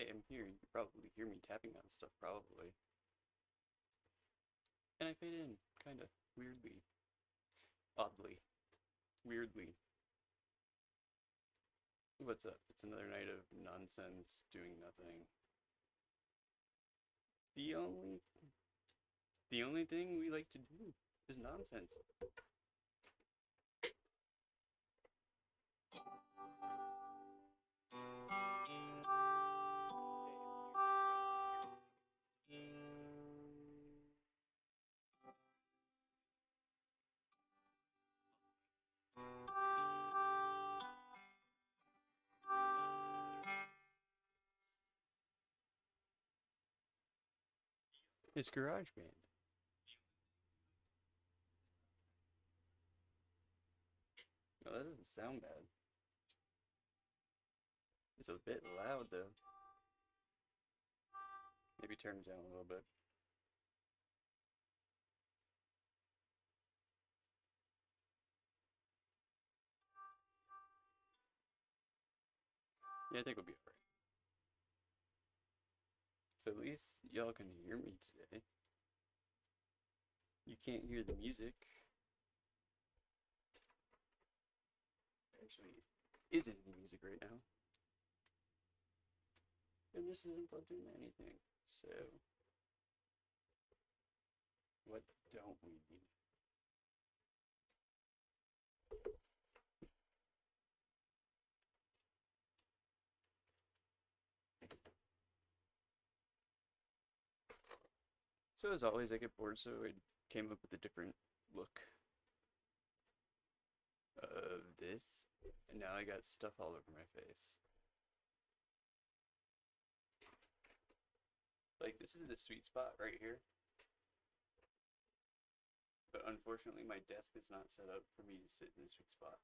I am here. You can probably hear me tapping on stuff, probably. And I fade in, kinda. Weirdly. Oddly. Weirdly. What's up? It's another night of nonsense, doing nothing. The only... The only thing we like to do is nonsense. It's GarageBand. No, that doesn't sound bad. It's a bit loud, though. Maybe turn it down a little bit. Yeah, I think we'll be alright. So at least y'all can hear me today. You can't hear the music. Actually, isn't any music right now. And this isn't plugged into anything. So, what don't we need? So as always, I get bored, so I came up with a different look of this. And now I got stuff all over my face. Like, this is the sweet spot right here. But unfortunately, my desk is not set up for me to sit in the sweet spot.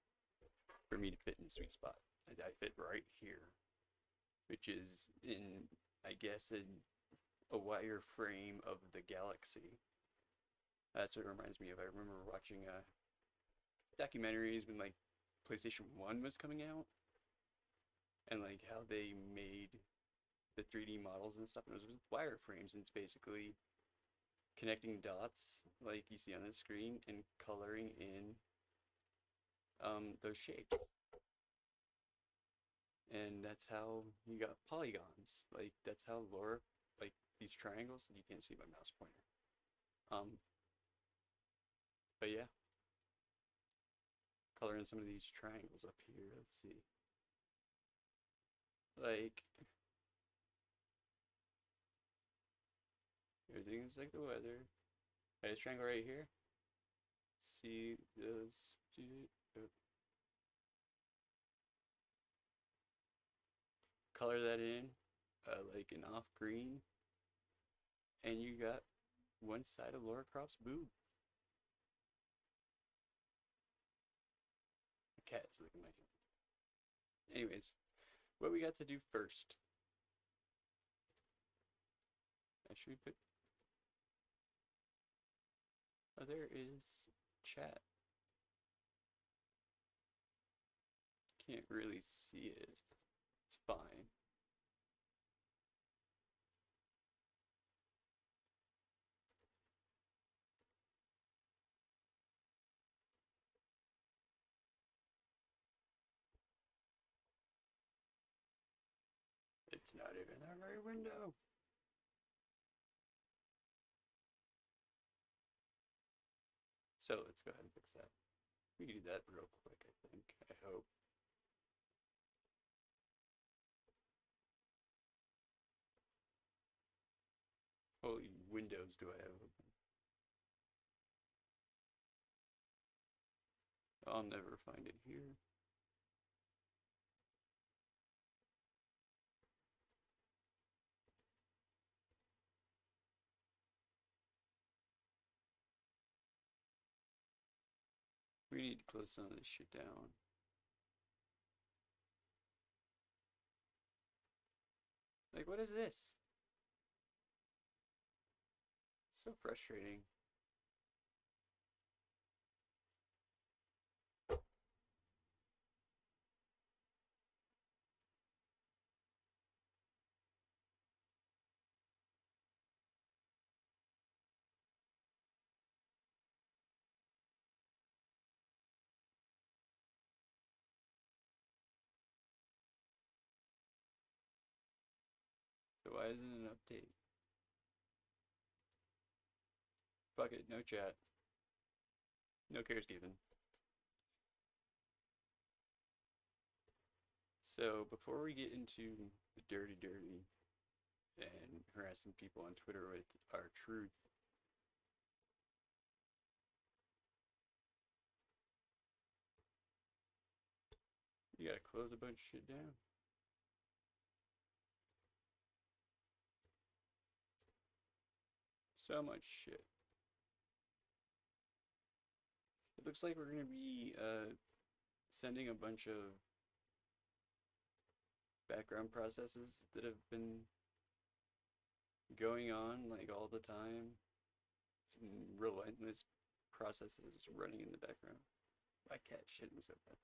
For me to fit in the sweet spot. I fit right here. Which is in, I guess, a wire frame of the galaxy. That's what it reminds me of. I remember watching documentaries when like PlayStation 1 was coming out, and like how they made the 3D models and stuff, and it was with wireframes, and it's basically connecting dots like you see on the screen and coloring in those shapes. And that's how you got polygons. Like that's how Laura, like these triangles. You can't see my mouse pointer. But yeah, color in some of these triangles up here. Let's see. Like everything's like the weather. This triangle right here. See those? Color that in, like an off green, and you got one side of Laura Croft's boob. The cat is licking my hand. Anyways, what we got to do first? Actually, put. Oh, there is chat. Can't really see it. It's fine. It's not even that right window. So let's go ahead and fix that. We can do that real quick, I think. I hope. Holy windows do I have open? I'll never find it here. We need to close some of this shit down. Like, what is this? So frustrating. Why isn't it an update? Fuck it, no chat. No cares given. So before we get into the dirty and harassing people on Twitter with our truth, you gotta close a bunch of shit down. So much shit. It looks like we're gonna be sending a bunch of background processes that have been going on like all the time, and relentless processes running in the background. My cat shitting so bad.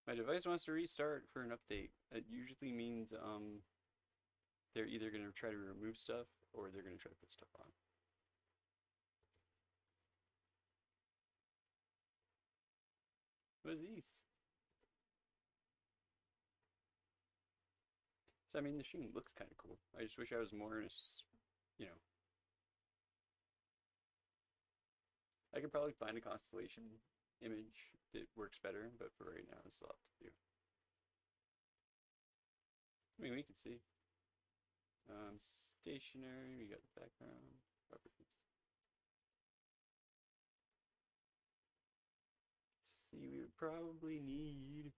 My device wants to restart for an update. It usually means they're either going to try to remove stuff or they're going to try to put stuff on. What is these? So I mean, the machine looks kind of cool. I just wish I was more in a, you know. I could probably find a constellation image that works better, but for right now, it's a lot to do. I mean, we can see. Stationary, we got the background, properties. See, we would probably need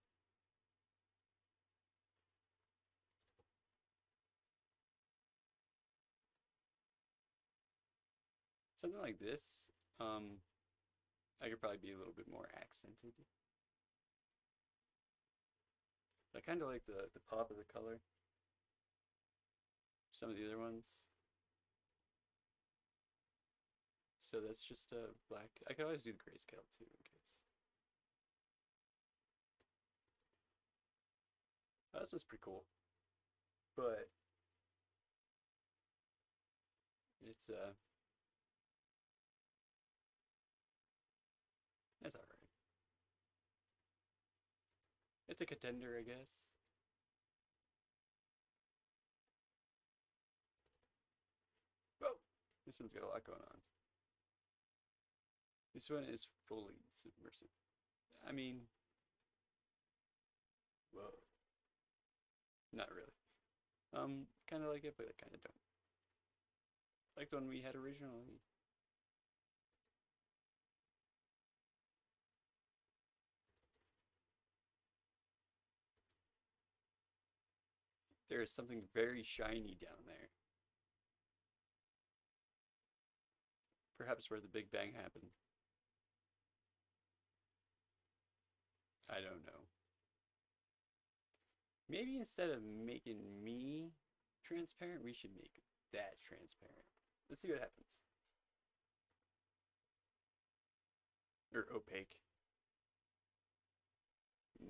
something like this. I could probably be a little bit more accented. I kind of like the pop of the color. Some of the other ones. So that's just a black. I could always do the grayscale too in case. This one's pretty cool. But it's that's alright. It's a contender, I guess. Whoa! This one's got a lot going on. This one is fully submersive. I mean, whoa. Not really. Kind of like it, but I kind of don't. Like the one we had originally. There is something very shiny down there. Perhaps where the Big Bang happened. I don't know. Maybe instead of making me transparent, we should make that transparent. Let's see what happens. Or opaque.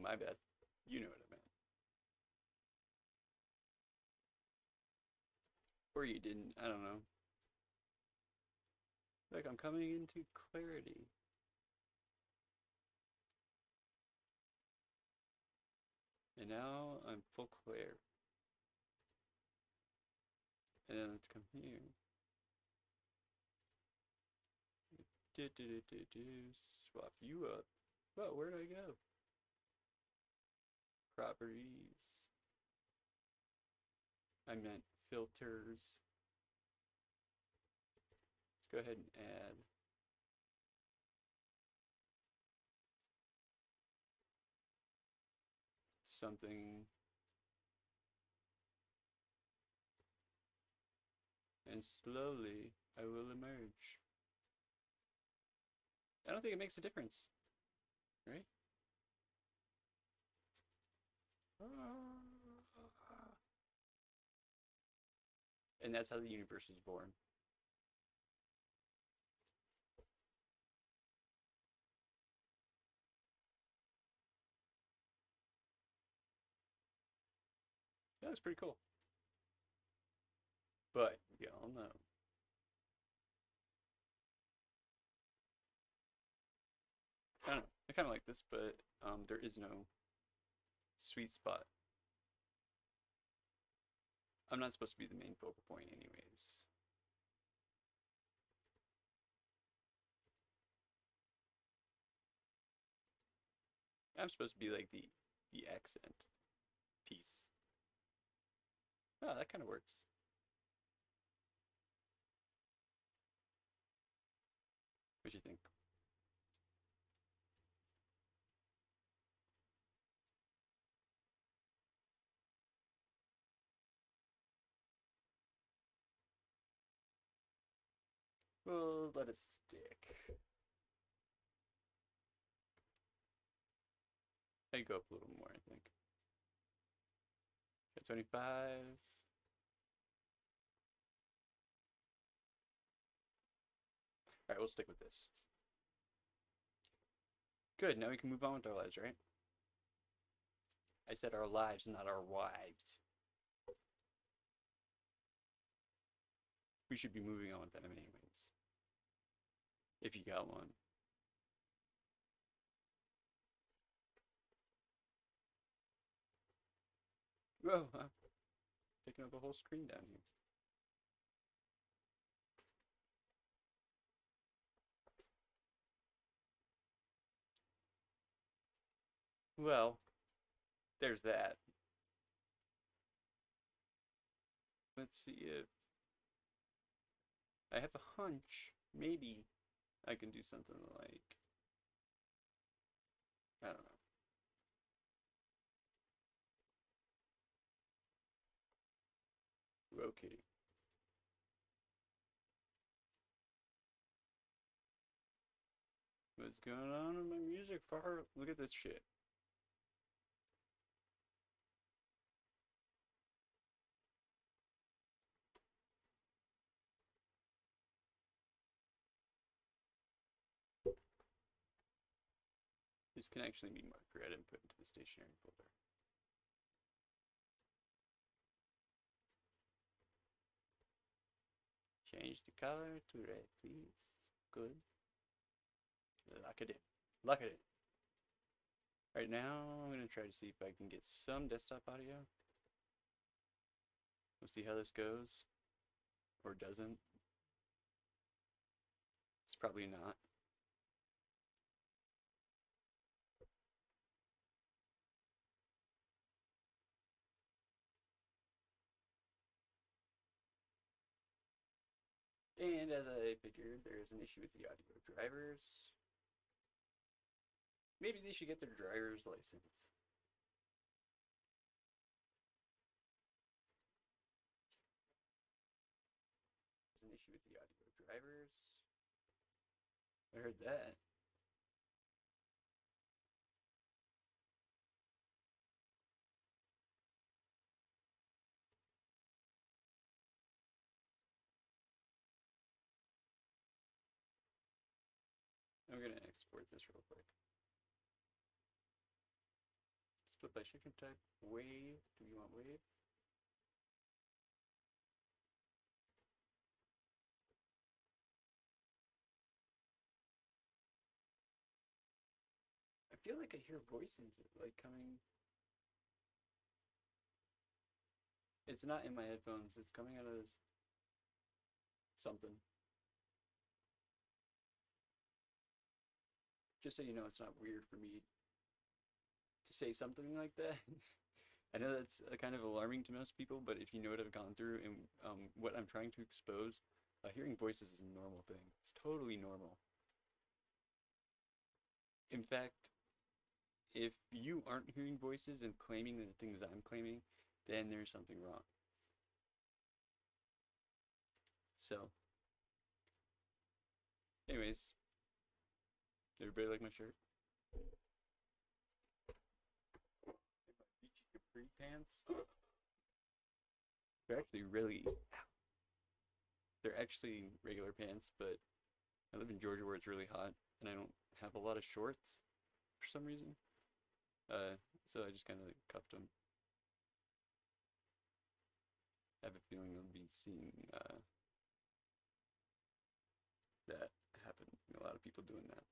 My bad. You know what I meant. Or you didn't. I don't know. Like I'm coming into clarity. And now I'm full clear. And then let's come here. Swap you up. Well, where'd I go? Properties. I meant filters. Let's go ahead and add something. And slowly I will emerge. I don't think it makes a difference, right? And that's how the universe was born. That was pretty cool. But we all know I don't know. I kind of like this, but there is no sweet spot. I'm not supposed to be the main focal point, anyways. I'm supposed to be like the accent piece. Oh, that kind of works. What do you think? Well, let it stick. I go up a little more, I think. Okay, 25. All right, we'll stick with this. Good, now we can move on with our lives, right? I said our lives, not our wives. We should be moving on with them anyways. If you got one. Whoa, I'm taking up a whole screen down here. Well, there's that. Let's see if I have a hunch. Maybe I can do something like, I don't know. Rotating. What's going on in my music far? Look at this shit. This can actually be marked red and put into the stationery folder. Change the color to red, please. Good. Lock it in. Lock it in. Right now, I'm going to try to see if I can get some desktop audio. We'll see how this goes. Or doesn't. It's probably not. And as I figured, there is an issue with the audio drivers. Maybe they should get their driver's license. There's an issue with the audio drivers. I heard that. I'm going to export this real quick. Split by shift type. Wave. Do you want wave? I feel like I hear voices like coming. It's not in my headphones. It's coming out of something. Just so you know, it's not weird for me to say something like that. I know that's kind of alarming to most people, but if you know what I've gone through and what I'm trying to expose, hearing voices is a normal thing. It's totally normal. In fact, if you aren't hearing voices and claiming the things I'm claiming, then there's something wrong. So, anyways, everybody like my shirt? Beachy capri pants. They're actually really. They're actually regular pants, but I live in Georgia where it's really hot, and I don't have a lot of shorts for some reason. So I just kind of like cuffed them. I have a feeling I'll be seeing that happen. A lot of people doing that.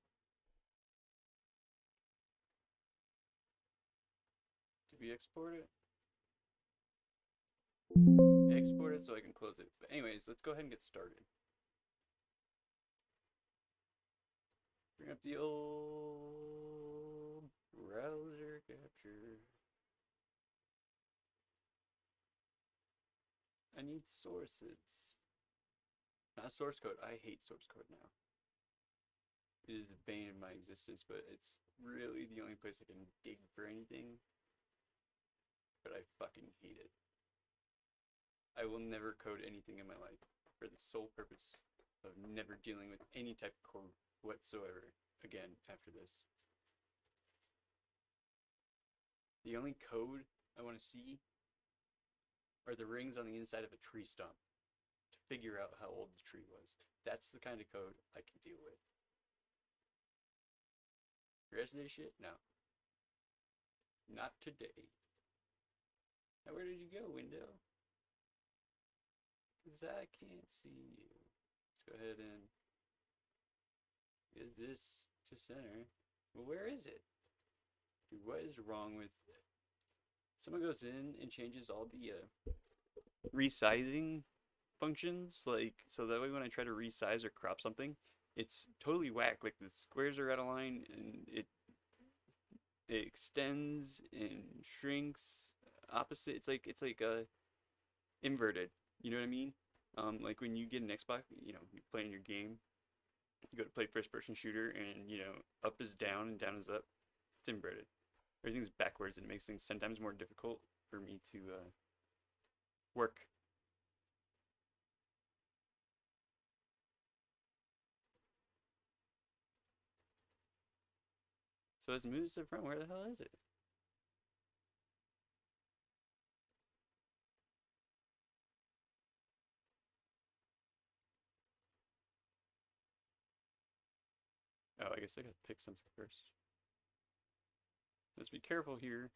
we export it? Export it so I can close it. But anyways, let's go ahead and get started. Bring up the old browser capture. I need sources. Not source code. I hate source code now. It is the bane of my existence, but it's really the only place I can dig for anything. But I fucking hate it. I will never code anything in my life for the sole purpose of never dealing with any type of code whatsoever again after this. The only code I want to see are the rings on the inside of a tree stump to figure out how old the tree was. That's the kind of code I can deal with. The rest of this shit? No. Not today. Now where did you go, window? Because I can't see you. Let's go ahead and get this to center. Well, where is it? Dude, what is wrong with it? Someone goes in and changes all the resizing functions, like, so that way when I try to resize or crop something, it's totally whack. Like the squares are out of line and it extends and shrinks opposite. It's like inverted. You know what I mean? Like when you get an Xbox, you know, you're playing your game, you go to play first person shooter and, you know, up is down and down is up. It's inverted. Everything's backwards and it makes things 10 times more difficult for me to work. So let's move to the front. Where the hell is it? Oh, I guess I gotta pick something first. Let's be careful here.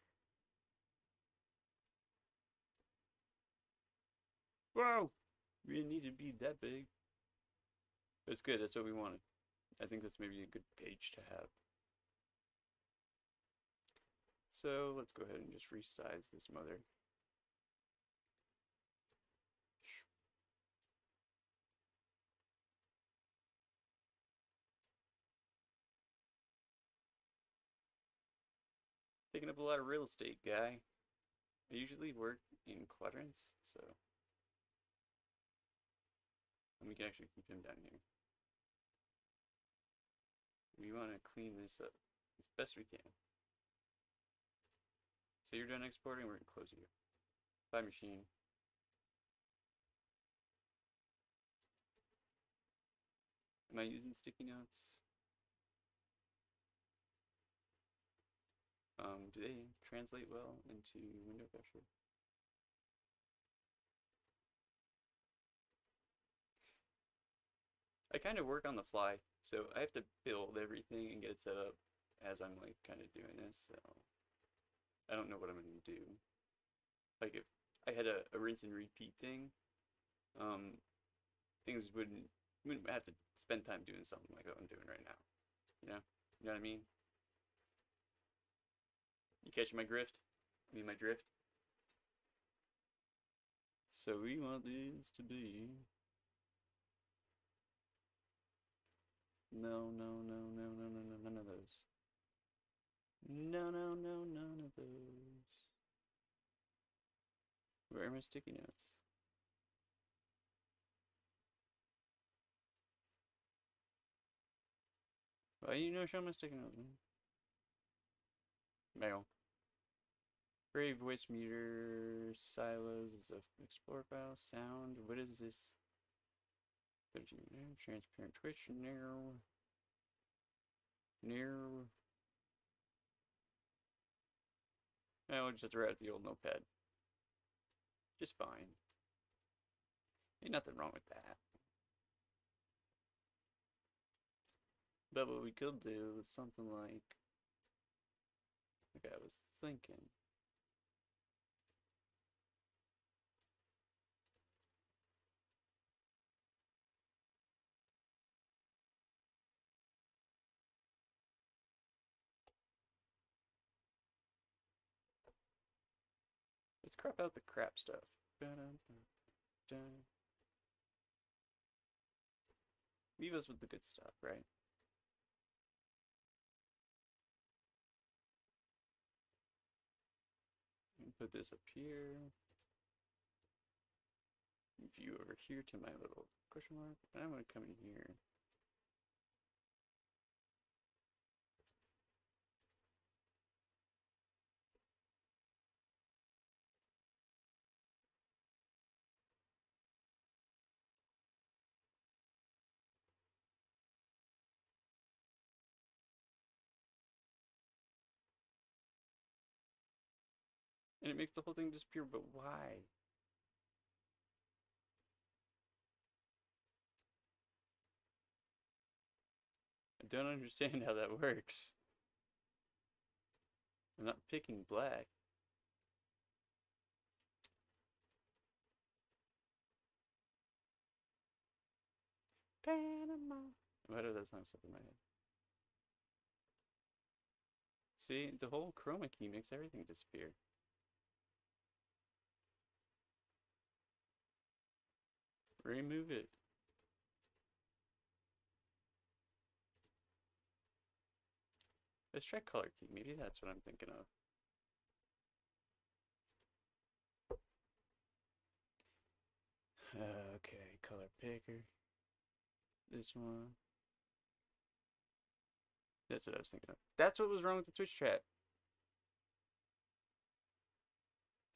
Whoa! We didn't need to be that big. But it's good, that's what we wanted. I think that's maybe a good page to have. So let's go ahead and just resize this mother. Taking up a lot of real estate, guy. I usually work in quadrants, so. And we can actually keep him down here. We want to clean this up as best we can. So you're done exporting, we're going to close you. Bye, machine. Am I using sticky notes? Do they translate well into window capture? I kind of work on the fly, so I have to build everything and get it set up as I'm like kind of doing this, so I don't know what I'm going to do. Like if I had a rinse and repeat thing, things wouldn't have to spend time doing something like what I'm doing right now. You know what I mean? You catching my drift? I mean my drift? So we want these to be... No, none of those. No, none of those. Where are my sticky notes? Why you know show my sticky notes, man? Mail. Brave voice meter, silos is a explore file, sound, what is this? Transparent twitch, narrow. We'll just have to write out the old notepad. Just fine. Ain't nothing wrong with that. But what we could do is something like I was thinking. Let's crop out the crap stuff. Ba-dum-bum-dum. Leave us with the good stuff, right? Put this up here. View over here to my little question mark. And I'm going to come in here. And it makes the whole thing disappear, but why? I don't understand how that works. I'm not picking black. Panama. Why did that song stuck in my head? See, the whole chroma key makes everything disappear. Remove it. Let's try color key. Maybe that's what I'm thinking of. Okay, color picker. This one. That's what I was thinking of. That's what was wrong with the Twitch chat.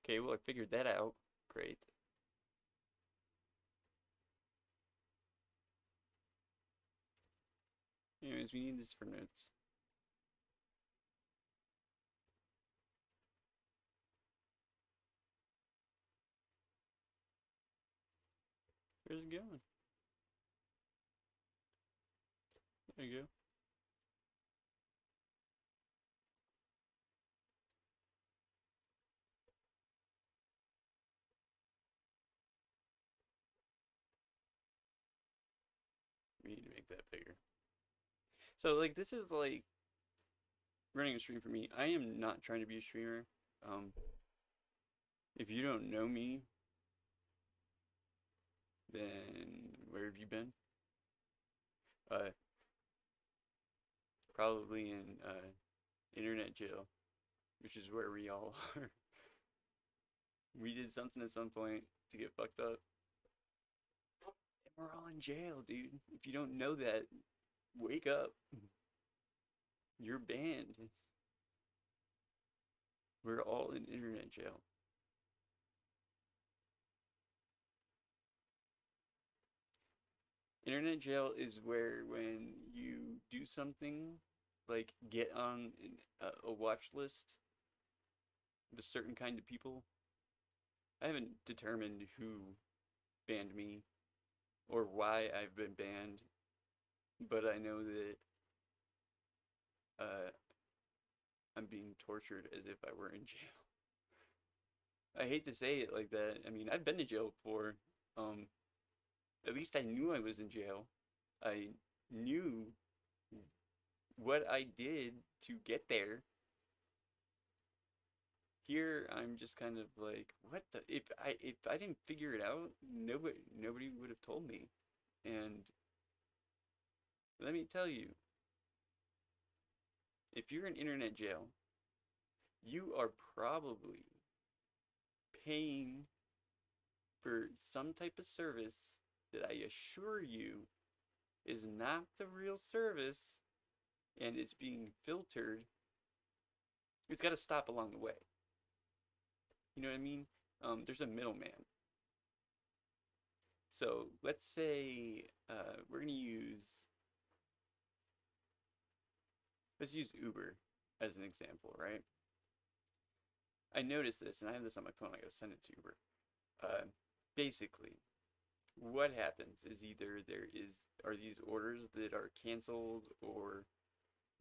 Okay, well I figured that out. Great. Anyways, we need this for notes. Where's it going? There you go. We need to make that bigger. So, like, this is, like, running a stream for me. I am not trying to be a streamer. If you don't know me, then where have you been? Probably in, internet jail, which is where we all are. We did something at some point to get fucked up. And we're all in jail, dude. If you don't know that, wake up. You're banned. We're all in internet jail. Internet jail is where when you do something, like get on a watch list of a certain kind of people. I haven't determined who banned me or why I've been banned, but I know that I'm being tortured as if I were in jail. I hate to say it like that. I mean, I've been to jail before. At least I knew I was in jail. I knew what I did to get there. Here, I'm just kind of like, what the? If I didn't figure it out, nobody would have told me. And let me tell you, if you're in internet jail, you are probably paying for some type of service that I assure you is not the real service and it's being filtered. It's got to stop along the way. You know what I mean? There's a middleman. So let's say we're gonna let's use Uber as an example, right? I noticed this, and I have this on my phone. I gotta send it to Uber. Basically, what happens is either are these orders that are canceled or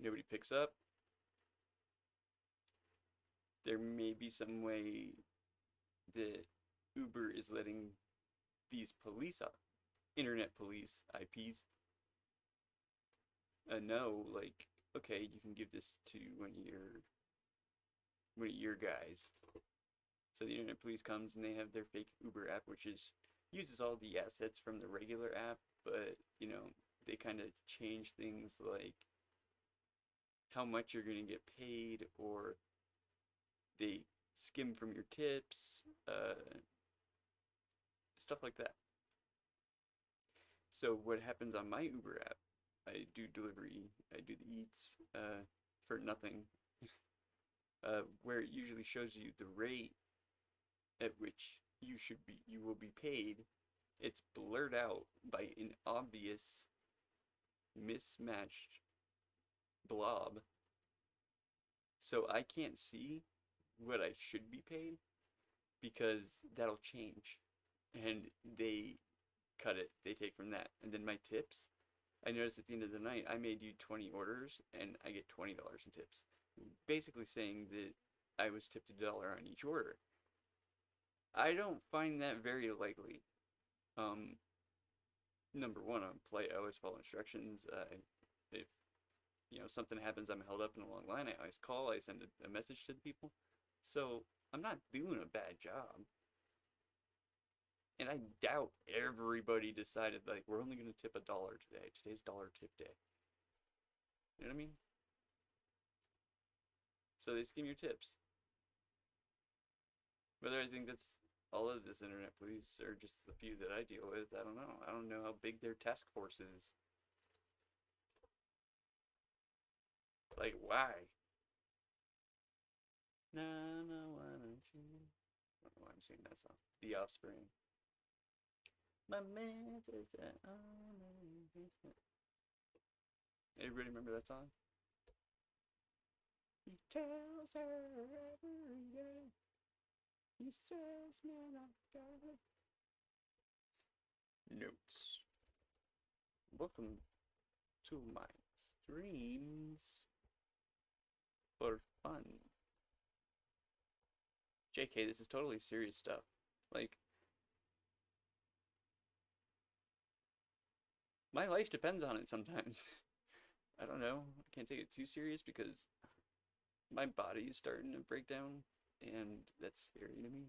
nobody picks up. There may be some way that Uber is letting these police up, internet police, IPs, know, like, okay, you can give this to one of your guys. So the Internet Police comes and they have their fake Uber app, which uses all the assets from the regular app, but they kind of change things like how much you're gonna get paid, or they skim from your tips, stuff like that. So what happens on my Uber app? I do delivery, I do the eats for nothing, where it usually shows you the rate at which you will be paid. It's blurred out by an obvious mismatched blob, so I can't see what I should be paid because that'll change, and they cut it. They take from that, and then my tips. I noticed at the end of the night I may do 20 orders and I get $20 in tips, basically saying that I was tipped $1 on each order. I don't find that very likely. Number one, I'm polite. I always follow instructions. If something happens, I'm held up in a long line, I always call. I send a message to the people. So I'm not doing a bad job. And I doubt everybody decided, like, we're only going to tip $1 today. Today's dollar tip day. You know what I mean? So they skim your tips. Whether I think that's all of this Internet Police or just the few that I deal with, I don't know. I don't know how big their task force is. Like, why? No, why don't you? I don't know why I'm singing that song. The Offspring. My message. Everybody remember that song? He tells her every day. He says, man, I've got it. Notes. Welcome to my streams for fun. JK, this is totally serious stuff. Like, my life depends on it sometimes. I don't know. I can't take it too serious because my body is starting to break down, and that's scary to me.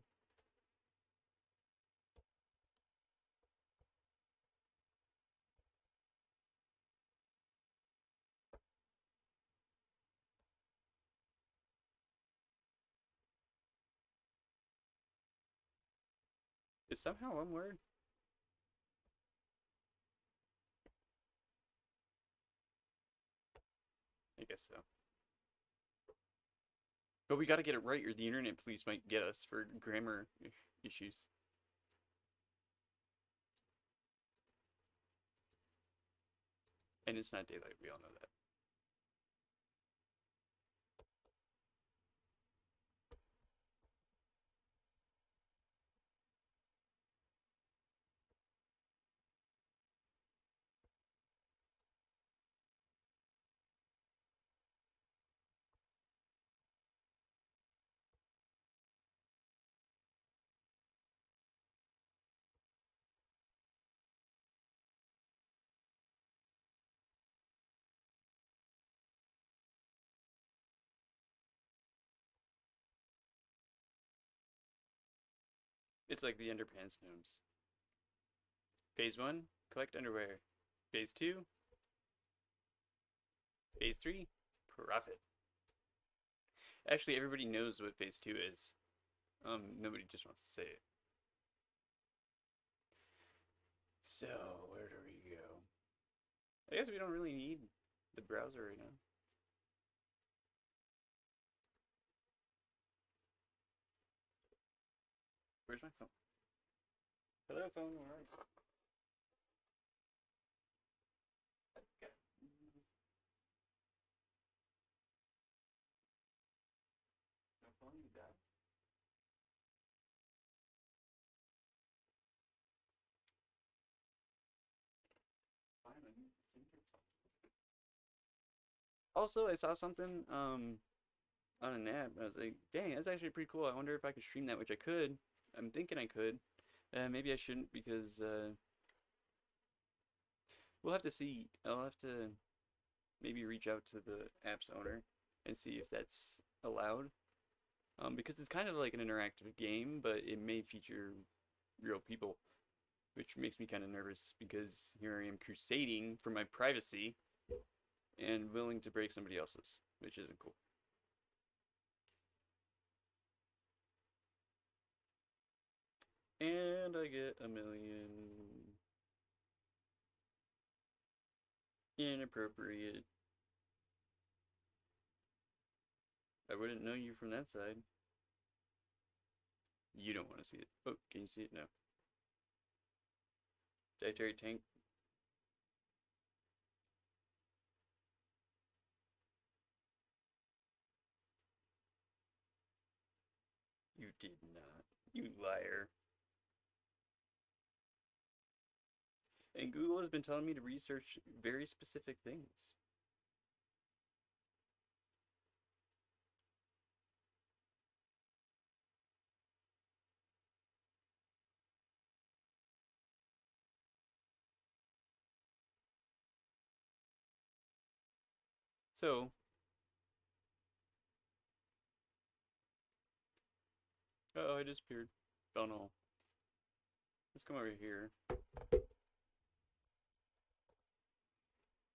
Is somehow one word? I guess so. But we gotta get it right or the Internet Police might get us for grammar issues. And it's not daylight, we all know that. It's like the underpants gnomes. Phase 1, collect underwear. Phase 2, Phase 3, profit. Actually, everybody knows what Phase 2 is. Nobody just wants to say it. So, where do we go? I guess we don't really need the browser right now. Where's my phone? Hello, phone, where are you? Okay. My phone, you died? Fine, I need to your phone. Also, I saw something on an app. I was like, dang, that's actually pretty cool. I wonder if I could stream that, which I could. I'm thinking I could. Maybe I shouldn't because we'll have to see. I'll have to maybe reach out to the app's owner and see if that's allowed. because it's kind of like an interactive game, but it may feature real people, which makes me kind of nervous because here I am crusading for my privacy and willing to break somebody else's, which isn't cool. And I get a million inappropriate. I wouldn't know you from that side. You don't want to see it. Oh, can you see it? No. Dietary tank. You did not. You liar. And Google has been telling me to research very specific things. So, oh, I disappeared. Oh no. Let's come over here.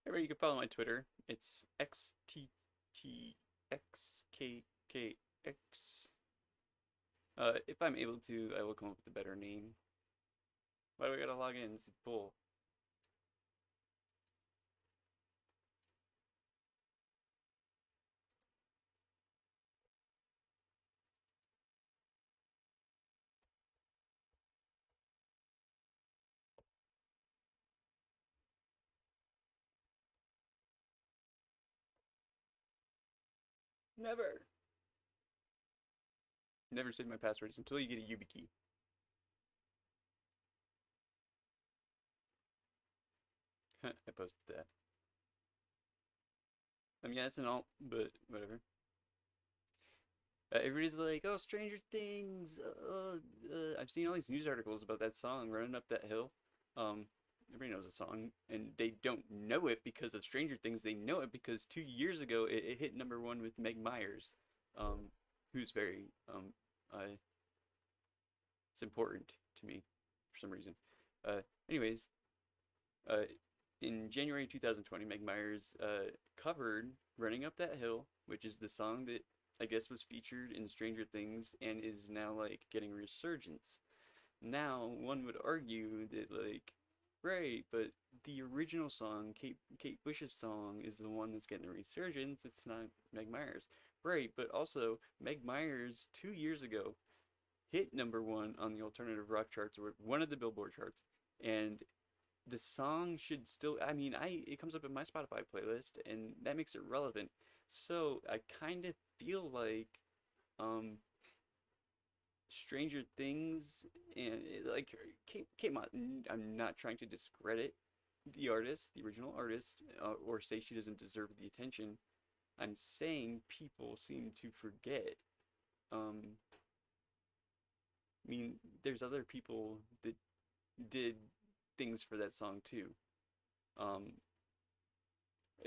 Everybody, you can follow my Twitter. It's XTTXKKX. If I'm able to, I will come up with a better name. Why do I gotta log in? It's bull. Never. Never save my passwords until you get a YubiKey. I posted that. I mean, yeah, it's an alt, but whatever. Everybody's like, "Oh, Stranger Things." I've seen all these news articles about that song, "Running Up That Hill." Um, Everybody knows the song, and they don't know it because of Stranger Things. They know it because 2 years ago it hit #1 with Meg Myers, um, who's very it's important to me for some reason. Uh, Anyways, uh, in January 2020, Meg Myers covered "Running Up That Hill," which is the song that I guess was featured in Stranger Things and is now like getting a resurgence. Now, one would argue that like, right, but the original song, Kate Bush's song, is the one that's getting a resurgence. It's not Meg Myers, right? But also, Meg Myers 2 years ago hit #1 on the alternative rock charts or one of the Billboard charts, and the song should still, I mean, I it comes up in my Spotify playlist and that makes it relevant. So I kind of feel like um Stranger Things and like came out. I'm not trying to discredit the artist, the original artist, or say she doesn't deserve the attention. I'm saying people seem to forget. Um, I mean, there's other people that did things for that song too. Um,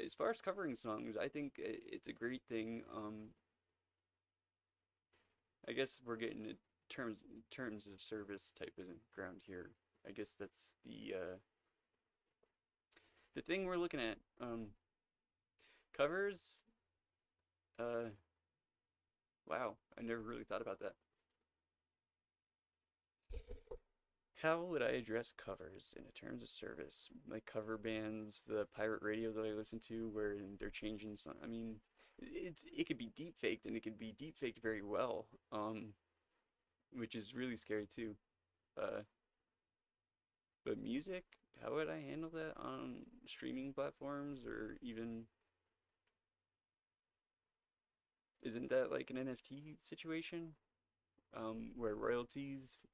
as far as covering songs, I think it's a great thing. I guess we're getting to terms of service type of ground here. I guess that's the thing we're looking at. Covers. Uh, wow, I never really thought about that. How would I address covers in a terms of service? Like cover bands, the pirate radio that I listen to, where they're changing some. I mean, it could be deep faked, and it could be deep faked very well. Which is really scary too. Uh, but music, how would I handle that on streaming platforms or even isn't that like an NFT situation? Where royalties,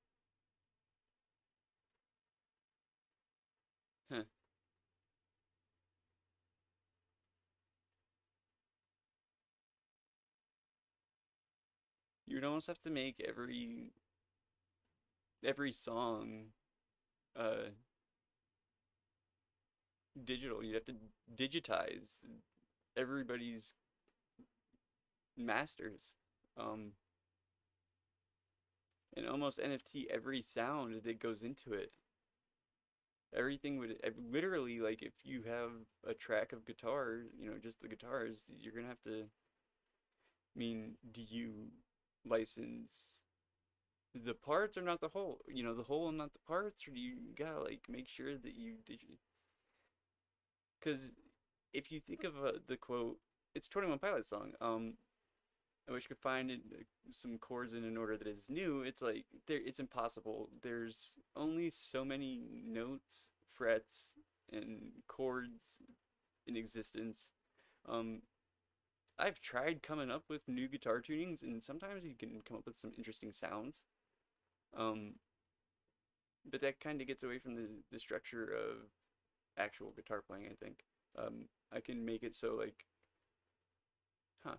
huh, you'd almost have to make every song uh digital. You'd have to digitize everybody's masters. Um, and almost NFT every sound that goes into it. Everything would literally, like, if you have a track of guitar, just the guitars, you're gonna have to. I mean, do you license the parts or not the whole? The whole and not the parts, or do you gotta like make sure that you did? Because if you think of the quote, it's 21 Pilots song. I wish I could find some chords in an order that is new. It's like it's impossible. There's only so many notes, frets, and chords in existence. Um, I've tried coming up with new guitar tunings, and sometimes you can come up with some interesting sounds. Um, but that kind of gets away from the structure of actual guitar playing, I think. I can make it so like, huh.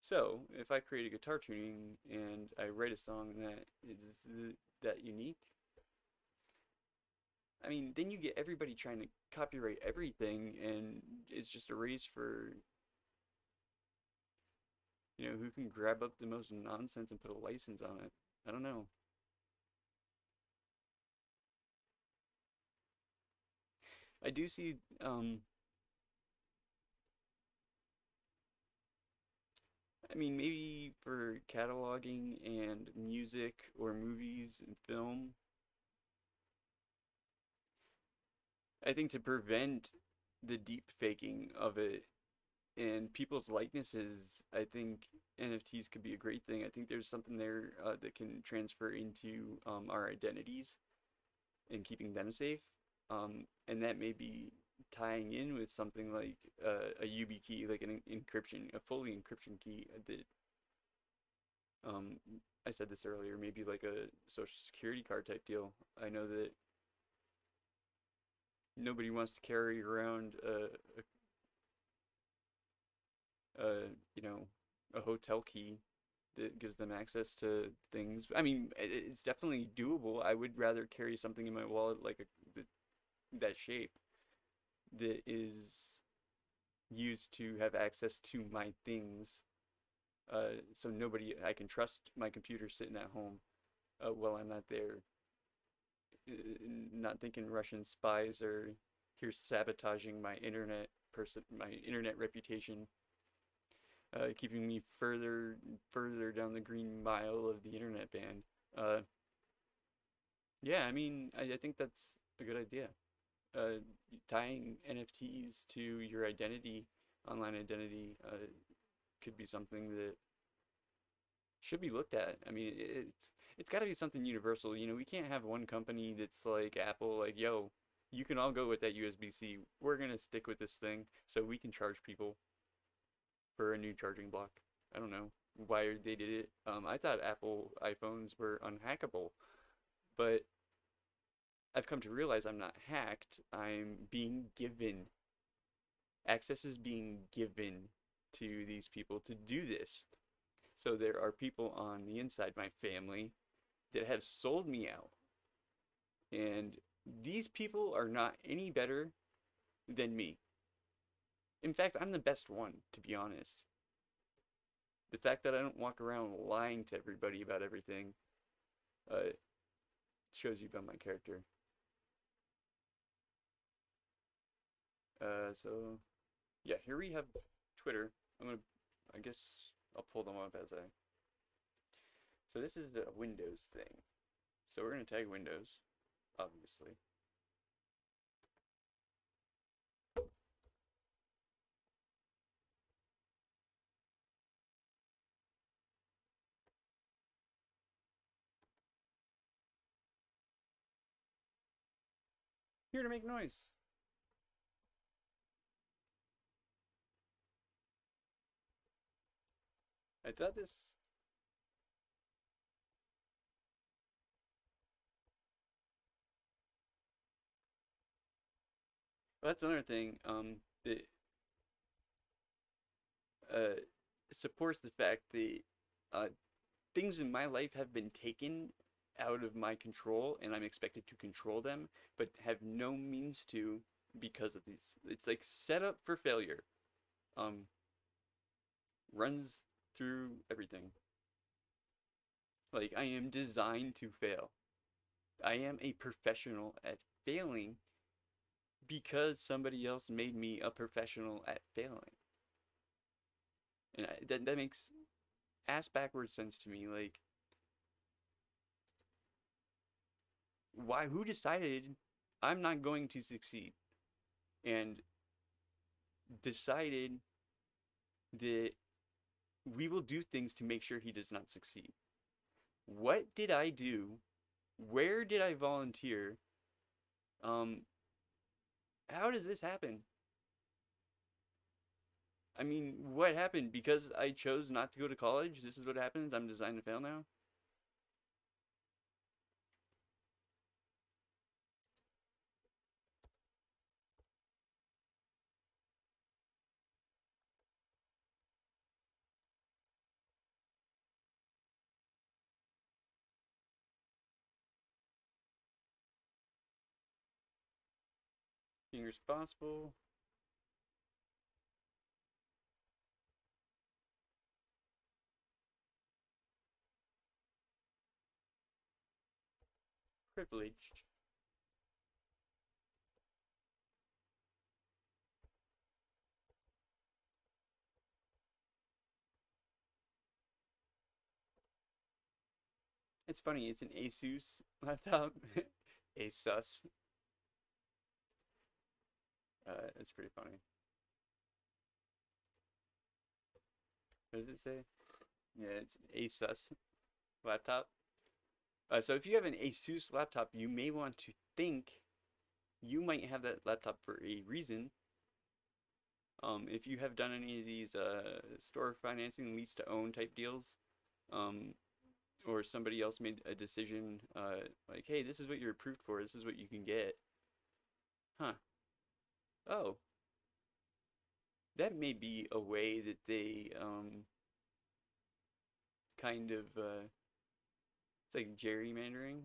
So if I create a guitar tuning and I write a song that is that unique, I mean, then you get everybody trying to copyright everything, and it's just a race for who can grab up the most nonsense and put a license on it. I don't know. I do see I mean, maybe for cataloging and music or movies and film, I think to prevent the deep faking of it and people's likenesses, I think NFTs could be a great thing. I think there's something there that can transfer into our identities and keeping them safe. And that may be tying in with something like a YubiKey, like an encryption, a fully encryption key that um, I said this earlier, maybe like a social security card type deal. I know that nobody wants to carry around a a hotel key that gives them access to things. I mean, it's definitely doable. I would rather carry something in my wallet like that shape that is used to have access to my things. So nobody, I can trust my computer sitting at home while I'm not there, uh, not thinking Russian spies are here sabotaging my internet reputation, keeping me further down the green mile of the internet band. Uh, yeah, I mean, I think that's a good idea. Uh, Tying NFTs to your identity, online identity, could be something that should be looked at. I mean, it's got to be something universal. We can't have one company that's like Apple, like, yo, you can all go with that USB-C. We're gonna stick with this thing so we can charge people for a new charging block. I don't know why they did it. I thought Apple iPhones were unhackable, but I've come to realize I'm not hacked. I'm being given access is being given to these people to do this. So there are people on the inside, my family, that have sold me out. And these people are not any better than me. In fact, I'm the best one, to be honest. The fact that I don't walk around lying to everybody about everything uh, shows you about my character. So yeah, here we have Twitter. I guess I'll pull them up as I. So this is a Windows thing. So we're gonna tag Windows, obviously. Here to make noise. I thought this. Well, that's another thing. That uh, supports the fact that uh, things in my life have been taken out of my control, and I'm expected to control them, but have no means to because of these. It's like set up for failure. Um, Runs through everything. Like, I am designed to fail. I am a professional at failing because somebody else made me a professional at failing. And that makes ass backwards sense to me. Like, why? Who decided I'm not going to succeed? And decided that we will do things to make sure he does not succeed. What did I do? Where did I volunteer? Um, how does this happen? I mean, what happened? Because I chose not to go to college? This is what happens? I'm designed to fail now? Being responsible. Privileged. It's funny, it's an Asus laptop. Asus. It's pretty funny. What does it say? Yeah, it's an Asus laptop. So if you have an Asus laptop, you may want to think you might have that laptop for a reason. If you have done any of these store financing, lease to own type deals, um, or somebody else made a decision like, hey, this is what you're approved for, this is what you can get. Huh. Oh, that may be a way that they kind of it's like gerrymandering,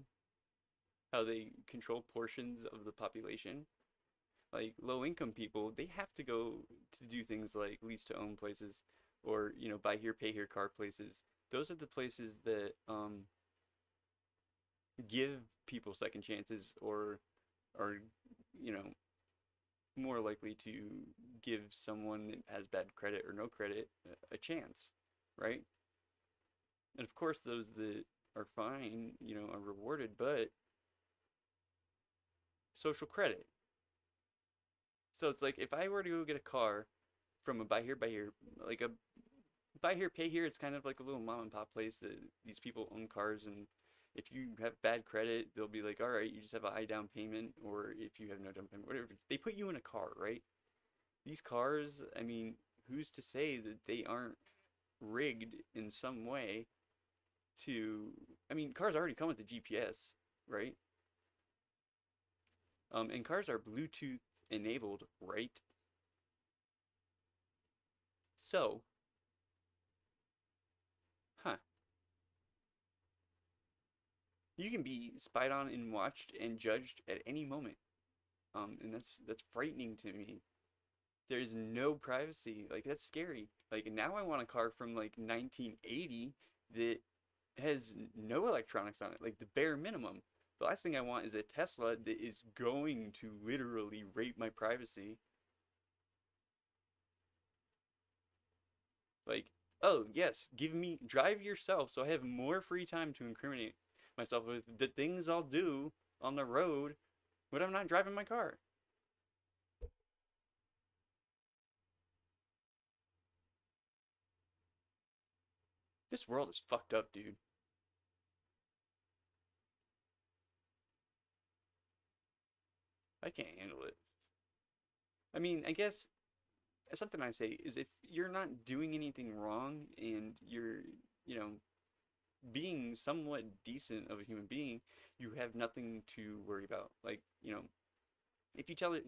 how they control portions of the population. Like low income people, they have to go to do things like lease to own places or, buy here, pay here car places. Those are the places that give people second chances or are, you know, more likely to give someone that has bad credit or no credit a chance, right? And of course, those that are fine, are rewarded, but social credit. So it's like if I were to go get a car from a buy here, like a buy here, pay here, it's kind of like a little mom and pop place that these people own cars, and if you have bad credit, they'll be like, all right, you just have a high down payment, or if you have no down payment, whatever. They put you in a car, right? These cars, I mean, who's to say that they aren't rigged in some way to, I mean, cars already come with the GPS, right? And cars are Bluetooth enabled, right? So, huh, you can be spied on and watched and judged at any moment. And that's frightening to me. There's no privacy. Like that's scary. Like now I want a car from like 1980 that has no electronics on it, like the bare minimum. The last thing I want is a Tesla that is going to literally rape my privacy. Like, oh yes, drive yourself so I have more free time to incriminate myself with the things I'll do on the road when I'm not driving my car. This world is fucked up, dude. I can't handle it. I mean, I guess something I say is if you're not doing anything wrong and you're, you know, being somewhat decent of a human being, you have nothing to worry about. Like, if you tell it,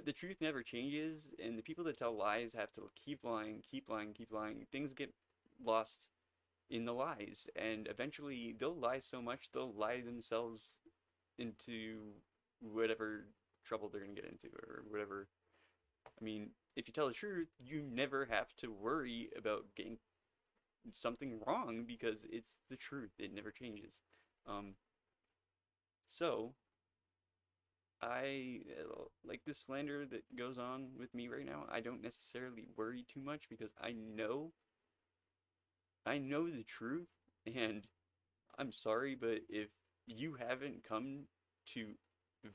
the truth never changes, and the people that tell lies have to keep lying, keep lying, keep lying. Things get lost in the lies, and eventually they'll lie so much they'll lie themselves into whatever trouble they're gonna get into or whatever. I mean, if you tell the truth, you never have to worry about getting something wrong because it's the truth. It never changes. Um, so I like this slander that goes on with me right now. I don't necessarily worry too much because I know the truth, and I'm sorry, but if you haven't come to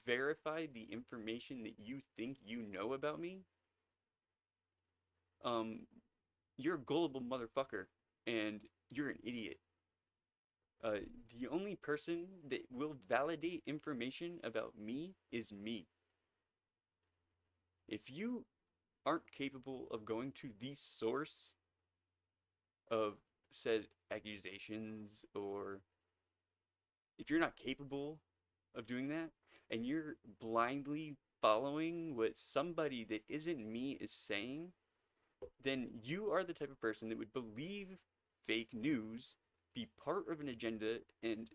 verify the information that you think you know about me, um, you're a gullible motherfucker, and you're an idiot. Uh, the only person that will validate information about me is me. If you aren't capable of going to the source of said accusations, or if you're not capable of doing that, and you're blindly following what somebody that isn't me is saying, then you are the type of person that would believe fake news, be part of an agenda, and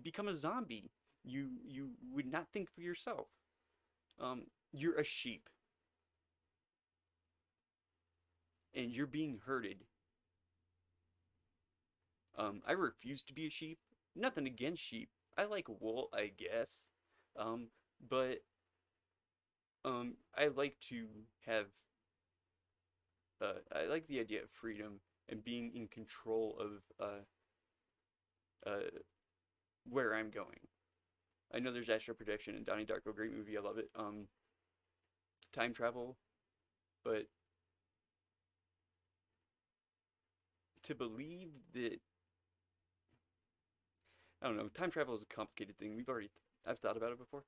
become a zombie. You would not think for yourself. You're a sheep, and you're being herded. I refuse to be a sheep. Nothing against sheep. I like wool, I guess. Um, but I like to have. I like the idea of freedom and being in control of where I'm going. I know there's astral projection and Donnie Darko, great movie, I love it. Time travel, but to believe that, I don't know, time travel is a complicated thing. I've thought about it before.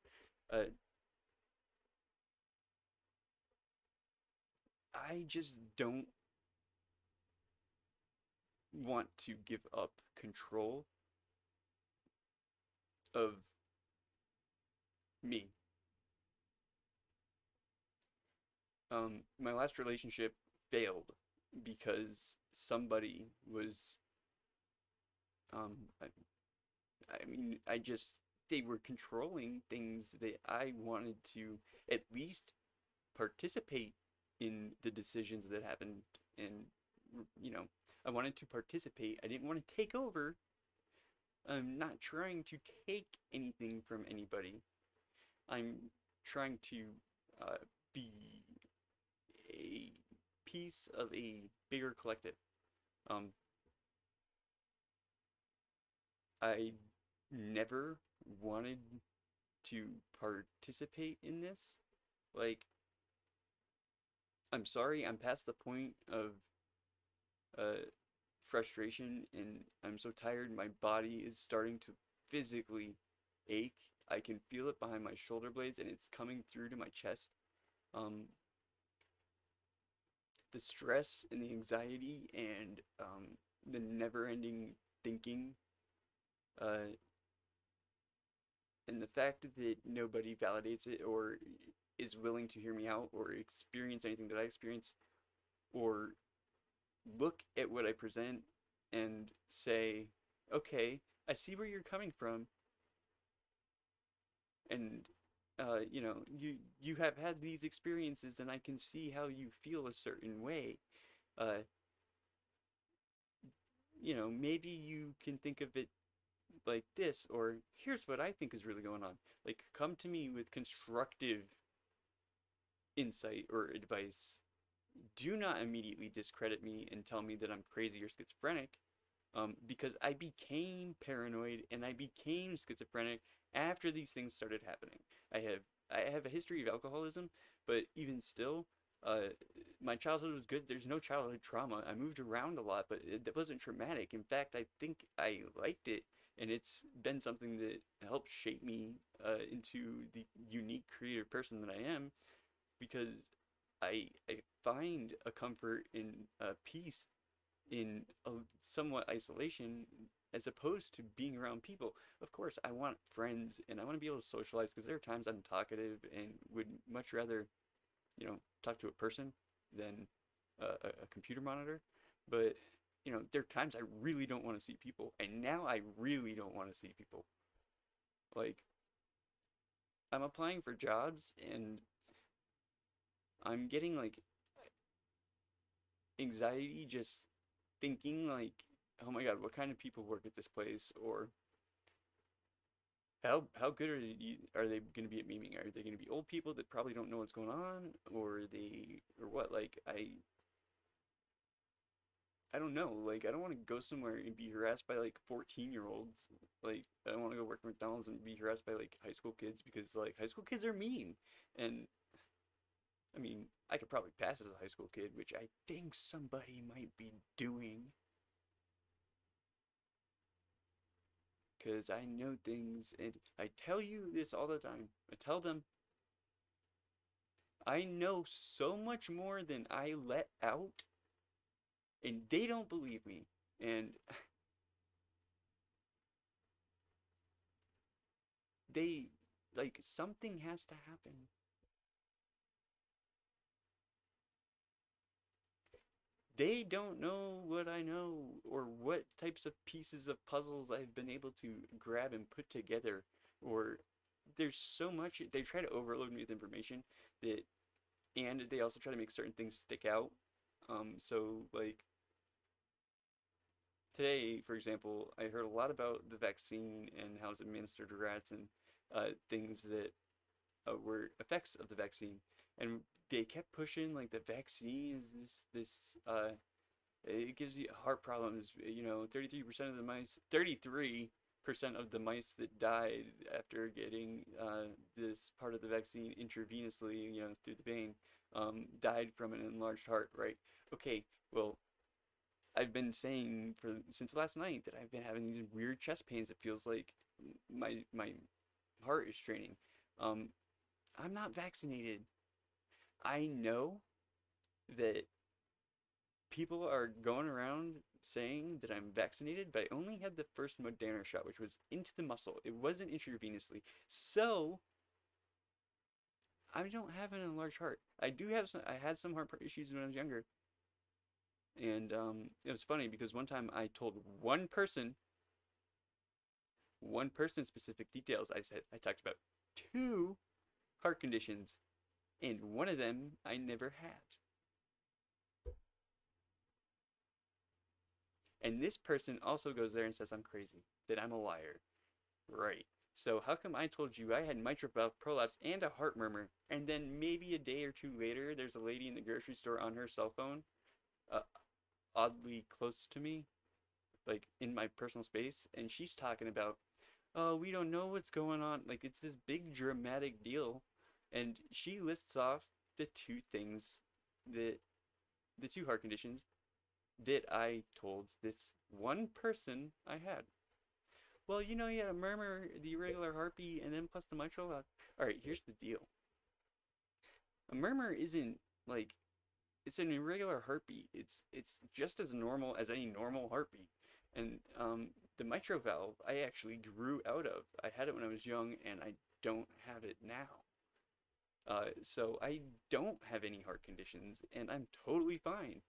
Uh, I just don't want to give up control of me. My last relationship failed because somebody was, um, I, I mean, they were controlling things that I wanted to at least participate in the decisions that happened. And, you know, I wanted to participate. I didn't want to take over. I'm not trying to take anything from anybody. I'm trying to uh, be a piece of a bigger collective. Um, I never wanted to participate in this. Like, I'm sorry, I'm past the point of uh, frustration, and I'm so tired. My body is starting to physically ache. I can feel it behind my shoulder blades, and it's coming through to my chest. Um, the stress and the anxiety and the never-ending thinking, uh, and the fact that nobody validates it or is willing to hear me out or experience anything that I experience, or look at what I present and say, okay, I see where you're coming from, and you have had these experiences, and I can see how you feel a certain way. Uh, maybe you can think of it like this, or here's what I think is really going on. Like, come to me with constructive insight or advice. Do not immediately discredit me and tell me that I'm crazy or schizophrenic, because I became paranoid and I became schizophrenic after these things started happening. I have I have a history of alcoholism, but even still, my childhood was good. There's no childhood trauma. I moved around a lot, but it wasn't traumatic. In fact, I think I liked it, and it's been something that helped shape me into the unique creative person that I am, because I find a comfort in peace in a somewhat isolation, as opposed to being around people. Of course, I want friends and I want to be able to socialize, because there are times I'm talkative and would much rather, talk to a person than a computer monitor. But, there are times I really don't want to see people, and now I really don't want to see people. Like, I'm applying for jobs and I'm getting like anxiety just thinking like, oh my God, what kind of people work at this place? Or how good are they going to be at memeing? Are they going to be old people that probably don't know what's going on, or or what? Like I don't know. Like I don't want to go somewhere and be harassed by like 14-year-olds. Like I don't want to go work at McDonald's and be harassed by like high school kids because like high school kids are mean. And I mean, I could probably pass as a high school kid, which I think somebody might be doing because I know things and I tell you this all the time. I tell them I know so much more than I let out, and they don't believe me. And they, like, something has to happen. They don't know what I know or what types of pieces of puzzles I've been able to grab and put together. Or there's so much, they try to overload me with information that, and they also try to make certain things stick out. So, like, today, for example, I heard a lot about the vaccine and how it's administered to rats and things that were effects of the vaccine. And they kept pushing like the vaccine is this it gives you heart problems. 33% of the mice, 33% of the mice that died after getting this part of the vaccine intravenously, through the vein, died from an enlarged heart, right? Okay, well, I've been saying since last night that I've been having these weird chest pains. It feels like my heart is straining. Um, I'm not vaccinated. I know that people are going around saying that I'm vaccinated, but I only had the first Moderna shot, which was into the muscle. It wasn't intravenously. So I don't have an enlarged heart. I do have some. I had some heart issues when I was younger, and it was funny because one time I told one person specific details. I said I talked about two heart conditions, and one of them I never had. And this person also goes there and says I'm crazy, that I'm a liar. Right. So how come I told you I had mitral valve prolapse and a heart murmur, and then maybe a day or two later, there's a lady in the grocery store on her cell phone, uh, oddly close to me, like in my personal space, and she's talking about, oh, we don't know what's going on. Like it's this big dramatic deal, and she lists off the two things that the two heart conditions that I told this one person I had. Well, you had a murmur, the irregular heartbeat, and then plus the mitral valve. All right, here's the deal. A murmur isn't like it's an irregular heartbeat. It's just as normal as any normal heartbeat. And the mitral valve I actually grew out of. I had it when I was young, and I don't have it now. So I don't have any heart conditions, and I'm totally fine.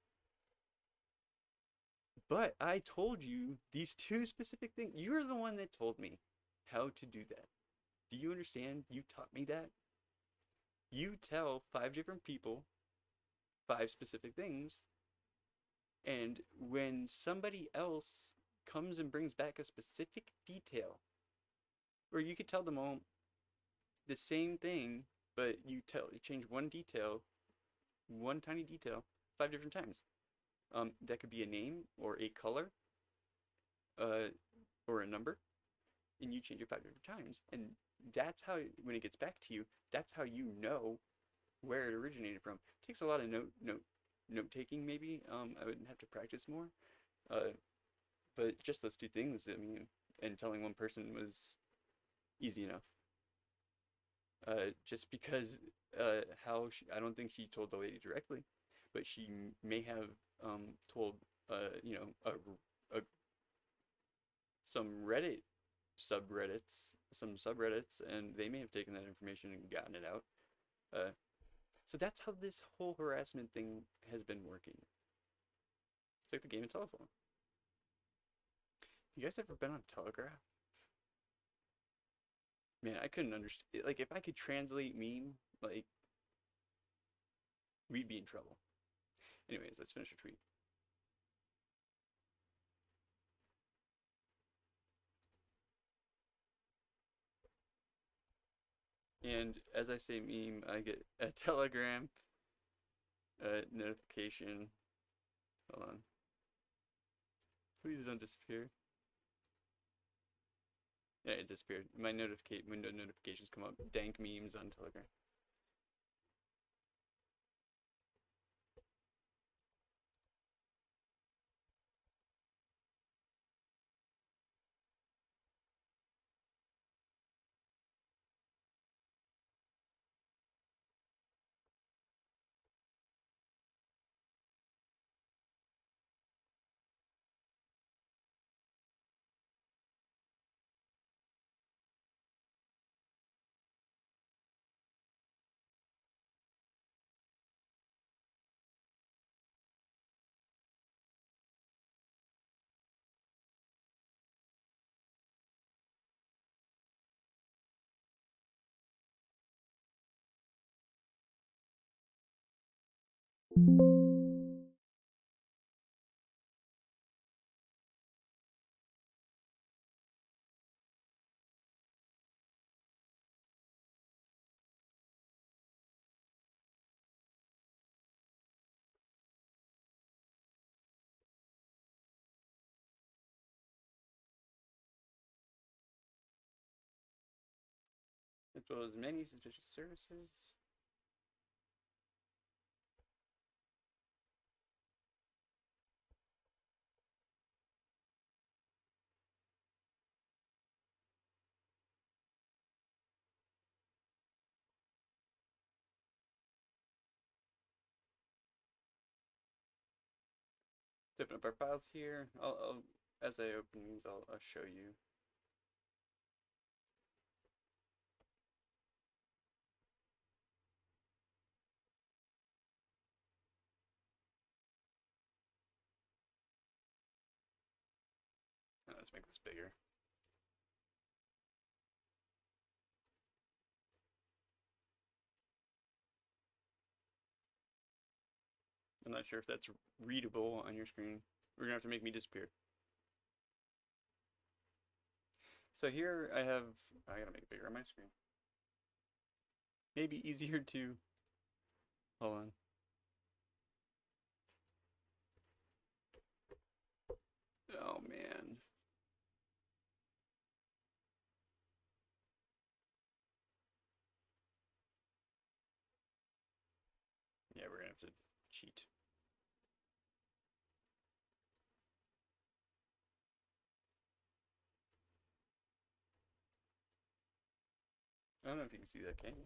But I told you these two specific things. You're the one that told me how to do that. Do you understand? You taught me that. You tell five different people five specific things, and when somebody else comes and brings back a specific detail, or you could tell them all the same thing, but you change one detail, one tiny detail, five different times. That could be a name or a color, uh, or a number, and you change it five different times. And that's how, when it gets back to you, that's how you know where it originated from. It takes a lot of note taking maybe. I would have to practice more. Uh, but just those two things, I mean, and telling one person was easy enough. Just because I don't think she told the lady directly, but she may have told a some some subreddits, and they may have taken that information and gotten it out. So that's how this whole harassment thing has been working. It's like the game of telephone. You guys ever been on Telegraph? Man, I couldn't understand. Like, if I could translate meme, like, we'd be in trouble. Anyways, let's finish our tweet. And as I say meme, I get a Telegram notification. Hold on. Please don't disappear. Yeah, it disappeared. My window notifications come up. Dank memes on Telegram. As well as many suspicious services. Let's open up our files here. As I open these, I'll show you. Let's make this bigger. I'm not sure if that's readable on your screen. We're gonna have to make me disappear. So here I gotta make it bigger on my screen. Maybe easier to, hold on. Oh man. Yeah, we're gonna have to cheat. I don't know if you can see that, can you?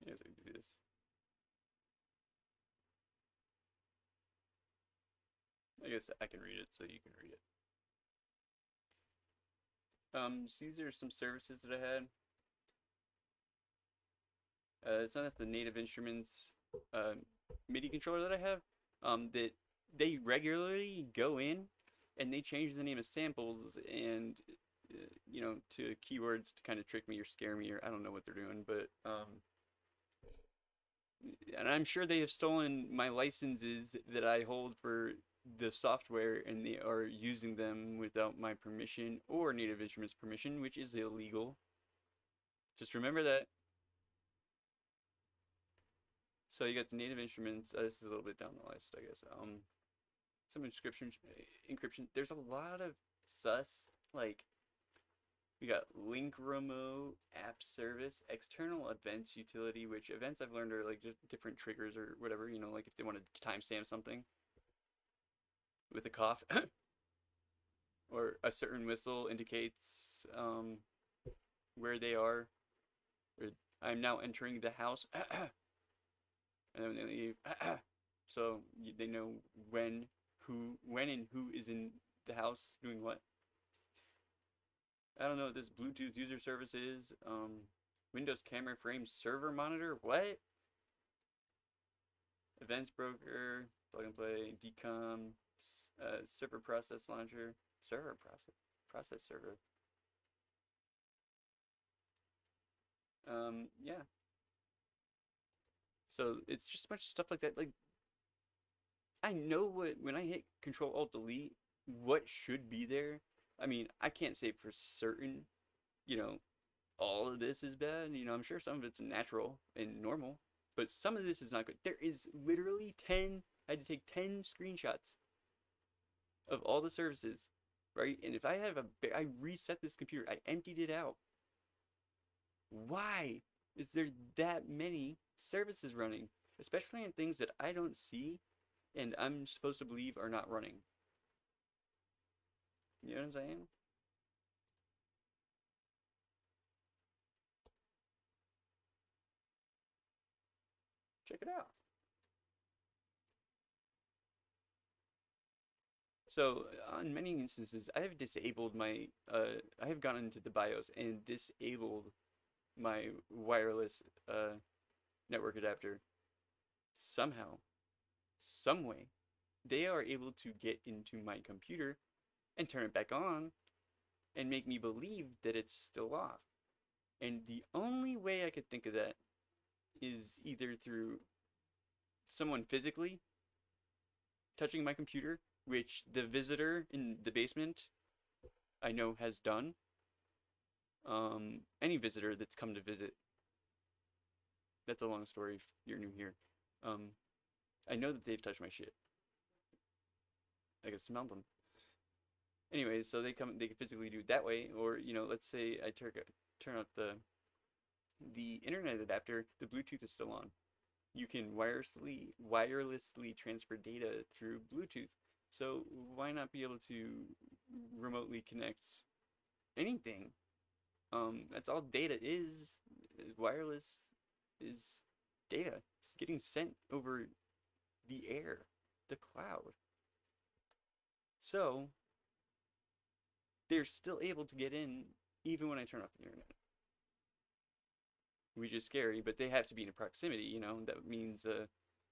Yes, I can do this. I guess I can read it, so you can read it. So these are some services that I had. It's not the Native Instruments MIDI controller that I have. That they regularly go in and they change the name of samples and you know, to keywords to kind of trick me or scare me, or I don't know what they're doing, but and I'm sure they have stolen my licenses that I hold for the software, and they are using them without my permission or Native Instruments permission, which is illegal. Just remember that. So you got the Native Instruments. This is a little bit down the list, I guess. Some encryption. There's a lot of sus. Like we got link remote, app service, external events utility. Which events I've learned are like just different triggers or whatever. You know, like if they want to timestamp something with a cough, or a certain whistle indicates where they are. Or I'm now entering the house. And then they leave. So they know when and who is in the house doing what. I don't know what this Bluetooth user service is. Windows camera frame server monitor. What? Events broker, plug and play, decom, server process launcher, process server. Yeah. So it's just a bunch of stuff like that. Like I know what when I hit Control Alt Delete, what should be there. I mean, I can't say for certain, you know, all of this is bad. You know, I'm sure some of it's natural and normal, but some of this is not good. There is literally 10, I had to take 10 screenshots of all the services, right? And if I have I reset this computer, I emptied it out. Why is there that many services running? Especially in things that I don't see and I'm supposed to believe are not running. You know what I'm saying? Check it out. So on many instances, I have disabled my, I have gone into the BIOS and disabled my wireless network adapter. Somehow, some way, they are able to get into my computer and turn it back on and make me believe that it's still off. And the only way I could think of that is either through someone physically touching my computer, which the visitor in the basement I know has done. Any visitor that's come to visit. That's a long story if you're new here. Um, I know that they've touched my shit. I can smell them. Anyways, so they can physically do it that way, or you know, let's say I turn up the internet adapter, the Bluetooth is still on. You can wirelessly transfer data through Bluetooth. So why not be able to remotely connect anything? That's all data is. Wireless is data. It's getting sent over the air, the cloud. So they're still able to get in even when I turn off the internet. Which is scary, but they have to be in a proximity, you know. That means,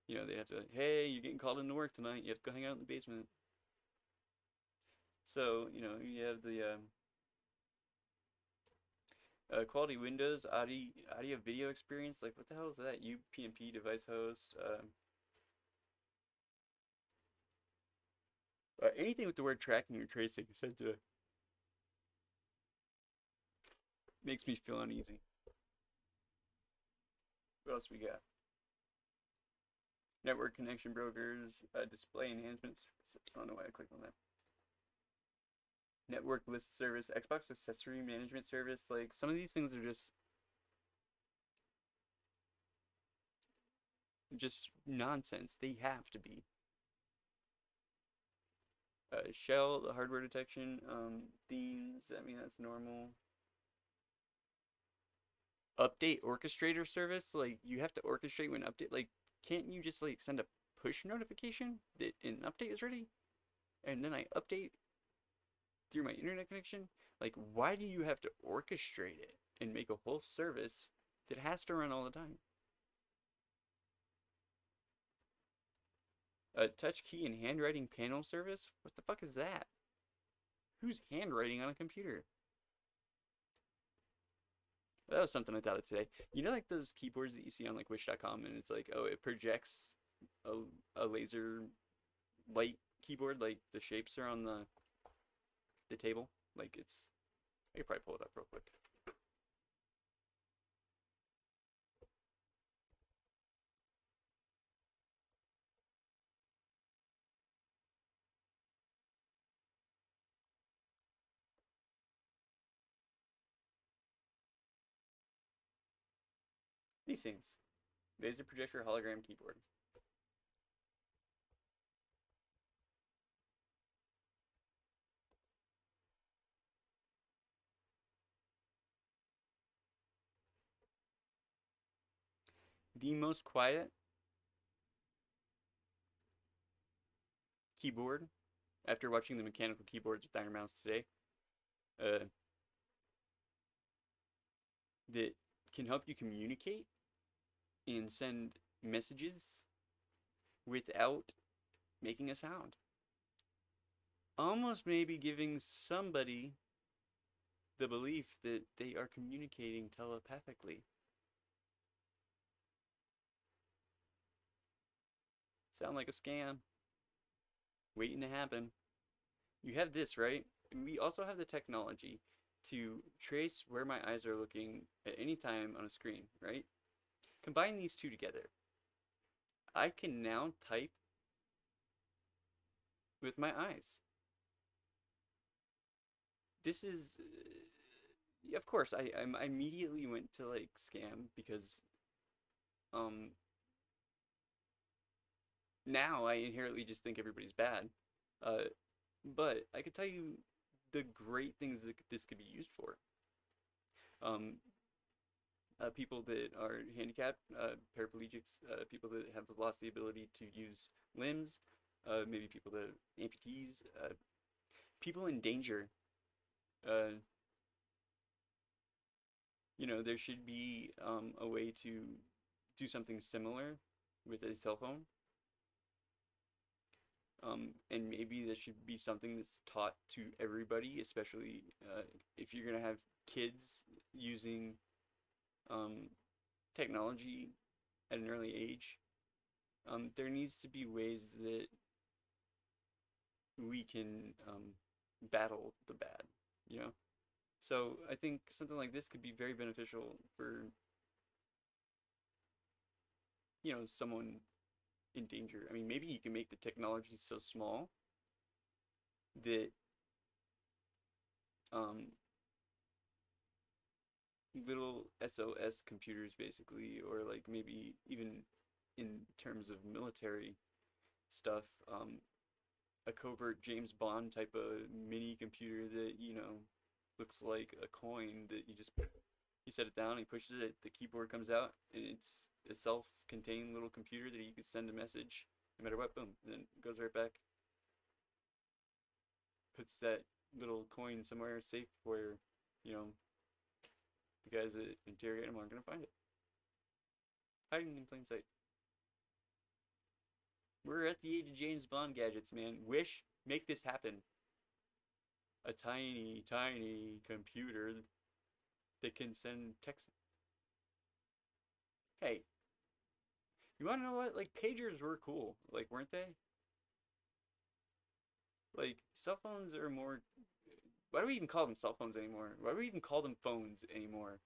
you know, they have to, hey, you're getting called into work tonight. You have to go hang out in the basement. So, you know, you have the quality Windows audio video experience. Like, what the hell is that? UPnP device host. Anything with the word tracking or tracing said to makes me feel uneasy. What else we got? Network connection brokers, display enhancements. I don't know why I clicked on that. Network list service, Xbox accessory management service. Like some of these things are just nonsense. They have to be. Shell, the hardware detection, themes. I mean that's normal. Update orchestrator service. Like you have to orchestrate when update. Like can't you just like send a push notification that an update is ready, and then I update through my internet connection? Like, why do you have to orchestrate it and make a whole service that has to run all the time? A touch key and handwriting panel service? What the fuck is that? Who's handwriting on a computer? That was something I thought of today. You know, like those keyboards that you see on like Wish.com, and it's like, oh, it projects a laser light keyboard, like the shapes are on the table. Like it's, I could probably pull it up real quick. These things. Laser projector hologram keyboard. The most quiet keyboard after watching the mechanical keyboards with Iron Mouse today. Uh, that can help you communicate and send messages without making a sound. Almost maybe giving somebody the belief that they are communicating telepathically. Sound like a scam. Waiting to happen. You have this, right? And we also have the technology to trace where my eyes are looking at any time on a screen, right? Combine these two together. I can now type with my eyes. This is, of course, I immediately went to like scam because um now I inherently just think everybody's bad. Uh, but I could tell you the great things that this could be used for. Um, People that are handicapped, paraplegics, people that have lost the ability to use limbs, maybe people that are amputees, people in danger. Uh, there should be a way to do something similar with a cell phone. And maybe this should be something that's taught to everybody, especially if you're going to have kids using technology at an early age. There needs to be ways that we can battle the bad, you know? So I think something like this could be very beneficial for, someone in danger. I mean, maybe you can make the technology so small that little SOS computers basically, or like maybe even in terms of military stuff, a covert James Bond type of mini computer that, looks like a coin that you set it down, he pushes it, the keyboard comes out, and it's a self-contained little computer that you can send a message no matter what, boom, and then it goes right back. Puts that little coin somewhere safe where, the guys that interrogate him aren't going to find it. Hiding in plain sight. We're at the age of James Bond gadgets, man. Wish, make this happen. A tiny, tiny computer that can send text. Hey, you want to know what? Like, pagers were cool. Like, weren't they? Like, cell phones are more... Why do we even call them cell phones anymore? Why do we even call them phones anymore?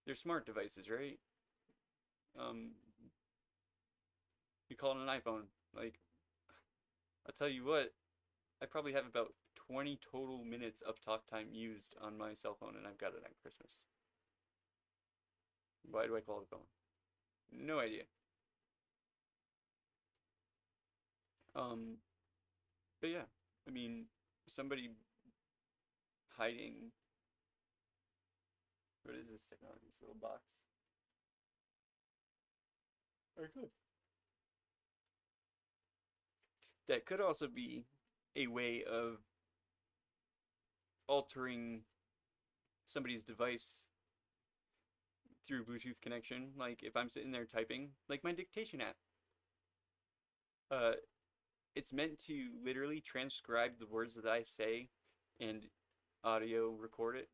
They're smart devices, right? You call it an iPhone. Like, I'll tell you what, I probably have about 20 total minutes of talk time used on my cell phone, and I've got it on Christmas. Why do I call it a phone? No idea. But yeah, I mean, somebody hiding. What is this technology? This little box. Very good. That could also be a way of altering somebody's device through Bluetooth connection. Like if I'm sitting there typing, like my dictation app. It's meant to literally transcribe the words that I say and audio record it.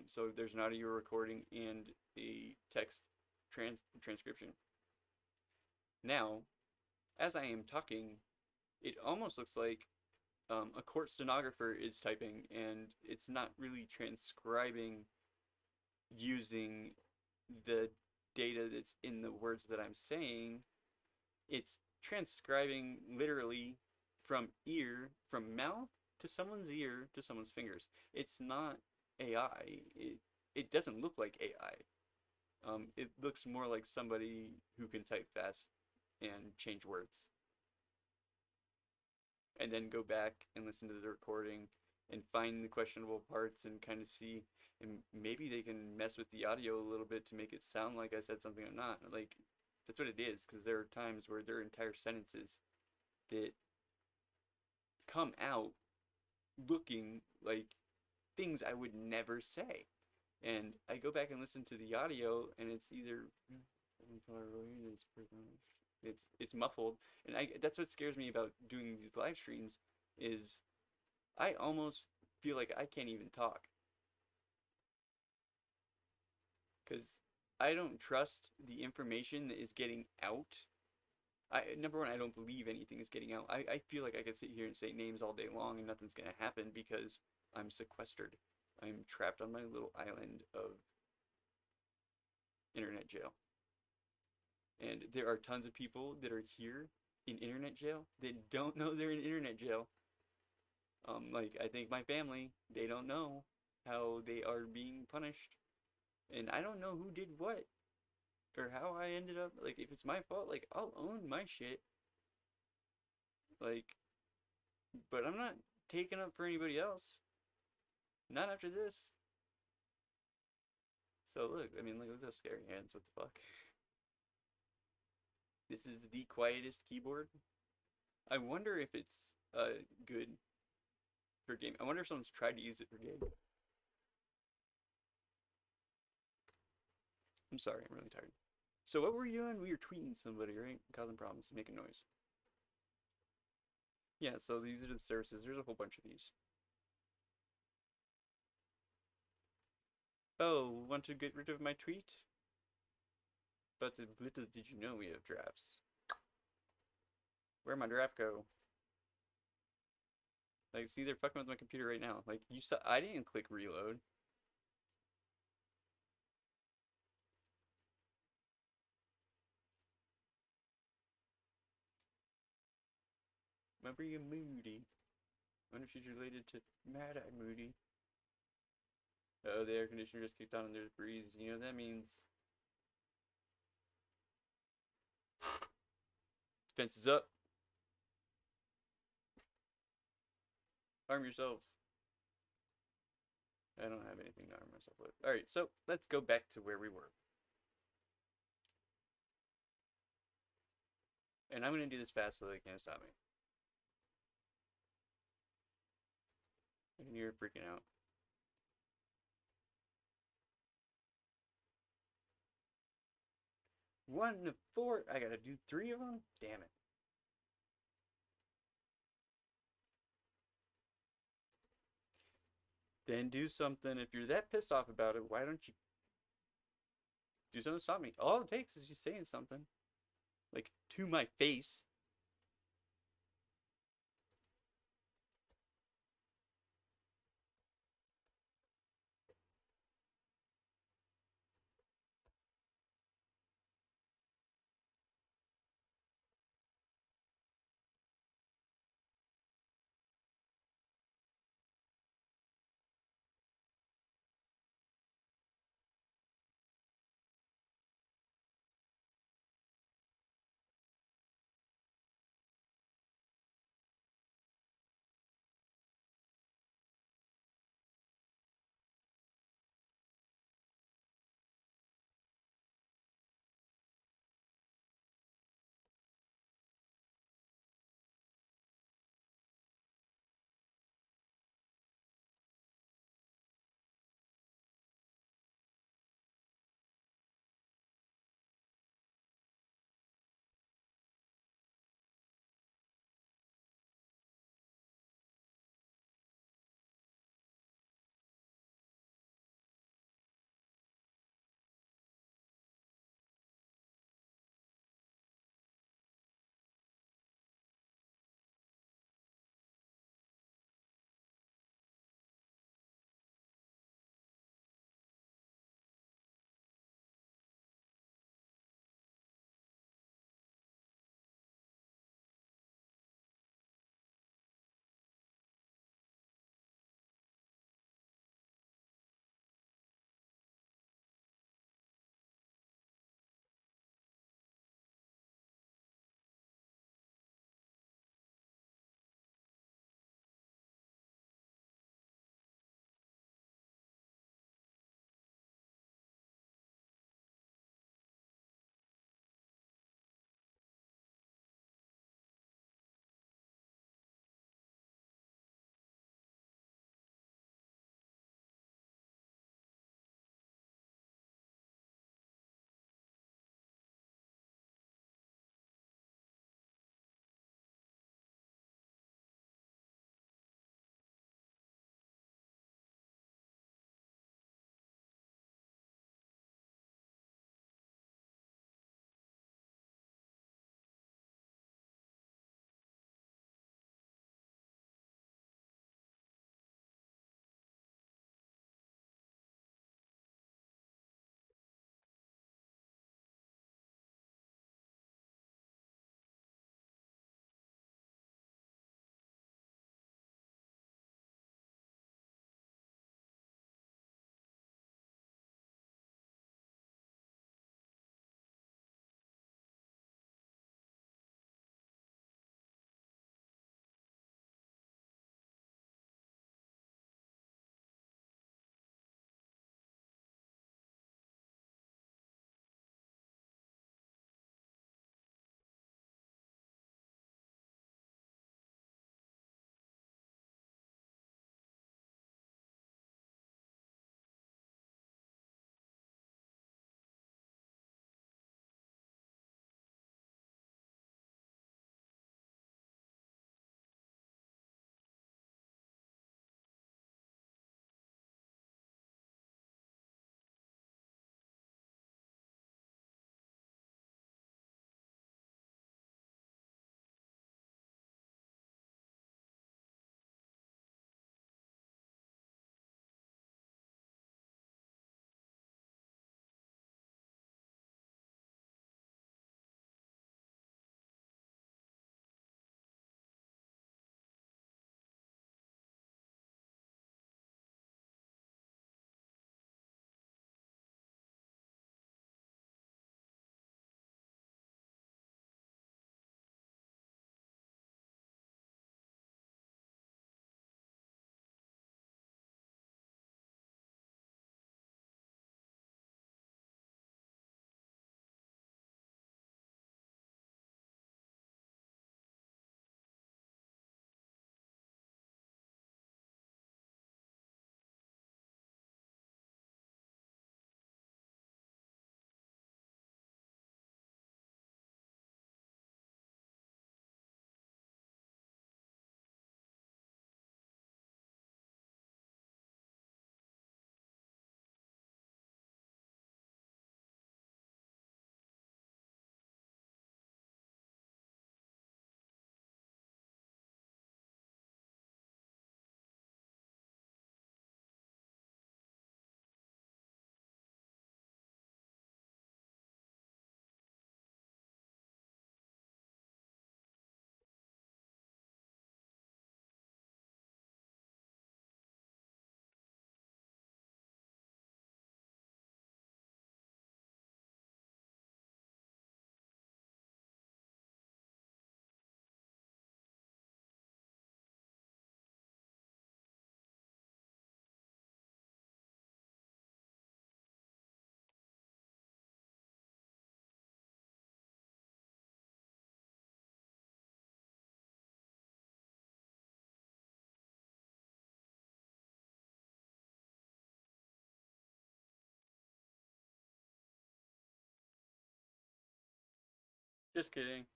So there's an audio recording and a text transcription. Now, as I am talking, it almost looks like a court stenographer is typing, and it's not really transcribing using the data that's in the words that I'm saying. It's transcribing literally from mouth to someone's ear to someone's fingers. It's not AI. It doesn't look like AI. It looks more like somebody who can type fast and change words. And then go back and listen to the recording and find the questionable parts and kind of see, and maybe they can mess with the audio a little bit to make it sound like I said something or not. Like, that's what it is, because there are times where there are entire sentences that come out looking like things I would never say. And I go back and listen to the audio, and it's either it's muffled, and that's what scares me about doing these live streams is I almost feel like I can't even talk because I don't trust the information that is getting out Number one, I don't believe anything is getting out. I feel like I could sit here and say names all day long and nothing's gonna happen because I'm sequestered. I'm trapped on my little island of internet jail. And there are tons of people that are here in internet jail that don't know they're in internet jail. Like I think my family, they don't know how they are being punished. And I don't know who did what or how I ended up. Like if it's my fault, like I'll own my shit. Like, but I'm not taking up for anybody else. Not after this. So look, I mean, look at those scary hands. What the fuck? This is the quietest keyboard. I wonder if it's good for game. I wonder if someone's tried to use it for game. I'm sorry, I'm really tired. So what were you doing? We were tweeting somebody, right? Causing problems, making noise. Yeah, so these are the services. There's a whole bunch of these. Oh, want to get rid of my tweet? But little did you know we have drafts. Where'd my draft go? Like, see, they're fucking with my computer right now. Like, you saw, I didn't click reload. Remember you, Moody? I wonder if she's related to Mad Eye Moody. Oh, the air conditioner just kicked on and there's breeze. You know what that means? Fence is up. Arm yourself. I don't have anything to arm myself with. Alright, so let's go back to where we were. And I'm going to do this fast so they can't stop me. And you're freaking out. One to four. I gotta do three of them? Damn it. Then do something. If you're that pissed off about it, why don't you do something to stop me? All it takes is you saying something. Like, to my face. Just kidding.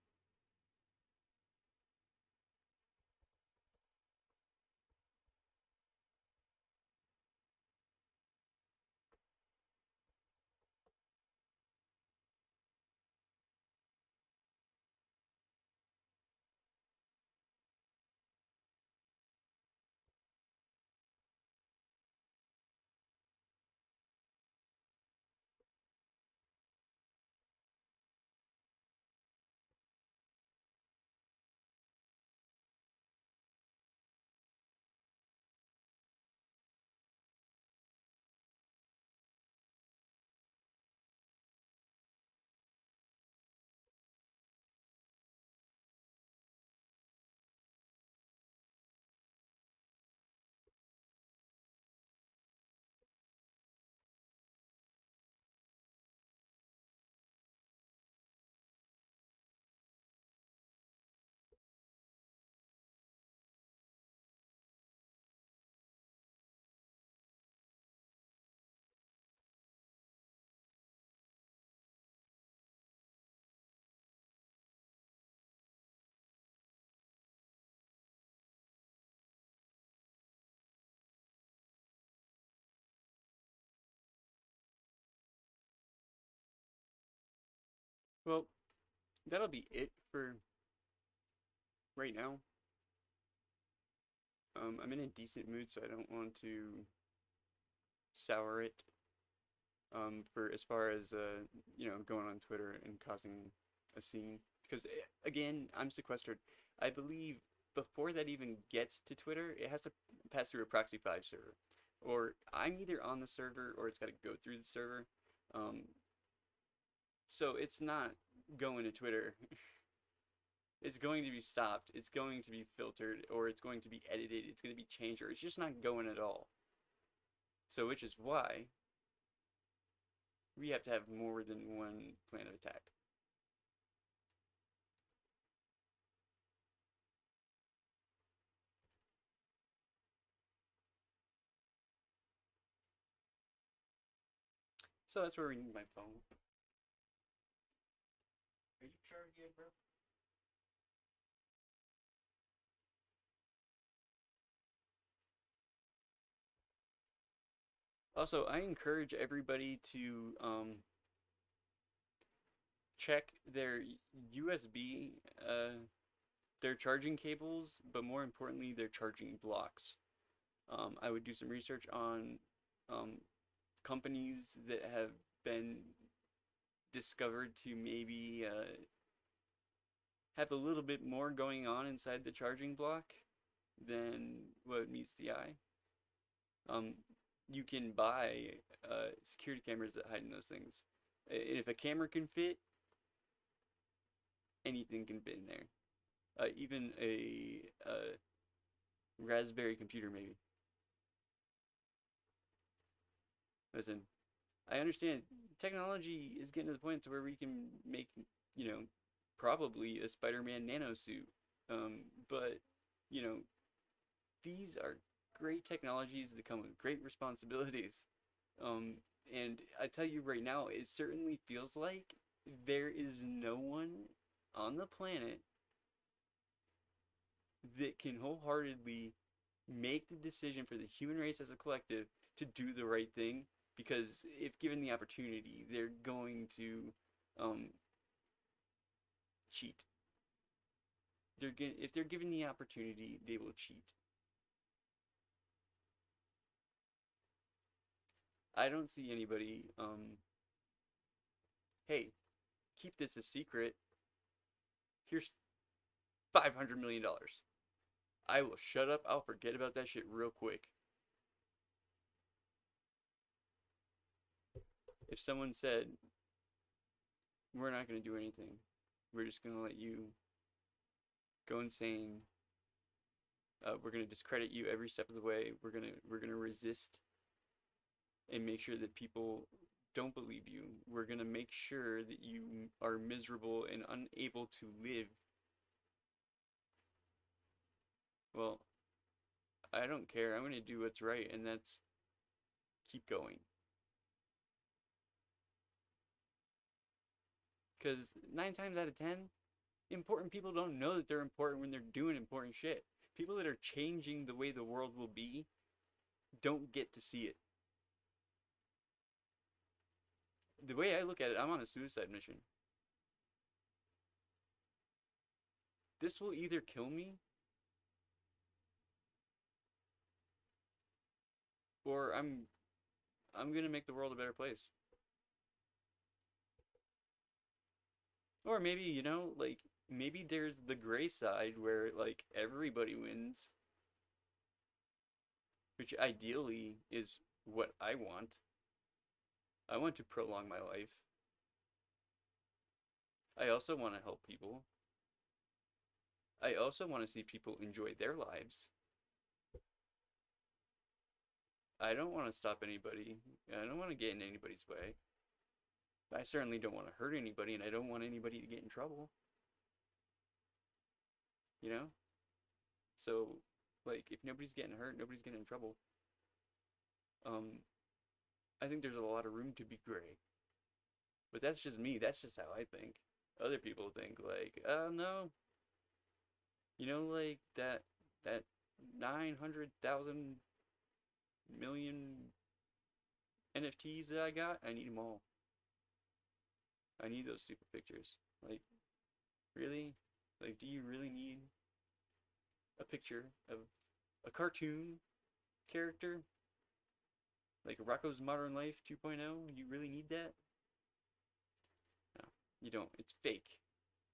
Well, that'll be it for right now. I'm in a decent mood, so I don't want to sour it. For as far as going on Twitter and causing a scene, because again, I'm sequestered. I believe before that even gets to Twitter, it has to pass through a Proxy 5 server, or I'm either on the server or it's got to go through the server. Um, so it's not going to Twitter. It's going to be stopped. It's going to be filtered, or it's going to be edited. It's going to be changed, or it's just not going at all. So, which is why we have to have more than one plan of attack. So that's where we need my phone. Are you charged yet, bro? Also, I encourage everybody to check their USB, their charging cables, but more importantly, their charging blocks. I would do some research on um, companies that have been discovered to maybe have a little bit more going on inside the charging block than what meets the eye. You can buy security cameras that hide in those things. And if a camera can fit, anything can fit in there. Even a Raspberry computer, maybe. Listen, I understand technology is getting to the point to where we can make, you know, probably a Spider-Man nano suit. But, you know, these are great technologies that come with great responsibilities. Um, and I tell you right now, it certainly feels like there is no one on the planet that can wholeheartedly make the decision for the human race as a collective to do the right thing, because if given the opportunity, they're going to um, cheat. If they're given the opportunity, they will cheat. I don't see anybody. Hey, keep this a secret. Here's $500 million. I will shut up. I'll forget about that shit real quick. If someone said, we're not going to do anything, we're just going to let you go insane. We're going to discredit you every step of the way. We're gonna resist and make sure that people don't believe you. We're going to make sure that you are miserable and unable to live. Well, I don't care. I'm going to do what's right, and that's keep going. Because 9 times out of 10, important people don't know that they're important when they're doing important shit. People that are changing the way the world will be don't get to see it. The way I look at it, I'm on a suicide mission. This will either kill me or I'm gonna make the world a better place. Or maybe, like maybe there's the gray side where like everybody wins, which ideally is what I want. I want to prolong my life. I also want to help people. I also want to see people enjoy their lives. I don't want to stop anybody. I don't want to get in anybody's way. I certainly don't want to hurt anybody, and I don't want anybody to get in trouble. You know? So, like, if nobody's getting hurt, nobody's getting in trouble. I think there's a lot of room to be gray. But that's just me. That's just how I think. Other people think like, oh no. Like that 900,000 million NFTs that I got, I need them all. I need those stupid pictures. Like, really? Like, do you really need a picture of a cartoon character? Like Rocko's Modern Life 2.0? You really need that? No, you don't. It's fake.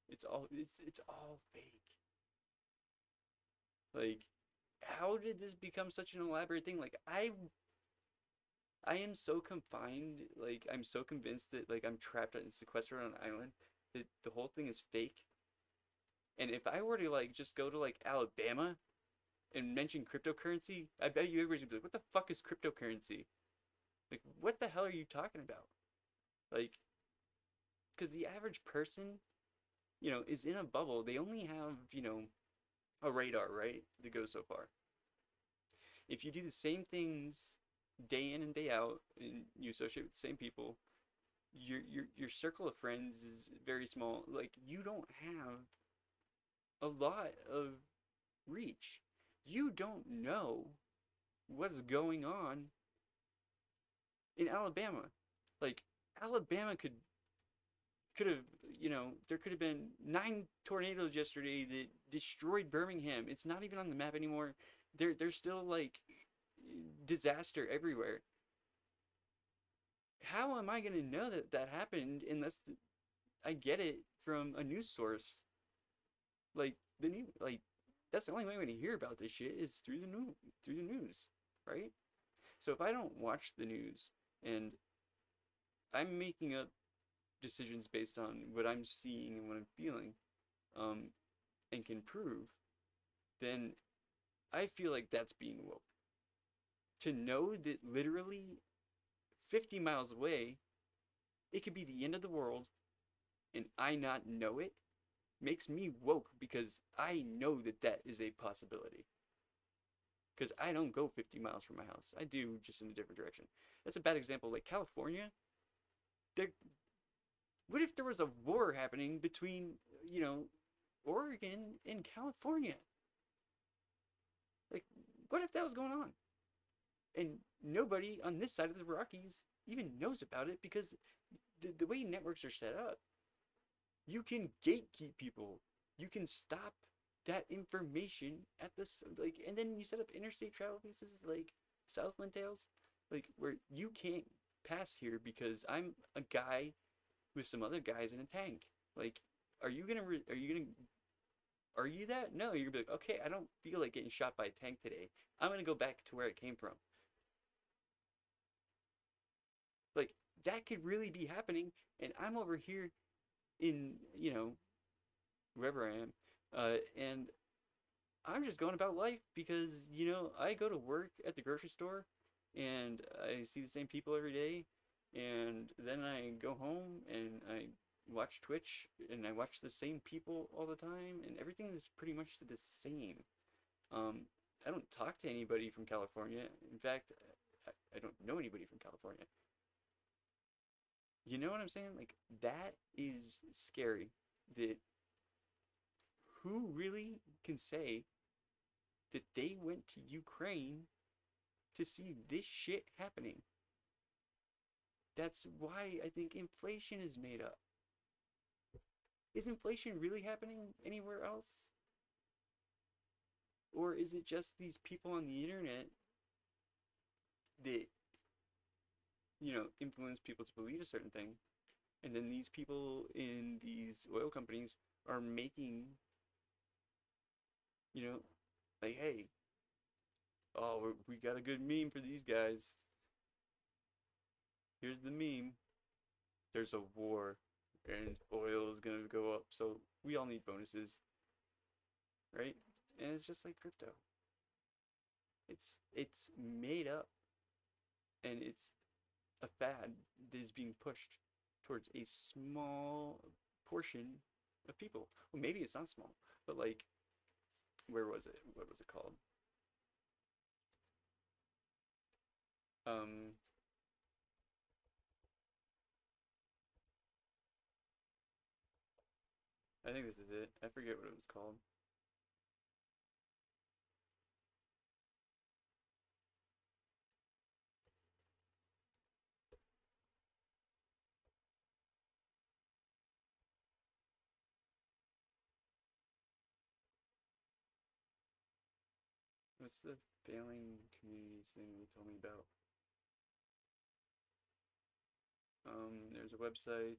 It's all fake. Like, how did this become such an elaborate thing? Like, I am so confined, like, I'm so convinced that, like, I'm trapped and sequestered on an island, that the whole thing is fake. And if I were to, like, just go to, like, Alabama and mention cryptocurrency, I bet you everybody's gonna be like, what the fuck is cryptocurrency? Like, what the hell are you talking about? Like, because the average person, is in a bubble. They only have, a radar, right, that goes so far. If you do the same things day in and day out, and you associate with the same people, your circle of friends is very small. Like, you don't have a lot of reach. You don't know what's going on in Alabama. Like, Alabama could have, there could have been 9 tornadoes yesterday that destroyed Birmingham. It's not even on the map anymore. There's still, like, disaster everywhere. How am I going to know that happened unless I get it from a news source? Like, that's the only way I'm going to hear about this shit is through the news, right? So if I don't watch the news and I'm making up decisions based on what I'm seeing and what I'm feeling, and can prove, then I feel like that's being woke. To know that literally 50 miles away, it could be the end of the world, and I not know it, makes me woke because I know that is a possibility. Because I don't go 50 miles from my house. I do, just in a different direction. That's a bad example. Like California, what if there was a war happening between, Oregon and California? Like, what if that was going on? And nobody on this side of the Rockies even knows about it because the way networks are set up, you can gatekeep people. You can stop that information at this, like, and then you set up interstate travel visas like Southland Tales, like, where you can't pass here because I'm a guy with some other guys in a tank. Like, are you gonna argue that? No, you're gonna be like, okay, I don't feel like getting shot by a tank today. I'm gonna go back to where it came from. Like, that could really be happening, and I'm over here in, wherever I am, and I'm just going about life because, I go to work at the grocery store, and I see the same people every day, and then I go home, and I watch Twitch, and I watch the same people all the time, and everything is pretty much the same. I don't talk to anybody from California. In fact, I don't know anybody from California. You know what I'm saying? Like, that is scary. That who really can say that they went to Ukraine to see this shit happening? That's why I think inflation is made up. Is inflation really happening anywhere else? Or is it just these people on the internet that, influence people to believe a certain thing? And then these people in these oil companies are making, like, hey, oh, we got a good meme for these guys. Here's the meme. There's a war and oil is going to go up. So we all need bonuses, right? And it's just like crypto. It's made up, and it's a fad that is being pushed towards a small portion of people. Well, maybe it's not small, but like, where was it? What was it called? Um, I think this is it. I forget what it was called. What's the failing communities thing they told me about? There's a website.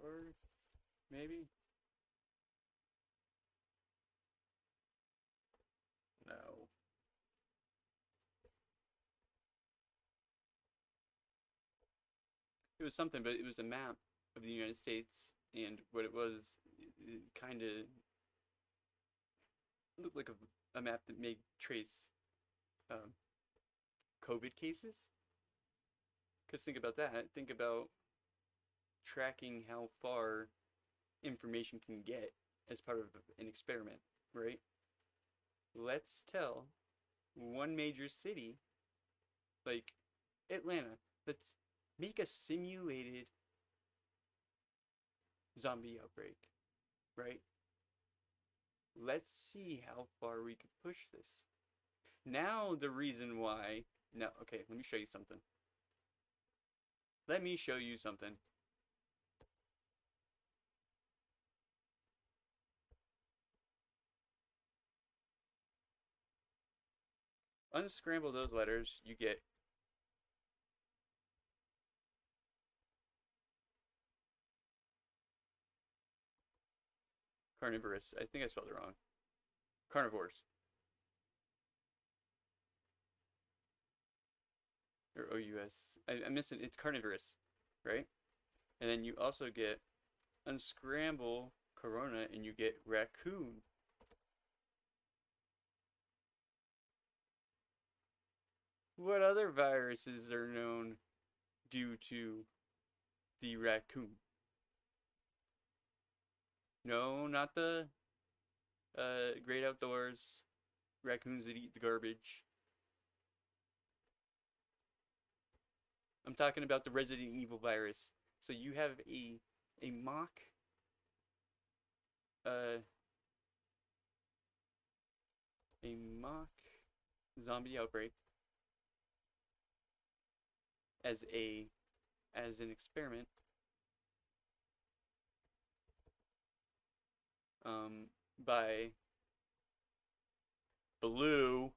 Or maybe? No. It was something, but it was a map of the United States, and what it was, it kind of looked like a map that may trace um, COVID cases. Because think about that. Think about tracking how far information can get as part of an experiment, right? Let's tell one major city, like Atlanta, let's make a simulated zombie outbreak, right? Let's see how far we could push this. Now, the reason why. Now, okay, let me show you something. Let me show you something. Unscramble those letters, you get carnivorous. I think I spelled it wrong. Carnivores. Or O-U-S. I'm missing, it's carnivorous, right? And then you also get unscramble corona and you get raccoon. What other viruses are known due to the raccoon? No, not the great outdoors, raccoons that eat the garbage. I'm talking about the Resident Evil virus. So you have a mock uh a mock zombie outbreak as an experiment by Blue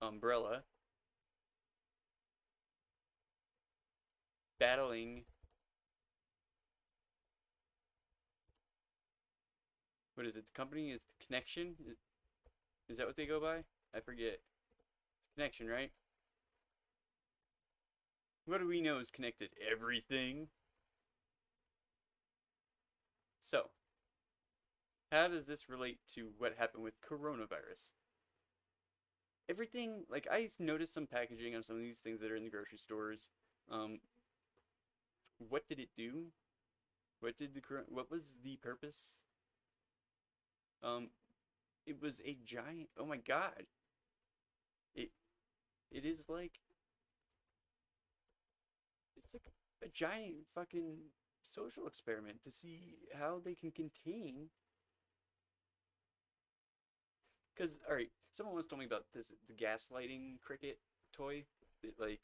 Umbrella battling, what is it? The company is Connection? Is that what they go by? I forget. It's Connection, right? What do we know is connected? Everything. So, how does this relate to what happened with coronavirus? Everything, like, I noticed some packaging on some of these things that are in the grocery stores. What did it do? What was the purpose? Um, it was a giant. Oh my god! It it is like it's like a giant fucking social experiment to see how they can contain. Because all right, someone once told me about this the gaslighting cricket toy. That like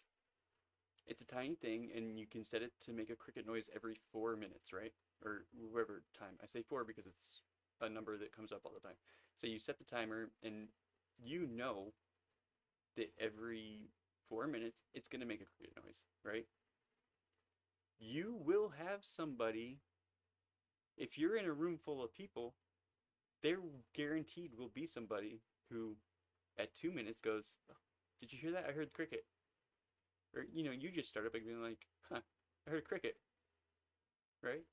it's a tiny thing, and you can set it to make a cricket noise every 4 minutes, right? Or whatever time. I say four because it's a number that comes up all the time. So you set the timer, and you know that every 4 minutes it's gonna make a cricket noise, right? You will have somebody, if you're in a room full of people, there guaranteed will be somebody who at 2 minutes goes, oh, did you hear that? I heard cricket. Or, you just start up and being like, huh, I heard a cricket, right?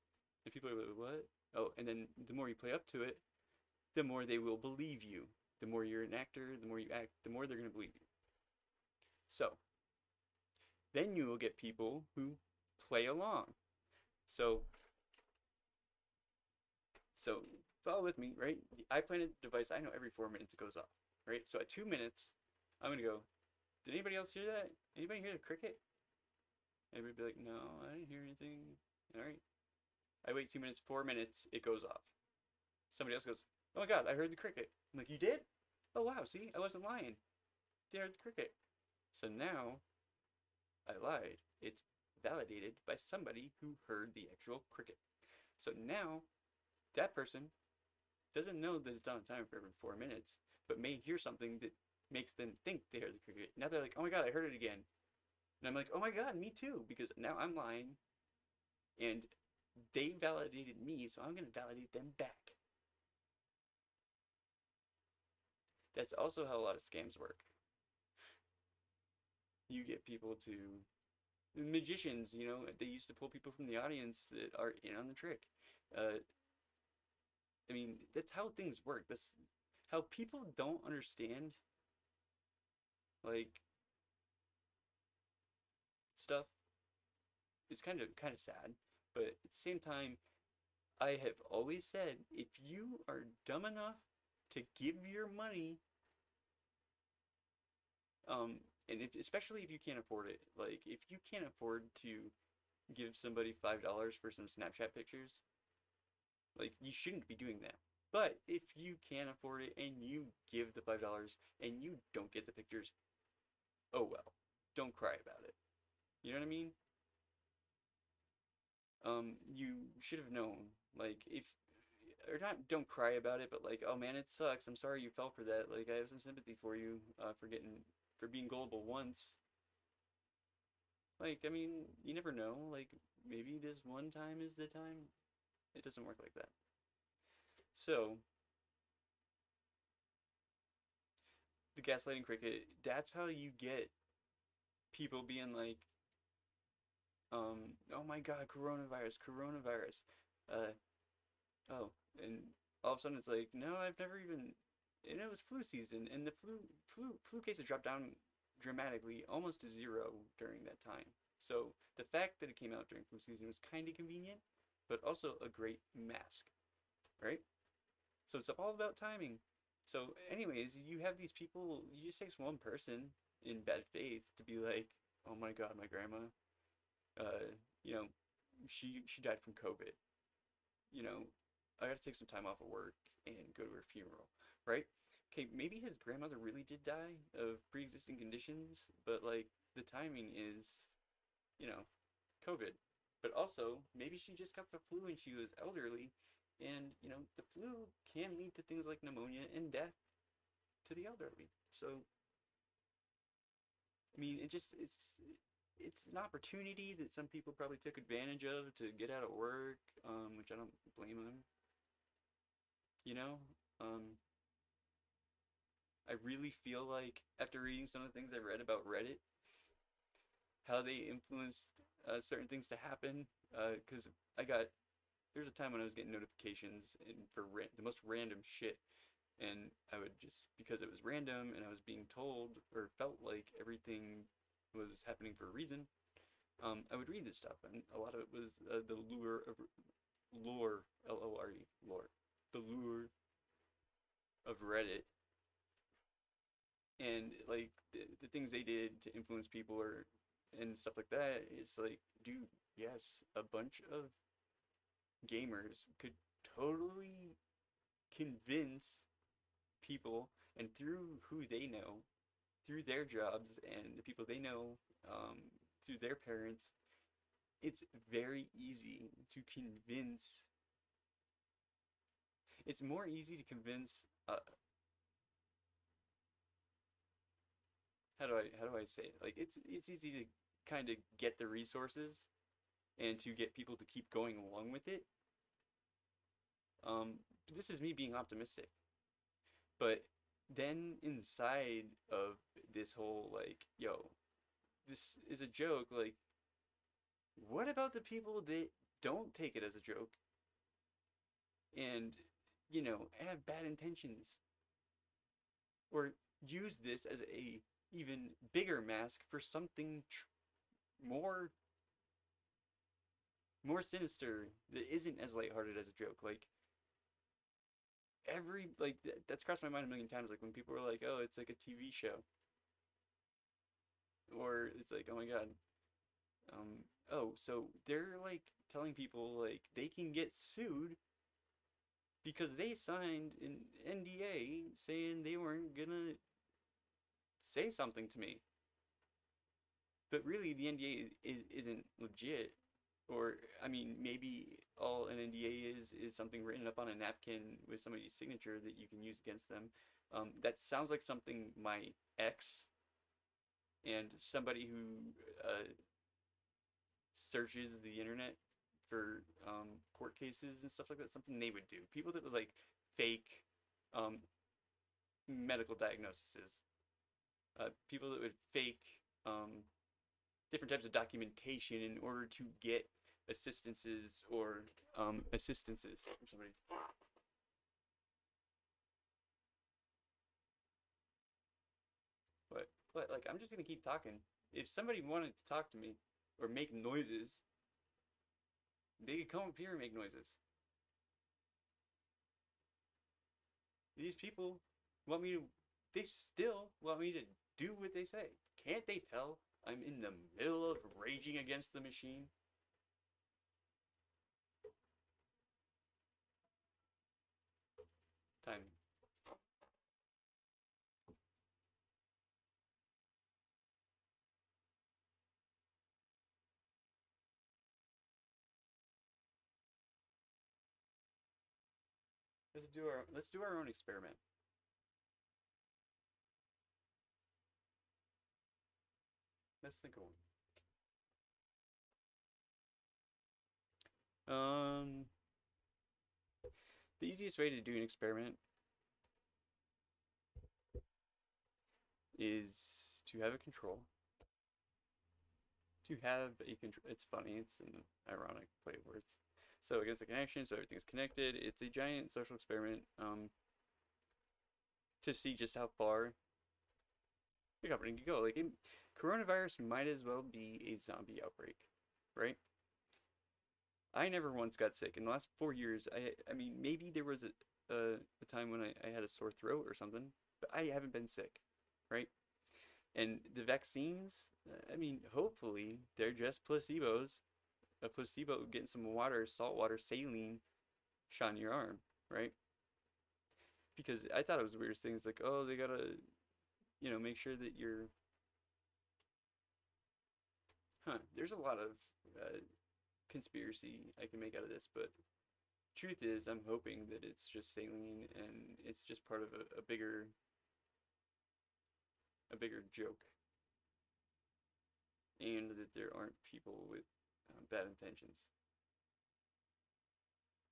And people are like, what? Oh, and then the more you play up to it, the more they will believe you. The more you're an actor, the more you act, the more they're going to believe you. So, then you will get people who play along. So, so follow with me, right? I plan a device, I know every 4 minutes it goes off, right? So at 2 minutes, I'm going to go, did anybody else hear that? Anybody hear the cricket? Everybody be like, no, I didn't hear anything. All right. I wait 2 minutes, 4 minutes, it goes off. Somebody else goes, oh my god, I heard the cricket. I'm like, you did? Oh wow, see, I wasn't lying. They heard the cricket. So now, I lied. It's validated by somebody who heard the actual cricket. So now, that person doesn't know that it's on a timer for every 4 minutes, but may hear something that makes them think they heard the cricket. Now they're like, oh my god, I heard it again. And I'm like, oh my god, me too, because now I'm lying, and they validated me, so I'm going to validate them back. That's also how a lot of scams work. You get people to magicians, they used to pull people from the audience that are in on the trick. I mean, that's how things work. That's how people don't understand, like, stuff. It's kind of sad, but at the same time, I have always said if you are dumb enough to give your money, and especially if you can't afford it, like if you can't afford to give somebody $5 for some Snapchat pictures, like you shouldn't be doing that. But if you can afford it and you give the $5 and you don't get the pictures, oh well, don't cry about it. You know what I mean? You should have known. Like if or not, don't cry about it, but like, oh man, it sucks. I'm sorry you fell for that. Like I have some sympathy for you for being gullible once. Like I mean, you never know. Like maybe this one time is the time. It doesn't work like that. So the gaslighting cricket, that's how you get people being like, oh my god, coronavirus. Uh, oh, and all of a sudden it's like, no, I've never even, and it was flu season, and the flu cases dropped down dramatically, almost to zero during that time. So the fact that it came out during flu season was kind of convenient, but also a great mask, right? So it's all about timing. So, anyways, you have these people. It just takes one person in bad faith to be like, "Oh my God, my grandma, uh, you know, she died from COVID. You know, I got to take some time off of work and go to her funeral, right? Okay, maybe his grandmother really did die of pre-existing conditions, but like the timing is, you know, COVID. But also, maybe she just got the flu and she was elderly, and the flu can lead to things like pneumonia and death to the elderly. So, I mean, it's an opportunity that some people probably took advantage of to get out of work, which I don't blame them. You know, um, I really feel like after reading some of the things I read about Reddit, how they influenced certain things to happen. Because there's a time when I was getting notifications for the most random shit, and I would just, because it was random and I was being told or felt like everything was happening for a reason, I would read this stuff, and a lot of it was the lure of lore, Lore, the lure of Reddit, and like the things they did to influence people or and stuff like that, it's like, dude, yes, a bunch of gamers could totally convince people, and through who they know, through their jobs and the people they know, um, through their parents, it's very easy to convince. It's more easy to convince. How do I say it? Like it's easy to kind of get the resources and to get people to keep going along with it. This is me being optimistic, but then inside of this whole like, yo, this is a joke. Like, what about the people that don't take it as a joke and have bad intentions or use this as a even bigger mask for something more sinister that isn't as lighthearted as a joke. Like that's crossed my mind a million times. Like when people were like, "Oh, it's like a TV show," or it's like, "Oh my god, oh, so they're like telling people like they can get sued because they signed an NDA saying they weren't gonna say something to me." But really, the NDA isn't legit. Or, I mean, maybe all an NDA is something written up on a napkin with somebody's signature that you can use against them. That sounds like something my ex and somebody who searches the internet for court cases and stuff like that, something they would do. People that would like fake um, medical diagnoses, people that would fake different types of documentation in order to get assistances or assistances from somebody. But like I'm just gonna keep talking. If somebody wanted to talk to me or make noises, they could come up here and make noises. These people want me to. They still want me to do what they say. Can't they tell I'm in the middle of raging against the machine? Time. Let's do our own experiment. Let's think of one. The easiest way to do an experiment is to have a control. To have a control. It's funny. It's an ironic play of words. So against the connection, so everything's connected. It's a giant social experiment to see just how far the company can go. Like, coronavirus might as well be a zombie outbreak, right? I never once got sick in the last 4 years. I mean, maybe there was a time when I had a sore throat or something, but I haven't been sick, right? And the vaccines, I mean, hopefully they're just placebos. A placebo getting some water, salt water, saline, shot in your arm, right? Because I thought it was the weirdest thing. It's like, oh, they gotta, make sure that you're. There's a lot of conspiracy I can make out of this, but truth is, I'm hoping that it's just saline and it's just part of a bigger joke, and that there aren't people with bad intentions.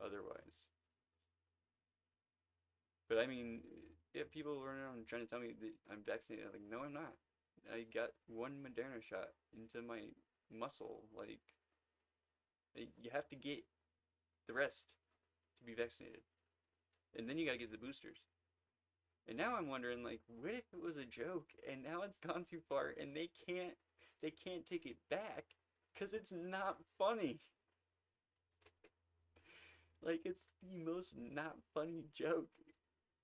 Otherwise, but I mean, if people running around trying to tell me that I'm vaccinated, I'm like, no, I'm not. I got one Moderna shot into my muscle. Like, you have to get the rest to be vaccinated, and then you got to get the boosters. And now I'm wondering, like, what if it was a joke and now it's gone too far and they can't take it back because it's not funny. Like, it's the most not funny joke.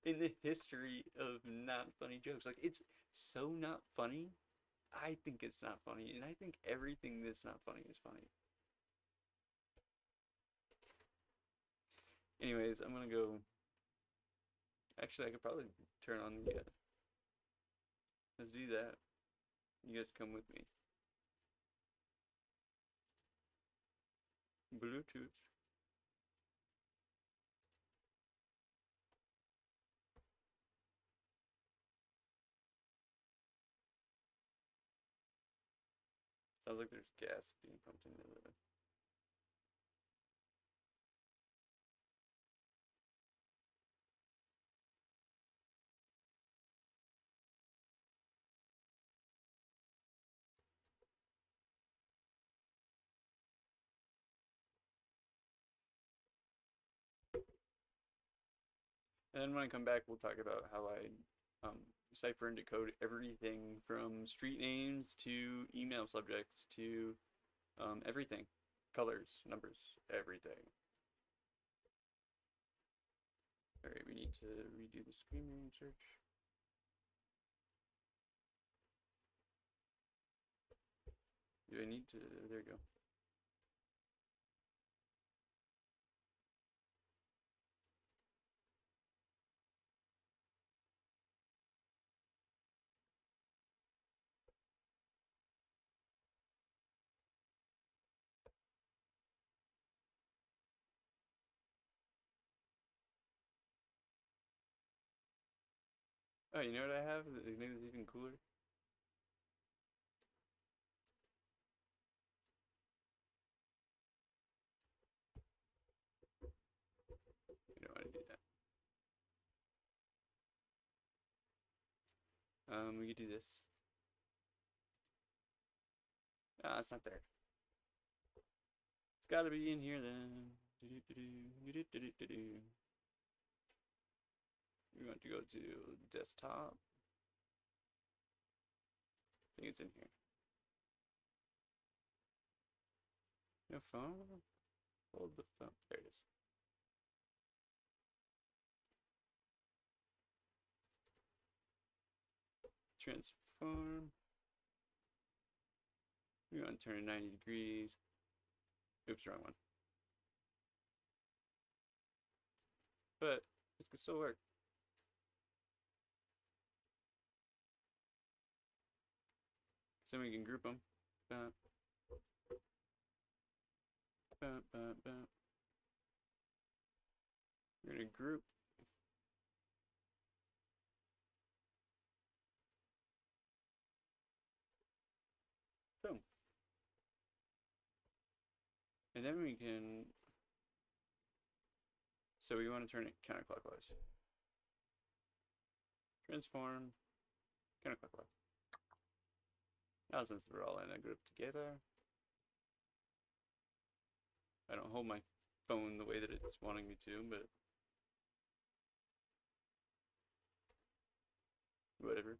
in the history of not funny jokes. Like, it's so not funny. I think it's not funny, and I think everything that's not funny is funny. Anyways, I'm gonna go. Actually, I could probably turn on the. Let's do that. You guys come with me. Bluetooth. Sounds like there's gas being pumped into the. And then when I come back, we'll talk about how I cipher and decode everything from street names to email subjects to everything, colors, numbers, everything. All right, we need to redo the screen name search. Do I need to? There we go. Oh, you know what I have? Maybe it's even cooler. You don't want to do that. We could do this. Ah, it's not there. It's got to be in here then. We want to go to desktop. I think it's in here. No phone? Hold the phone. There it is. Transform. We want to turn it 90 degrees. Oops, wrong one. But this could still work. So we can group them. We're going to group. Boom. And then we can. So we want to turn it counterclockwise. Transform counterclockwise. Now, since we're all in a group together, I don't hold my phone the way that it's wanting me to, but whatever.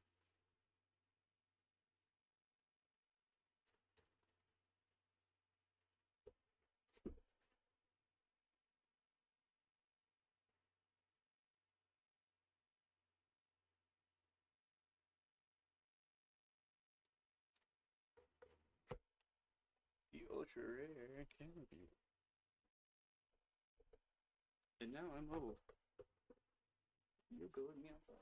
The ultra rare camera view. And now I'm old. You go with me outside.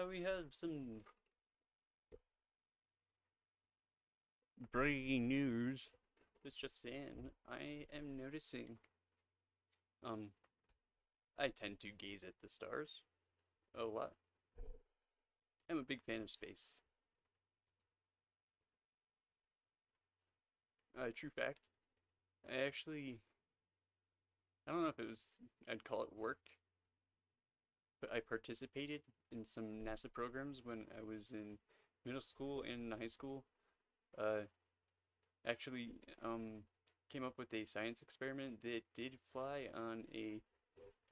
We have some breaking news. This just in. I am noticing. Um, I tend to gaze at the stars a lot. I'm a big fan of space. True fact. I actually, I don't know if it was, I'd call it work, but I participated in some NASA programs when I was in middle school and high school. Uh, actually, came up with a science experiment that did fly on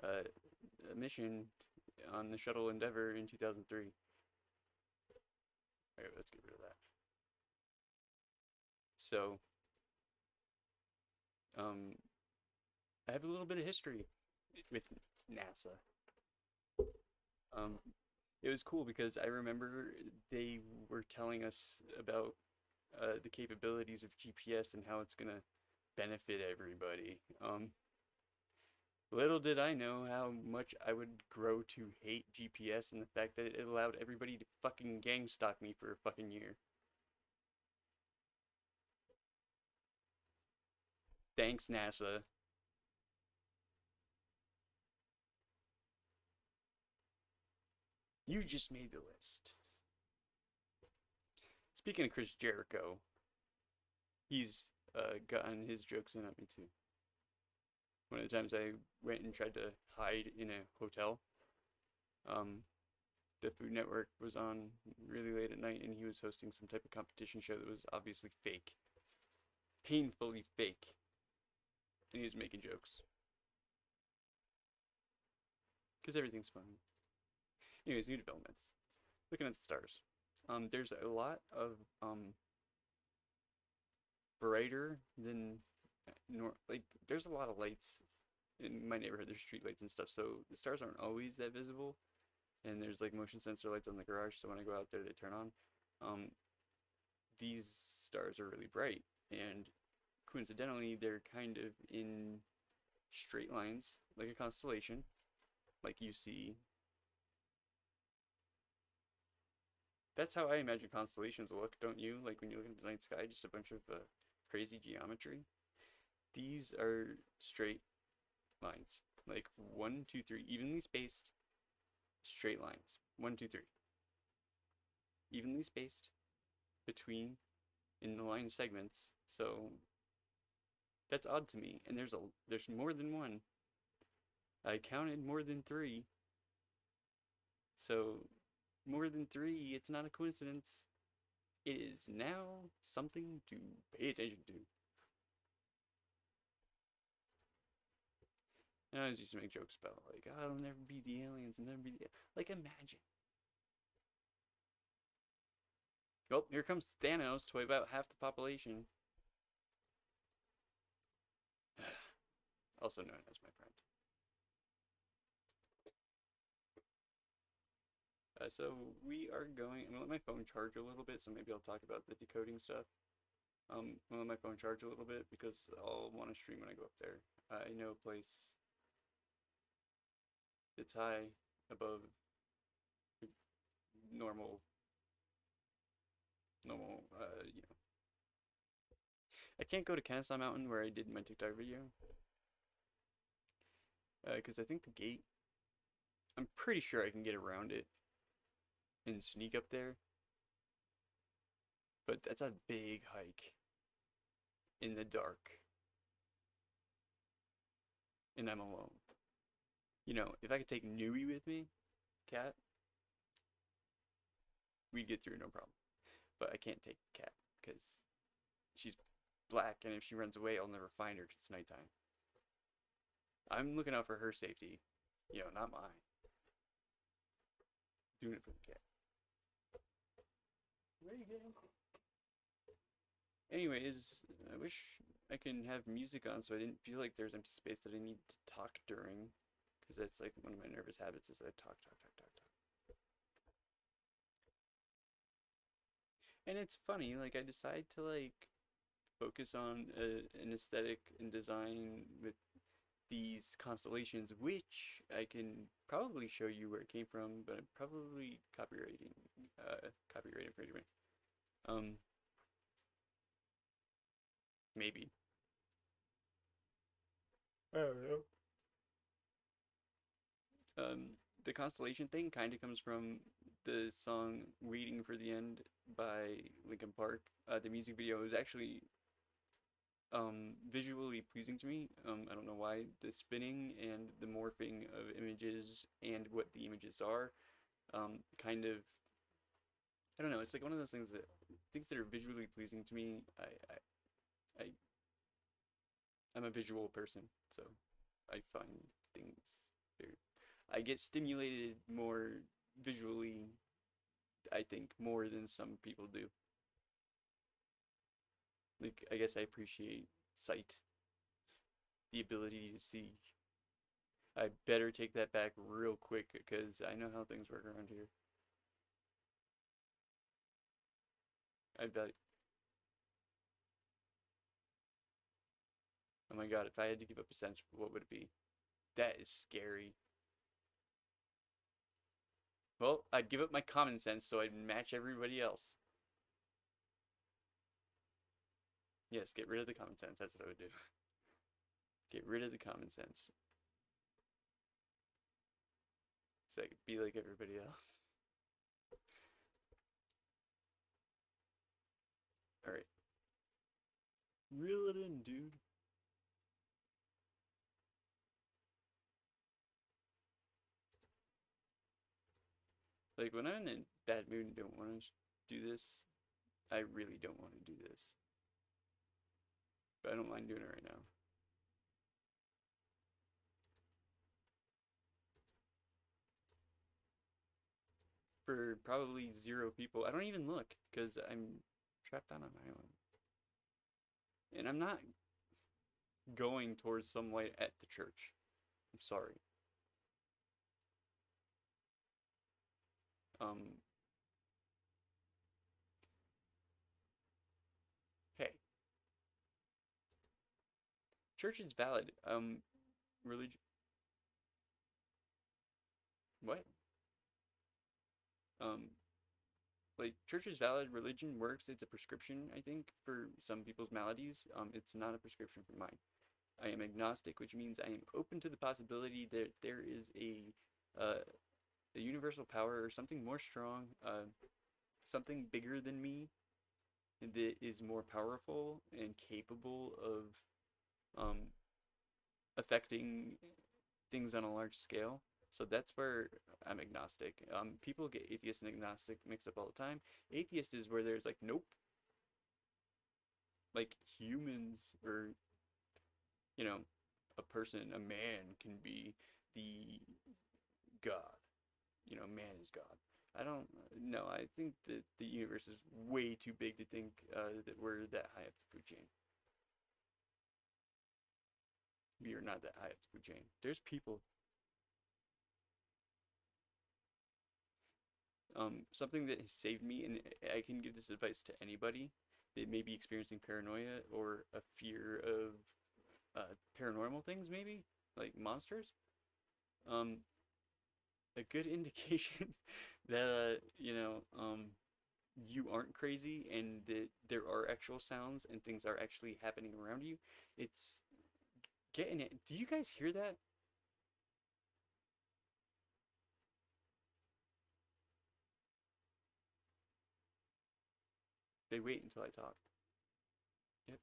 uh, a mission on the shuttle Endeavour in 2003. Alright, let's get rid of that. So, um, I have a little bit of history with NASA. Um, it was cool because I remember they were telling us about the capabilities of GPS and how it's gonna benefit everybody. Little did I know how much I would grow to hate GPS and the fact that it allowed everybody to fucking gang stalk me for a fucking year. Thanks, NASA. You just made the list. Speaking of Chris Jericho, he's gotten his jokes in at me too. One of the times I went and tried to hide in a hotel, um, the Food Network was on really late at night and he was hosting some type of competition show that was obviously fake. Painfully fake. And he was making jokes. Because everything's funny. Anyways, new developments. Looking at the stars. There's a lot of brighter than like there's a lot of lights in my neighborhood. There's street lights and stuff, so the stars aren't always that visible. And there's like motion sensor lights on the garage, so when I go out there, they turn on. Um, these stars are really bright, and coincidentally, they're kind of in straight lines, like a constellation, like you see. That's how I imagine constellations look, don't you? Like when you look at the night sky, just a bunch of crazy geometry. These are straight lines, like 1, 2, 3, evenly spaced straight lines. 1, 2, 3, evenly spaced between in the line segments. So that's odd to me. And there's more than one. I counted more than three. So more than three, it's not a coincidence. It is now something to pay attention to. And I always used to make jokes about like, oh, I'll never be the aliens, and never be the like. Imagine. Oh, here comes Thanos to wipe out half the population. Also known as my friend. So we are going. I'm gonna let my phone charge a little bit, so maybe I'll talk about the decoding stuff. I'm gonna let my phone charge a little bit because I'll want to stream when I go up there. I know a place that's high above normal, you know. I can't go to Kennesaw Mountain where I did my TikTok video because I think the gate. I'm pretty sure I can get around it and sneak up there, but that's a big hike in the dark, and I'm alone. You know, if I could take Nui with me, cat, we'd get through no problem. But I can't take the cat because she's black, and if she runs away, I'll never find her because it's nighttime. I'm looking out for her safety, you know, not mine. Doing it for the cat. Where are you going? Anyways, I wish I can have music on so I didn't feel like there's empty space that I need to talk during. Because that's like one of my nervous habits is I talk. And it's funny, like I decide to like focus on an aesthetic and design with these constellations, which I can probably show you where it came from, but I'm probably copyright infringement. Maybe. I don't know. The constellation thing kind of comes from the song "Waiting for the End" by Linkin Park. The music video is actually visually pleasing to me. I don't know why. The spinning and the morphing of images and what the images are, kind of, I don't know. It's like one of those things that are visually pleasing to me. I I'm a visual person, so I find things very. I get stimulated more visually, I think, more than some people do. Like, I guess I appreciate sight, the ability to see. I better take that back real quick because I know how things work around here. I bet. Oh my god, if I had to give up a sense, what would it be? That is scary. Well, I'd give up my common sense so I'd match everybody else. Yes, get rid of the common sense. That's what I would do. Get rid of the common sense. So I could be like everybody else. Alright. Reel it in, dude. Like, when I'm in a bad mood and don't want to do this, I really don't want to do this. But I don't mind doing it right now. For probably 0 people. I don't even look, because I'm trapped out on my own. And I'm not going towards some light at the church. I'm sorry. Hey. Church is valid. Religion. What? Um, like, church is valid. Religion works. It's a prescription, I think, for some people's maladies. It's not a prescription for mine. I am agnostic, which means I am open to the possibility that there is a universal power or something more strong, something bigger than me that is more powerful and capable of affecting things on a large scale. So that's where I'm agnostic. People get atheist and agnostic mixed up all the time. Atheist is where there's like, nope. Like humans or, a person, a man can be the God. Man is God. I don't know. I think that the universe is way too big to think that we're that high up the food chain. We are not that high up the food chain. There's people. Something that has saved me, and I can give this advice to anybody that may be experiencing paranoia or a fear of paranormal things, maybe like monsters. Um, a good indication that you aren't crazy and that there are actual sounds and things are actually happening around you. It's getting it. Do you guys hear that? They wait until I talk. Yep.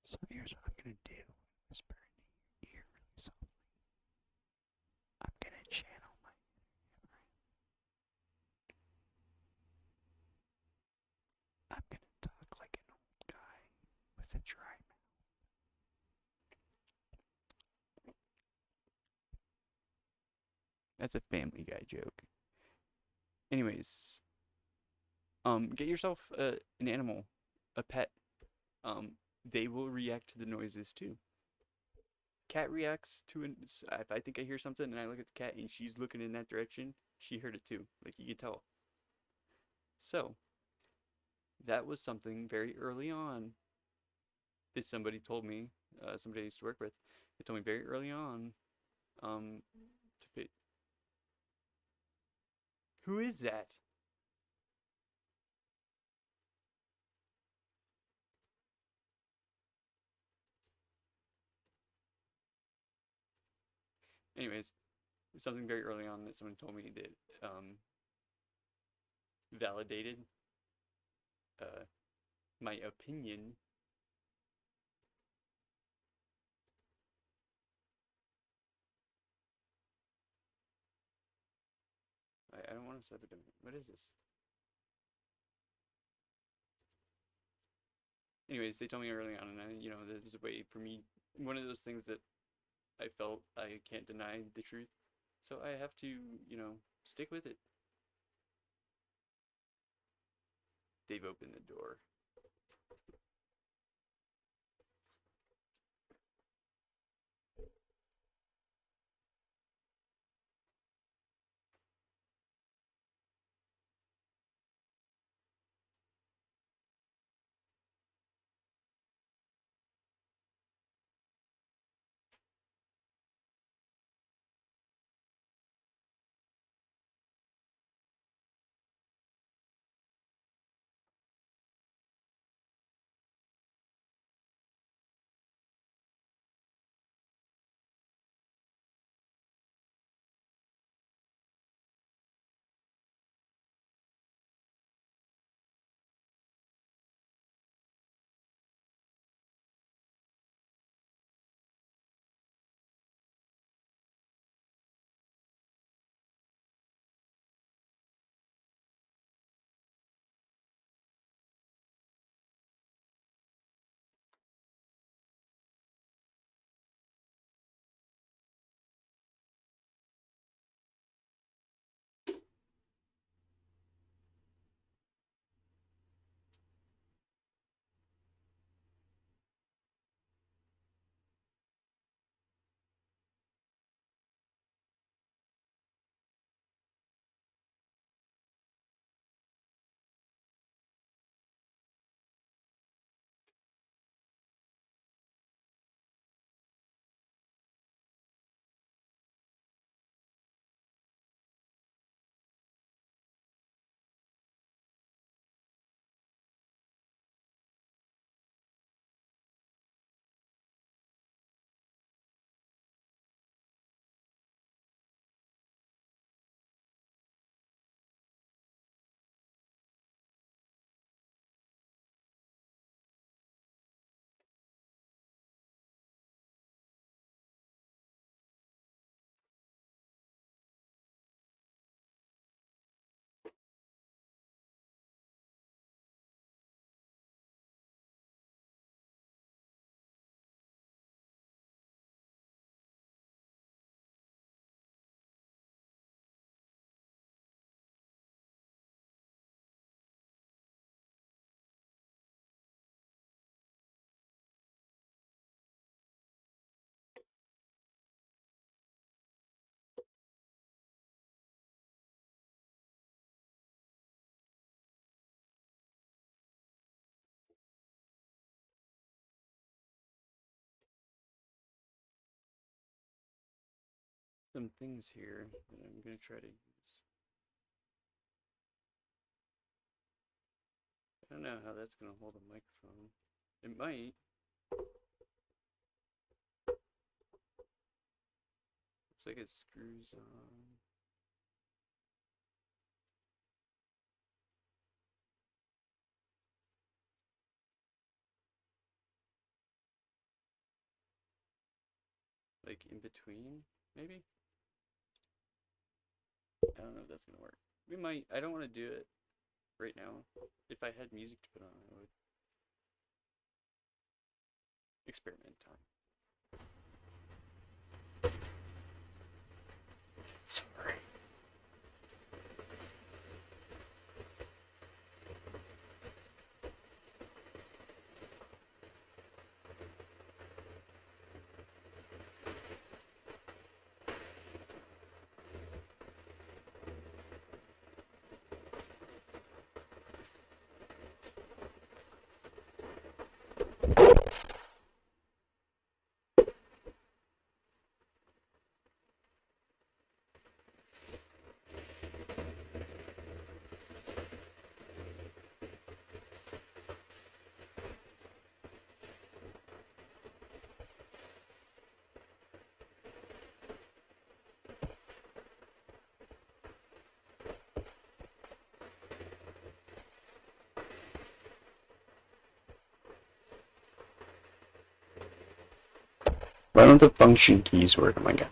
So here's what I'm gonna do. Whisper in your ear really softly. I'm gonna channel my I'm gonna talk like an old guy with a dry mouth. That's a Family Guy joke. Anyways, get yourself an animal, a pet. They will react to the noises too. Cat reacts to if I think I hear something and I look at the cat and she's looking in that direction, she heard it too. Like you can tell. So that was something very early on that somebody told me somebody I used to work with. They told me very early on, to pay. Who is that? Anyways, something very early on that someone told me that validated my opinion. I don't want to set it. What is this? Anyways, they told me early on, and there was a way for me. One of those things that I felt I can't deny the truth, so I have to, stick with it. They've opened the door. Some things here that I'm gonna try to use. I don't know how that's gonna hold a microphone. It might. Looks like it screws on. Like in between, maybe? I don't know if that's gonna work. We might. I don't want to do it right now. If I had music to put on, I would. Experiment time. Sorry. Why don't the function keys work? Oh my god.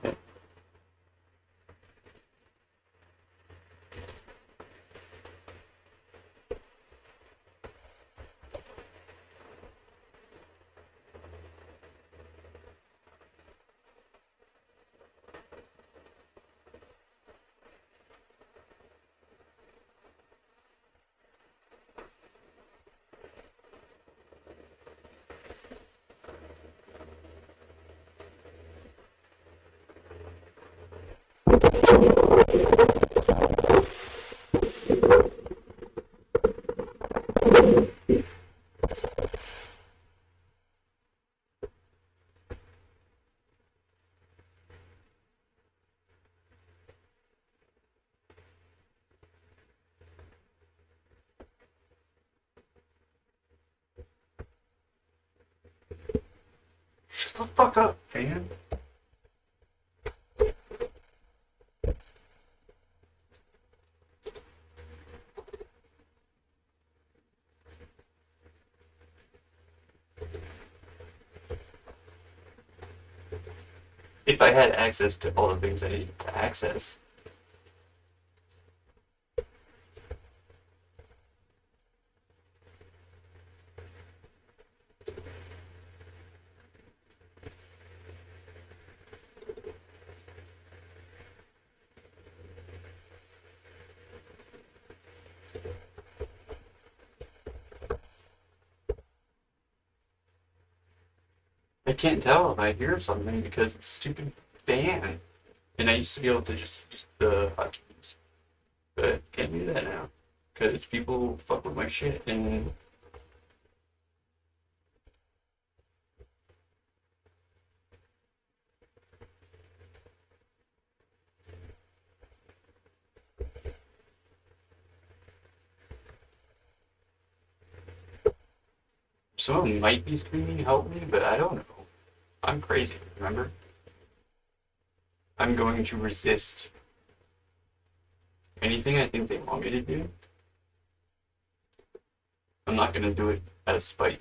Shut the fuck up, fan. If I had access to all the things I need to access. I can't tell if I hear something because it's a stupid fan. And I used to be able to just use the hotkeys. But can't do that now. Because people fuck with my shit and someone might be screaming help me, but I don't know. I'm crazy, remember? I'm going to resist anything I think they want me to do. I'm not going to do it out of spite.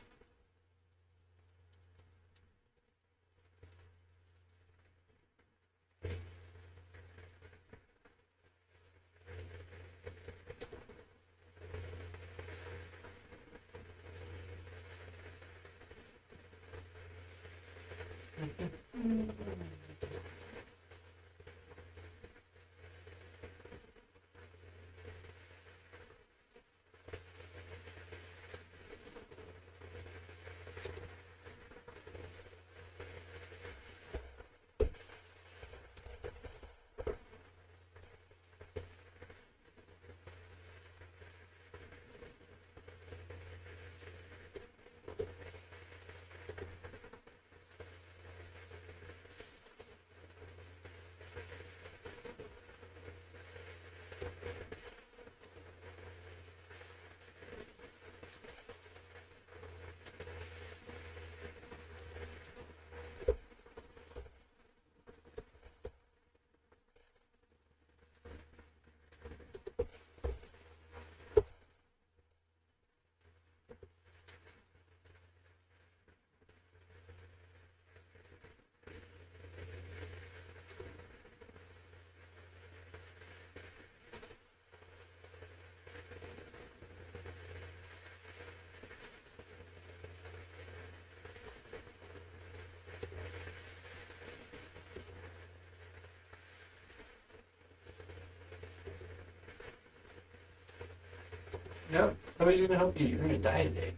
No, nobody's gonna help you. You're gonna die today.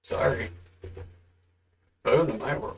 Sorry. Welcome to my world.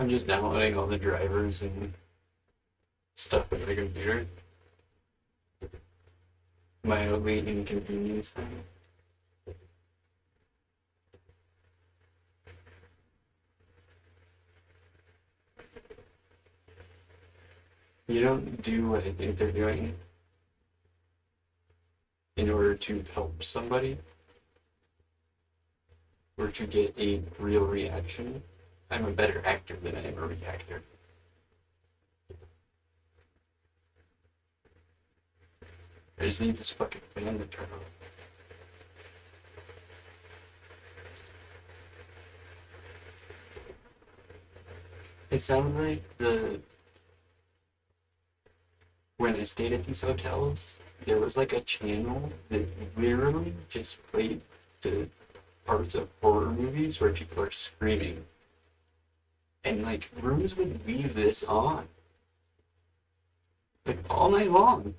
I'm just downloading all the drivers and stuff in my computer. Mildly inconvenience thing. You don't do what I think they're doing in order to help somebody or to get a real reaction. I'm a better actor than I am a reactor. I just need this fucking fan to turn on. It sounds like when I stayed at these hotels, there was like a channel that literally just played the parts of horror movies where people are screaming. And like rooms would leave this on. Like all night long.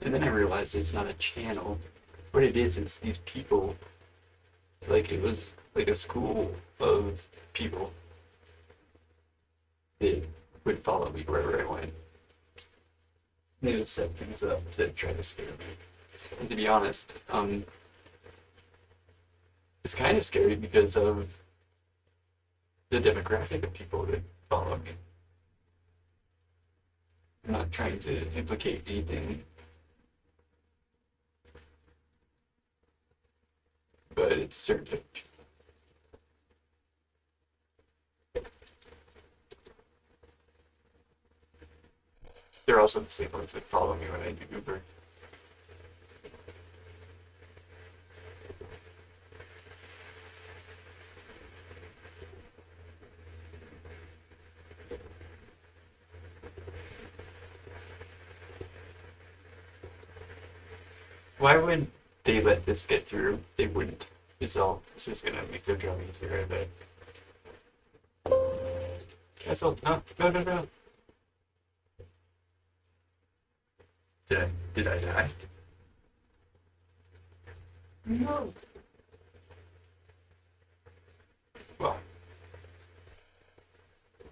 And then I realized it's not a channel. What it is, it's these people. Like it was like a school of people that would follow me wherever I went. They would set things up to try to scare me. And to be honest, it's kind of scary because of the demographic of people that follow me. I'm not trying to implicate anything, but it's certain type of people. They're also the same ones that follow me when I do Uber. Why would they let this get through? They wouldn't. It's just gonna make their job easier, I bet. Cancel. No, no, no, no. Did I die? No. Well,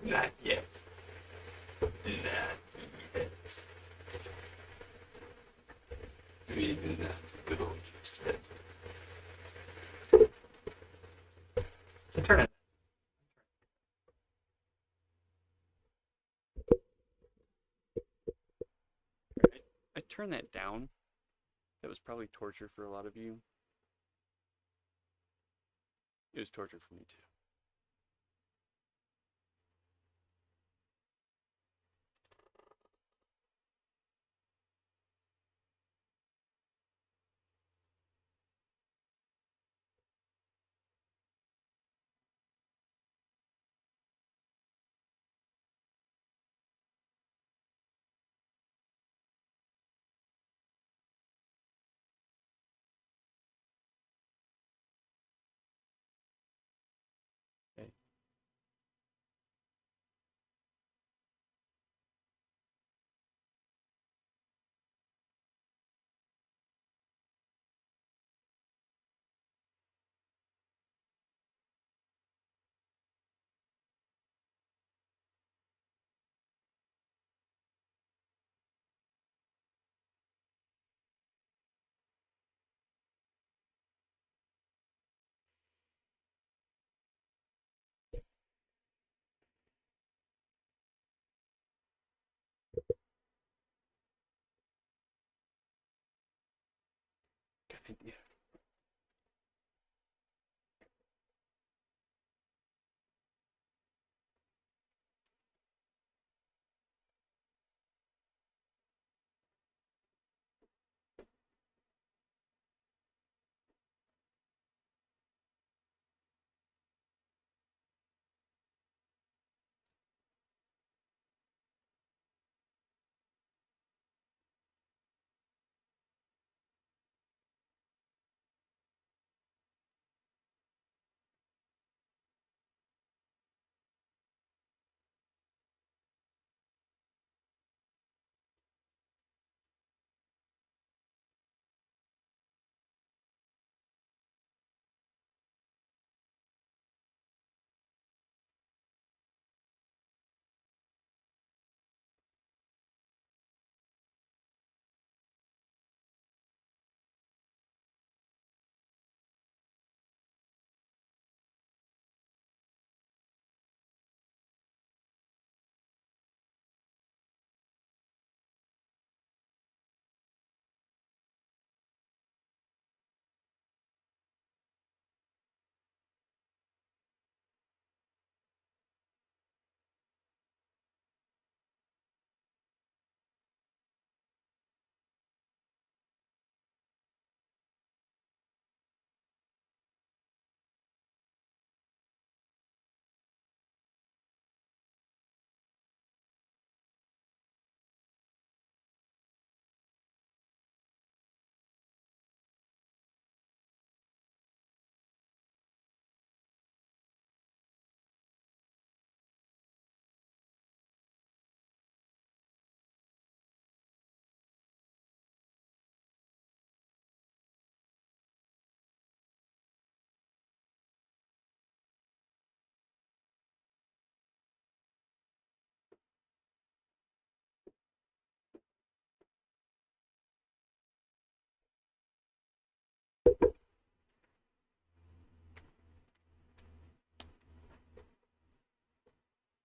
not yet. Not yet. We do not go just yet. So turn it. I turned that down. That was probably torture for a lot of you. It was torture for me too. Okay. Good idea.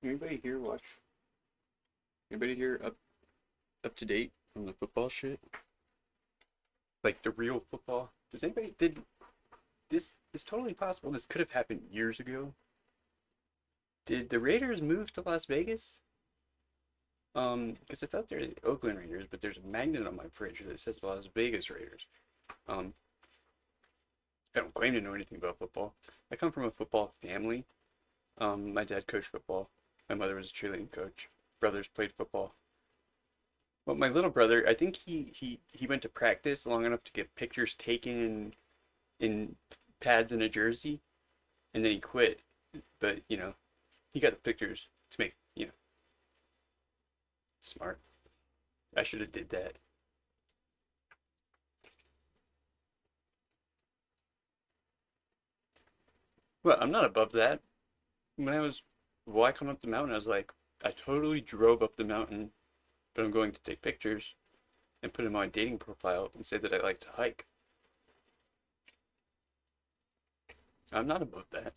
Anybody here watch? Anybody here up to date on the football shit? Like the real football? Does anybody did this is totally possible. This could have happened years ago. Did the Raiders move to Las Vegas? Because it's out there, the Oakland Raiders, but there's a magnet on my fridge that says Las Vegas Raiders. I don't claim to know anything about football. I come from a football family. My dad coached football. My mother was a cheerleading coach. Brothers played football. Well, my little brother, I think he went to practice long enough to get pictures taken in pads and a jersey, and then he quit. But, he got the pictures to make, smart. I should have did that. Well, I'm not above that. When I was walking up the mountain, I was like, I totally drove up the mountain, but I'm going to take pictures and put in my dating profile and say that I like to hike. I'm not above that.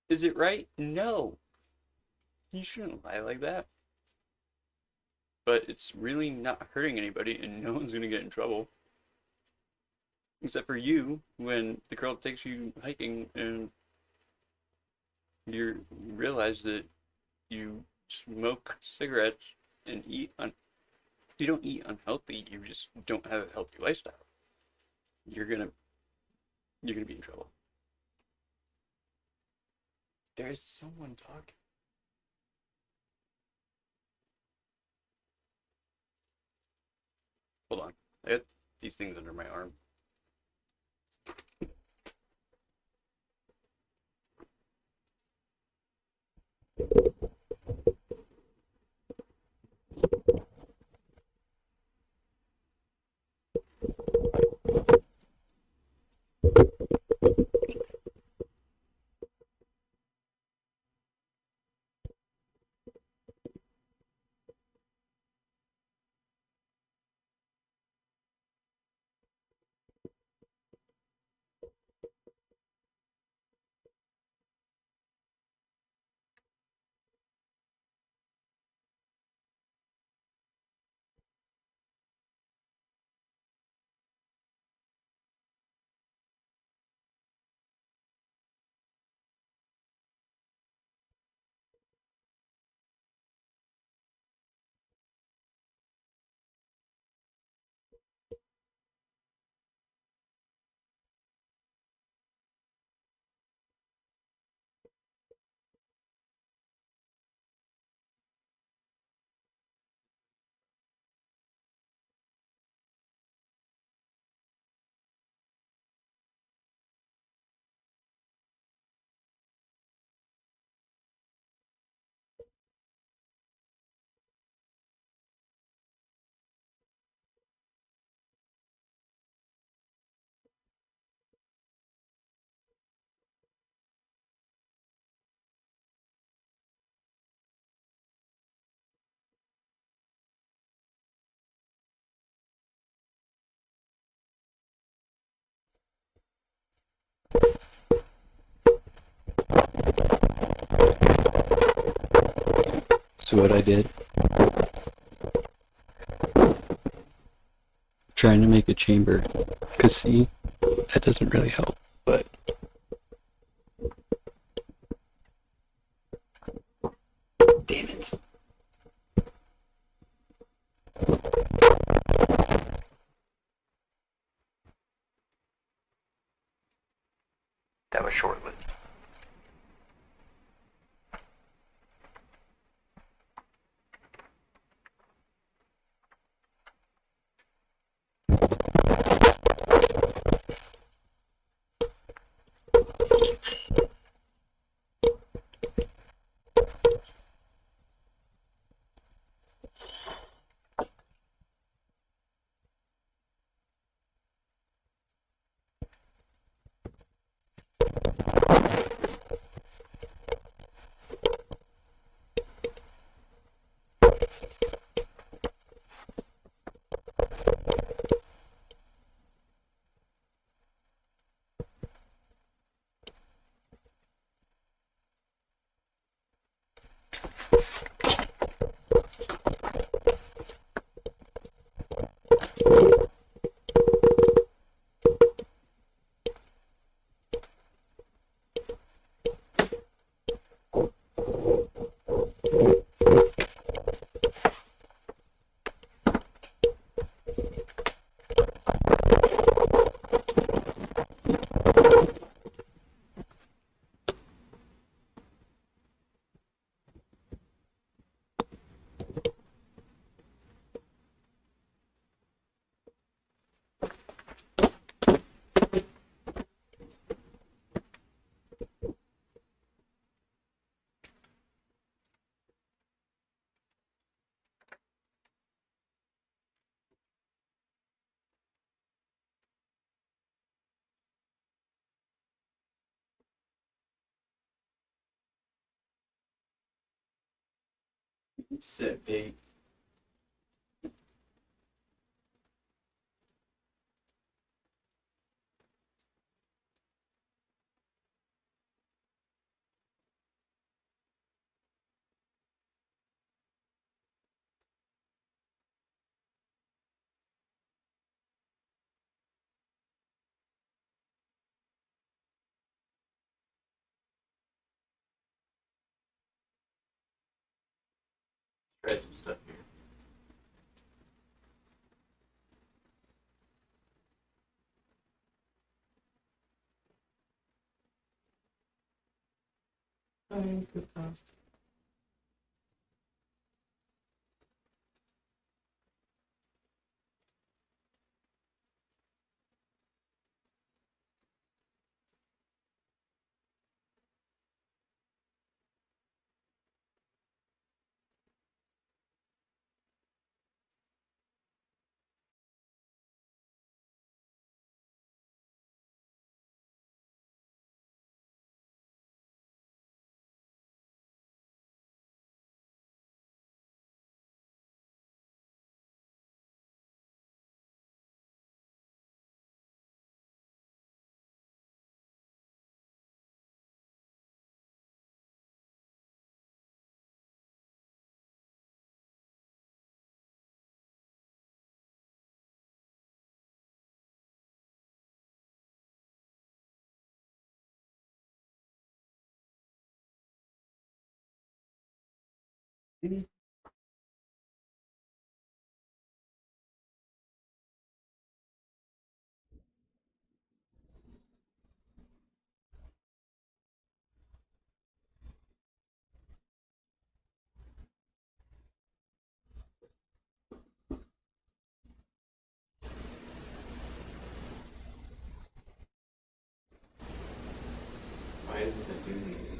Is it right? No. You shouldn't lie like that. But it's really not hurting anybody, and no one's gonna get in trouble. Except for you, when the girl takes you hiking and you realize that you smoke cigarettes and you don't eat unhealthy, you just don't have a healthy lifestyle. You're gonna be in trouble. There's someone talking. Hold on. I got these things under my arm. So what I did, trying to make a chamber, cause see, that doesn't really help, but damn it. That was short-lived. Set bait. Try some stuff here. Why isn't it doing anything?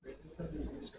Where's this other user?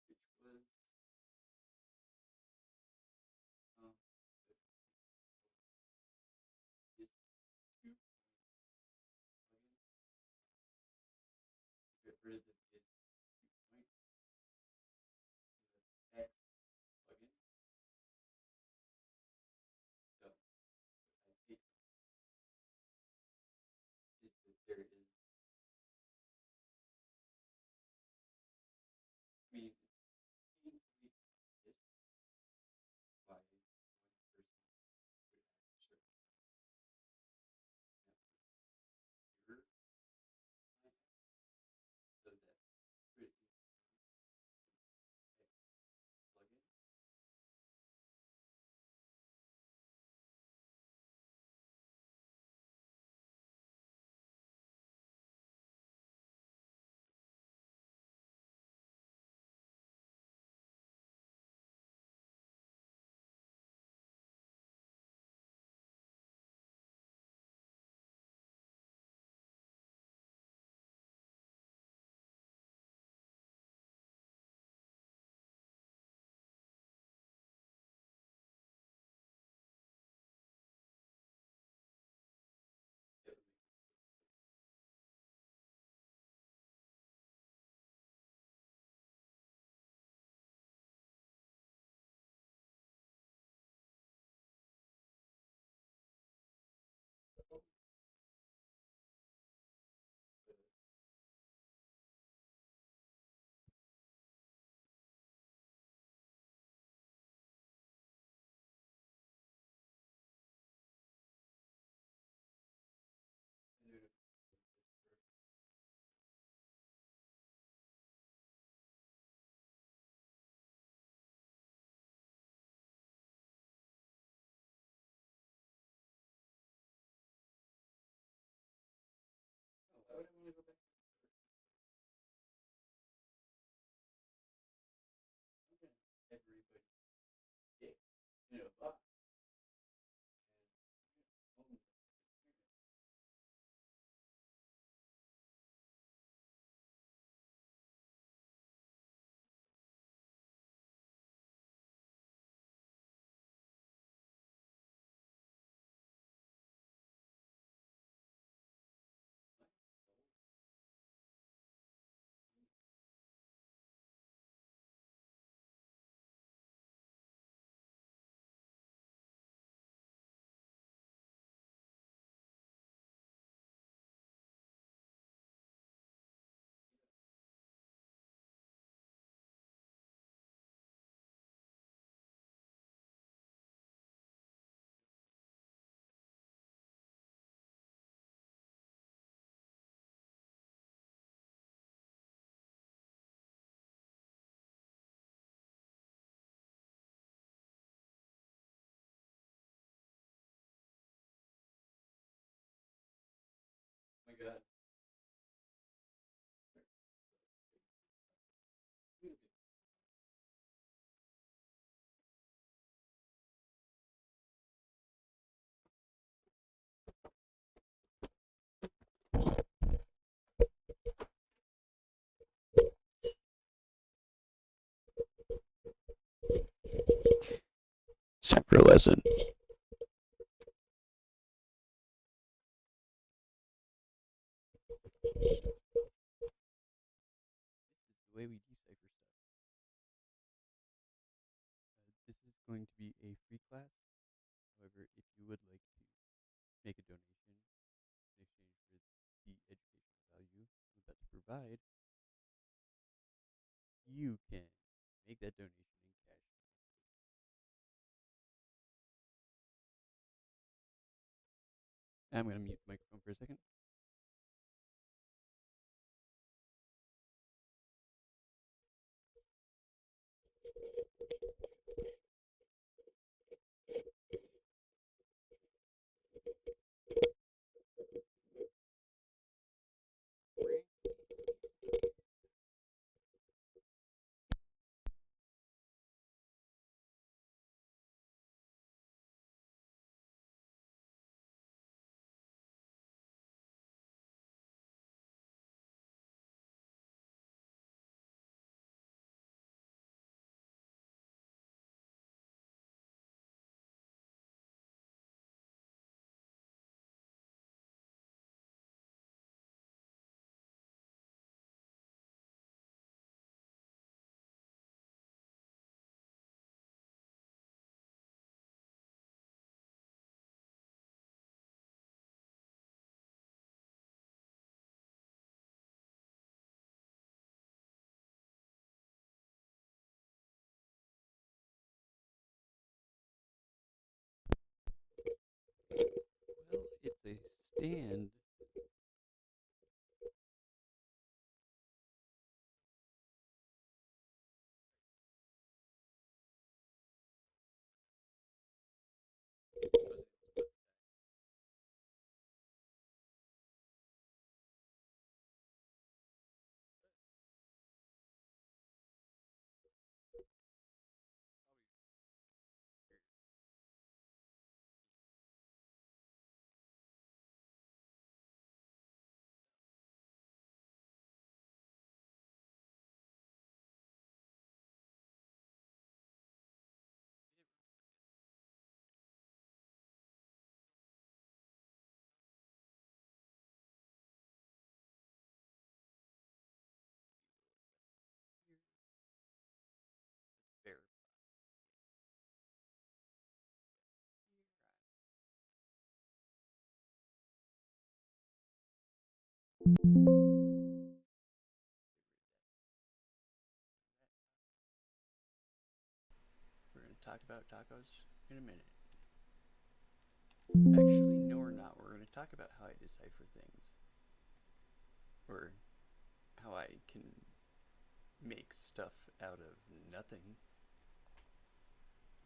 which was um, this 2 plugin. Get rid of the bit 2 point the X plugin. So what I take is that there is, I mean, it's painfully obvious why one person would act a certain way. That would mirror my act, so that put it in X plugin. That would make the oh, why would I want to go back to the first? I'm gonna everybody dick in a box and own the experience. My soul. God. Separate lesson. This is the way we decipher stuff. This is going to be a free class. However, if you would like to make a donation in exchange for the educational value I'm about to provide, you can make that donation in cash. I'm going to mute the microphone for a second. Well, it's a stand. Verify. We're going to talk about tacos in a minute. Actually, no, we're not. We're going to talk about how I decipher things. Or how I can make stuff out of nothing.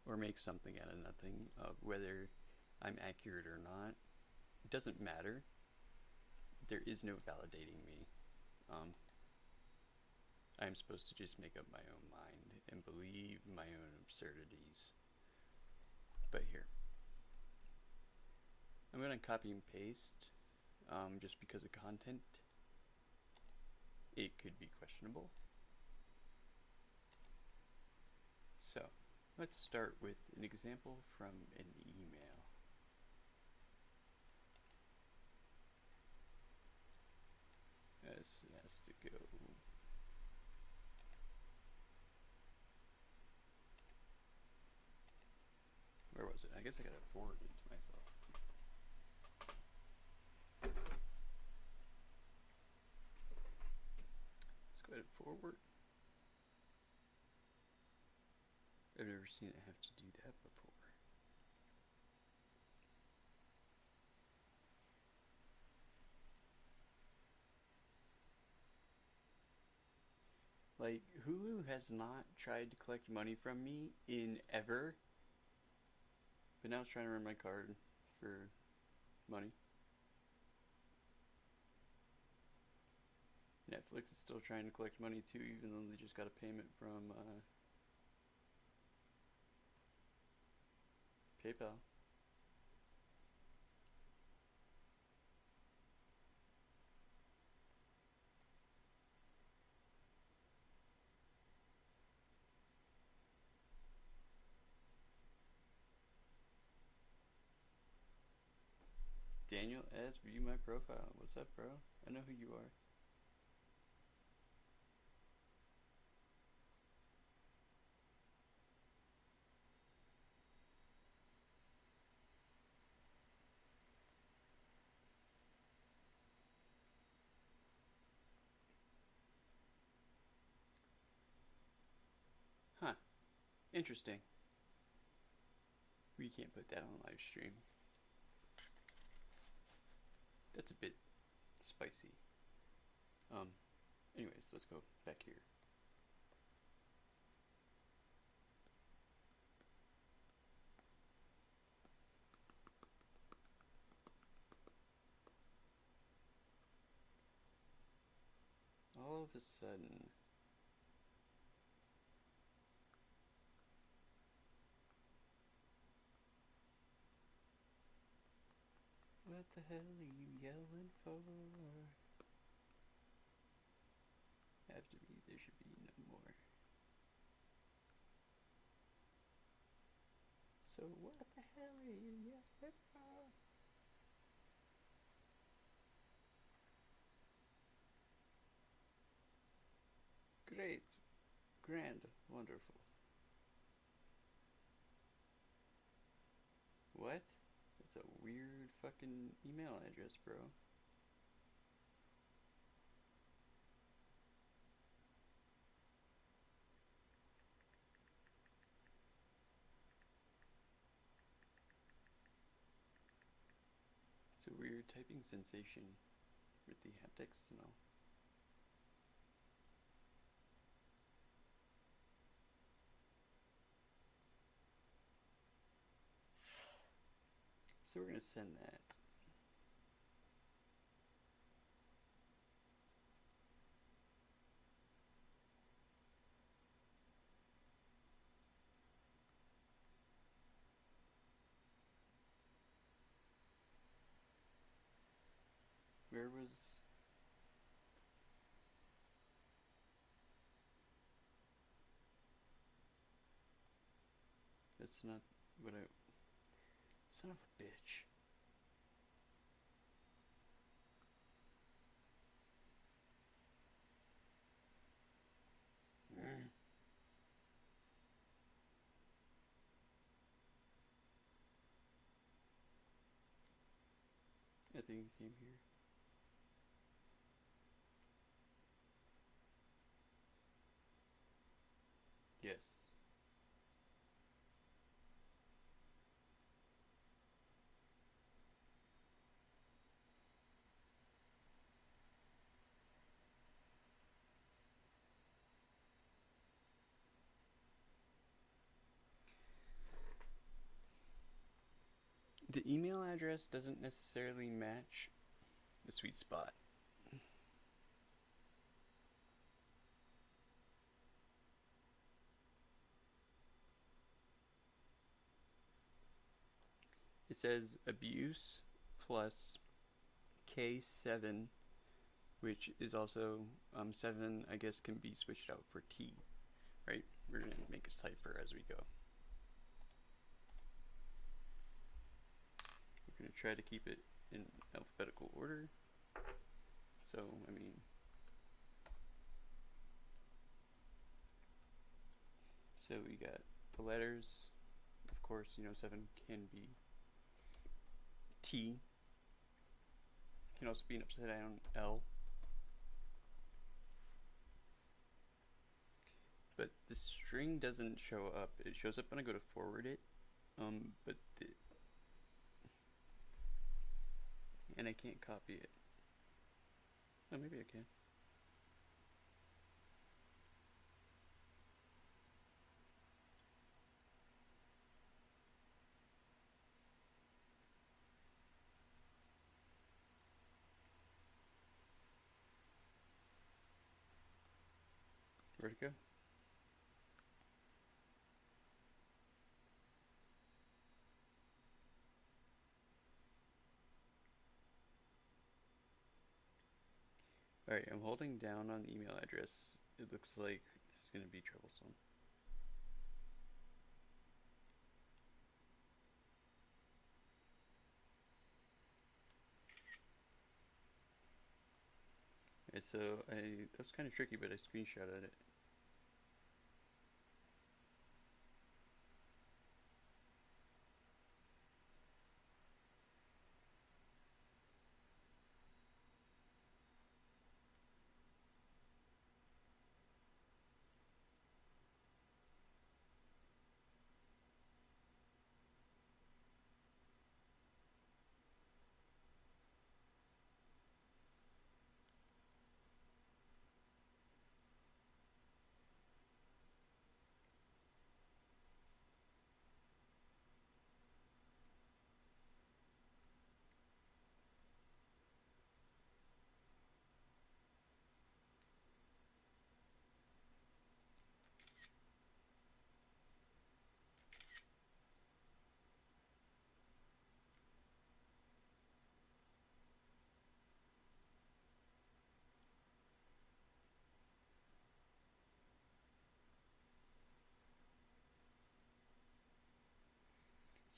Or make something out of nothing. Whether I'm accurate or not, it doesn't matter. There is no validating me. I'm supposed to just make up my own mind and believe my own absurdities. But here, I'm going to copy and paste just because of content. It could be questionable. So, let's start with an example from an email. This has to go. Where was it? I guess I gotta forward it to myself. Let's go ahead and forward. I've never seen it have to do that before. Like, Hulu has not tried to collect money from me in ever, but now it's trying to run my card for money. Netflix is still trying to collect money too, even though they just got a payment from PayPal. Daniel S. View my profile. What's up, bro? I know who you are. Huh. Interesting. We can't put that on live stream. That's a bit spicy. Anyways, let's go back here. All of a sudden, what the hell are you yelling for? Have to be, there should be no more. So what the hell are you yelling for? Great, grand, wonderful. What? That's a weird fucking email address, bro. It's a weird typing sensation with the haptics and all. So we're gonna send that. Where was... That's not what I... Son of a bitch. I think it came here. Yes. The email address doesn't necessarily match the sweet spot. It says abuse plus K7, which is also 7, I guess, can be switched out for T, right? We're going to make a cipher as we go. We're going to try to keep it in alphabetical order. So, I mean, so we got the letters. Of course, 7 can be T. Can also be an upside down L. But the string doesn't show up. It shows up when I go to forward it. But and I can't copy it. Oh, maybe I can. Vertigo? Alright, I'm holding down on the email address. It looks like this is going to be troublesome. Okay, so that was kind of tricky, but I screenshotted it.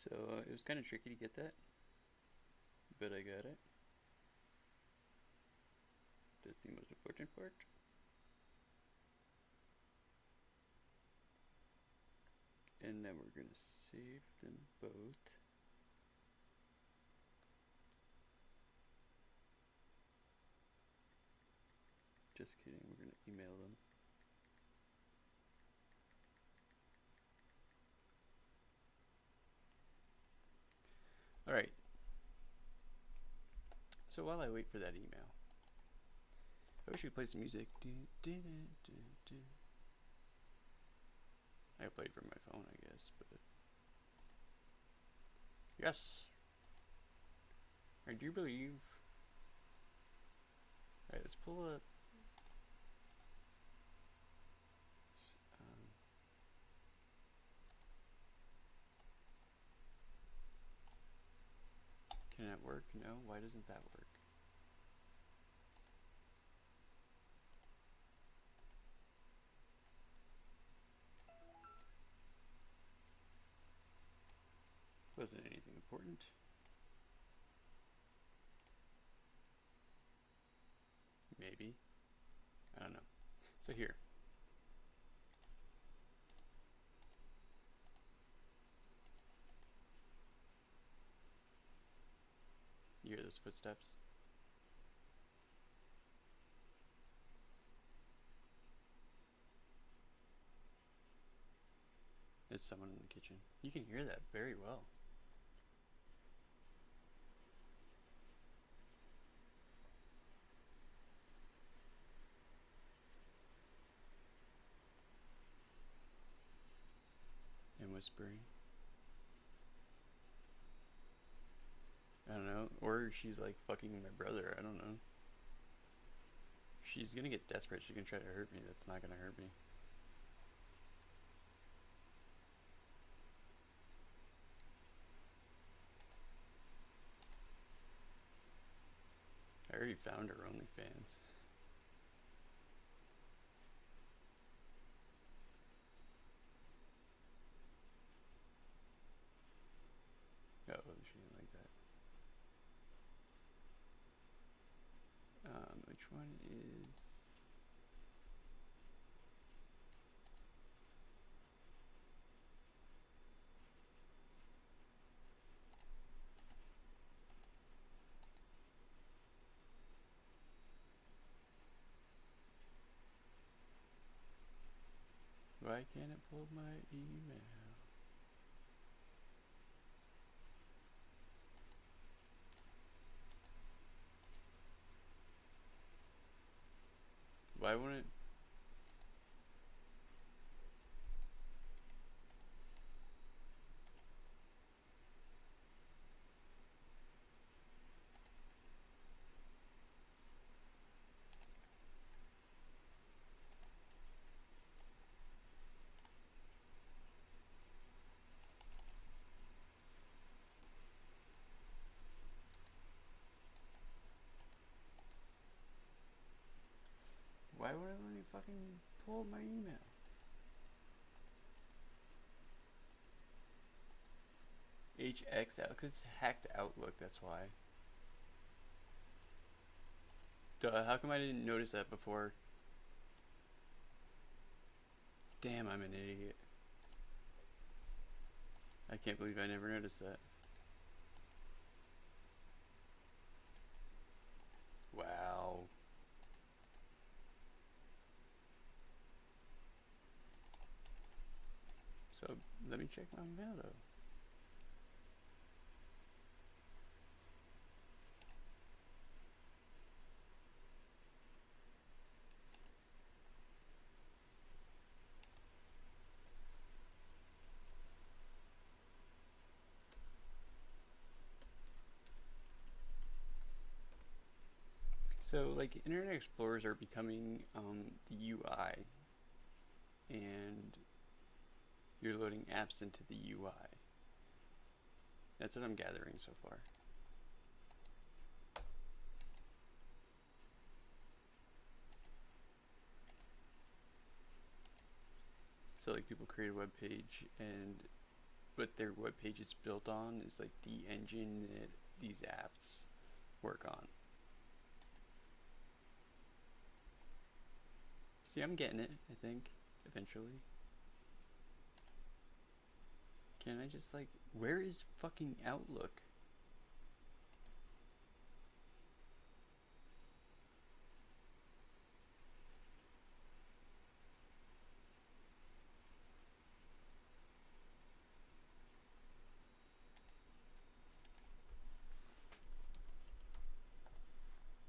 So it was kind of tricky to get that, but I got it. That's the most important part. And then we're going to save them both. Just kidding, we're going to email them. Alright. So while I wait for that email, I wish we'd play some music. I played from my phone, I guess, but yes. I do believe. Alright, let's pull up. Can that work? No. Why doesn't that work? Wasn't anything important. Maybe. I don't know. So here. You hear those footsteps? There's someone in the kitchen. You can hear that very well. And whispering. I don't know. Or she's like fucking my brother. I don't know. She's gonna get desperate. She's gonna try to hurt me. That's not gonna hurt me. I already found her OnlyFans. Oh, she didn't like that. Which one is... Why can't it pull my email? Why won't it? Why would I let me fucking pull up my email? HX out, because it's hacked Outlook, that's why. Duh, how come I didn't notice that before? Damn, I'm an idiot. I can't believe I never noticed that. Wow. So, let me check my mail though. So, like, Internet Explorers are becoming the UI, and you're loading apps into the UI. That's what I'm gathering so far. So, like, people create a web page, and what their web page is built on is like the engine that these apps work on. See, I'm getting it, I think, eventually. Can I just, like, where is fucking Outlook?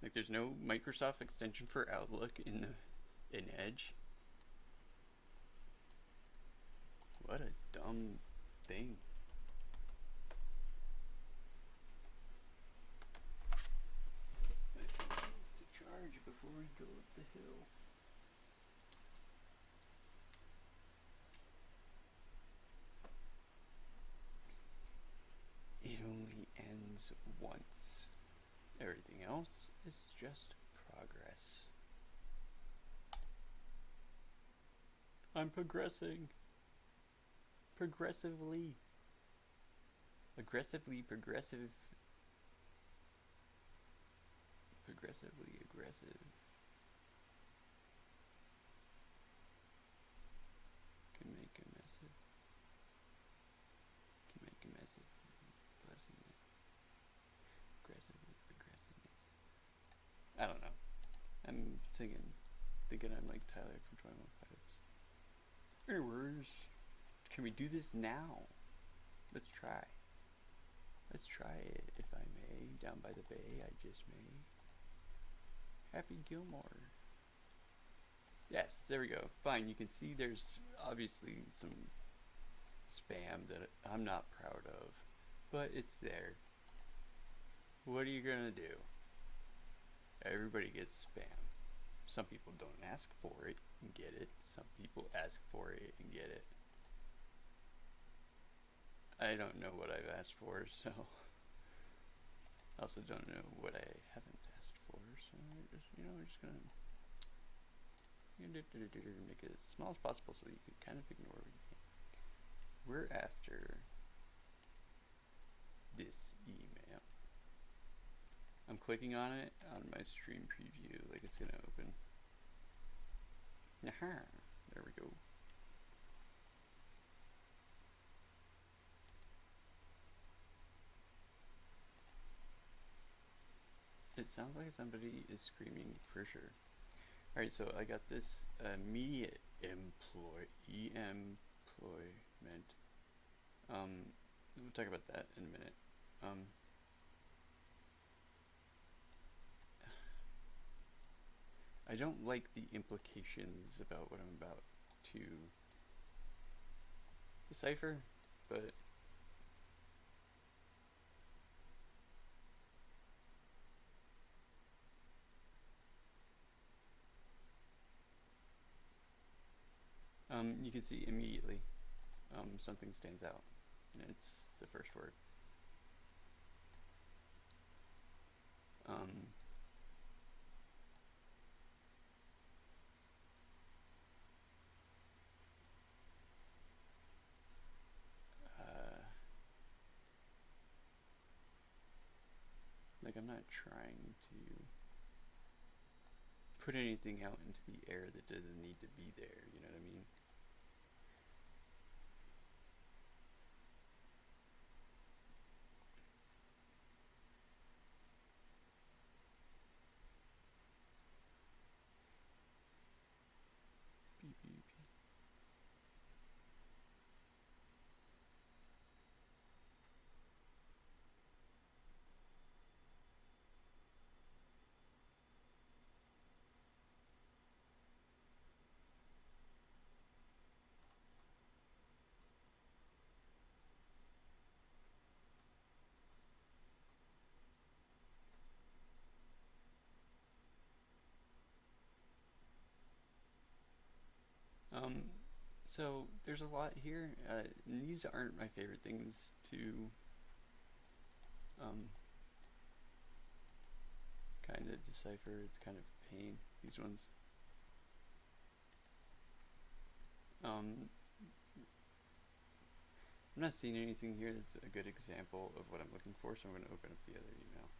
Like, there's no Microsoft extension for Outlook in Edge. What a dumb thing. My phone needs to charge before I go up the hill. It only ends once. Everything else is just progress. I'm progressing. Progressively. Aggressively progressive. Progressively aggressive. Can make a massive. Can make a massive. Aggressively progressiveness. I don't know. I'm thinking I'm like Tyler from 21 Pilots. Anyways, can we do this now? Let's try. Let's try it, if I may. Down by the bay, I just may. Happy Gilmore. Yes, there we go. Fine, you can see there's obviously some spam that I'm not proud of, but it's there. What are you gonna do? Everybody gets spam. Some people don't ask for it and get it. Some people ask for it and get it. I don't know what I've asked for, so I also don't know what I haven't asked for, so we're just gonna make it as small as possible so that you can kind of ignore me. We're after this email. I'm clicking on it on my stream preview like it's gonna open. Aha, there we go. It sounds like somebody is screaming for sure. Alright, so I got this immediate employment. We'll talk about that in a minute. I don't like the implications about what I'm about to decipher, but you can see immediately something stands out, and it's the first word. not trying to put anything out into the air that doesn't need to be there, you know what I mean? Beep, beep, beep. So there's a lot here. And these aren't my favorite things to kind of decipher. It's kind of a pain, these ones. I'm not seeing anything here that's a good example of what I'm looking for, so I'm going to open up the other email.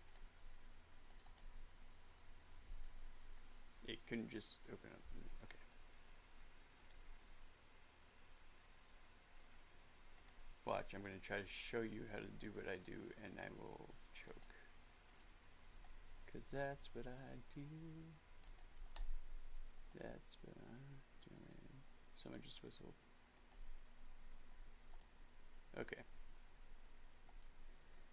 It couldn't just open up. Okay. Watch, I'm going to try to show you how to do what I do, and I will choke. Because that's what I do. That's what I'm doing. Someone just whistled. Okay.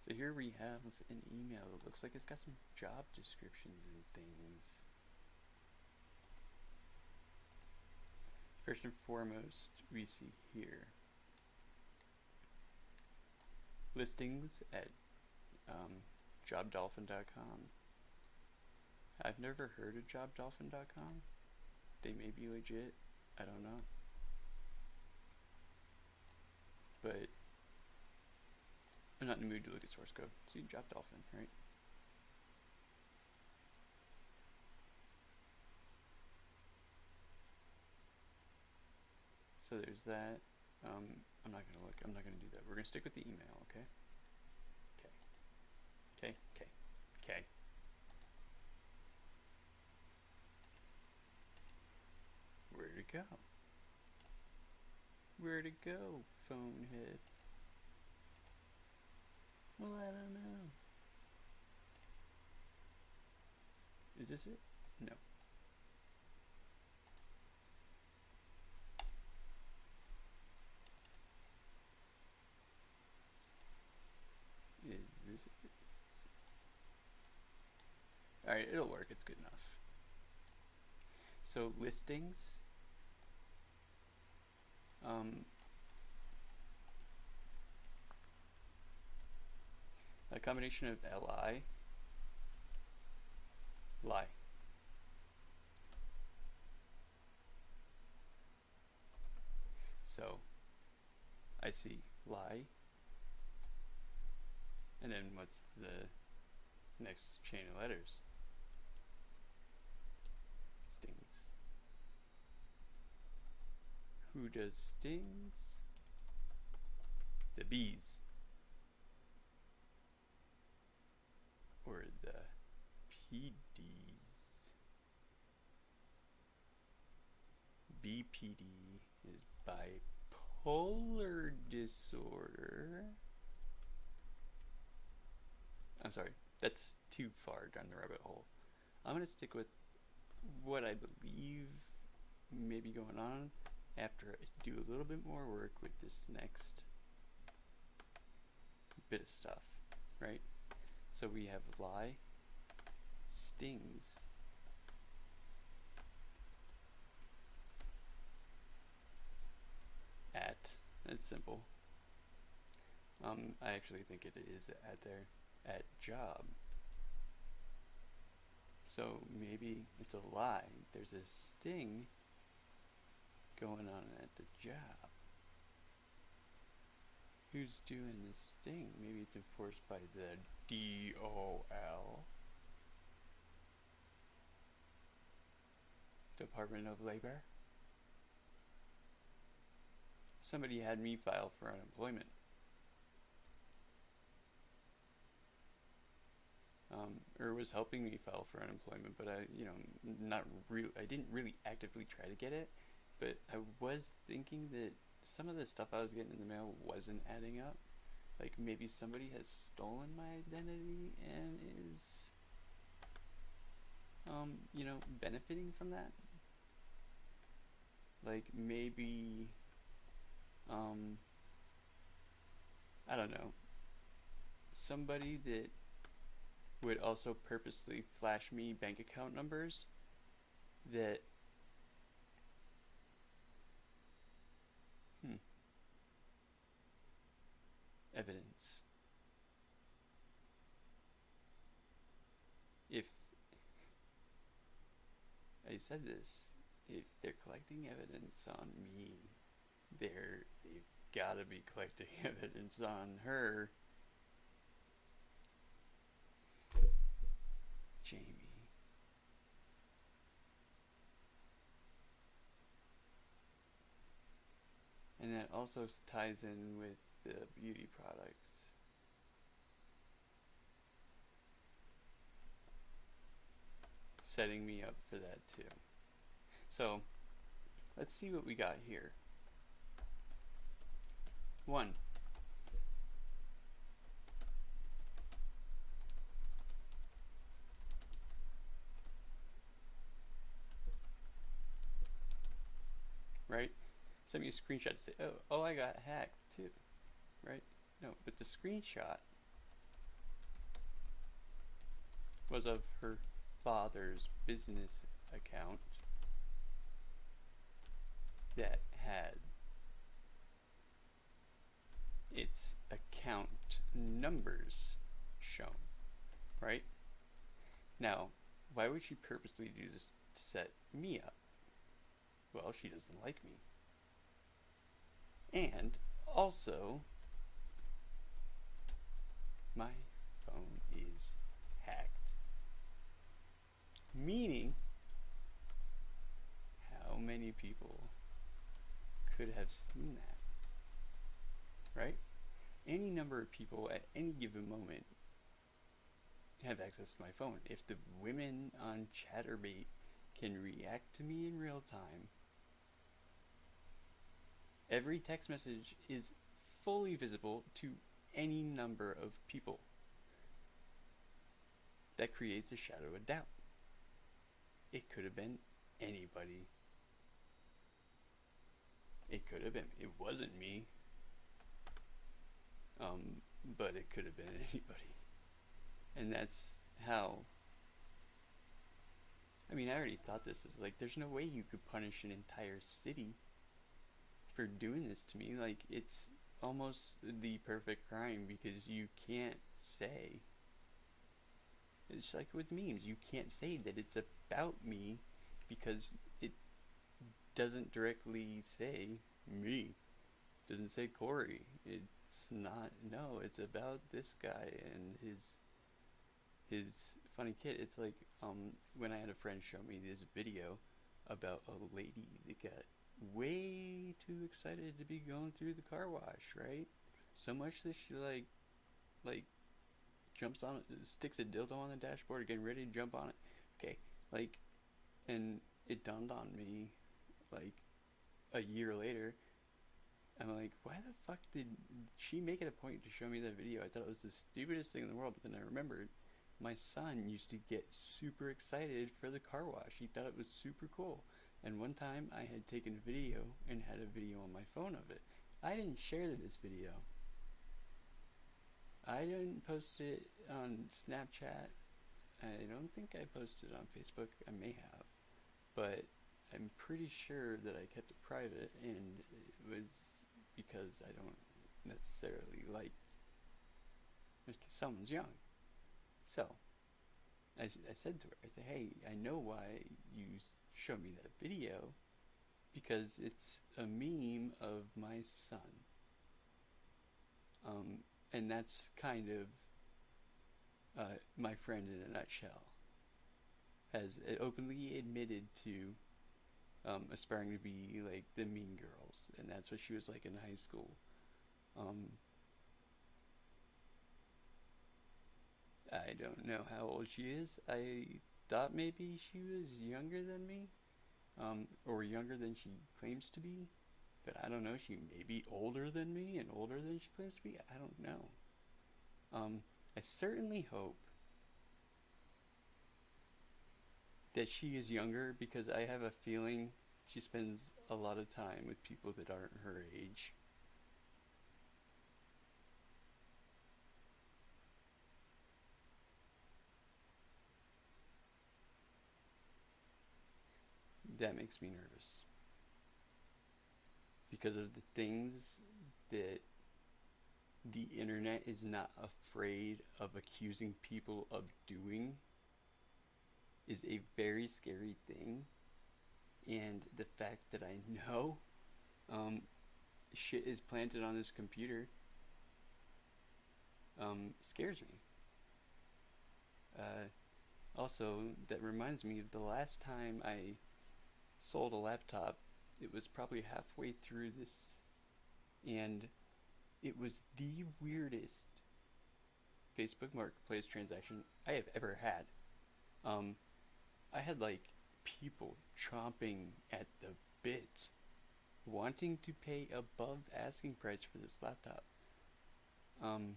So here we have an email that looks like it's got some job descriptions and things. First and foremost, we see here listings at jobdolphin.com. I've never heard of jobdolphin.com. They may be legit. I don't know. But I'm not in the mood to look at source code. See, JobDolphin, right? So there's that. I'm not gonna look. I'm not gonna do that. We're gonna stick with the email, okay? Okay. Okay. Where'd it go? Where'd it go, phone head? Well, I don't know. Is this it? No. Is this it? Alright, it'll work. It's good enough. So, listings. A combination of li, lie. So I see lie, and then what's the next chain of letters? Stings. Who does stings? The bees. Or the PDs. BPD is bipolar disorder. I'm sorry, that's too far down the rabbit hole. I'm going to stick with what I believe may be going on after I do a little bit more work with this next bit of stuff, right? So we have lie, stings, at, that's simple. I actually think it is at there, at job. So maybe it's a lie. There's a sting going on at the job. Who's doing this sting? Maybe it's enforced by the DOL. Department of Labor. Somebody had me file for unemployment. or was helping me file for unemployment, but I didn't really actively try to get it, but I was thinking that some of the stuff I was getting in the mail wasn't adding up. Like maybe somebody has stolen my identity and is, benefiting from that. Like maybe, I don't know, somebody that would also purposely flash me bank account numbers that, hmm, evidence. If I said this, if they're collecting evidence on me, they've gotta be collecting evidence on her, Jamie. And that also ties in with the beauty products. Setting me up for that too. So, let's see what we got here. 1. Right? Send me a screenshot to say, oh, I got hacked too. Right? No, but the screenshot was of her father's business account that had its account numbers shown, right? Now, why would she purposely do this to set me up? Well, she doesn't like me. And also, my phone is hacked. Meaning, how many people could have seen that? Right? Any number of people at any given moment have access to my phone. If the women on Chaturbate can react to me in real time, every text message is fully visible to any number of people. That creates a shadow of doubt. It could have been anybody. It could have been. It wasn't me. But it could have been anybody. And that's how. I mean, I already thought this was like, there's no way you could punish an entire city for doing this to me. Like, it's almost the perfect crime because you can't say. It's like with memes, you can't say that it's about me because it doesn't directly say me. It doesn't say Corey. It's not. No, it's about this guy and his funny kid. It's like when I had a friend show me this video about a lady that got way too excited to be going through the car wash, right? So much that she like jumps on it, sticks a dildo on the dashboard, getting ready to jump on it. Okay, like, and it dawned on me, like, a year later. I'm like, why the fuck did she make it a point to show me that video? I thought it was the stupidest thing in the world, but then I remembered my son used to get super excited for the car wash. He thought it was super cool. And one time I had taken a video and had a video on my phone of it. I didn't share this video. I didn't post it on Snapchat. I don't think I posted it on Facebook. I may have. But I'm pretty sure that I kept it private, and it was because I don't necessarily like if someone's young. So, I said to her, I said, hey, I know why you showed me that video, because it's a meme of my son. And that's kind of my friend in a nutshell. Has openly admitted to aspiring to be like the Mean Girls, and that's what she was like in high school. I don't know how old she is. I thought maybe she was younger than me, or younger than she claims to be. But I don't know. She may be older than me and older than she claims to be. I don't know. I certainly hope that she is younger because I have a feeling she spends a lot of time with people that aren't her age. That makes me nervous because of the things that the internet is not afraid of accusing people of doing is a very scary thing. And the fact that I know shit is planted on this computer scares me. Also, that reminds me of the last time I sold a laptop. It was probably halfway through this, and it was the weirdest Facebook Marketplace transaction I have ever had. Um, I had like people chomping at the bits, wanting to pay above asking price for this laptop. Um,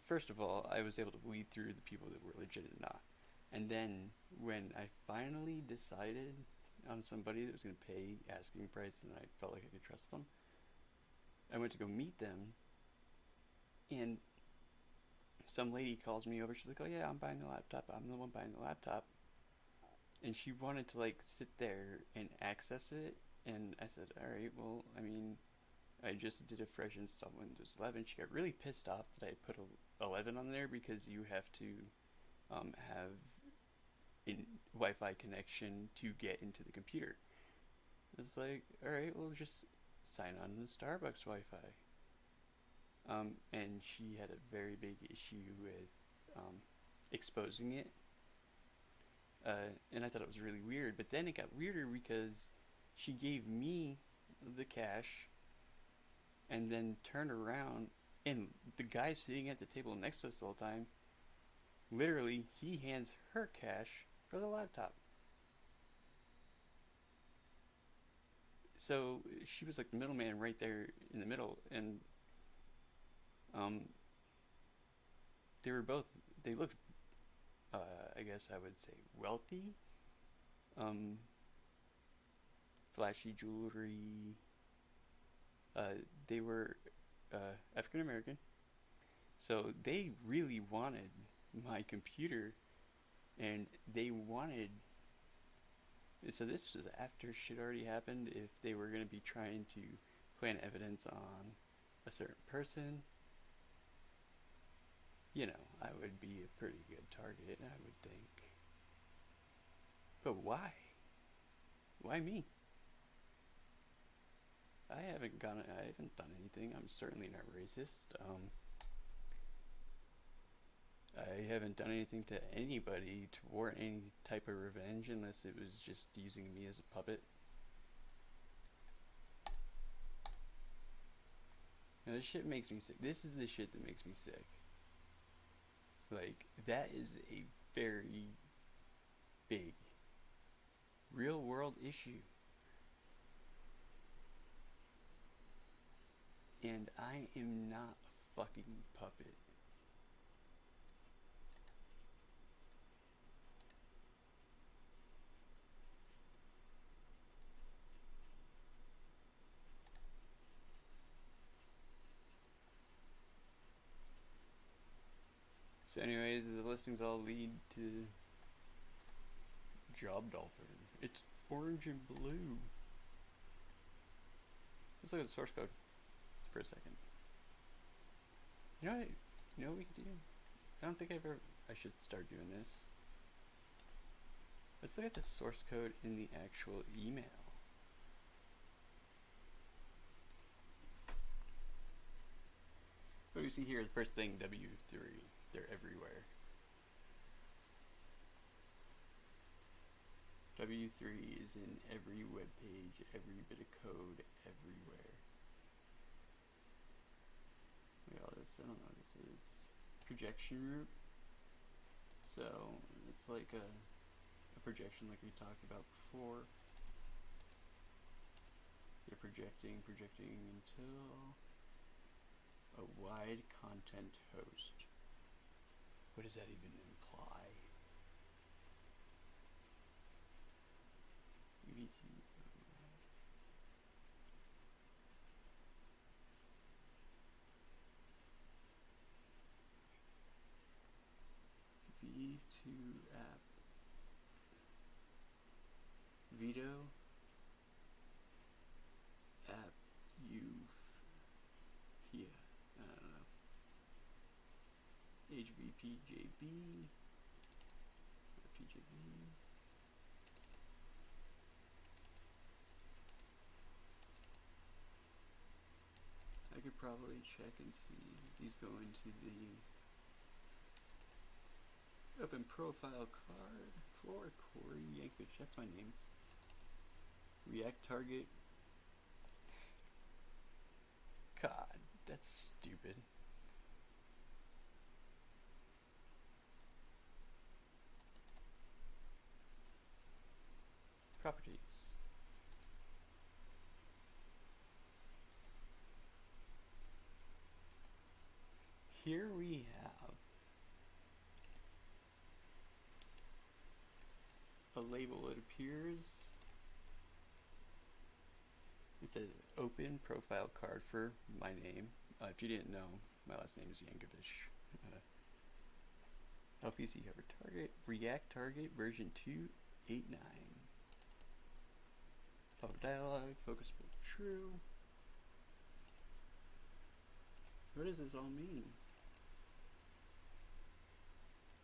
First of all, I was able to weed through the people that were legit and not. And then when I finally decided on somebody that was going to pay asking price and I felt like I could trust them, I went to go meet them, and some lady calls me over. She's like, "Oh yeah, I'm buying the laptop. I'm the one buying the laptop." And she wanted to like sit there and access it, and I said, "All right, well, I mean, I just did a fresh install Windows 11." She got really pissed off that I put a 11 on there because you have to have a Wi-Fi connection to get into the computer. It's like, all right, well, just sign on to the Starbucks Wi-Fi. And she had a very big issue with exposing it. And I thought it was really weird. But then it got weirder because she gave me the cash and then turned around, and the guy sitting at the table next to us the whole time, literally, he hands her cash for the laptop. So she was like the middleman right there in the middle, and um, they were both, they looked, I guess I would say, wealthy. Um, Flashy jewelry. They were African American, so they really wanted my computer, and they wanted. So this was after shit already happened. If they were going to be trying to plant evidence on a certain person, you know, I would be a pretty good target, I would think. But why? Why me? I haven't done anything. I'm certainly not racist. I haven't done anything to anybody to warrant any type of revenge unless it was just using me as a puppet. Now, this shit makes me sick. This is the shit that makes me sick. Like, that is a very big real world issue. And I am not a fucking puppet. So anyways, the listings all lead to Job Dolphin. It's orange and blue. Let's look at the source code for a second. You know what? You know what we could do? I don't think I should start doing this. Let's look at the source code in the actual email. What do we see here? The first thing, W3. They're everywhere. W3 is in every web page, every bit of code, everywhere. Look at all this. I don't know what this is. projection route. So it's like a projection like we talked about before. You're projecting until a wide content host. What does that even imply? V2 app. Veto app yeah, I don't know. HVPJB PJB. I could probably check and see if these go into the open profile card. Floor Corey Yankovic, that's my name. React target. God, that's stupid. Properties. Here we have a label. It appears. It says open profile card for my name. If you didn't know, my last name is Yankovic. LPC cover target, React target version 2.89. Pop-up dialog, focusable true. What does this all mean?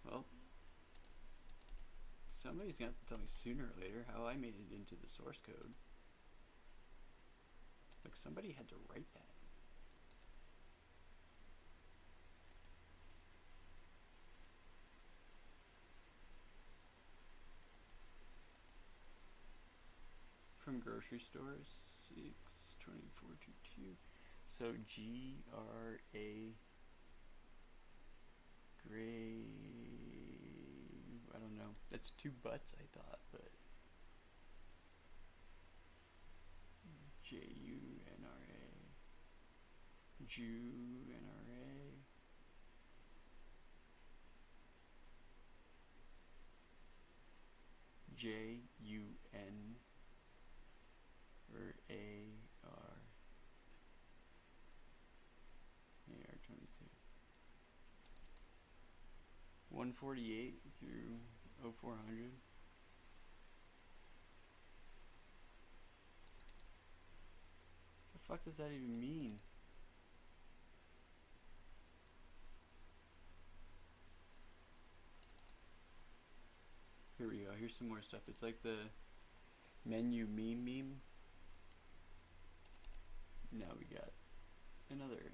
Well, somebody's gonna have to tell me sooner or later how I made it into the source code. Like, somebody had to write that. From grocery stores, 62422. So GRA Grave, I don't know. That's two butts, I thought, but JUNRA, JUNRA. JUN or AR 22. 148 through 0400. The fuck does that even mean? Here we go. Here's some more stuff. It's like the menu meme. Now we got another.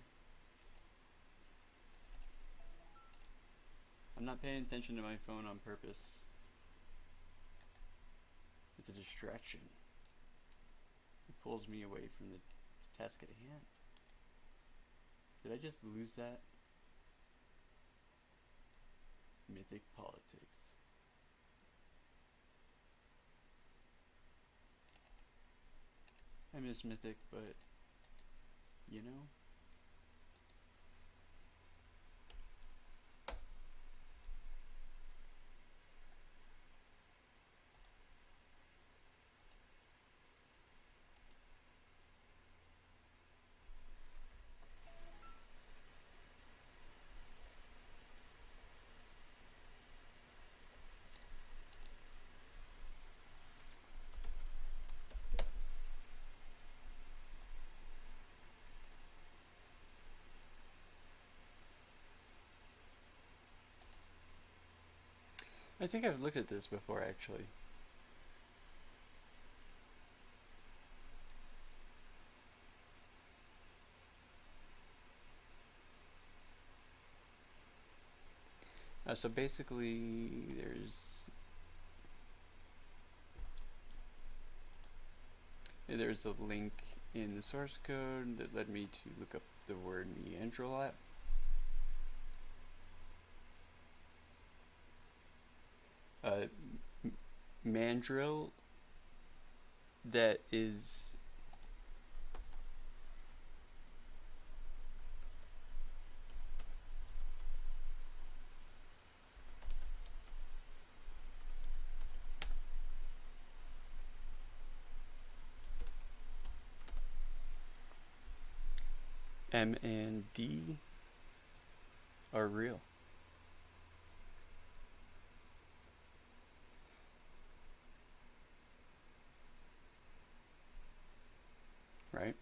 I'm not paying attention to my phone on purpose. It's a distraction. It pulls me away from the task at hand. Did I just lose that? Mythic politics. I miss Mythic, but you know. I think I've looked at this before, actually. So basically, there's a link in the source code that led me to look up the word meandrolap. uh, mandrill that is M and D are real. Right?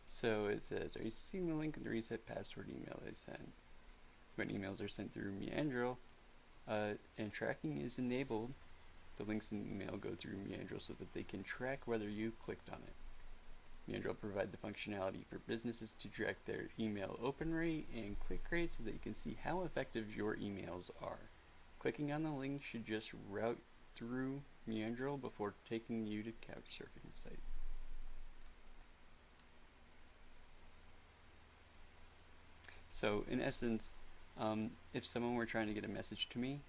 So it says, are you seeing the link in the reset password email I sent? When emails are sent through Meandrill and tracking is enabled, the links in the email go through Meandrill so that they can track whether you clicked on it. Meandrill provide the functionality for businesses to track their email open rate and click rate so that you can see how effective your emails are. Clicking on the link should just route through Meandrill before taking you to Couchsurfing site. So in essence, if someone were trying to get a message to me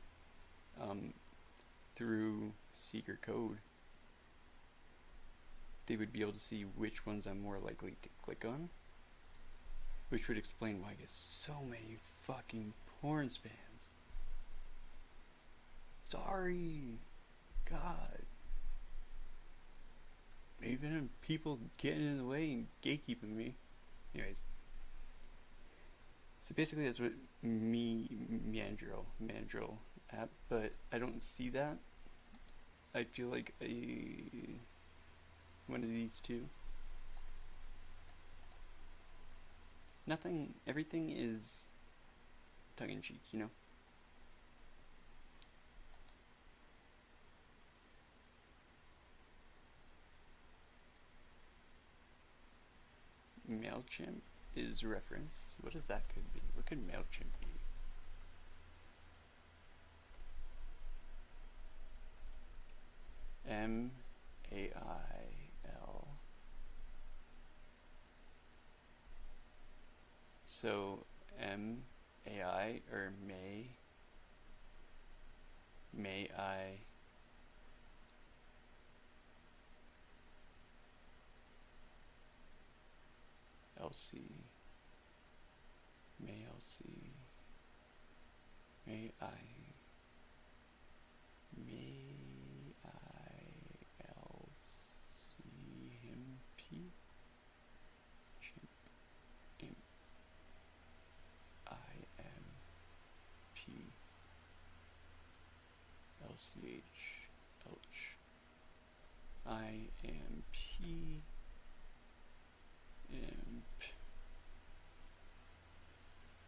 through secret code, they would be able to see which ones I'm more likely to click on, which would explain why I get so many fucking porn spams. Sorry, God. Even people getting in the way and gatekeeping me. Anyways. So basically that's what Meandrill app, but I don't see that. I feel like one of these two. Nothing, everything is tongue-in-cheek, you know? MailChimp is referenced. What does that could be? What could MailChimp be? M-A-I-L. So M-A-I or May I LC May LC May I LC him P Chimp imp IMP LCH Lch IMP imp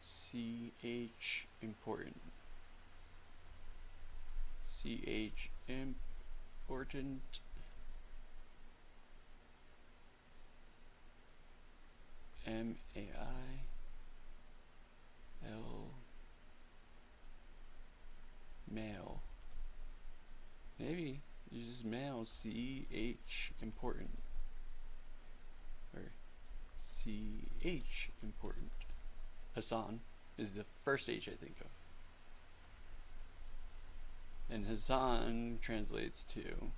CH important CH important MAI L mail. Maybe you just mail CH important or CH important. Hassan is the first H I think of. And Hassan translates to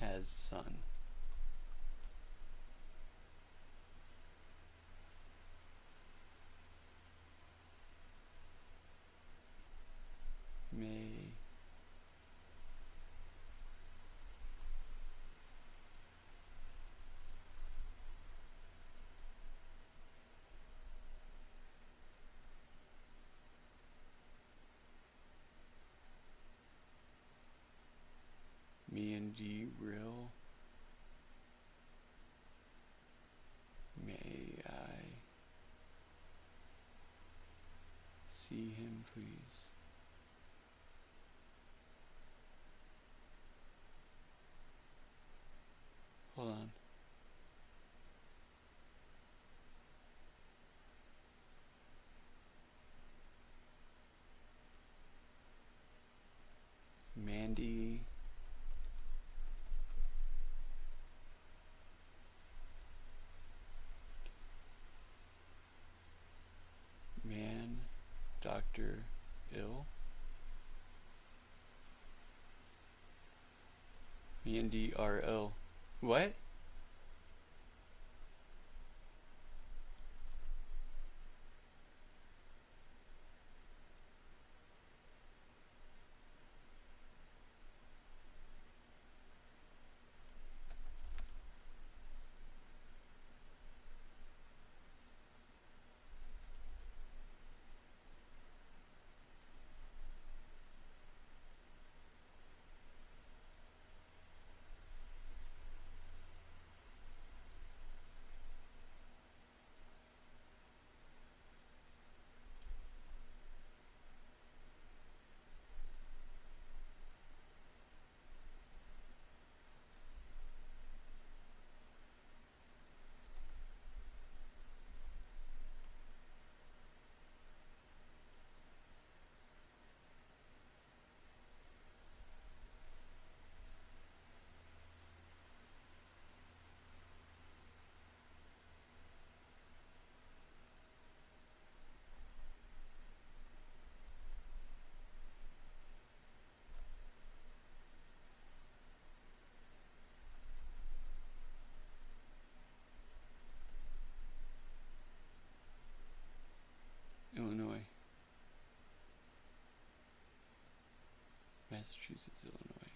has son. May me and D real. May I see him, please? Hold on. Mandy Dr. Ill. ENDRL. What? Illinois. Massachusetts, Illinois.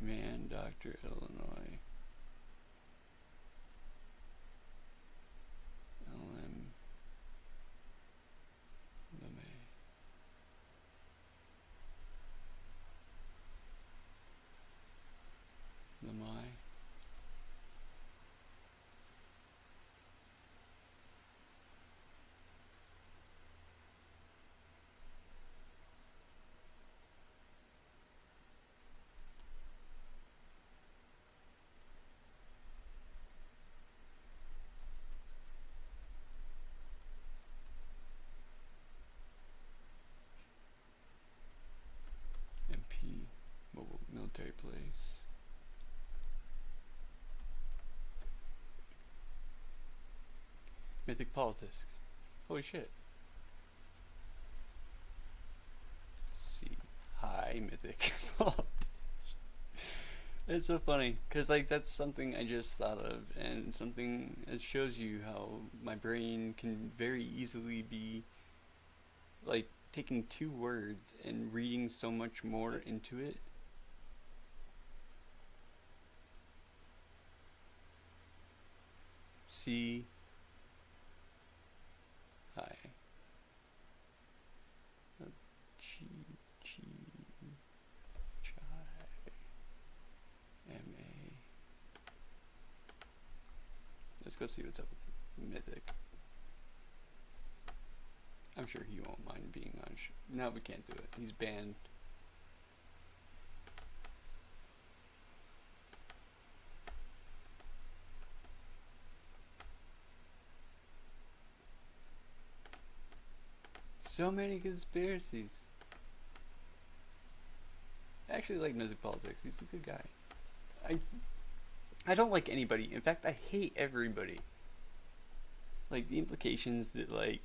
Man, Dr. Illinois. LM. LeMay. Lemay. MP. Mobile military place. Mythic politics. Holy shit. See. Hi, Mythic politics. It's so funny, because like that's something I just thought of, and something it shows you how my brain can very easily be like taking two words and reading so much more into it. See. Hi. Chi. Chai. M.A. Let's go see what's up with Mythic. I'm sure he won't mind being on. No, we can't do it. He's banned. So many conspiracies. I actually like Mythic Politics. He's a good guy. I don't like anybody. In fact, I hate everybody. Like the implications that like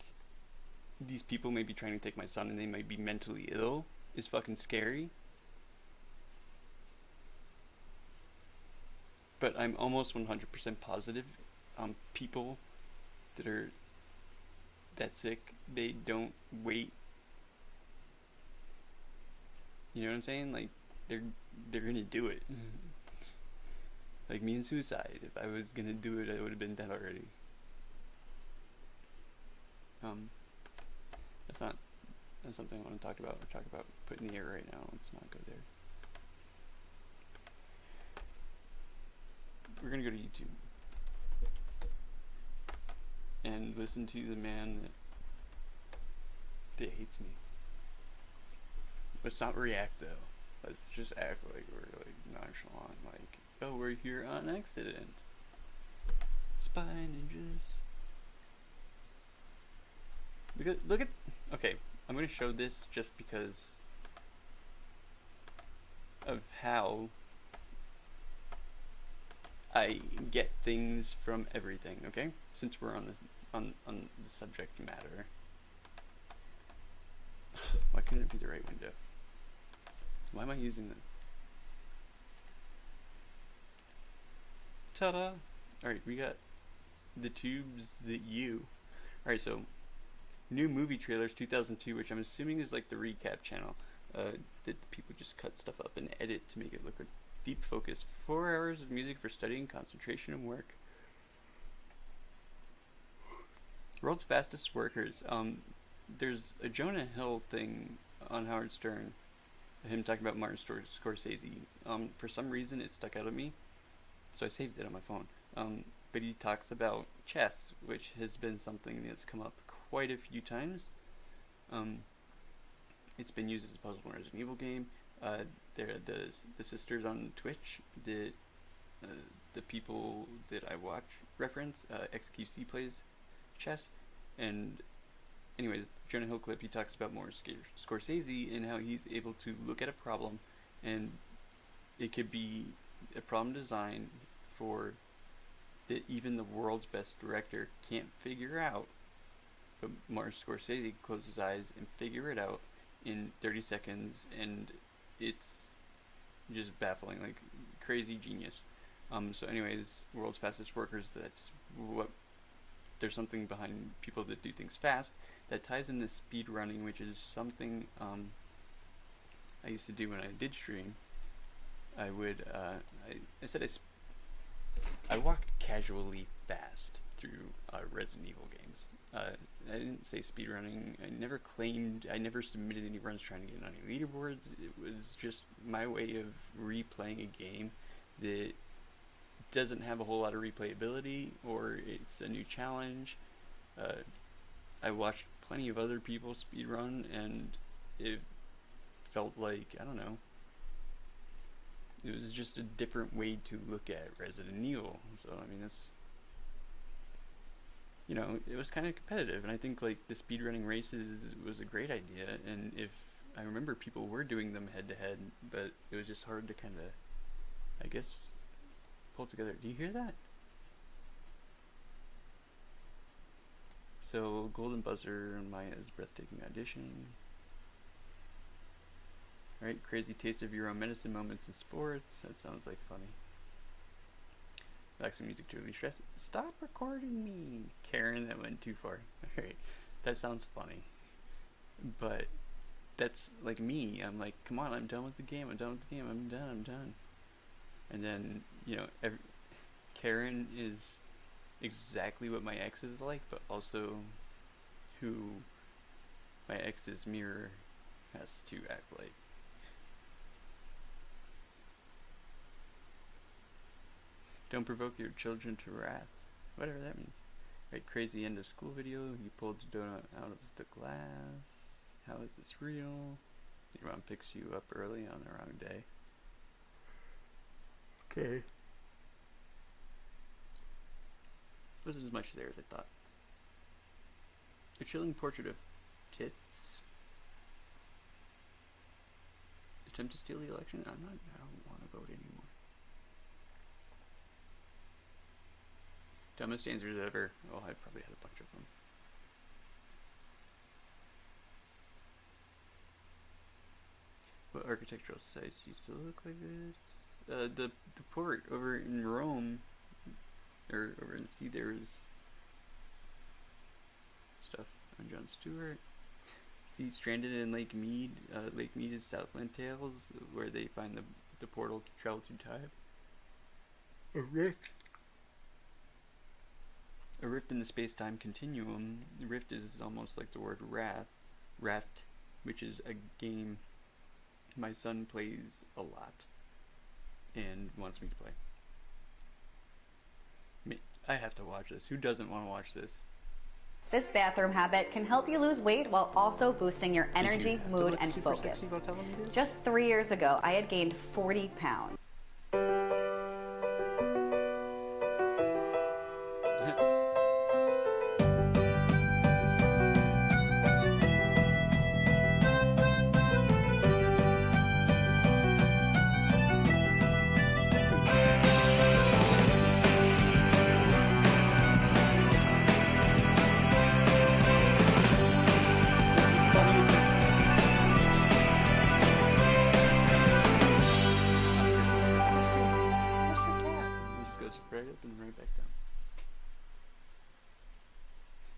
these people may be trying to take my son and they might be mentally ill is fucking scary. But I'm almost 100% positive people that are that sick, they don't wait. You know what I'm saying? Like they're gonna do it. Like me and suicide. If I was gonna do it, I would have been dead already. That's something I want to talk about. Or talk about put in the air right now. Let's not go there. We're gonna go to YouTube and listen to the man that hates me. Let's not react though. Let's just act like we're like nonchalant, like, oh, we're here on accident. Spy ninjas. Look at. Okay, I'm gonna show this just because of how I get things from everything, okay? Since we're on this on the subject matter. Why couldn't it be the right window? Why am I using the ta-da? Alright, we got the tubes that you. Alright, so new movie trailers 2002, which I'm assuming is like the recap channel. That people just cut stuff up and edit to make it look like deep focus. 4 hours of music for studying, concentration, and work. World's Fastest Workers. There's a Jonah Hill thing on Howard Stern, him talking about Martin Scorsese. For some reason, it stuck out at me, so I saved it on my phone. But he talks about chess, which has been something that's come up quite a few times. It's been used as a puzzle in a Resident Evil game. They're the sisters on Twitch that the people that I watch reference. XQC plays chess, and anyways, Jonah Hill clip, he talks about more Scorsese and how he's able to look at a problem, and it could be a problem designed for that even the world's best director can't figure out, but Martin Scorsese closes his eyes and figure it out in 30 seconds, and it's just baffling, like crazy genius. So anyways, World's Fastest Workers, that's what, there's something behind people that do things fast that ties into speed running, which is something I used to do when I did stream. I would I walked casually fast through Resident Evil games. I didn't say speedrunning. I never submitted any runs trying to get on any leaderboards. It was just my way of replaying a game that doesn't have a whole lot of replayability, or it's a new challenge. I watched plenty of other people speedrun, and it felt like, I don't know, it was just a different way to look at Resident Evil. So, I mean, that's, you know, it was kind of competitive, and I think, like, the speedrunning races was a great idea, and if I remember people were doing them head-to-head, but it was just hard to kind of, I guess, pull together. Do you hear that? So, Golden Buzzer, Maya's breathtaking audition. Alright, crazy taste of your own medicine moments in sports. That sounds like funny. Relaxing music to release stress. Stop recording me! Karen, that went too far. Alright, that sounds funny. But that's like me. I'm like, come on, I'm done with the game. I'm done with the game. I'm done. And then, you know, Karen is exactly what my ex is like, but also who my ex's mirror has to act like. Don't provoke your children to wrath. Whatever that means. Right, crazy end of school video. You pulled the donut out of the glass. How is this real? Your mom picks you up early on the wrong day. Okay. Wasn't as much there as I thought. A chilling portrait of tits. Attempt to steal the election? I don't want to vote anymore. Dumbest answers ever. Oh, I probably had a bunch of them. What architectural sites used to look like this? The port over in Rome, or over in sea, there was stuff on Jon Stewart. See, stranded in Lake Mead. Lake Mead is Southland Tales, where they find the portal to travel through time. A rift. A rift in the space-time continuum. Rift is almost like the word raft, which is a game my son plays a lot and wants me to play. I have to watch this. Who doesn't want to watch this? This bathroom habit can help you lose weight while also boosting your energy, mood, and focus. Just 3 years ago, I had gained 40 pounds.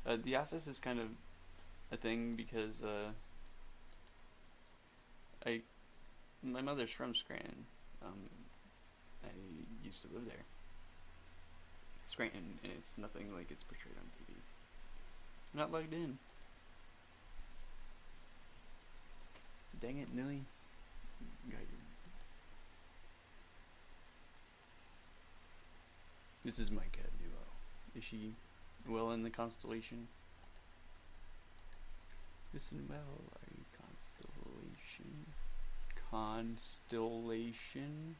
The Office is kind of a thing because my mother's from Scranton. I used to live there. Scranton, and it's nothing like it's portrayed on TV. I'm not logged in. Dang it, Nilly. Got your... This is my cat, Duo. Is she well in the constellation? Listen well, are you constellation? Constellation?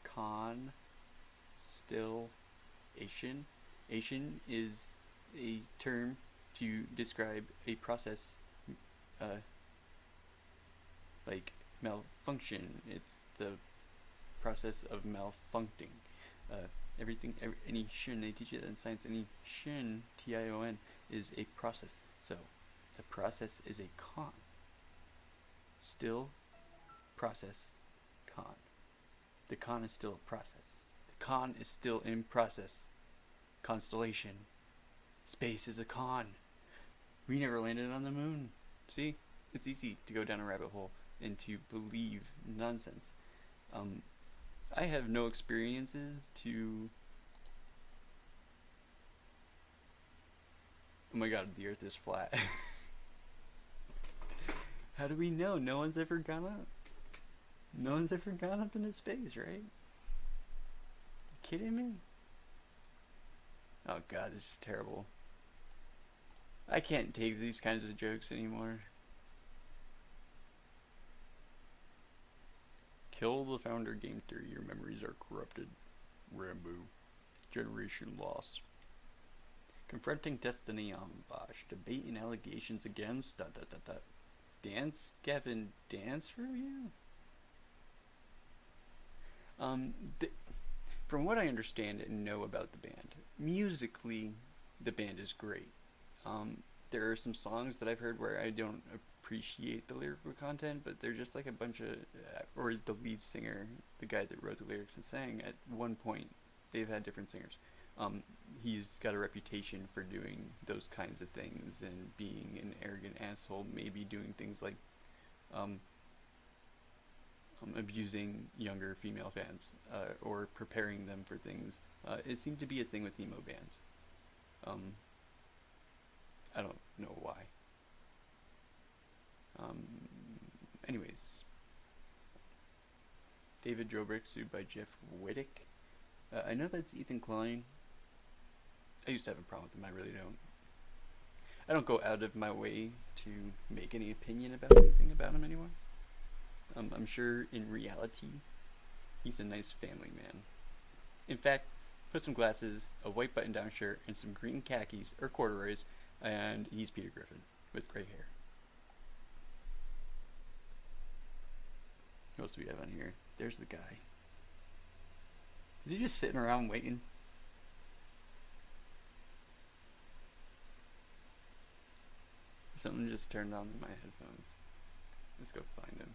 Constellation? Asian is a term to describe a process, like malfunction. It's the process of malfunctioning. Any shun, they teach you that in science, any shun, T-I-O-N, is a process. So, the process is a con. Still, process, con. The con is still a process. The con is still in process. Constellation. Space is a con. We never landed on the moon. See? It's easy to go down a rabbit hole and to believe nonsense. I have no experiences to... Oh my god, the earth is flat. How do we know? No one's ever gone up. No one's ever gone up into space, right? You kidding me? Oh god, this is terrible. I can't take these kinds of jokes anymore. Kill the founder game theory. Your memories are corrupted. Rambo. Generation lost. Confronting destiny on Bosch. Debating allegations against... Dance Gavin Dance review? From what I understand and know about the band, musically, the band is great. There are some songs that I've heard where I don't appreciate the lyrical content, but they're just like a bunch of, or the lead singer, the guy that wrote the lyrics and sang, at one point, they've had different singers. He's got a reputation for doing those kinds of things and being an arrogant asshole, maybe doing things like abusing younger female fans or preparing them for things. It seemed to be a thing with emo bands. I don't know why. Anyways, David Dobrik sued by Jeff Wittick. I know that's Ethan Klein. I used to have a problem with him. I really don't. I don't go out of my way to make any opinion about anything about him anymore. I'm sure in reality, he's a nice family man. In fact, put some glasses, a white button-down shirt, and some green khakis or corduroys, and he's Peter Griffin with gray hair. What else do we have on here? There's the guy. Is he just sitting around waiting? Something just turned on in my headphones. Let's go find him.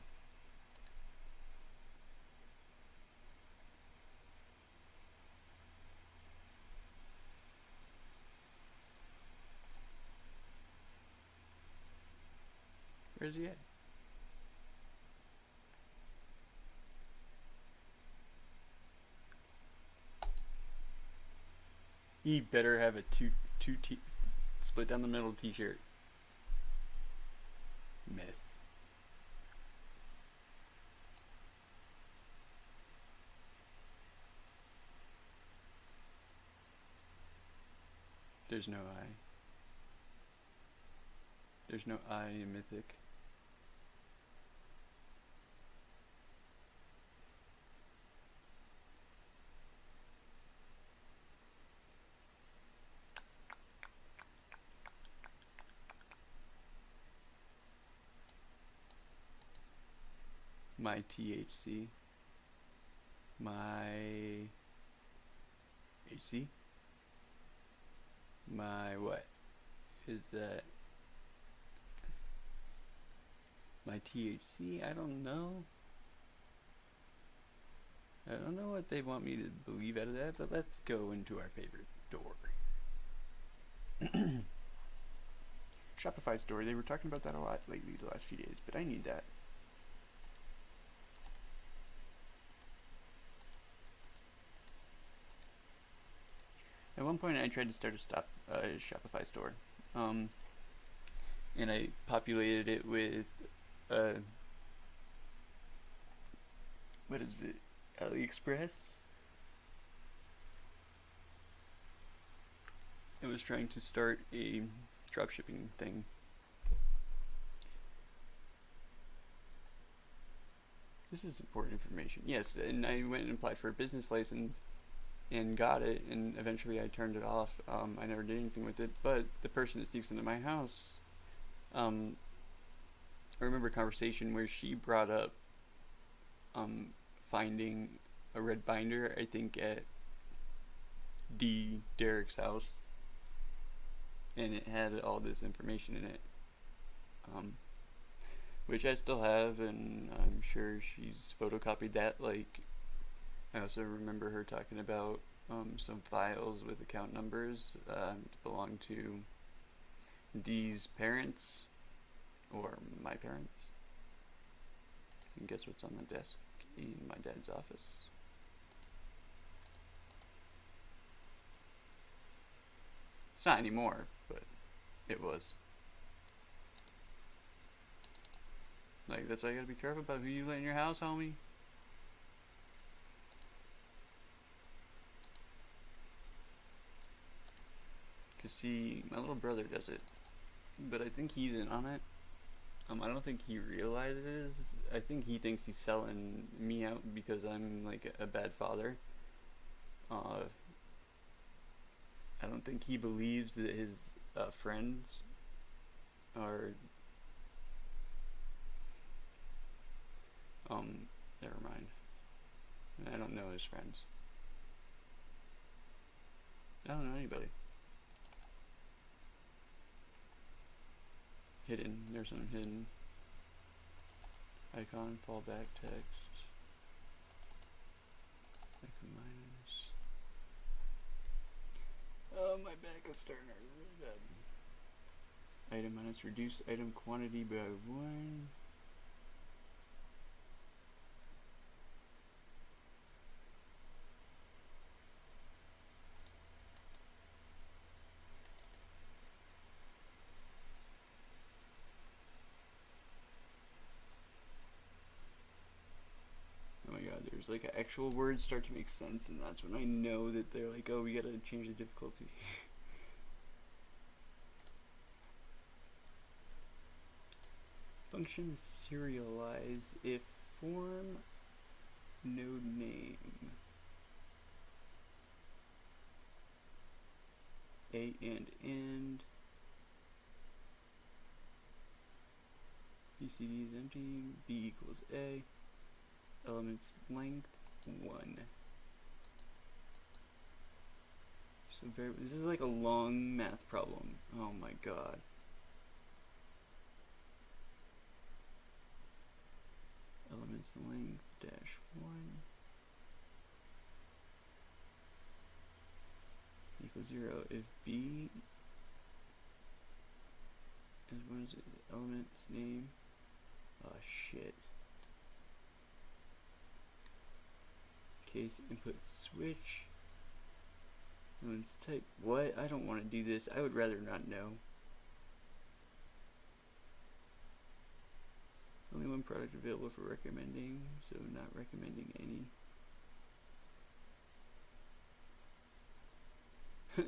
Where's he at? He better have a split down the middle t-shirt. Myth. There's no I. There's no I in Mythic. My THC. My HC. My what? Is that my THC? I don't know. I don't know what they want me to believe out of that, but let's go into our favorite door. Shopify store. They were talking about that a lot lately the last few days, but I need that. At one point, I tried to start a Shopify store, and I populated it with what is it, AliExpress. I was trying to start a dropshipping thing. This is important information. Yes, and I went and applied for a business license and got it, and eventually I turned it off. I never did anything with it, but the person that sneaks into my house, I remember a conversation where she brought up finding a red binder, I think at Derek's house, and it had all this information in it, which I still have, and I'm sure she's photocopied that. Like, I also remember her talking about some files with account numbers that belong to Dee's parents, or my parents. And guess what's on the desk in my dad's office? It's not anymore, but it was. Like, that's why you gotta be careful about who you let in your house, homie. Cause see, my little brother does it, but I think he's in on it. I don't think he realizes. I think he thinks he's selling me out because I'm like a bad father. I don't think he believes that his friends are. Never mind. I don't know his friends. I don't know anybody. Hidden. There's some hidden. Icon, fallback text. Icon minus. Oh, my back is starting to hurt really bad. Item minus, reduce item quantity by 1. There's like actual words start to make sense, and that's when I know that they're like, oh, we gotta change the difficulty. Function serialize if form node name A and end BCD is empty, B equals A. Elements length 1. So this is like a long math problem. Oh my god. Elements length dash 1 equals 0 if B is what is it? Element's name. Oh shit. Case input switch. Let's type what? I don't want to do this. I would rather not know. Only one product available for recommending, so not recommending any.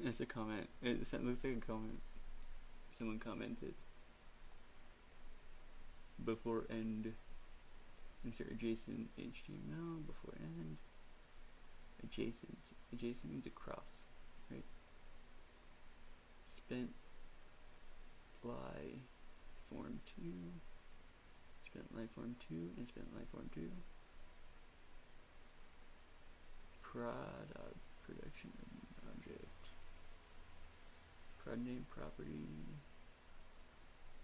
It's a comment. It looks like a comment. Someone commented. Before end. Insert adjacent HTML before end. Adjacent. Adjacent means across, right? Spent lie form 2. Spent lie form 2 and spent lie form 2. Prod production object. Prod name property.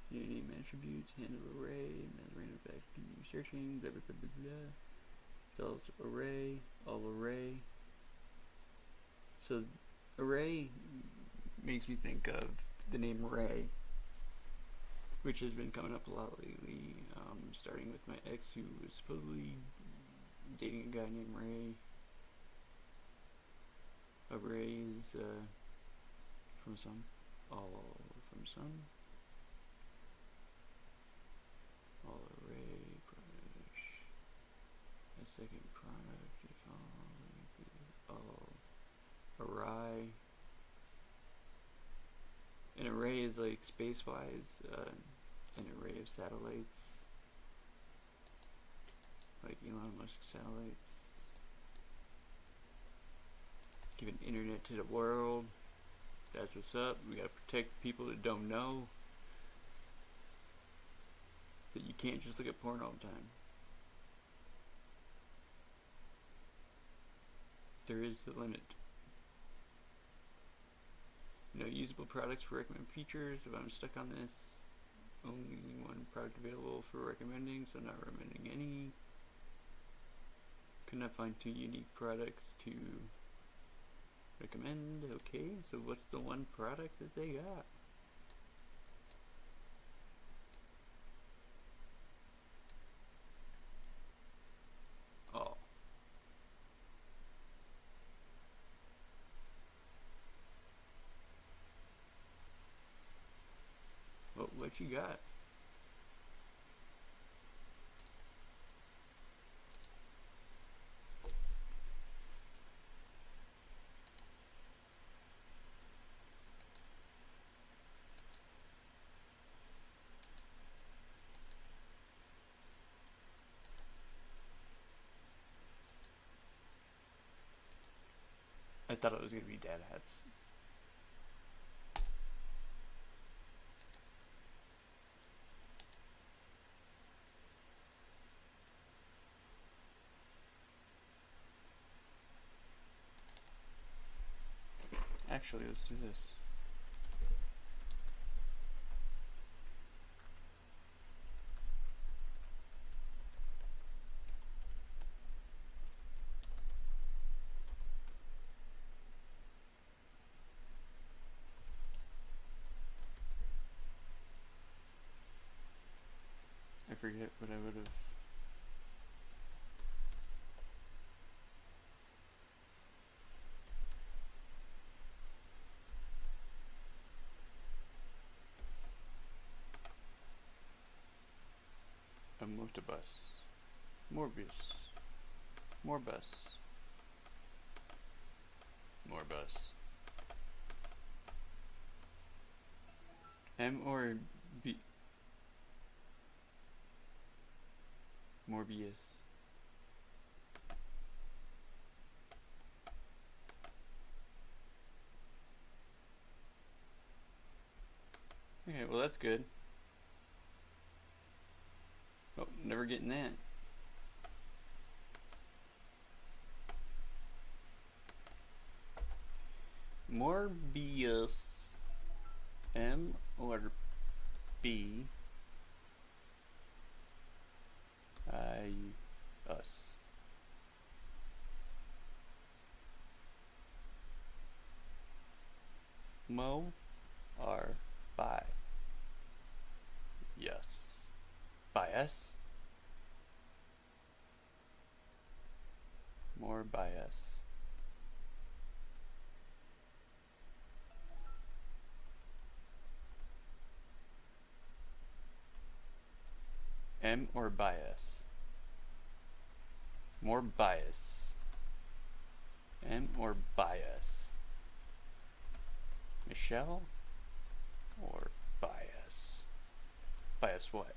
Unit name attributes, handle array, random fact, continue searching, blah blah blah blah blah. Tells array, all array. So array makes me think of the name Ray. which has been coming up a lot lately, starting with my ex who was supposedly dating a guy named Ray. Ray is from some, all from some, all Ray product, a second product, if all array. An array is like space-wise, an array of satellites, like Elon Musk satellites. Giving internet to the world. That's what's up. We gotta protect people that don't know that you can't just look at porn all the time. There is a limit. No usable products for recommend features. If I'm stuck on this, only one product available for recommending, so not recommending any. Could not find two unique products to recommend. Okay, so what's the one product that they got? Oh. Well, what you got? I thought it was gonna be dad hats. Actually, let's do this. I forget what I would have. A Multibus. Morbius. Morbus. Morbus. M or B. Morbius. Okay, well that's good. Oh, never getting that. Morbius. M or B. Us. Mo or by. Yes. Bias. More bias. M or bias? More bias. M or bias? Michelle or bias? Bias what?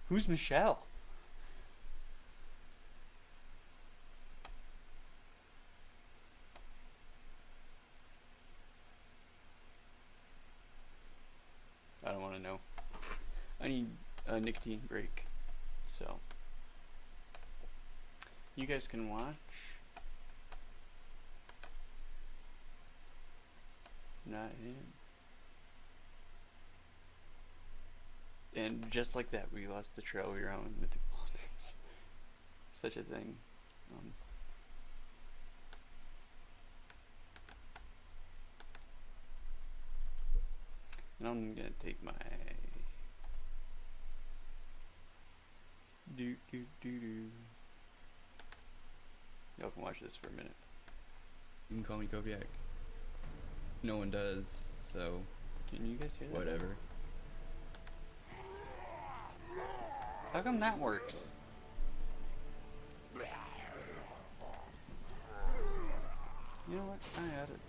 Who's Michelle? I don't want to know. I need a nicotine break. So, you guys can watch. Not him. And just like that, we lost the trail we were on with Mythic Politics. Such a thing. And I'm gonna take my do do do do. Y'all can watch this for a minute. You can call me Koviak. No one does, so Can you guys hear that? whatever. How come that works? You know what? I had it.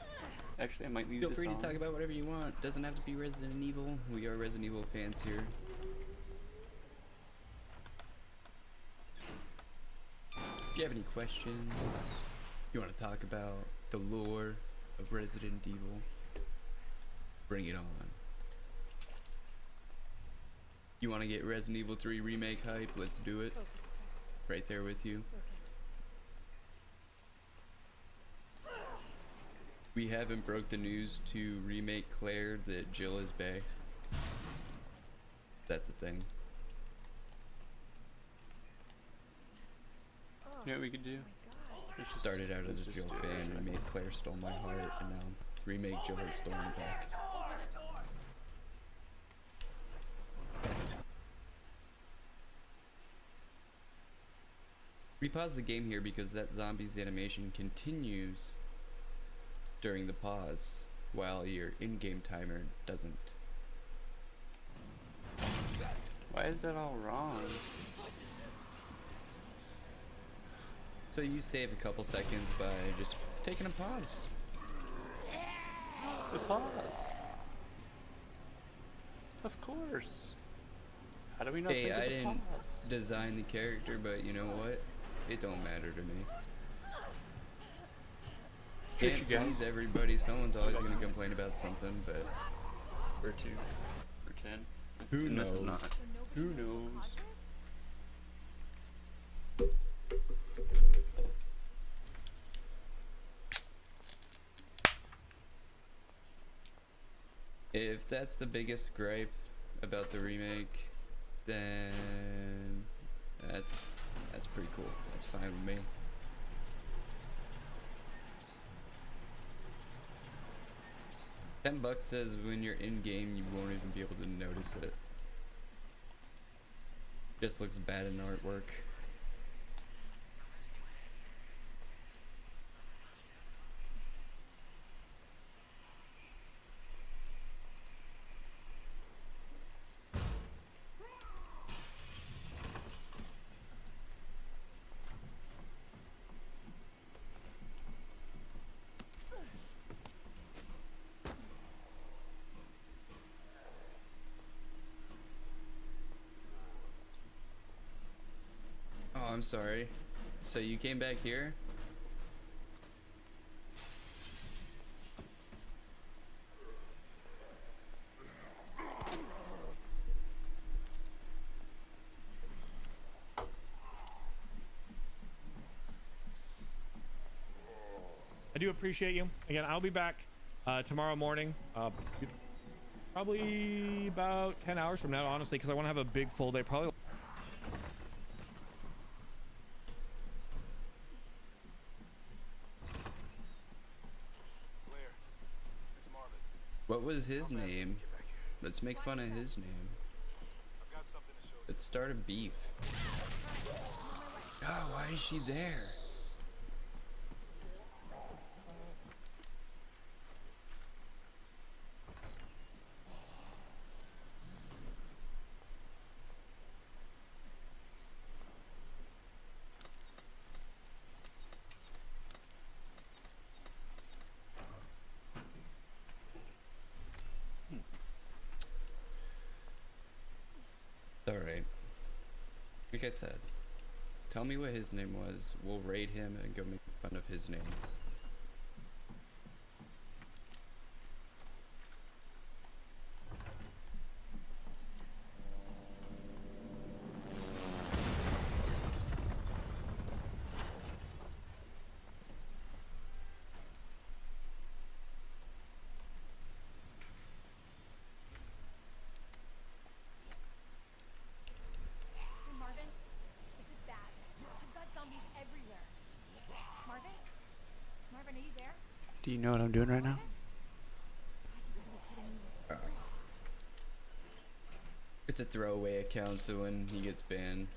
Actually, I might leave Feel this free on. to talk about whatever you want. Doesn't have to be Resident Evil. We are Resident Evil fans here. If you have any questions, you want to talk about the lore of Resident Evil, bring it on. You want to get Resident Evil 3 remake hype? Let's do it. Right there with you. We haven't broke the news to remake Claire that Jill is bae. That's a thing. You know what we could do? I started out as a Jill fan, remake Claire stole my heart, and now remake Jill has stolen it back. We pause the game here because that zombie's animation continues during the pause, while your in-game timer doesn't. Why is that all wrong? So you save a couple seconds by just taking a pause. The pause. Of course. How do we not Hey, think of I the didn't pause? design the character, but you know what? It don't matter to me. Trick Can't you guys. please everybody. Someone's always gonna complain about something, but Or 2. Or 10. who Unless knows? I'm not. Who knows? If that's the biggest gripe about the remake, then that's pretty cool. That's fine with me. $10 says when you're in game, you won't even be able to notice it. Just looks bad in artwork. Oh, I'm sorry. So you came back here? I do appreciate you. Again, I'll be back tomorrow morning. Probably about 10 hours from now, honestly, because I want to have a big full day. Probably. What was his name? Let's make fun of his name. Let's start a beef. Oh, why is she there? Alright. Like I said, tell me what his name was. We'll raid him and go make fun of his name. Marvin, this is bad. I've got zombies everywhere. Marvin? Marvin, are you there? Do you know what I'm doing right now? It's a throwaway account, so when he gets banned.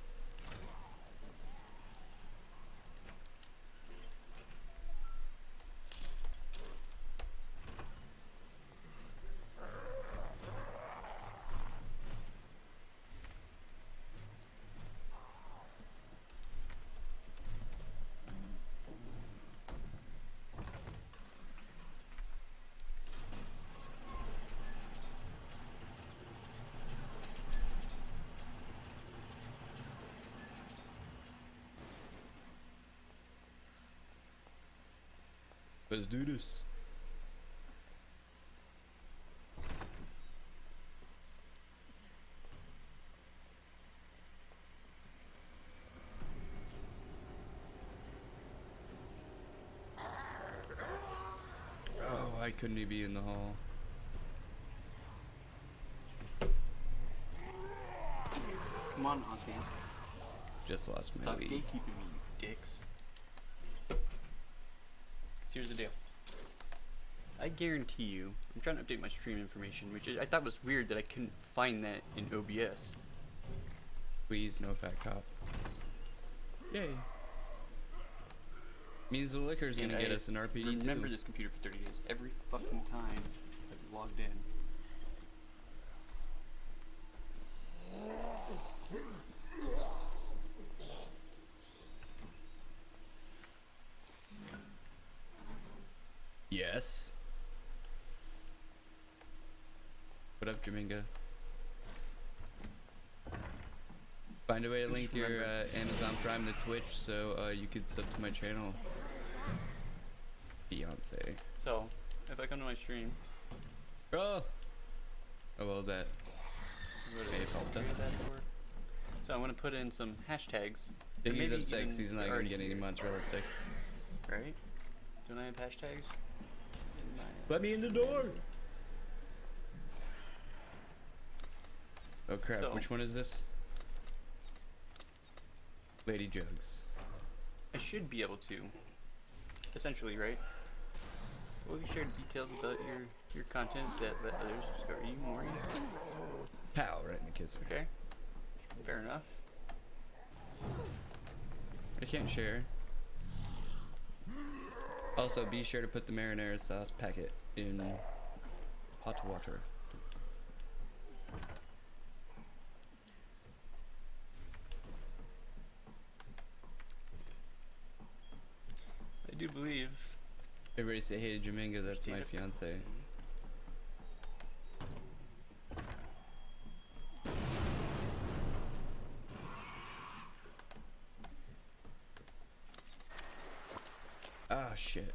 Let's do this. Oh, why couldn't he be in the hall? Come on, Auntie. Just lost my Stop lead. gatekeeping me, you dicks. So here's the deal. I guarantee you, I'm trying to update my stream information, which I thought was weird that I couldn't find that in OBS. Please, no fat cop. Yay. Means the liquor's And gonna get I us an RPD remember too. this computer for 30 days. Every fucking time I've logged in. Yes. What up, Jaminga? Find a way to Just link your remember. Amazon Prime to Twitch so you could sub to my channel. Beyonce. So, if I come to my stream, Oh! Oh well, that what may have helped us. So I'm gonna put in some hashtags. and Biggie's maybe upset 'cause even he's not the gonna art get any here, mozzarella sticks. Right? Don't I have hashtags? In my, Let me in the door! Oh crap, So- which one is this? Lady Jugs. I should be able to. Essentially, right? Will you share details about your content that let others discover you more easily? Pow, right in the kisser. Okay. Fair enough. I can't share. Also, be sure to put the marinara sauce packet in hot water. I do believe. Everybody say hey to Jaminga, that's my Christina. fiance. Ah, shit.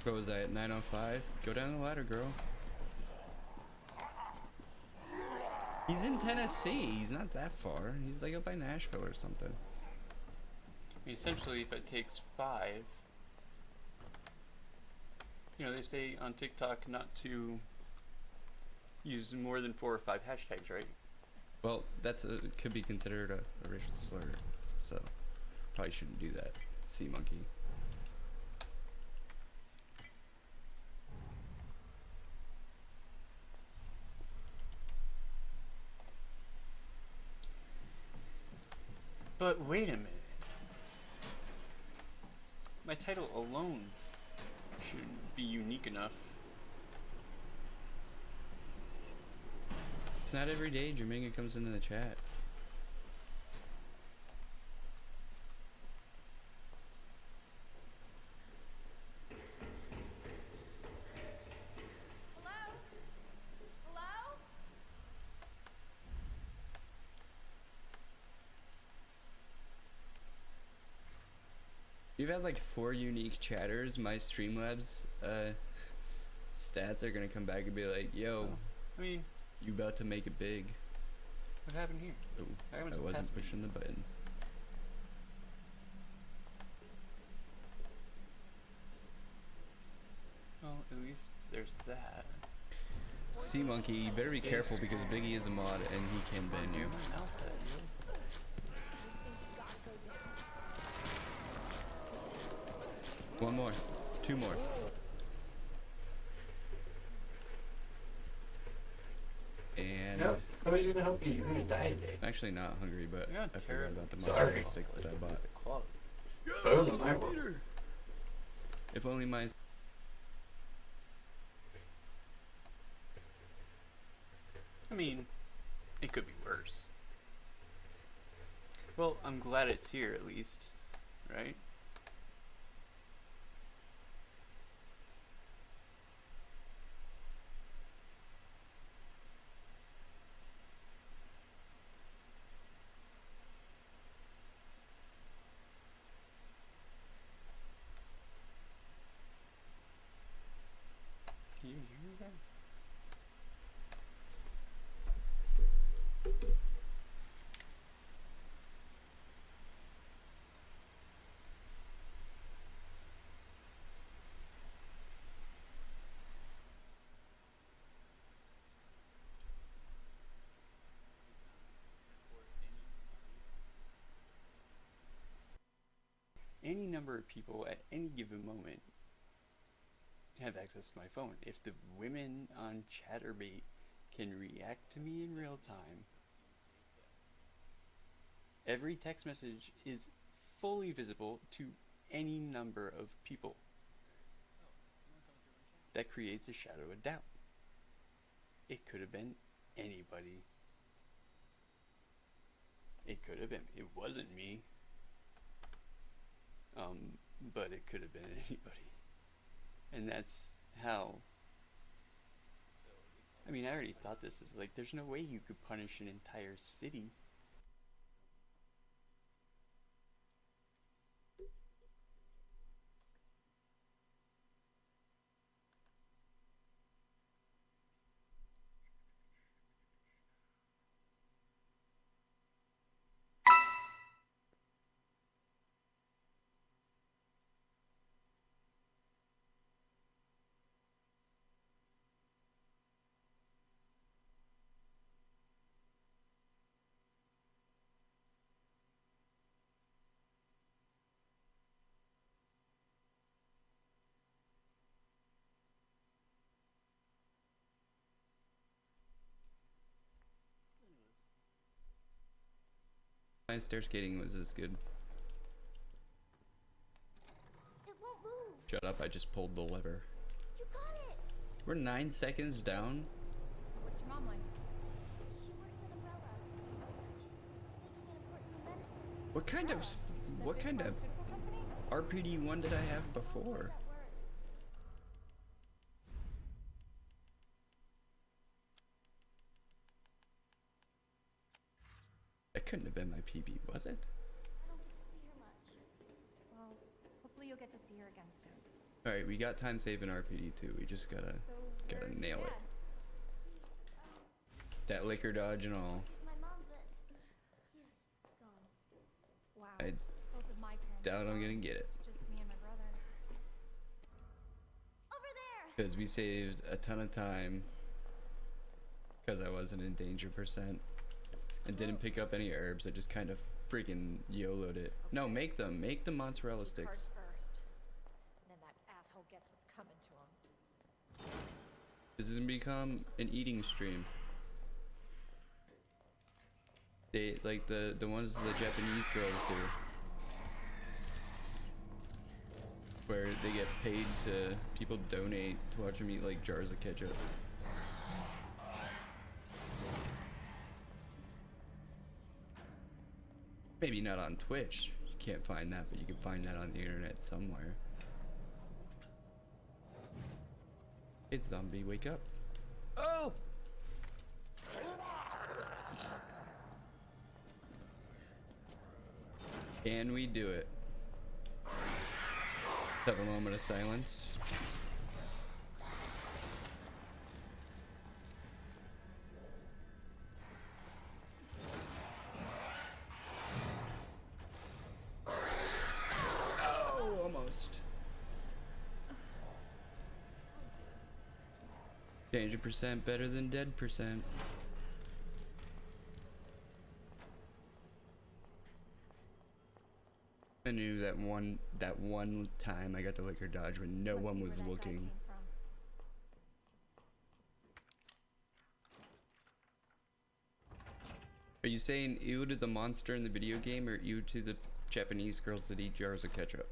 What was I at 9:05? Go down the ladder, girl. He's in Tennessee. He's not that far. He's like up by Nashville or something. I mean, essentially, if it takes 5, you know, they say on TikTok not to use more than 4 or 5 hashtags, right? Well, that's could be considered a racial slur, so probably shouldn't do that. Sea monkey. But wait a minute. My title alone should be unique enough. It's not every day Jaminga comes into the chat. Hello? Hello? You've had like 4 unique chatters. My Streamlabs stats are gonna come back and be like, yo, I mean, you about to make it big. what happened here? Oh, Everyone's I wasn't past me. pushing the button. Well, at least there's that. Sea Monkey, you better be careful because Biggie is a mod and he can ban you. One more. Two more. And No, nobody's gonna help you. You're gonna die today. I'm actually not hungry, but Yeah, I forgot terrible. about the Sorry. mozzarella sticks that I bought. Boom in my world. If only my I mean, it could be worse. Well, I'm glad it's here at least, right? Can you hear that? Any number of people at any given moment have access to my phone. If the women on Chatterbait can react to me in real time, every text message is fully visible to any number of people. That creates a shadow of doubt. It could have been anybody. It could have been. It wasn't me. But it could have been anybody. And that's how. I mean, I already thought this is like, there's no way you could punish an entire city. my stair skating was as good. It won't move. Shut up, I just pulled the lever. You got it. We're 9 seconds down. What's your mom like? She works at Umbrella. She's making an important medicine. What kind of The what big kind of pharmaceutical company? RPD1 did I have How does before? that work? That couldn't have been my PB, was it? I don't get to see her much. Well, hopefully you'll get to see her again soon. Alright, we got time save in RPD too. We just gotta So Gotta where's nail your it. dad? that liquor dodge and all. My mom, but he's gone. Wow. I Both of my parents. doubt are I'm gone. gonna get it. It's just me and my brother. Over there. Because we saved a ton of time. Because I wasn't in danger percent. And didn't pick up any herbs. I just kind of freaking YOLO'd it. No, make them. Make the mozzarella Hard sticks. first. And then that asshole gets what's coming to him. This is gonna become an eating stream. They like the ones the Japanese girls do, where they get paid to people donate to watch them eat like jars of ketchup. Maybe not on Twitch. You can't find that, but you can find that on the internet somewhere. It's zombie, wake up. Oh! Can we do it? Let's have a moment of silence. Oh, almost. Danger percent better than dead percent. I knew that one time I got to liquor dodge when no one was looking. Are you saying ew to the monster in the video game or ew to the Japanese girls that eat jars of ketchup?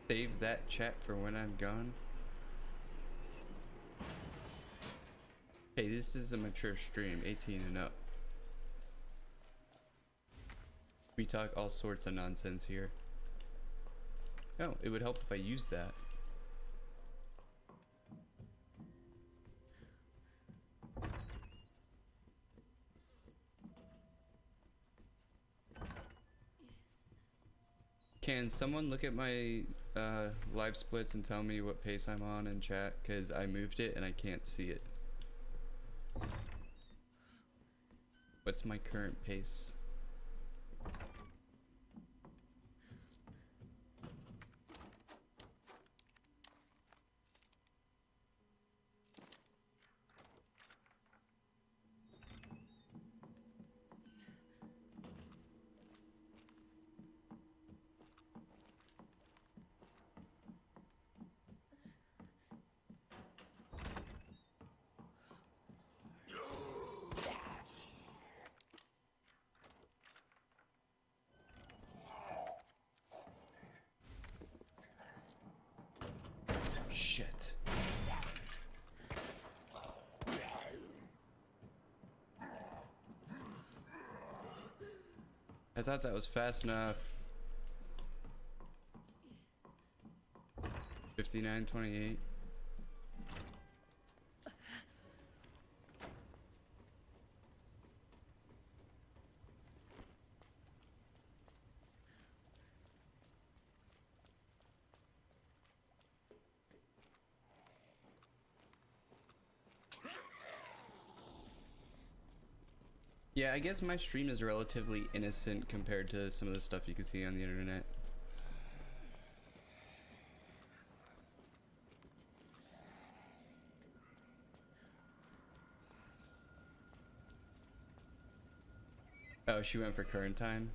Save that chat for when I'm gone. Hey, this is a mature stream, 18 and up. We talk all sorts of nonsense here. No, it would help if I used that. Can someone look at my live splits and tell me what pace I'm on in chat? Because I moved it and I can't see it. What's my current pace? Shit. I thought that was fast enough. 59:28. Yeah, I guess my stream is relatively innocent compared to some of the stuff you can see on the internet. Oh, she went for current time.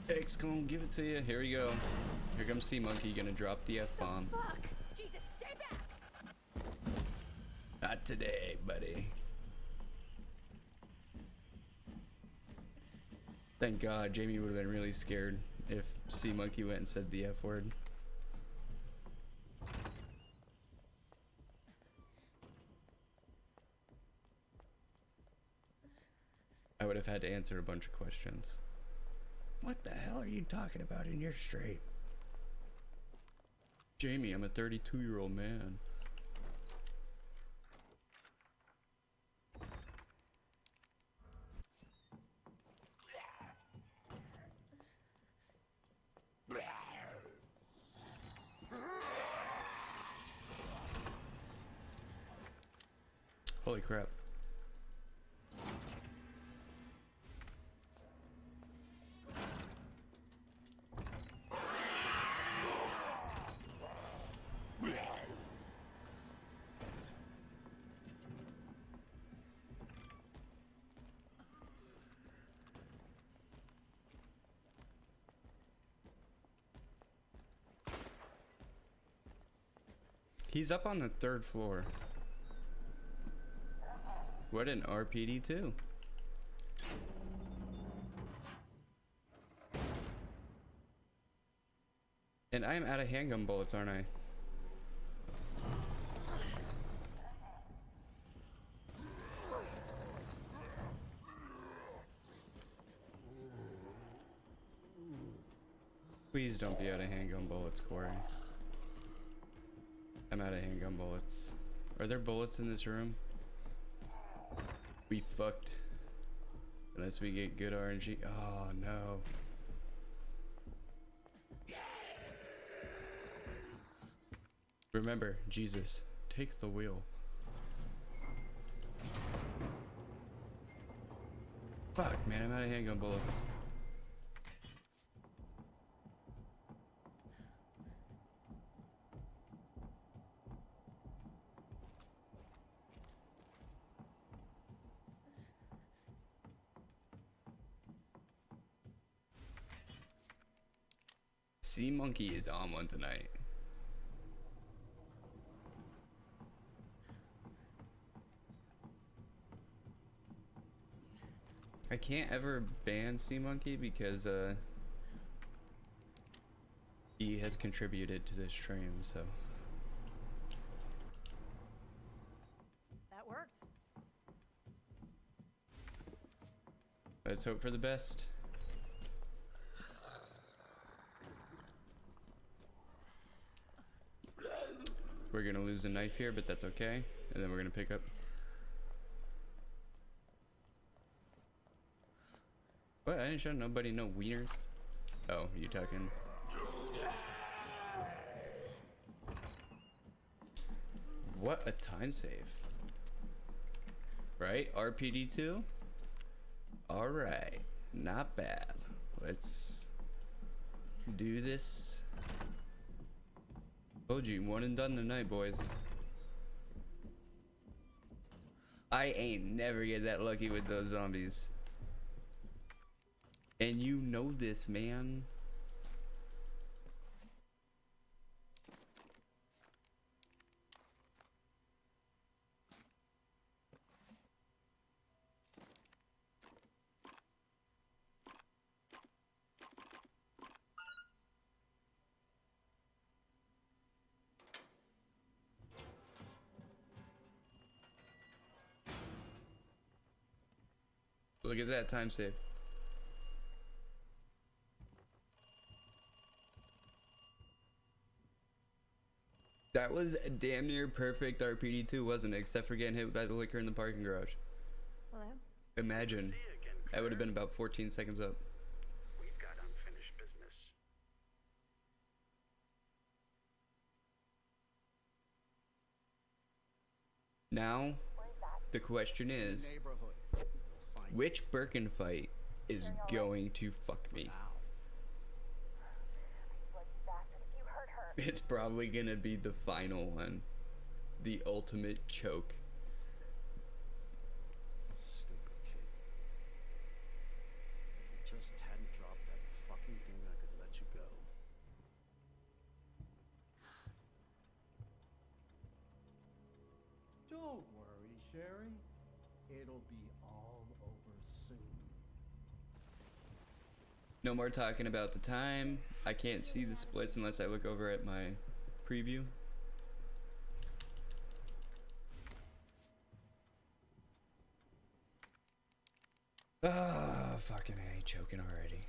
X gonna give it to you. Here we go. Here comes Sea Monkey, gonna drop the F-bomb. Fuck! Jesus, stay back! Not today, buddy. Thank God, Jamie would have been really scared if Sea Monkey went and said the F word. I would have had to answer a bunch of questions. What the hell are you talking about in your stream? Jamie, I'm a 32-year-old man. Holy crap. He's up on the 3rd floor. What an RPD too. And I'm out of handgun bullets, aren't I? Please don't be out of handgun bullets, Corey. I'm out of handgun bullets. Are there bullets in this room? We fucked. Unless we get good RNG. Oh no. Remember, Jesus, take the wheel. Fuck, man, I'm out of handgun bullets. Sea Monkey is on one tonight. I can't ever ban Sea Monkey because he has contributed to this stream, so That worked. let's hope for the best. We're gonna lose a knife here, but that's okay. And then we're gonna pick up. What? I didn't show nobody no wieners. Oh, you talking? What a time save. Right? RPD2? Alright. Not bad. Let's do this. Told you, one and done tonight, boys. I ain't never get that lucky with those zombies. And you know this, man. Look at that time save. That was a damn near perfect RPD2, wasn't it? Except for getting hit by the liquor in the parking garage. Hello? Imagine. That would have been about 14 seconds up. We've got unfinished business. Now, the question is, which Birkin fight is going to fuck me? It's probably gonna be the final one. The ultimate choke. Stupid kid. If you just hadn't dropped that fucking thing, I could let you go. Don't worry, Sherry. It'll be all over soon. No more talking about the time. I can't see the splits unless I look over at my preview. Ah, fucking A, choking already.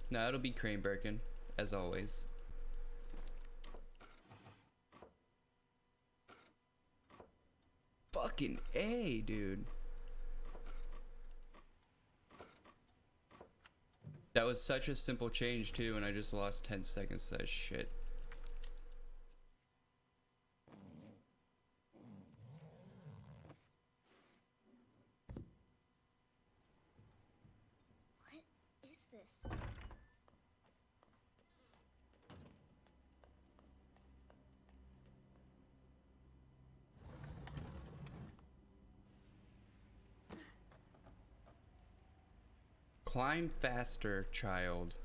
No, it'll be Crane Birkin, as always. Fucking A, dude. That was such a simple change too, and I just lost 10 seconds to that shit. What is this? Climb faster, child.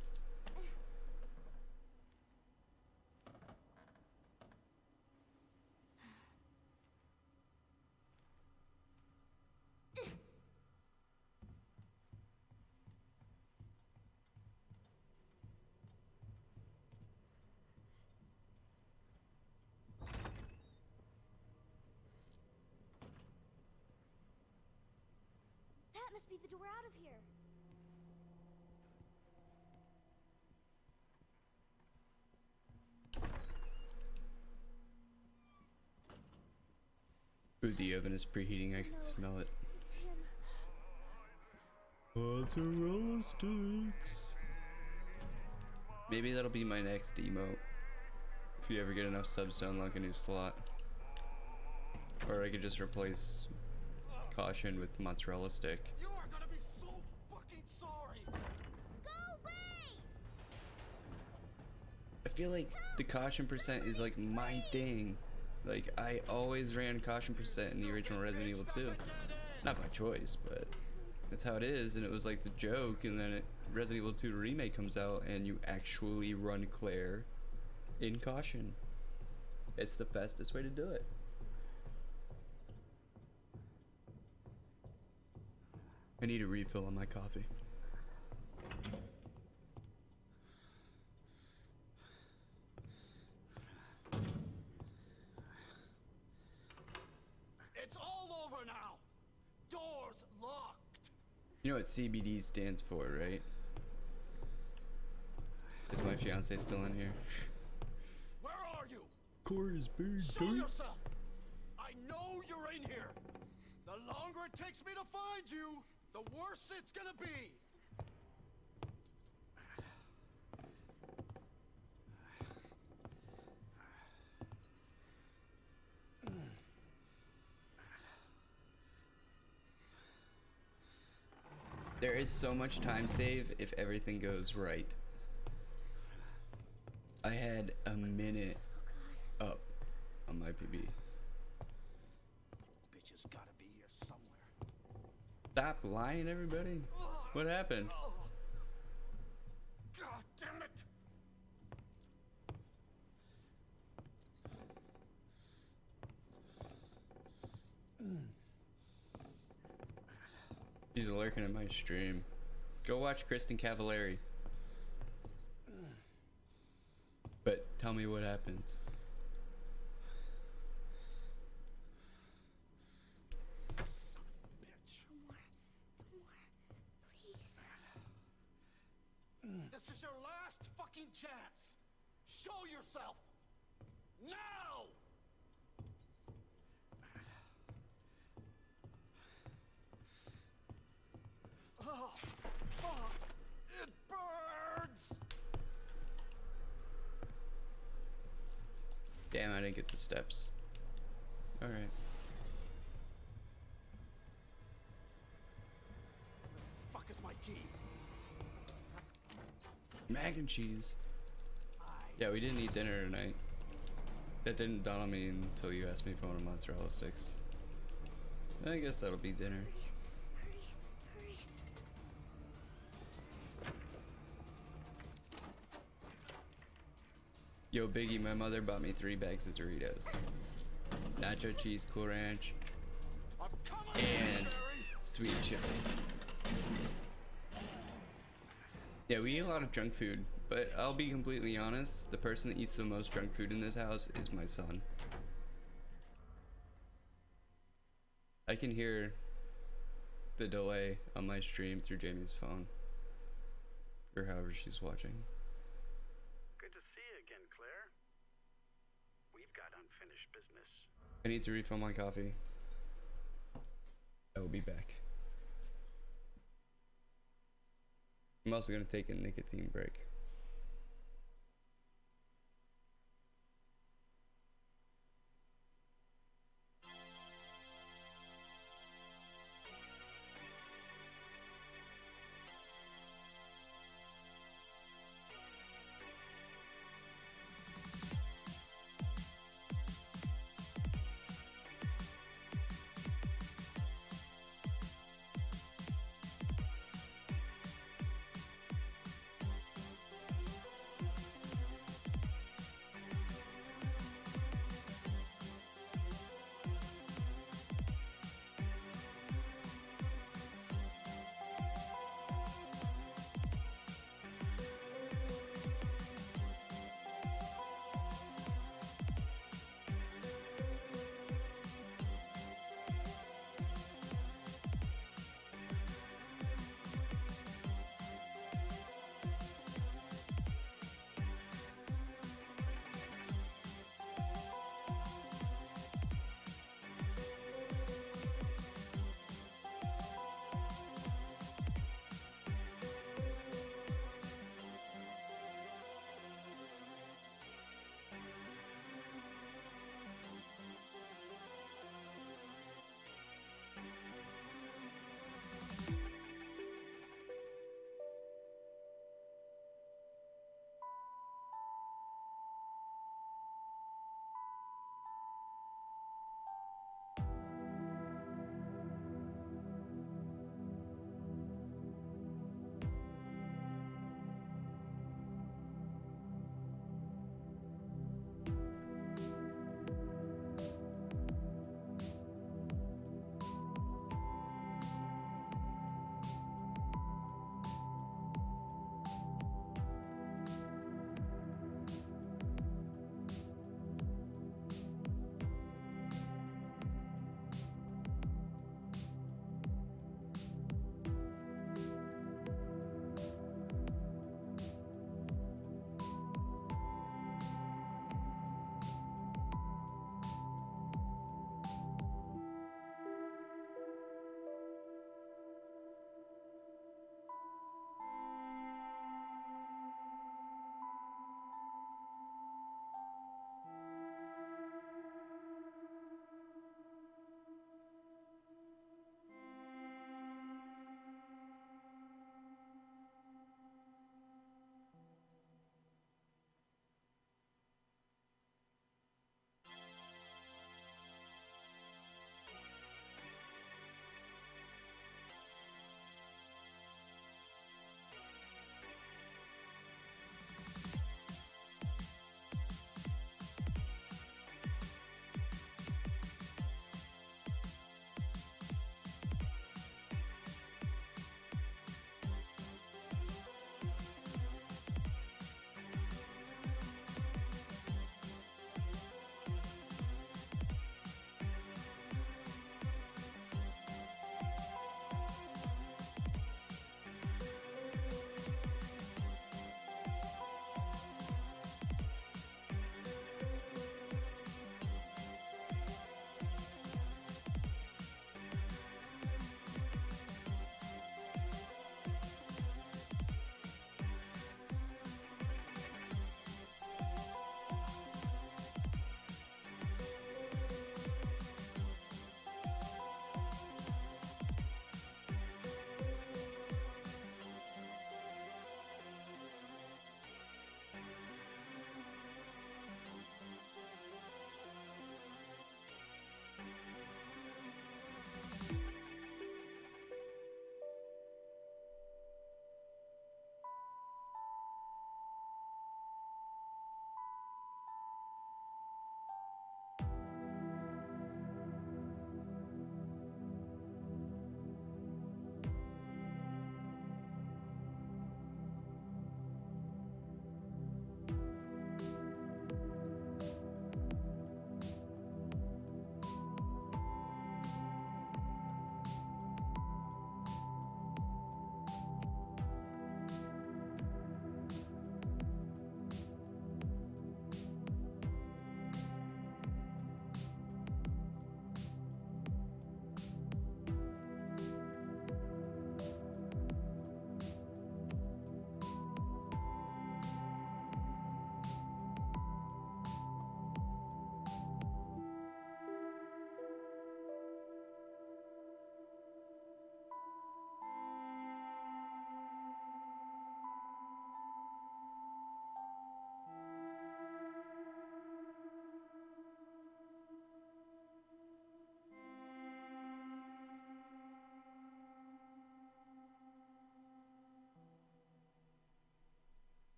That must be the door out of here. Ooh, the oven is preheating. I can smell it. It's him. Mozzarella sticks. Maybe that'll be my next emote. If you ever get enough subs to unlock a new slot. Or I could just replace caution with mozzarella stick. You are gonna be so fucking sorry. Go away! I feel like the caution percent is like my thing. Like I always ran caution percent in the original Resident Evil 2. Not by choice, but that's how it is. And it was like the joke. And then Resident Evil 2 remake comes out, and you actually run Claire in caution. It's the fastest way to do it. I need a refill on my coffee. It's all over now. Doors locked. You know what CBD stands for, right? Is my fiance still in here? Where are you? Corey's big Show yourself. I know you're in here. The longer it takes me to find you, the worse it's gonna be. There is so much time save if everything goes right. I had a minute up on my PB. Bitch has gotta be here somewhere. Stop lying, everybody. What happened? Oh. God damn it! He's lurking in my stream. Go watch Kristen Cavallari. But tell me what happens. Son of a bitch. Please. This is your last fucking chance. Show yourself. Now! Oh, fuck. It burns! Damn, I didn't get the steps. Alright. Fuck is my key? Mac and cheese. Yeah, we didn't eat dinner tonight. That didn't dawn on me until you asked me if I wanted mozzarella sticks. I guess that'll be dinner. Yo, Biggie, my mother bought me 3 bags of Doritos. Nacho cheese, Cool Ranch, I'm coming, and Sherry. sweet chili. Yeah, we eat a lot of junk food, but I'll be completely honest, the person that eats the most junk food in this house is my son. I can hear the delay on my stream through Jamie's phone, or however she's watching. Good to see you again, Claire. We've got unfinished business. I need to refill my coffee. I will be back. I'm also going to take a nicotine break.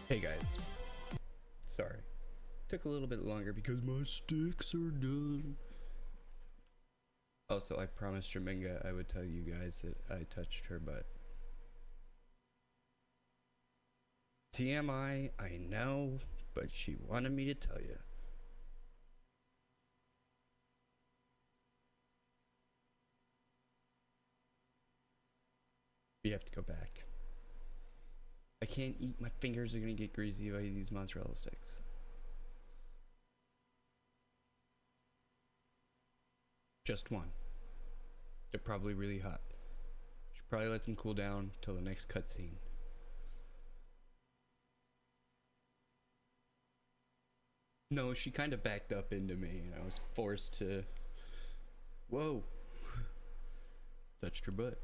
Hey guys. Sorry. Took a little bit longer because my sticks are done. Also, I promised Jaminga I would tell you guys that I touched her butt. TMI, I know, but she wanted me to tell you. We have to go back. I can't eat, my fingers are gonna get greasy if I eat these mozzarella sticks. Just one. They're probably really hot. Should probably let them cool down till the next cutscene. No, she kind of backed up into me and I was forced to... Whoa. Touched her butt.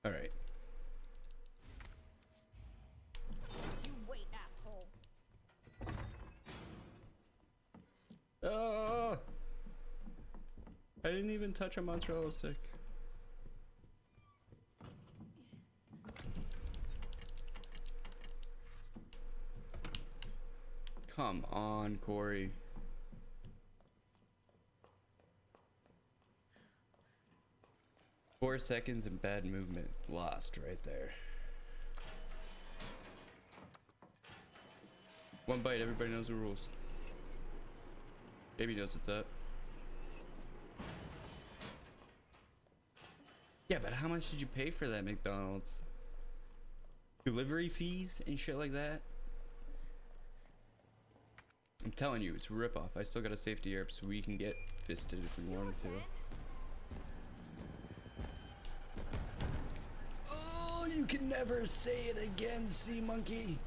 Alright. You wait, asshole. Oh! I didn't even touch a mozzarella stick. Come on, Corey. Four seconds and bad movement. Lost right there. One bite, everybody knows the rules. Baby knows what's up. Yeah, but how much did you pay for that McDonald's? Delivery fees and shit like that? I'm telling you, it's a ripoff. I still got a safety herb so we can get fisted if we wanted to. Oh, you can never say it again, sea monkey.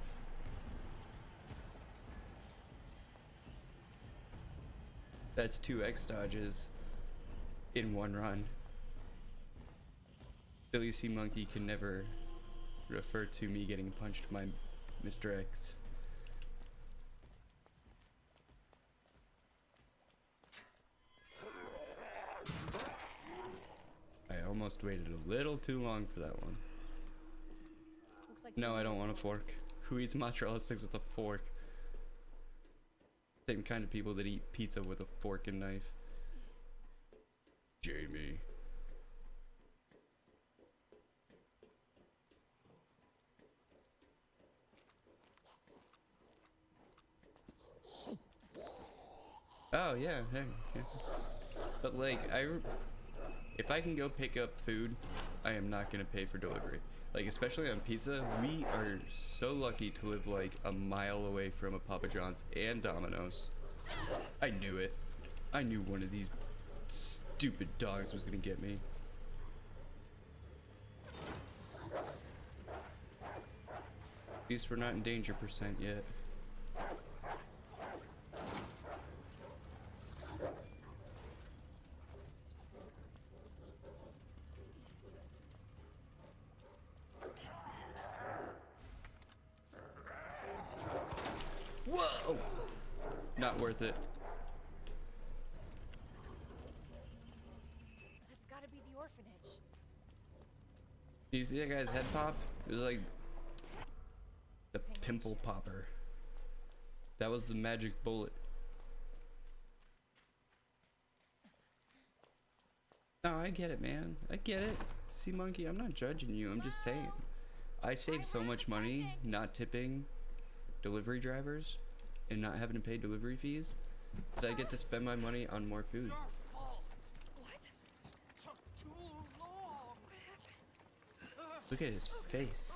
That's 2 X dodges in one run. Billy Sea Monkey can never refer to me getting punched by Mr. X. I almost waited a little too long for that one. Looks like No, I don't want a fork. Who eats mozzarella sticks with a fork? Same kind of people that eat pizza with a fork and knife. Jamie. Oh yeah, hey, yeah. But like if I can go pick up food, I am not gonna pay for delivery. Like especially on pizza, we are so lucky to live like a mile away from a Papa John's and Domino's. I knew it. I knew one of these stupid dogs was gonna get me. At least we're not in danger percent yet. Whoa! Not worth it. that's gotta be the orphanage. Do you see that guy's head pop? It was like the pimple popper. That was the magic bullet. No, I get it, man. I get it. See, monkey, I'm not judging you. I'm just saying. I save so much money not tipping delivery drivers and not having to pay delivery fees that I get to spend my money on more food. Your fault. What? Took too long. Look at his face.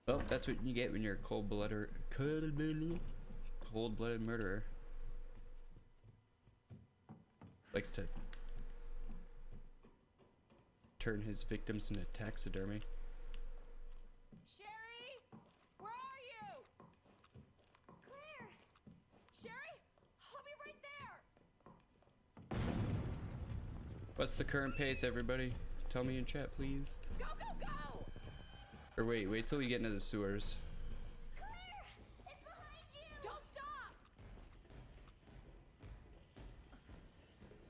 Well, that's what you get when you're a cold-blooded murderer. Likes to turn his victims into taxidermy. Sherry? Where are you? Claire! Sherry? I'll be right there! What's the current pace, everybody? Tell me in chat, please. Go, go, go! Or wait till we get into the sewers. Claire! It's behind you! Don't stop!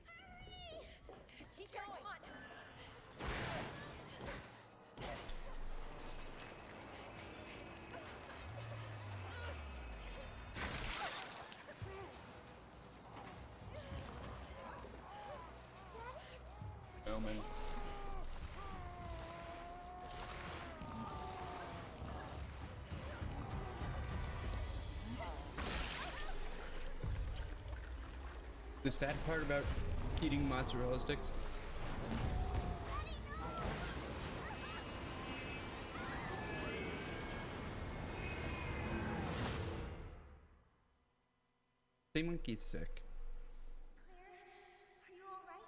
Hurry! gentlemen. The sad part about eating mozzarella sticks. The monkey's sick. Claire, are you alright?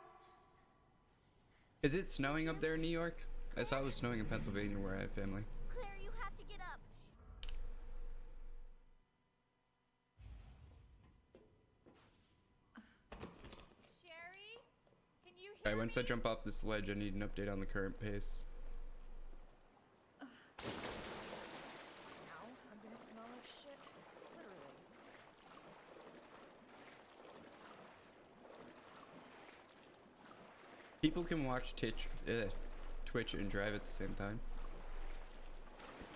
Is it snowing up there in New York? I saw it was snowing in Pennsylvania where I have family. Claire, you have to get up. Sherry, can you hear Alright, once I jump off this ledge, I need an update on the current pace. Now I'm gonna smell like shit, literally. People can watch Twitch and drive at the same time.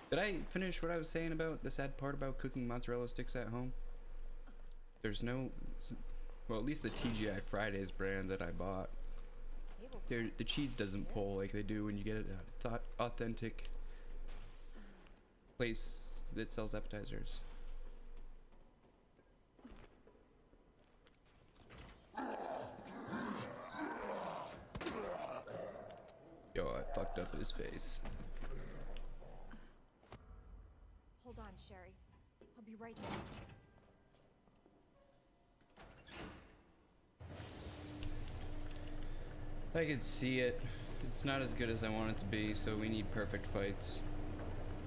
Did I finish what I was saying about the sad part about cooking mozzarella sticks at home? There's no, well, at least the TGI Fridays brand that I bought, the cheese doesn't pull like they do when you get it at an authentic place that sells appetizers. Yo, I fucked up his face. Hold on, Sherry. I'll be right there. I can see it. It's not as good as I want it to be, so we need perfect fights.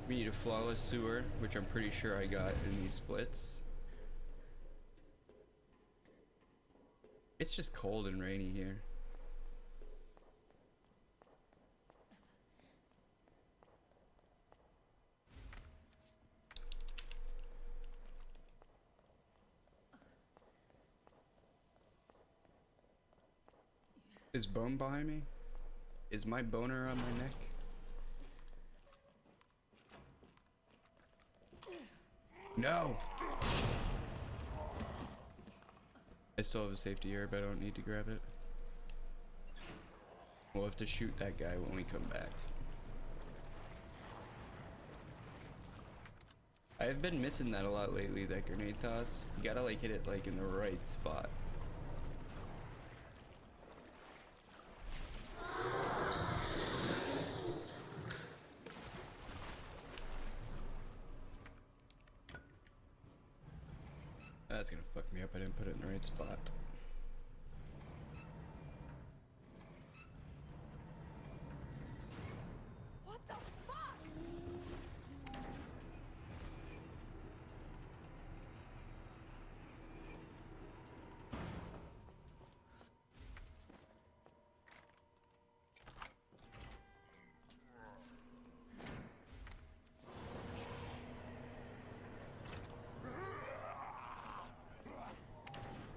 We need a flawless sewer, which I'm pretty sure I got in these splits. It's just cold and rainy here. Is bone behind me? Is my boner on my neck? No! I still have a safety herb, I don't need to grab it. We'll have to shoot that guy when we come back. I've been missing that a lot lately, that grenade toss. You gotta like hit it like in the right spot. That's gonna fuck me up, I didn't put it in the right spot. What the fuck?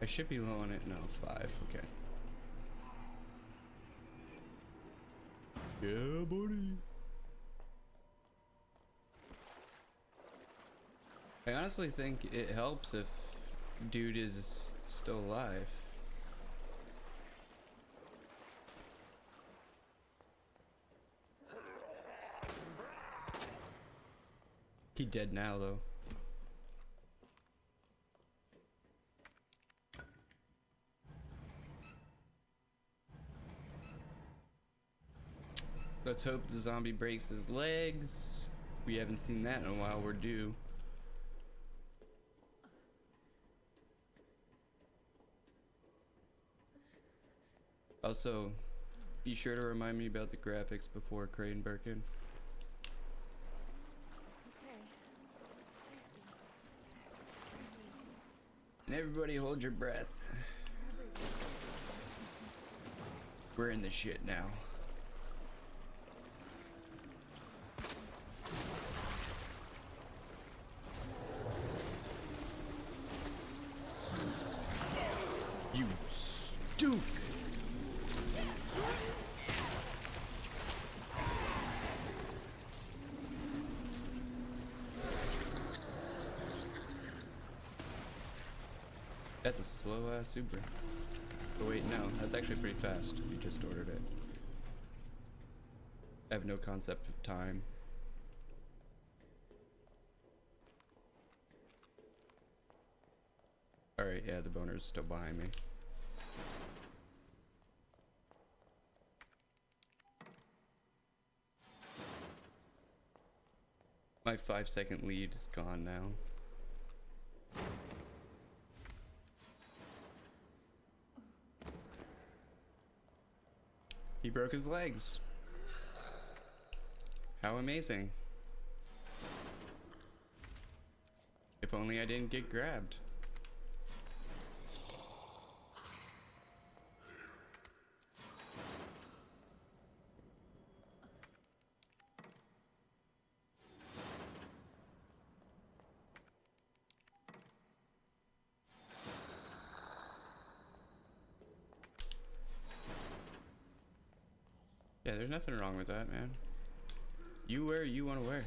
I should be low on it. No, 5. Okay. Yeah, buddy. I honestly think it helps if dude is still alive. He dead now though. Let's hope the zombie breaks his legs. We haven't seen that in a while. We're due. Also, be sure to remind me about the graphics before Crane Birkin. Okay. This place is And everybody hold your breath. We're in the shit now. You stupid. That's a slow ass Uber. Oh wait, no, that's actually pretty fast. You just ordered it. I have no concept of time. Alright, yeah, the boner's still behind me. My 5-second lead is gone now. He broke his legs. How amazing. If only I didn't get grabbed. Yeah, there's nothing wrong with that, man. You wear what you want to wear.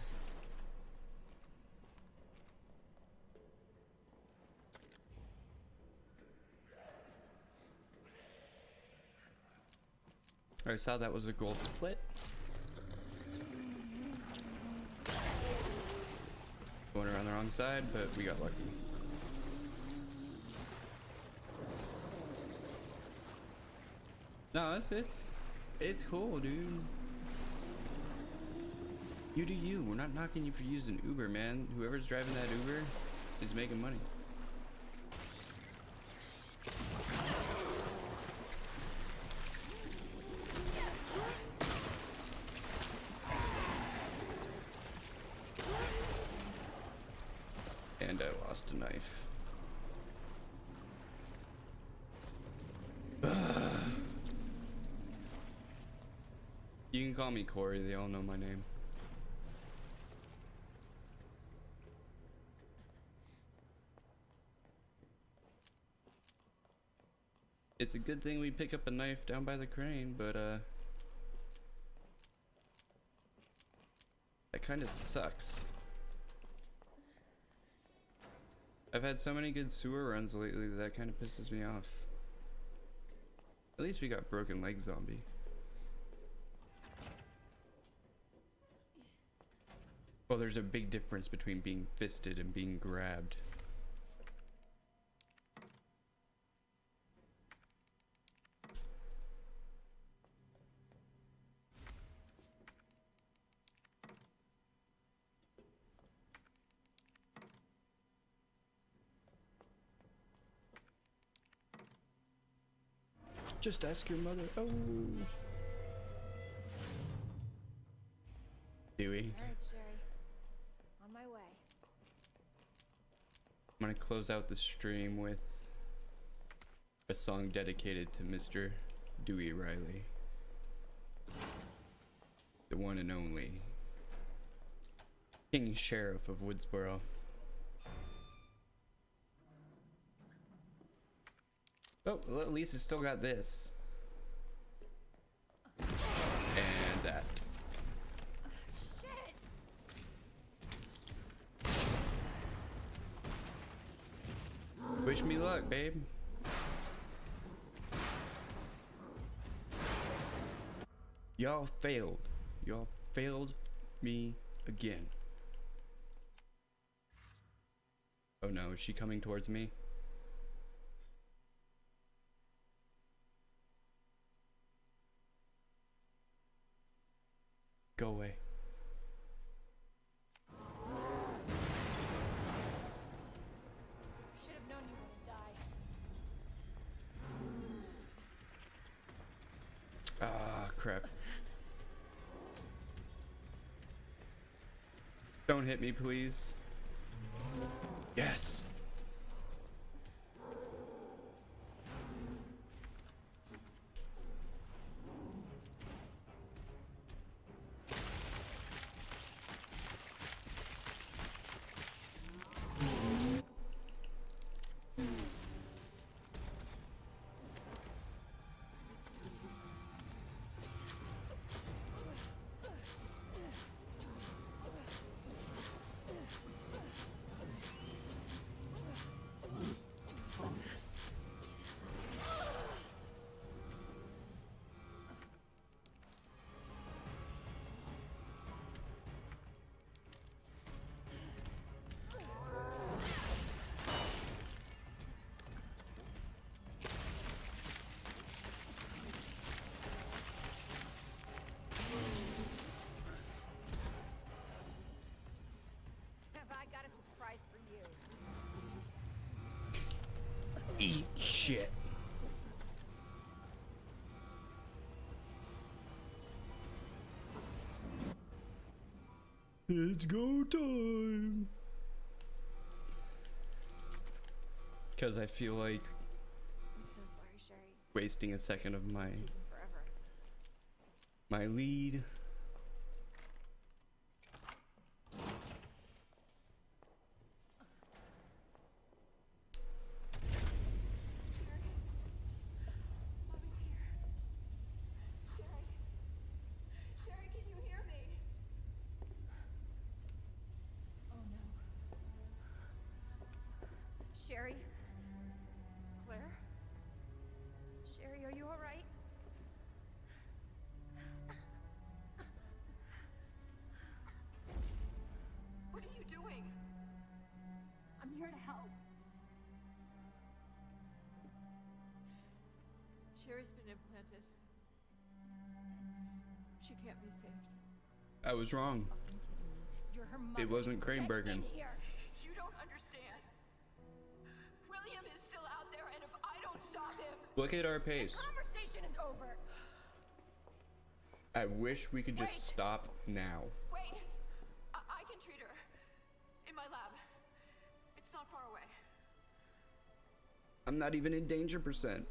I saw that was a gold split. Going around the wrong side, but we got lucky. No, it's cool, dude. You do you. We're not knocking you for using Uber, man. Whoever's driving that Uber is making money. And I lost a knife. You can call me Corey, they all know my name. It's a good thing we pick up a knife down by the crane, but that kind of sucks. I've had so many good sewer runs lately that kind of pisses me off. At least we got broken leg zombie. Well, there's a big difference between being fisted and being grabbed. Just ask your mother. Oh. Dewey. All right, Sherry. On my way. I'm gonna close out the stream with a song dedicated to Mr. Dewey Riley. The one and only King Sheriff of Woodsboro. Oh, well, at least it's still got this. And that. Shit! Wish me luck, babe. Y'all failed. Y'all failed me again. Oh no, is she coming towards me? Go away. Should have known you were gonna die. Ah, crap. Don't hit me, please. Yes. Eat shit. It's go time. Because I feel like I'm so sorry, Sherry. wasting a second of This my is taking forever. my lead. Mommy's here. Sherry. Sherry, can you hear me? Oh no. Sherry? Claire? Sherry, are you alright? What are you doing? I'm here to help. Sherry's been implanted. She can't be saved. I was wrong. You're her mother. It wasn't Cranebergen. Get in here. You don't understand. William is still out there, and if I don't stop him, Look at our pace. Conversation is over. I wish we could just Wait. stop now. wait. I can treat her in my lab. It's not far away. I'm not even in danger percent.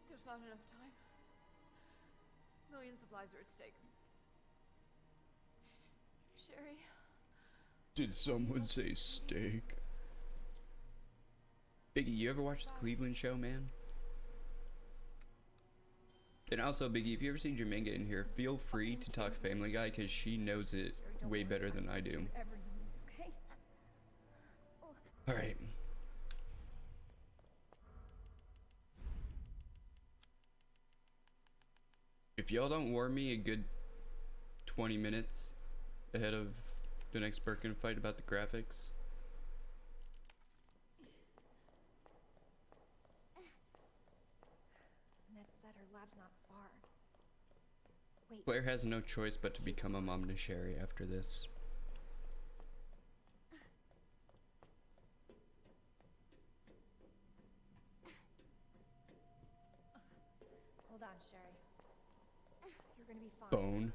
There's not enough time. Millions of lives are at stake. Sherry, Did someone say steak? Biggie, you ever watch the Cleveland Show, man? And also, Biggie, if you ever see Jerminga in here, feel free to talk Family Guy because she knows it way better than I do. Okay? Alright. If y'all don't warn me a good 20 minutes ahead of the next Birkin fight about the graphics, Ned said her lab's not far. Wait. Claire has no choice but to become a mom to Sherry after this. Hold on, Sherry. You're gonna be fine. Bone.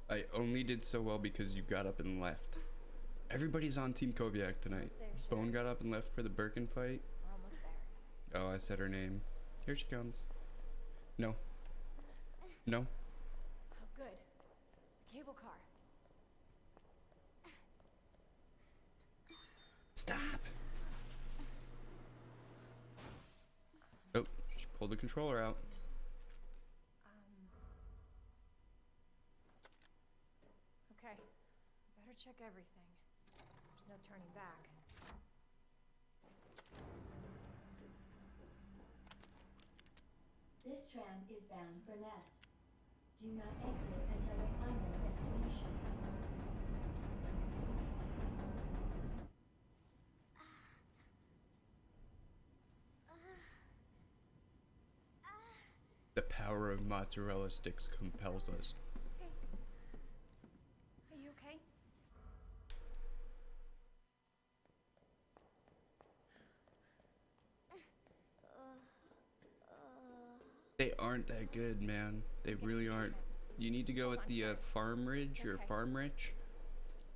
I only did so well because you got up and left. Everybody's on Team Koviak tonight. Almost there, Bone Sherry. got up and left for the Birkin fight. We're almost there. Oh, I said her name. Here she comes. No. No. Oh, good. The cable car. Stop. Oh, she pulled the controller out. Okay. Better check everything. There's no turning back. This tram is bound for Nest. Do not exit until your final destination. The power of mozzarella sticks compels us. Are you okay? They aren't that good, man. They really aren't. You need to go with the Farm Ridge or Farm Rich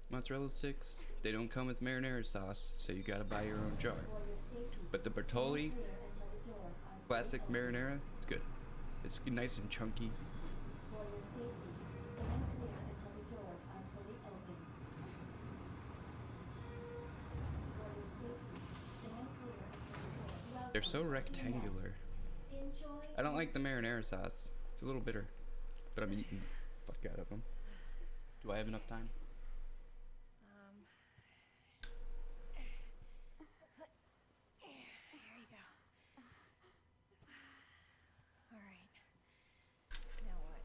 mozzarella sticks. They don't come with marinara sauce, so you gotta buy your own jar. For your safety, But the Bertolli clear until the doors are classic fully open. marinara, it's good. It's nice and chunky. For your safety, stand clear until the doors are fully open. For your safety, stand clear until the doors. They're so Welcome to rectangular. Nest. Enjoy. I don't like the marinara sauce. It's a little bitter, but I'm eating the fuck out of them. Do I have enough time? Here you go. All right. Now what?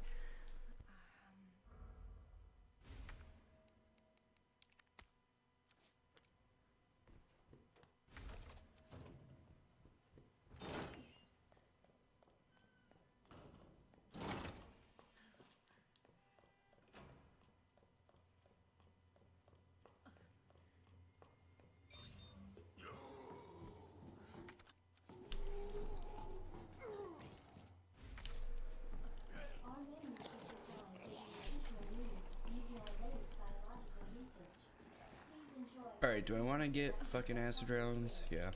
Alright, do I want to get fucking acid rounds? Yeah.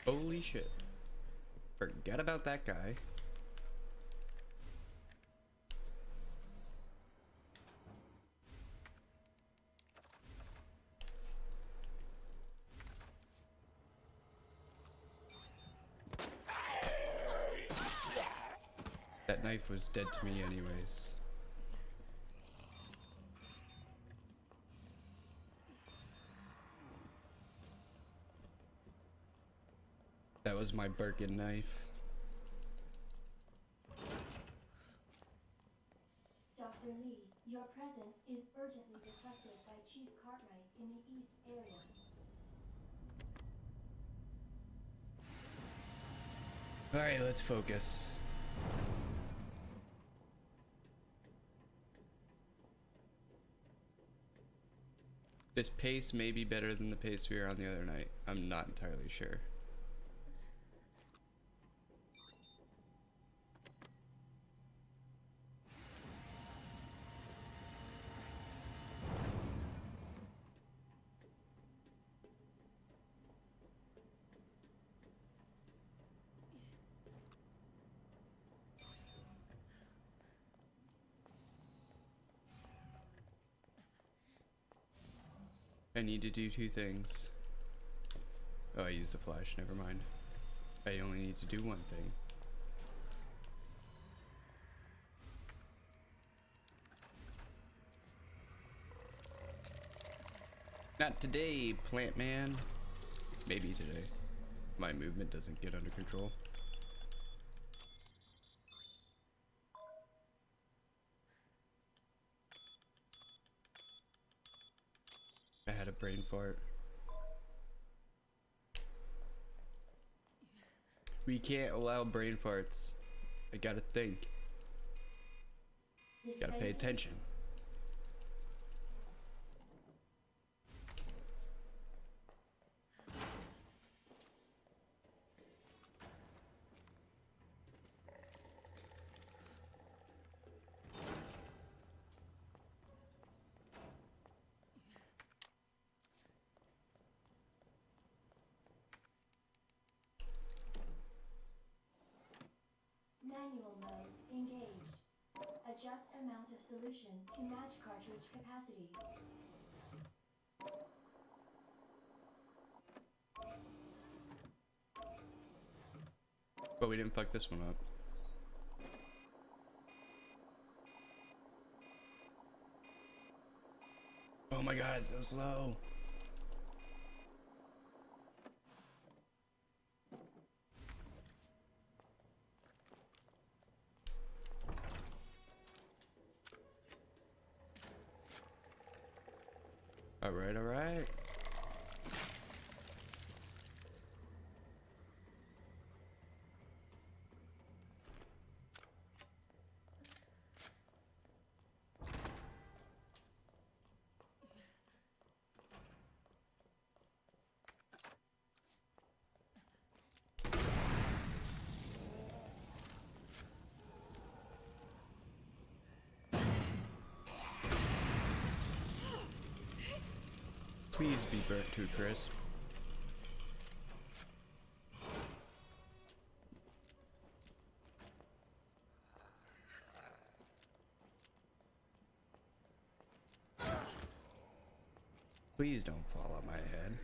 Holy shit. Forget about that guy. That knife was dead to me anyways. That was my Birkin knife. Dr. Lee, your presence is urgently requested by Chief Cartwright in the East area. Alright, let's focus. This pace may be better than the pace we were on the other night. I'm not entirely sure. I need to do two things. Oh, I used the flash, never mind. I only need to do one thing. Not today, plant man. Maybe today. My movement doesn't get under control. I had a brain fart. We can't allow brain farts. I gotta think. Gotta pay attention. Manual mode engaged. Adjust amount of solution to match cartridge capacity. But we didn't fuck this one up. Oh my god, it's so slow. Alright, alright. Please be burnt to a crisp. Please don't fall on my head.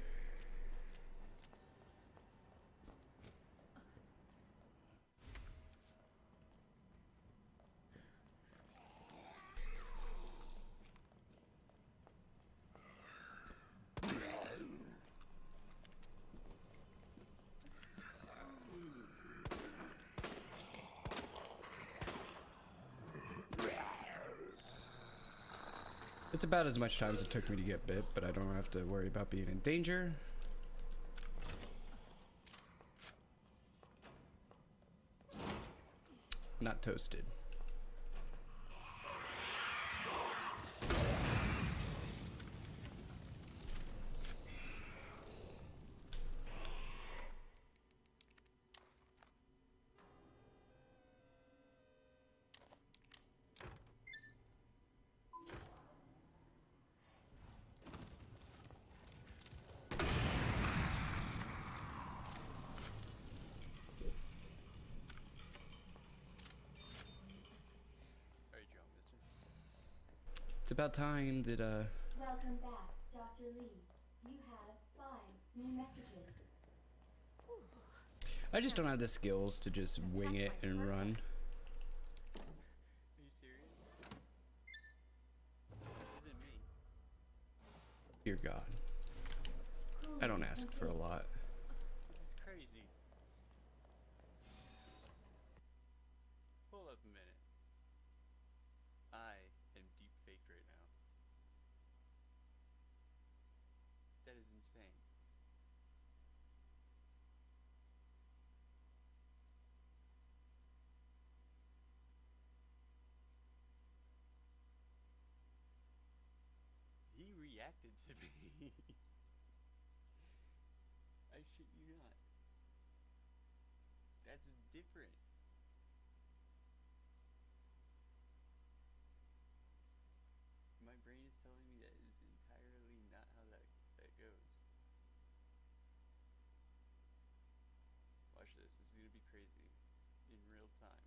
It's about as much time as it took me to get bit, but I don't have to worry about being in danger. Not toasted. It's about time that Welcome back, Dr. Lee. You have 5 new messages. I just don't have the skills to just wing it and run. Are you serious? This isn't me. Dear God. I don't ask for a lot. This is crazy. Hold up a minute. I am deep faked right now. That is insane. He reacted to me. I shit you not. That's different. My brain is telling me that is entirely not how that goes. Watch this. This is gonna be crazy in real time.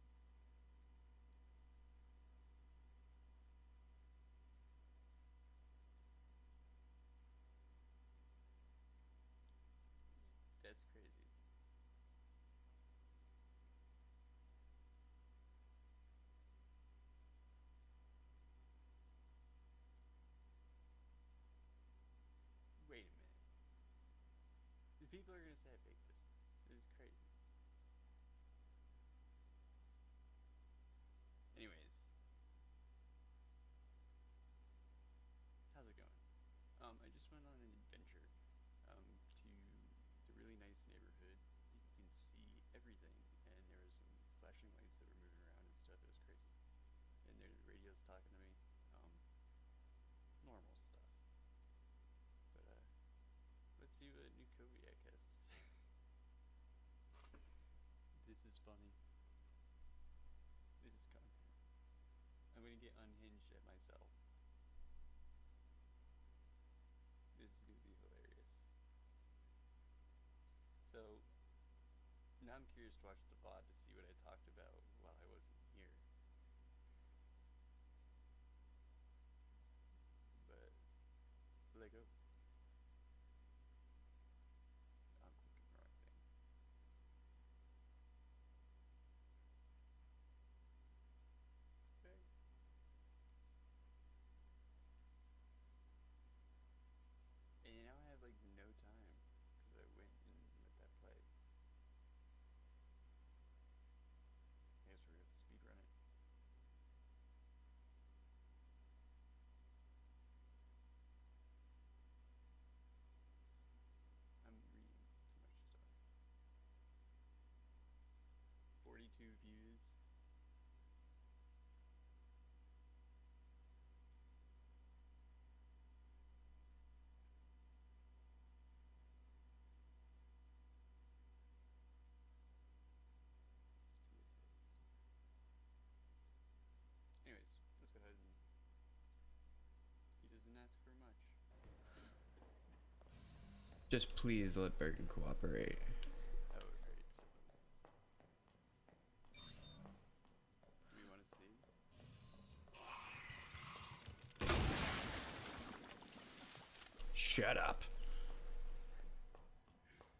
That's crazy. Wait a minute. The people are gonna say I faked this. This is crazy. Anyways. How's it going? I just went on an adventure to the really nice neighborhood. You can see everything, and there was some flashing lights that were moving around and stuff. It was crazy. And the radio's talking to me. Normal stuff. But let's see what new Kodiak has to say. This is funny. This is content. I'm gonna get unhinged at myself. This is gonna be hilarious. So now I'm curious to watch the VOD to see what I talked about while I wasn't here. But let go. I'm clicking the wrong thing. Okay. And now I have like no time because I went and let that play. I guess we're gonna speed run it. I'm reading too much stuff. 42 views. Anyways, let's go ahead and. He doesn't ask for much. Just please let Bergen cooperate. That would hurt some. Do we want to see? Shut up.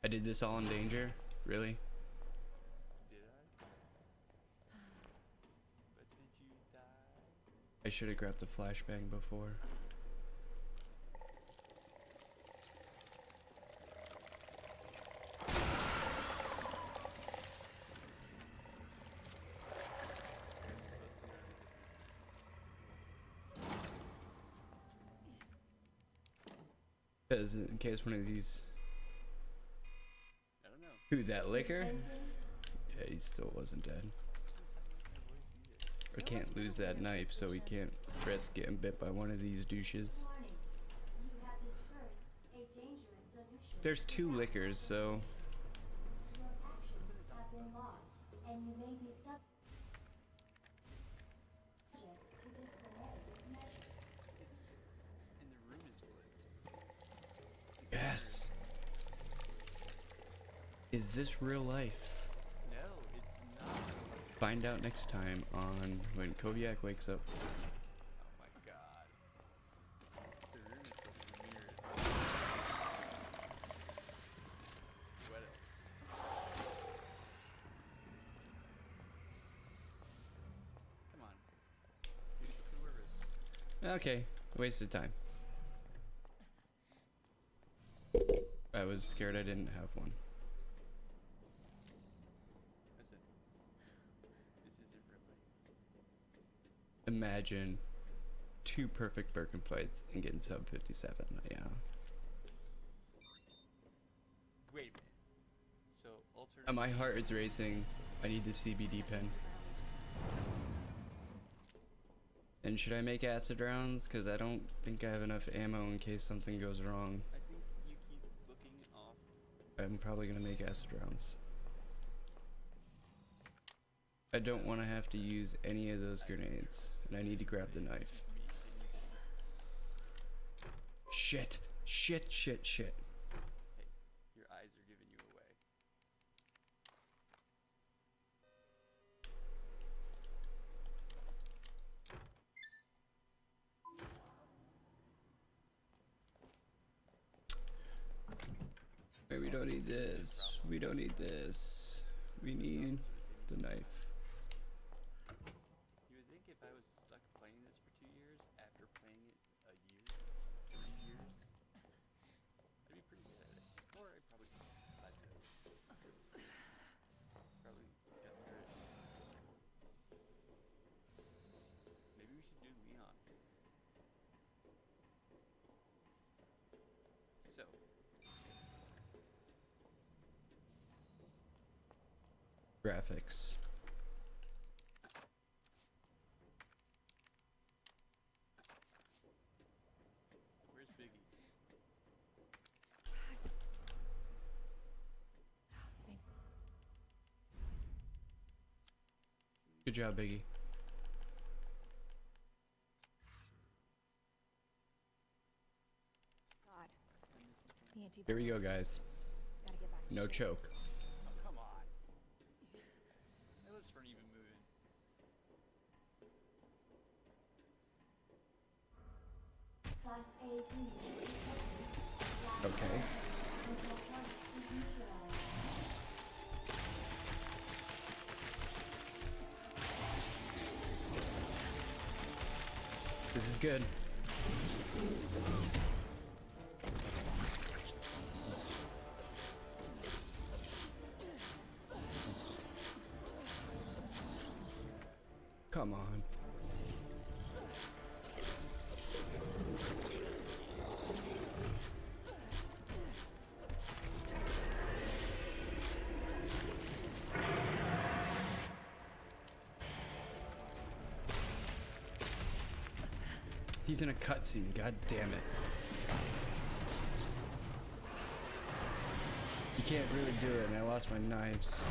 I did this all in danger? Really? Did I? But did you die? I should have grabbed the flashbang before. Because in case one of these. I don't know. Who, that liquor? Yeah, he still wasn't dead. Or can't lose that knife, so he can't risk getting bit by one of these douches. Warning. You have dispersed a dangerous solution. There's 2 liquors, so. Your actions have been logged, and you may be subject to disciplinary measures. And the room is flipped. Yes. Is this real life? No, it's not. Find out next time on When Koviak Wakes Up. Oh my god. Okay, waste of time. I was scared I didn't have one. Listen, this isn't real life. Imagine 2 perfect Birkin fights and getting sub 57. Yeah. Wait a minute. So, alternate. My heart is racing. I need the CBD pen. And should I make acid rounds? Because I don't think I have enough ammo in case something goes wrong. I think you keep looking off. I'm probably going to make acid rounds. I don't want to have to use any of those grenades. And I need to grab the knife. Shit. Shit, shit, shit. Hey, your eyes are giving you away. Wait, we don't need this. We don't need this. We need the knife. You would think if I was stuck playing this for 2 years, after playing it a year, 3 years, I'd be pretty good at it. Or I'd probably plateau. Probably got through it. Maybe we should do Leon. So. Graphics. Where's Biggie? Good job, Biggie. God. The antibiotics. Here we go, guys. Gotta get back to No shit. choke. Oh, come on. My lips weren't even moving. Class A breach detected. Okay. Until target is neutralized. This is good. Come on. He's in a cutscene, god damn it. You can't really do it, and I lost my knives.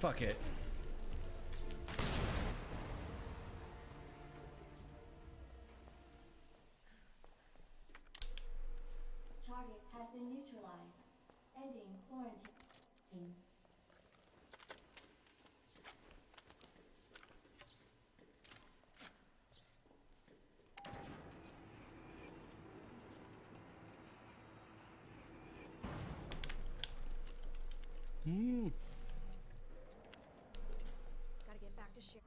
Fuck it. Target has been neutralized. Ending quarantine. Gotta get back to shit.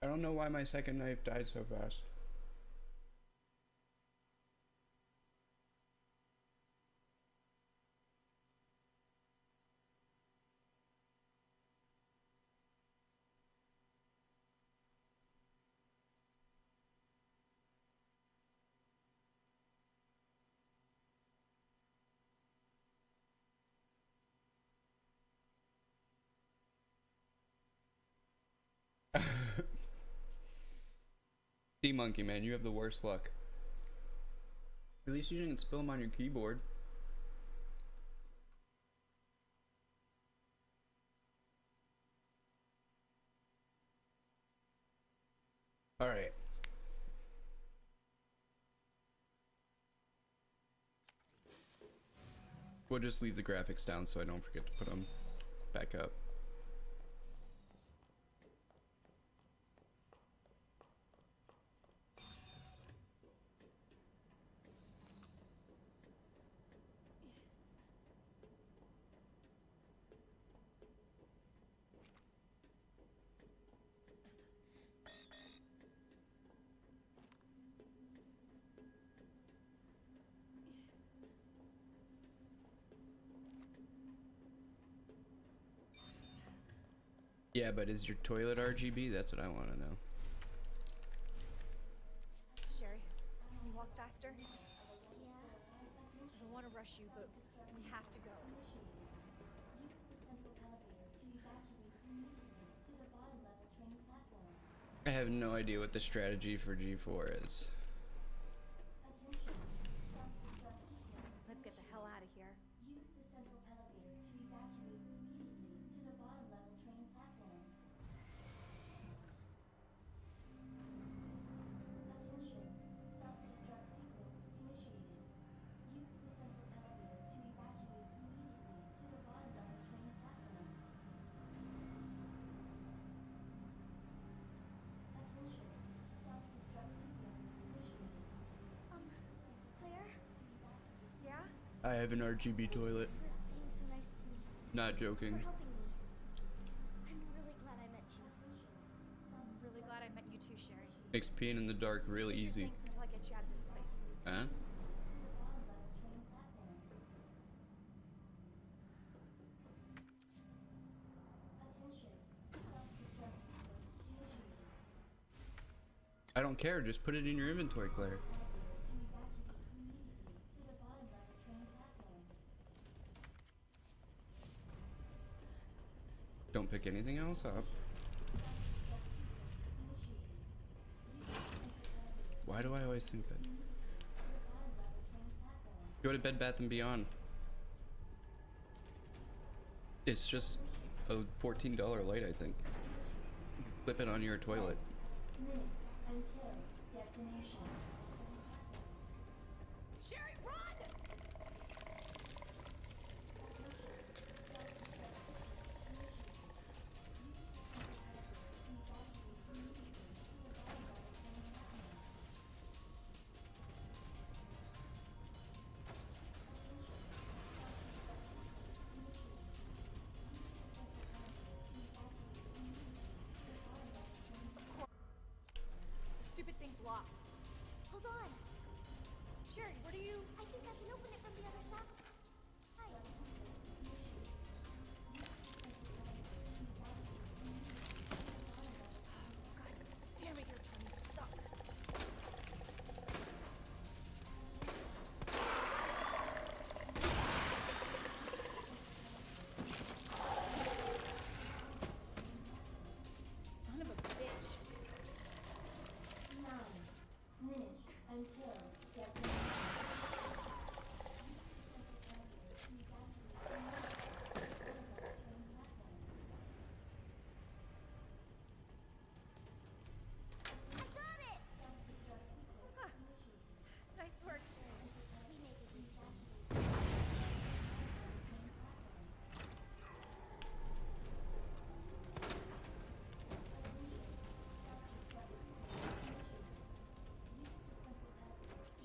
I don't know why my second knife died so fast. Sea Monkey, man, you have the worst luck. At least you didn't spill them on your keyboard. Alright. We'll just leave the graphics down so I don't forget to put them back up. Yeah, but is your toilet RGB? That's what I want to know. Sherry, can you walk faster? Yeah. I don't want to rush you, but we have to go. Use the central elevator to evacuate immediately to the bottom level train platform. I have no idea what the strategy for G4 is. Attention. Self-destruct sequence. Let's get the hell out of here. Use the central elevator to evacuate immediately to the bottom level train platform. Attention. Self-destruct sequence initiated. Use the central elevator to evacuate immediately to the bottom level train platform. Attention. Self-destruct sequence initiated. Claire? Yeah? I have an RGB toilet. For being so nice to me. Not joking. For helping me. I'm really glad I met you. I'm really glad I met you too, Sherry. Makes peeing in the dark really Save your easy. Thanks until I get you out of this place. Huh? I don't care, just put it in your inventory, Claire. Don't pick anything else up. Why do I always think that? Go to Bed Bath & Beyond. It's just a $14 light, I think. Flip it on your toilet. Minutes until detonation. Sherry, run! Stupid thing's locked. Hold on. Sherry, what are you? I think I can open it from the other side. Hi. God damn it, your timing sucks. Son of a bitch. 9 minutes until detonation. I got it. Self-destruct sequence initiated. Nice work, Sherry. We make it evacuate.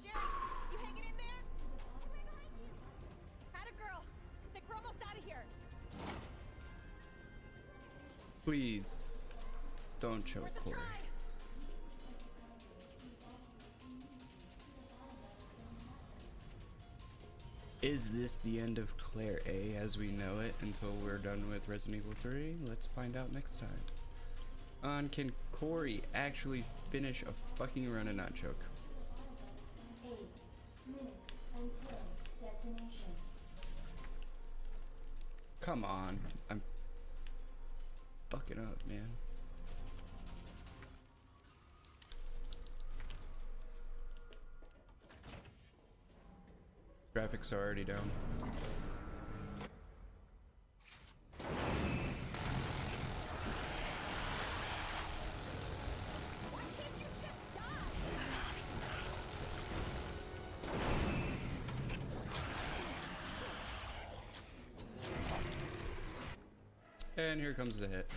Sherry, you hanging in there? I'm right behind you. Had a girl. Think we're almost out of here. Please, don't choke Worth a Corey. try. Is this the end of Claire A as we know it until we're done with Resident Evil 3? Let's find out next time. On can Corey actually finish a fucking run and not choke? 8 minutes until detonation. Come on, I'm fucking up, man. Graphics are already down. Why can't you just die? And here comes the hit.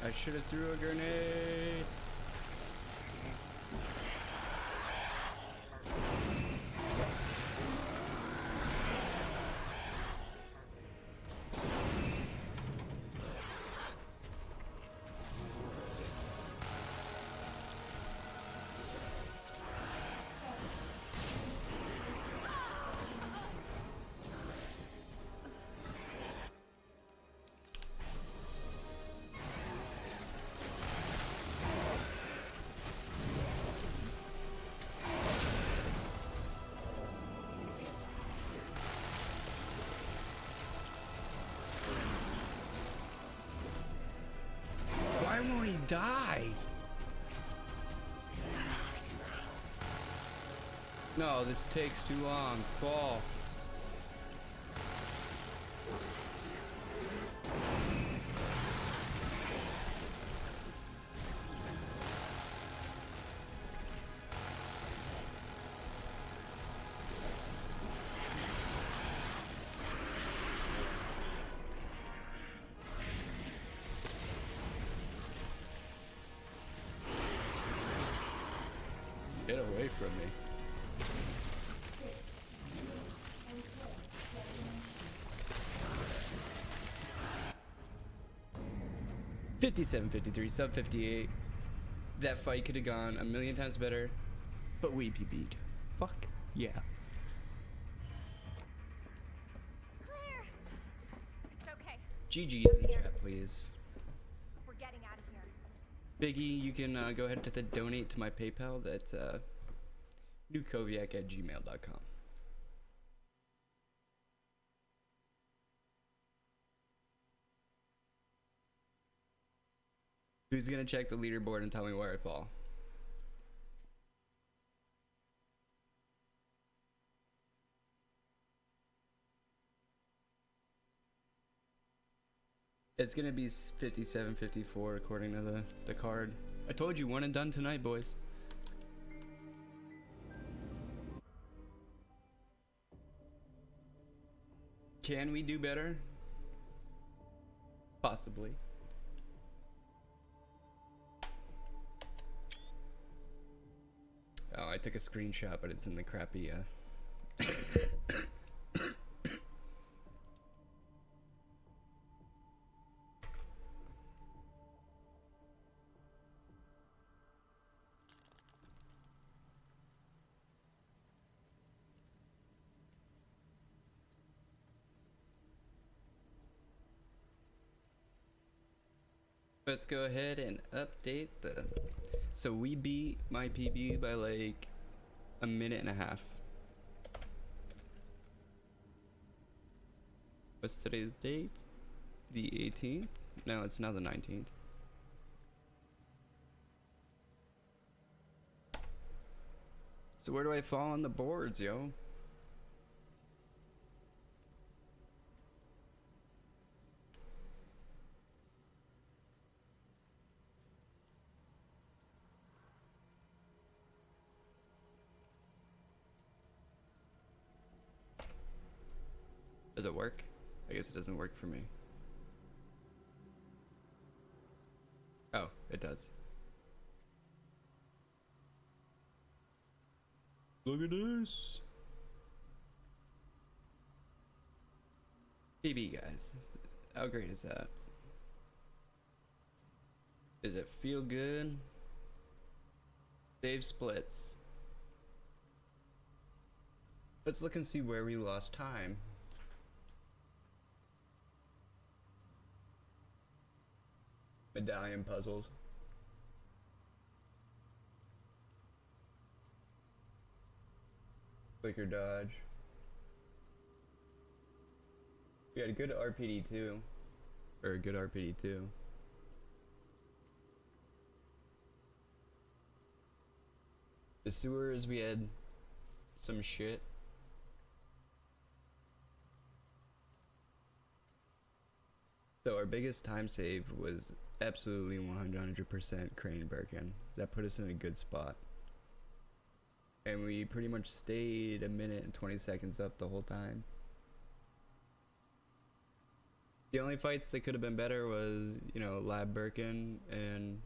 I should have threw a grenade. Why won't he die? No, this takes too long. Fall. Get away from me. 57, 53, sub 58. That fight could have gone a million times better, but we PB'd. Fuck yeah. Claire! It's okay. GG in the chat, please. We're getting out of here. Biggie, you can go ahead to the donate to my PayPal. That's newkoviak@gmail.com. Who's gonna check the leaderboard and tell me where I fall? It's gonna be 57, 54 according to the card. I told you, one and done tonight, boys. Can we do better? Possibly. Oh, I took a screenshot, but it's in the crappy, Let's go ahead and update the... So we beat my PB by like a minute and a half. What's today's date? The 18th? No, it's now the 19th. So where do I fall on the boards, yo? Does it work? I guess it doesn't work for me. Oh, it does. Look at this. PB, guys. How great is that? Does it feel good? Save splits. Let's look and see where we lost time. Medallion puzzles. Clicker dodge. We had a good RPD too. Or a good RPD too. The sewers, we had some shit. So our biggest time save was absolutely 100% Crane Birkin. That put us in a good spot. And we pretty much stayed a minute and 20 seconds up the whole time. The only fights that could have been better was, you know, Lab Birkin and...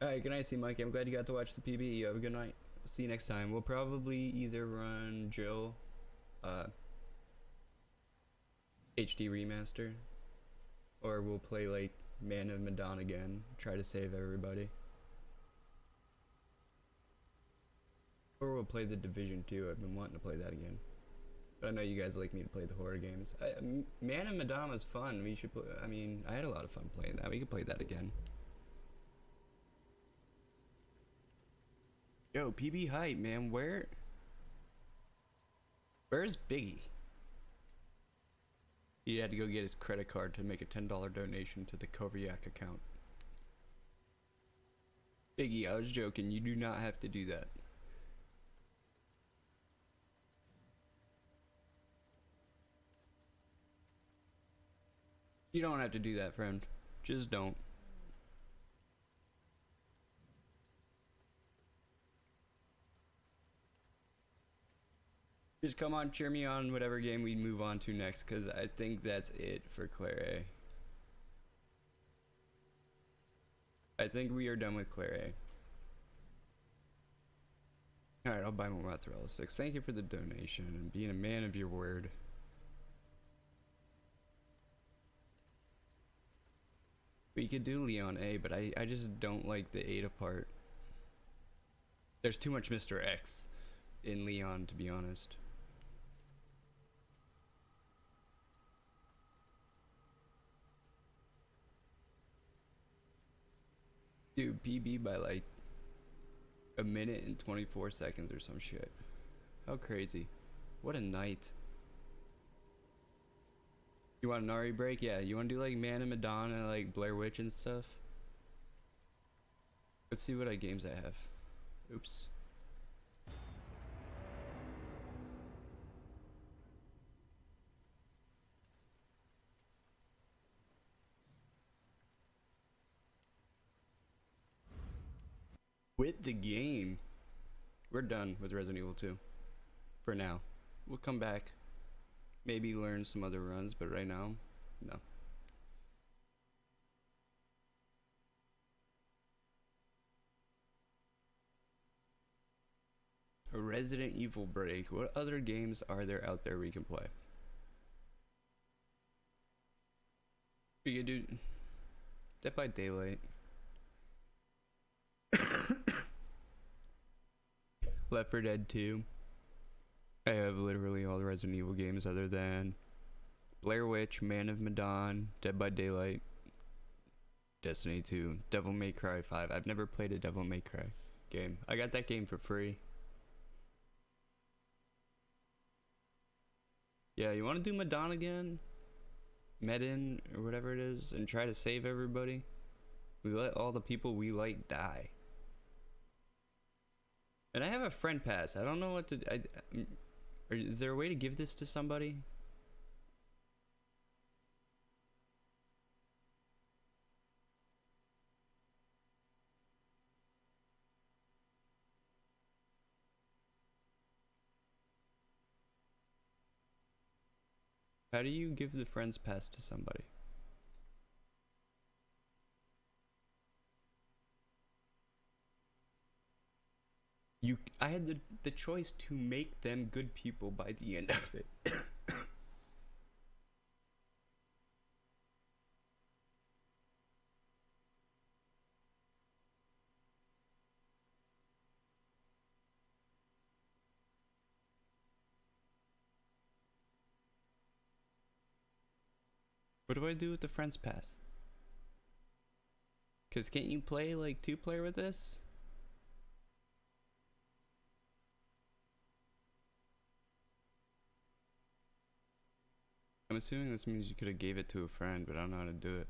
Alright, good night, C Monkey. I'm glad you got to watch the PB. You have a good night. See you next time. We'll probably either run Jill, HD Remaster, or we'll play like Man of Medan again, try to save everybody. Or we'll play the Division 2. I've been wanting to play that again. But I know you guys like me to play the horror games. Man of Medan was fun. We should play, I mean, I had a lot of fun playing that. We could play that again. Yo, PB Hype, man, where's Biggie? He had to go get his credit card to make a $10 donation to the Kovayak account. Biggie, I was joking. You do not have to do that. You don't have to do that, friend. Just don't. Just come on, cheer me on whatever game we move on to next, because I think that's it for Claire A. I think we are done with Claire A. Alright, I'll buy more mozzarella sticks. Thank you for the donation and being a man of your word. We could do Leon A, but I just don't like the Ada part. There's too much Mr. X in Leon, to be honest. Dude, PB by like a minute and 24 seconds or some shit. How crazy. What a night. You want an Nari break? Yeah, you want to do like Man of Medan and like Blair Witch and stuff? Let's see what games I have. Oops. With the game. We're done with Resident Evil 2. For now. We'll come back. Maybe learn some other runs, but right now, no. A Resident Evil break. What other games are there out there we can play? We could do Dead by Daylight. Left 4 Dead 2. I have literally all the Resident Evil games other than Blair Witch, Man of Medan, Dead by Daylight, Destiny 2, Devil May Cry 5. I've never played a Devil May Cry game. I got that game for free. Yeah, you want to do Medan again? Medin, or whatever it is, and try to save everybody? We let all the people we like die. And I have a friend pass. I don't know what to... is there a way to give this to somebody? How do you give the friends pass to somebody? I had the choice to make them good people by the end of it. What do I do with the friends pass? Cause can't you play like 2-player with this? I'm assuming this means you could have gave it to a friend, but I don't know how to do it.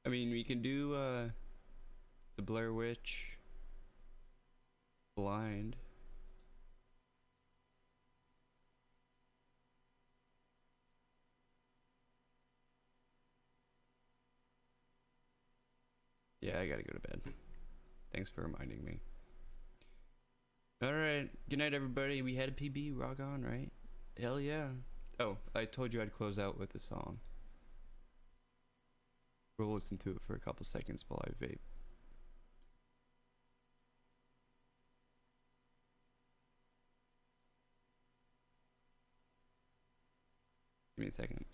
I mean, we can do the Blair Witch blind. Yeah, I gotta go to bed. Thanks for reminding me. Alright, good night everybody. We had a PB, rock on, right? Hell yeah. Oh, I told you I'd close out with a song. We'll listen to it for a couple seconds while I vape. Give me a second.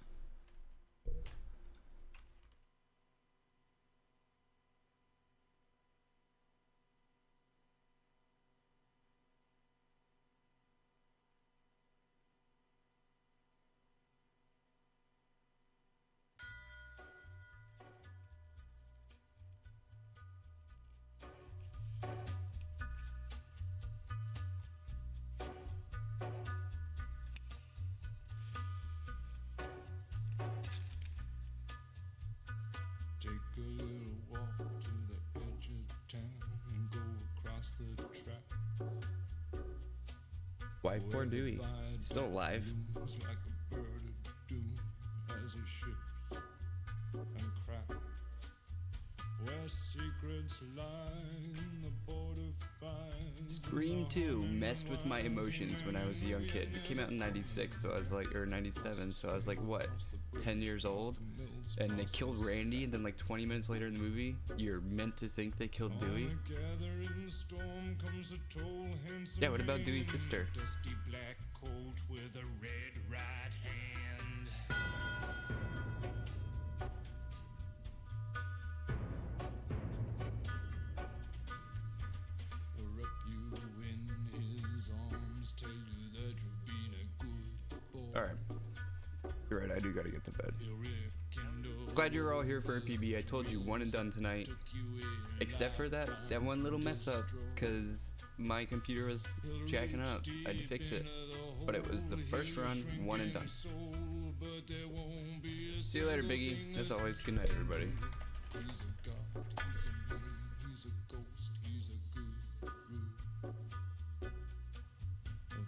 Take a little walk to the edge of town and go across the track. Why poor Dewey? He's still alive. Looms like a bird of doom as it ships and cracks. Where secrets lie in the border fires. Scream 2 messed with my emotions when I was a young kid. It came out in 96, so I was like, or 97, so I was like, what, 10 years old? And they killed Randy, and then like 20 minutes later in the movie, you're meant to think they killed Dewey? Yeah, what about Dewey's sister? Dusty black coat with a red right hand. Wrap you in his arms, tell you that you've been a good boy. Alright. You're right, I do gotta get to bed. Glad you're all here for a PB. I told you, one and done tonight. Except for that one little mess up, because my computer was jacking up. I had to fix it. But it was the first run, one and done. See you later, Biggie. As always, good night, everybody. He's a god, he's a man, he's a ghost, he's a guru.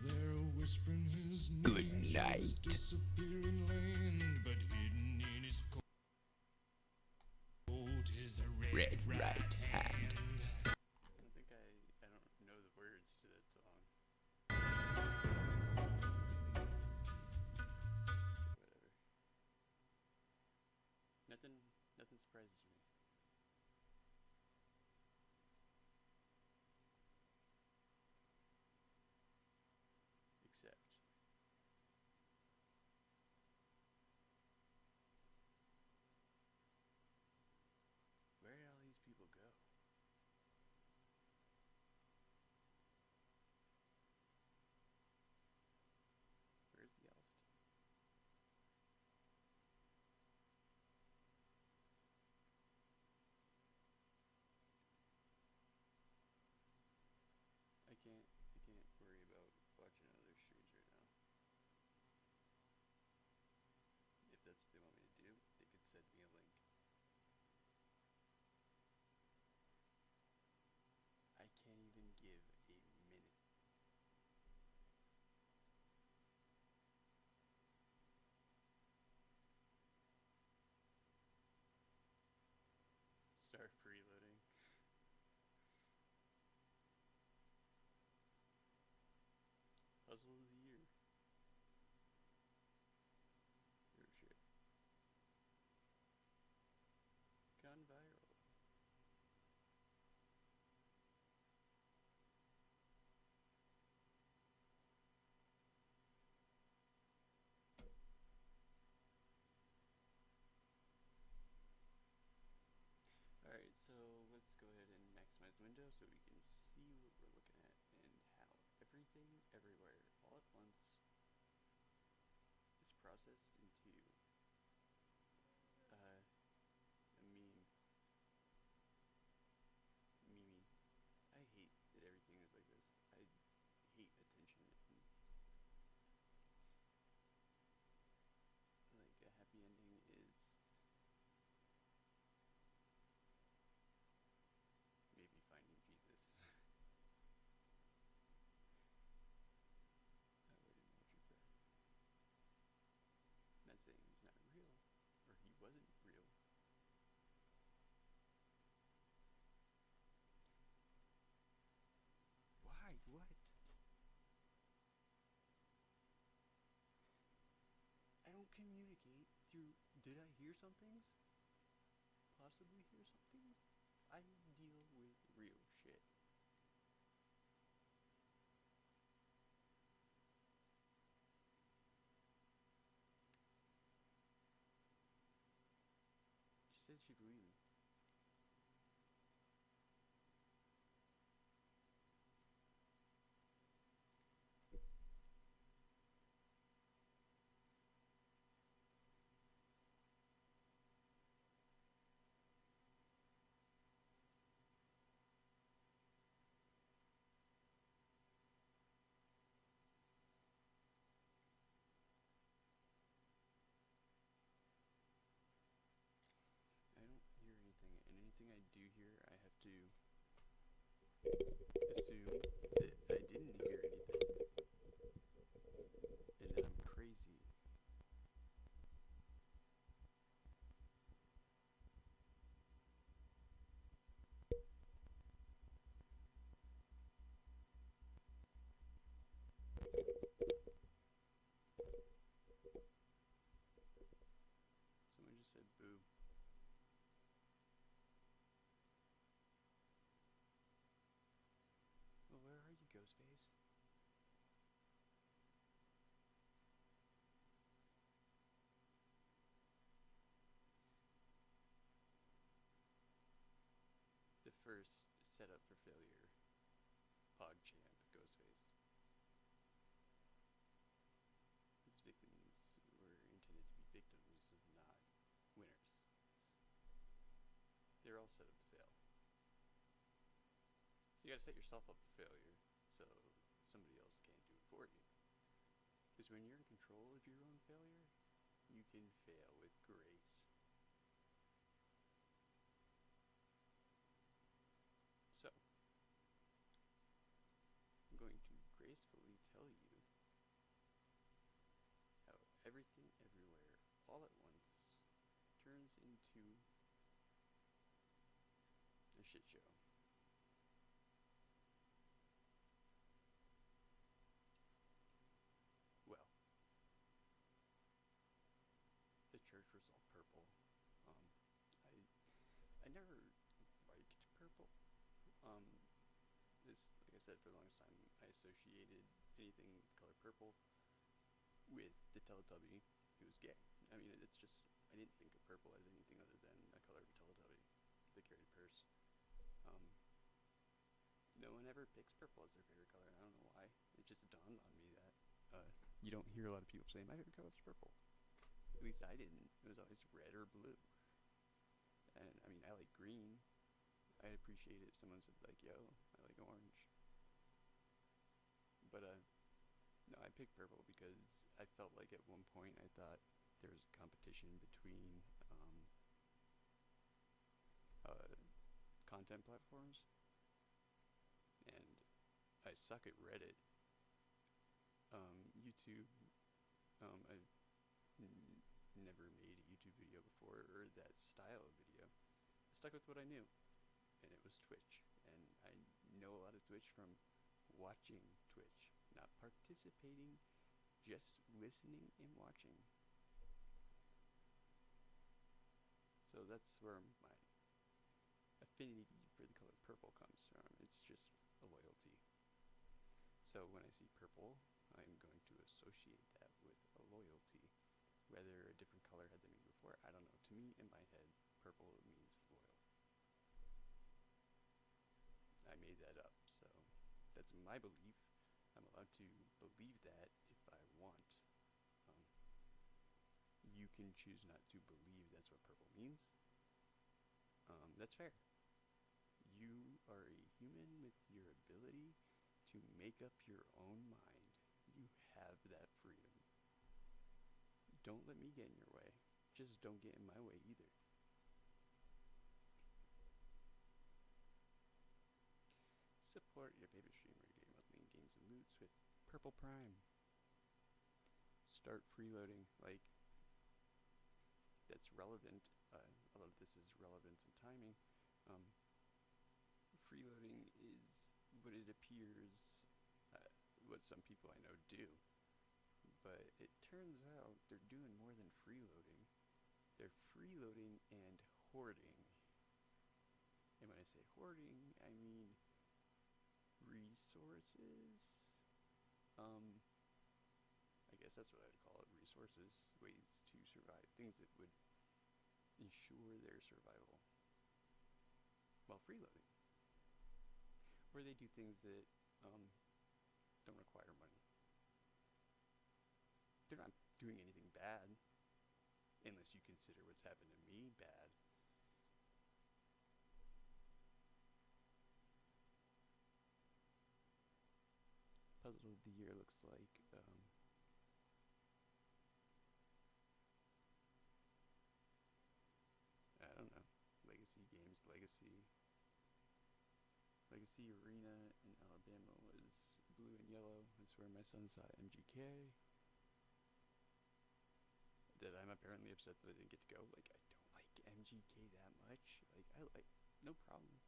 They're whispering his name. Good night. Disappearing land, but hidden in his coat is a Red right hand. I don't know the words to that song. Whatever. Nothing surprises me. Except where did all these people go? Where's the Alpha team? I can't worry about watching other streams right now. If that's what they want me to do, they could send me a link. I can't even give a minute. Start freeloading. Puzzle of the year. Oh shit. Gone viral. Alright, so let's go ahead and maximize the window so we can see what we're looking at and how everything, everywhere, all at once is processed into a meme. Meme. I hate that everything is like this. I hate attention. Like a happy ending is maybe finding Jesus. Did I hear some things? Possibly hear some things? I deal with real shit. She said she believed me. I don't hear anything, and anything I do hear, I have to assume that I didn't hear anything, and that I'm crazy. Someone just said boo. Well, where are you, Ghostface? The first setup for failure, PogChamp, Ghostface. His victims were intended to be victims, not winners. They're all set up to fail. So you gotta set yourself up for failure, so somebody else can't do it for you. Because when you're in control of your own failure, you can fail with grace. So, I'm going to gracefully tell you how everything everywhere all at once turns into a shit show. Well, the church was all purple. I never liked purple. Like I said, for the longest time, I associated anything with the color purple with the Teletubby who was gay. I mean, it's just, I didn't think of purple as anything other than a color of a Teletubby that carried a purse. No one ever picks purple as their favorite color. I don't know why. It just dawned on me that you don't hear a lot of people say, my favorite color is purple. At least I didn't. It was always red or blue. And, I mean, I like green. I'd appreciate it if someone said, like, yo, I like orange. But, no, I picked purple because I felt like at one point I thought there was competition between content platforms. And I suck at Reddit. YouTube, I've never made a YouTube video before, or that style of video. I stuck with what I knew, and it was Twitch. And I know a lot of Twitch from watching Twitch, not participating, just listening and watching. So that's where my affinity for the color purple comes from. It's just a loyalty. So when I see purple, I'm going to associate that with a loyalty. Whether a different color had the meaning before, I don't know. To me, in my head, purple means loyal. I made that up, so that's my belief. I'm allowed to believe that if I want. You can choose not to believe that's what purple means. That's fair. You are a human with your ability to make up your own mind. You have that freedom. Don't let me get in your way. Just don't get in my way either. Support your favorite streamer game monthly in games and moods with Purple Prime. Start freeloading. Like, that's relevant. A lot of this is relevance and timing. Freeloading is what it appears, what some people I know do. But it turns out they're doing more than freeloading. they're freeloading and hoarding. And when I say hoarding, I mean resources. I guess that's what I'd call it, resources, ways to survive, things that would ensure their survival while freeloading. Or they do things that don't require money. They're not doing anything bad, unless you consider what's happened to me bad. Puzzle of the year looks like I don't know, Legacy Games, Legacy Arena in Alabama was blue and yellow. That's where my son saw MGK. That I'm apparently upset that I didn't get to go. Like, I don't like MGK that much. Like, I like, no problem.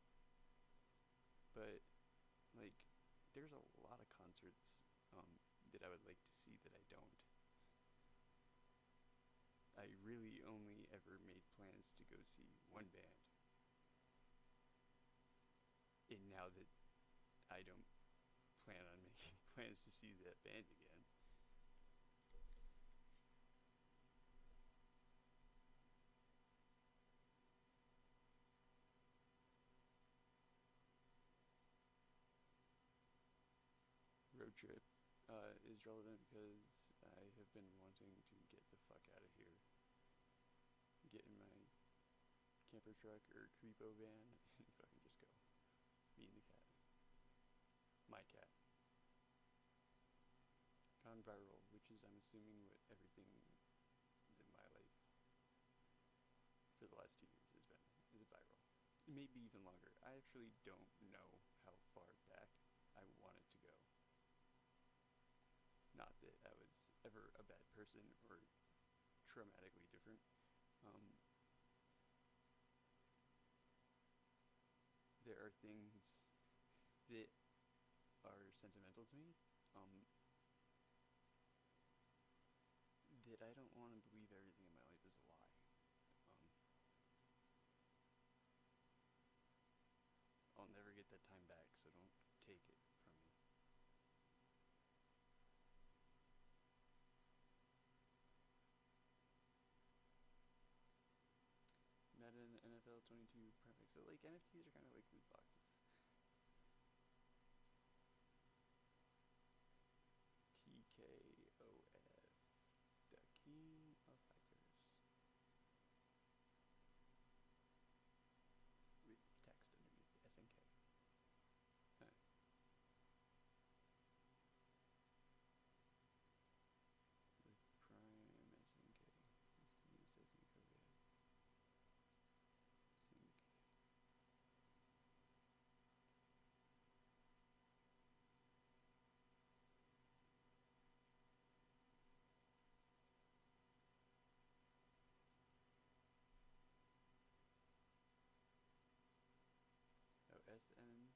But, like, there's a lot of concerts that I would like to see that I don't. I really only ever made plans to go see one band. And now that I don't plan on making plans to see that band again, road trip is relevant because I have been wanting to get the fuck out of here. Get in my camper truck or creepo van and fucking just go. Me and the cat. My cat. Gone viral, which is, I'm assuming, what everything in my life for the last 2 years has been, is viral. Maybe even longer. I actually don't know how far back I want it to go. Not that I was ever a bad person or traumatically different. There are things that are sentimental to me, that I don't want to believe everything in my life is a lie. I'll never get that time back, so don't take it from me. Madden NFL 22 perfect. So like NFTs are kind of like loot boxes. TKOF, the King of Fighters, with text underneath the SNK. Huh. With Prime SNK. Use SNK. Sync. Oh, SN.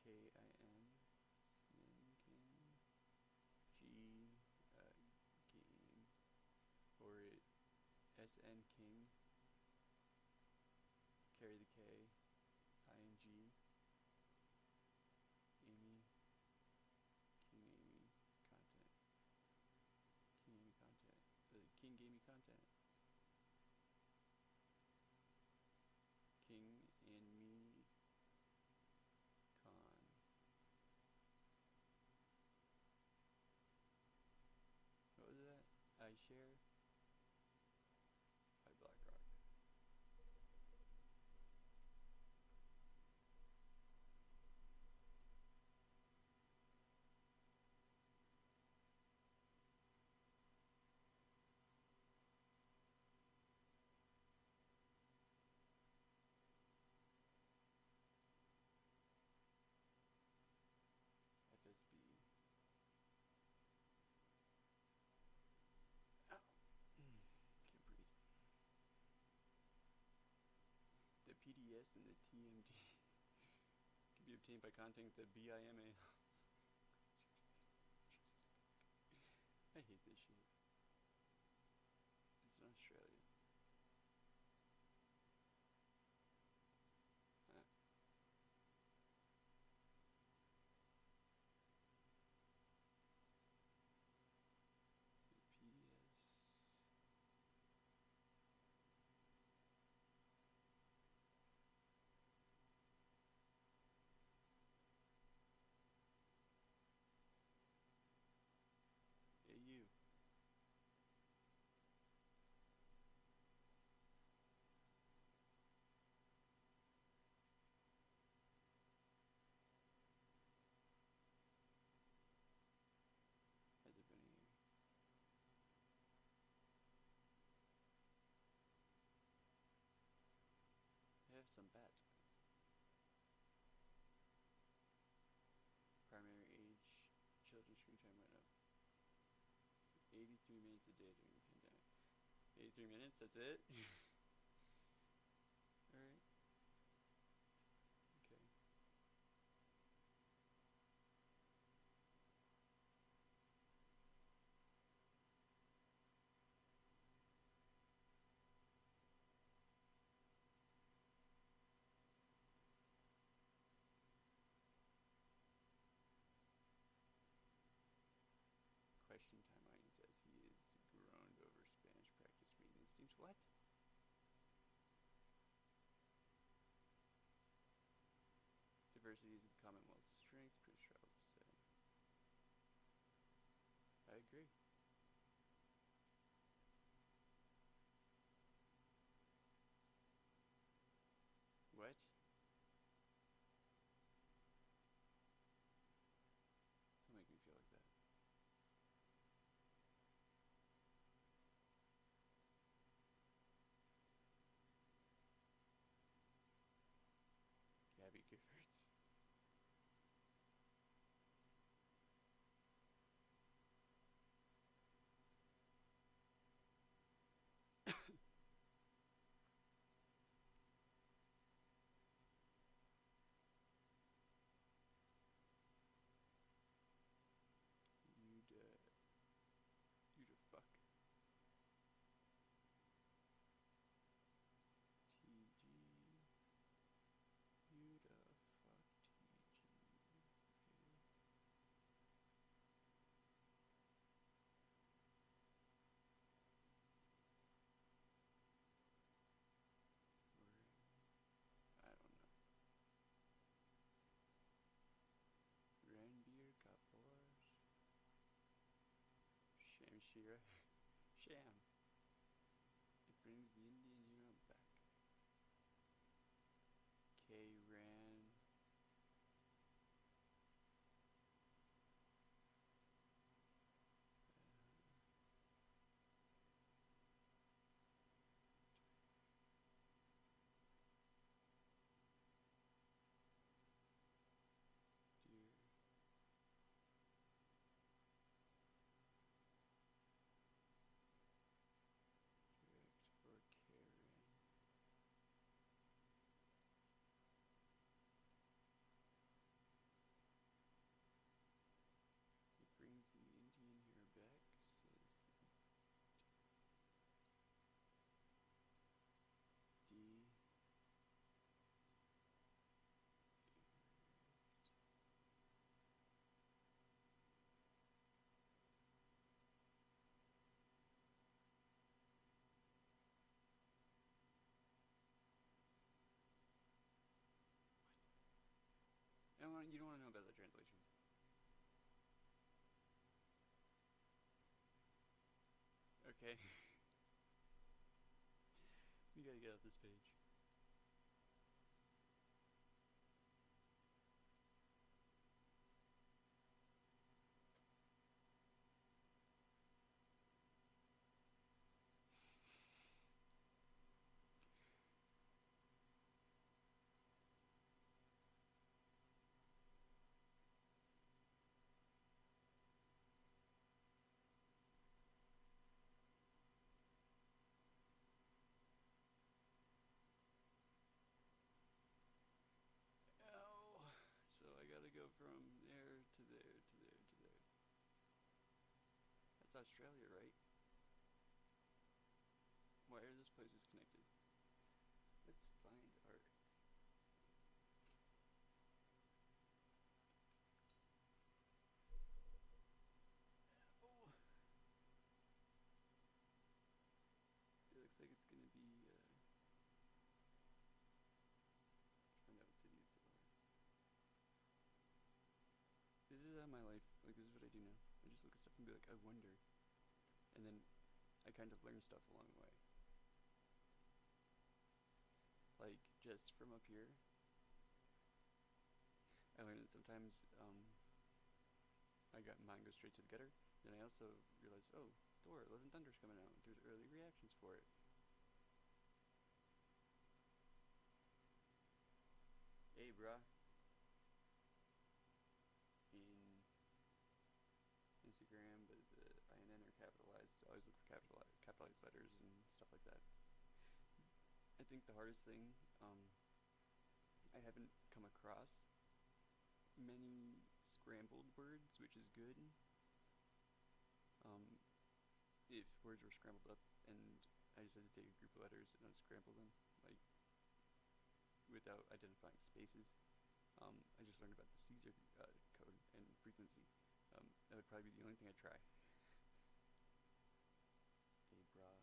KIN. Snin King. G. Game. Or SN King. Carry the K. ING. Amy. King Amy. Content. King Amy content. The King gave me content. King and me. Con. What was that? I share. By BlackRock. FSB. Ow. Can't breathe. The PDS and the TMD can be obtained by contacting the BIMA. some bat. Primary age, children's screen time went up. 83 minutes a day during the pandemic. 83 minutes, that's it? Alright. Okay. Question time audience says he is groaned over Spanish practice maintenance teams. What? Diversity is the Commonwealth's strength, Prince Charles said. I agree. What? Don't make me feel like that. Gabby Giffords. You the fuck. TG. You the fuck, TG. Okay. Or, I don't know. Ranbir Kapoor. Shamshira. Sham. It brings the Indian hero back. K. Ran. Dear. Direct for Karen. It brings the Indian hero back, says D. You don't want to know about the translation. Okay. We gotta get off this page. Ow. So I gotta go from there to there to there to there. That's Australia, right? Why are those places connected? Let's find art. Oh. It looks like it's gonna be find out what cities there are. This is how my life, like this is what I do now. I just look at stuff and be like, I wonder. And then I kind of learn stuff along the way. Like, just from up here, I learned that sometimes I got mine goes straight to the gutter. Then I also realized, oh, Thor, Love and Thunder's coming out. There's early reactions for it. Abra in Instagram, but the INN are capitalized. I always look for capitalized letters and stuff like that. I think the hardest thing, I haven't come across many scrambled words, which is good. If words were scrambled up and I just had to take a group of letters and unscramble them, like without identifying spaces. I just learned about the Caesar code and frequency. That would probably be the only thing I'd try. Abra. No.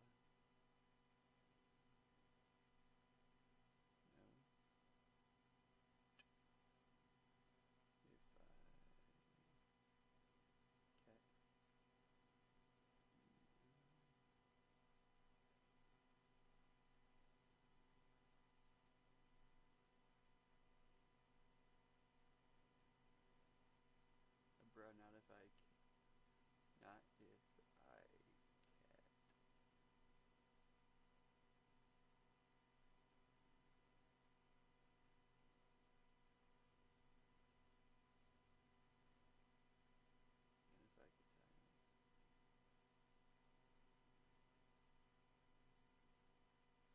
If I cat. Abra, not if I not if I cat. And if I could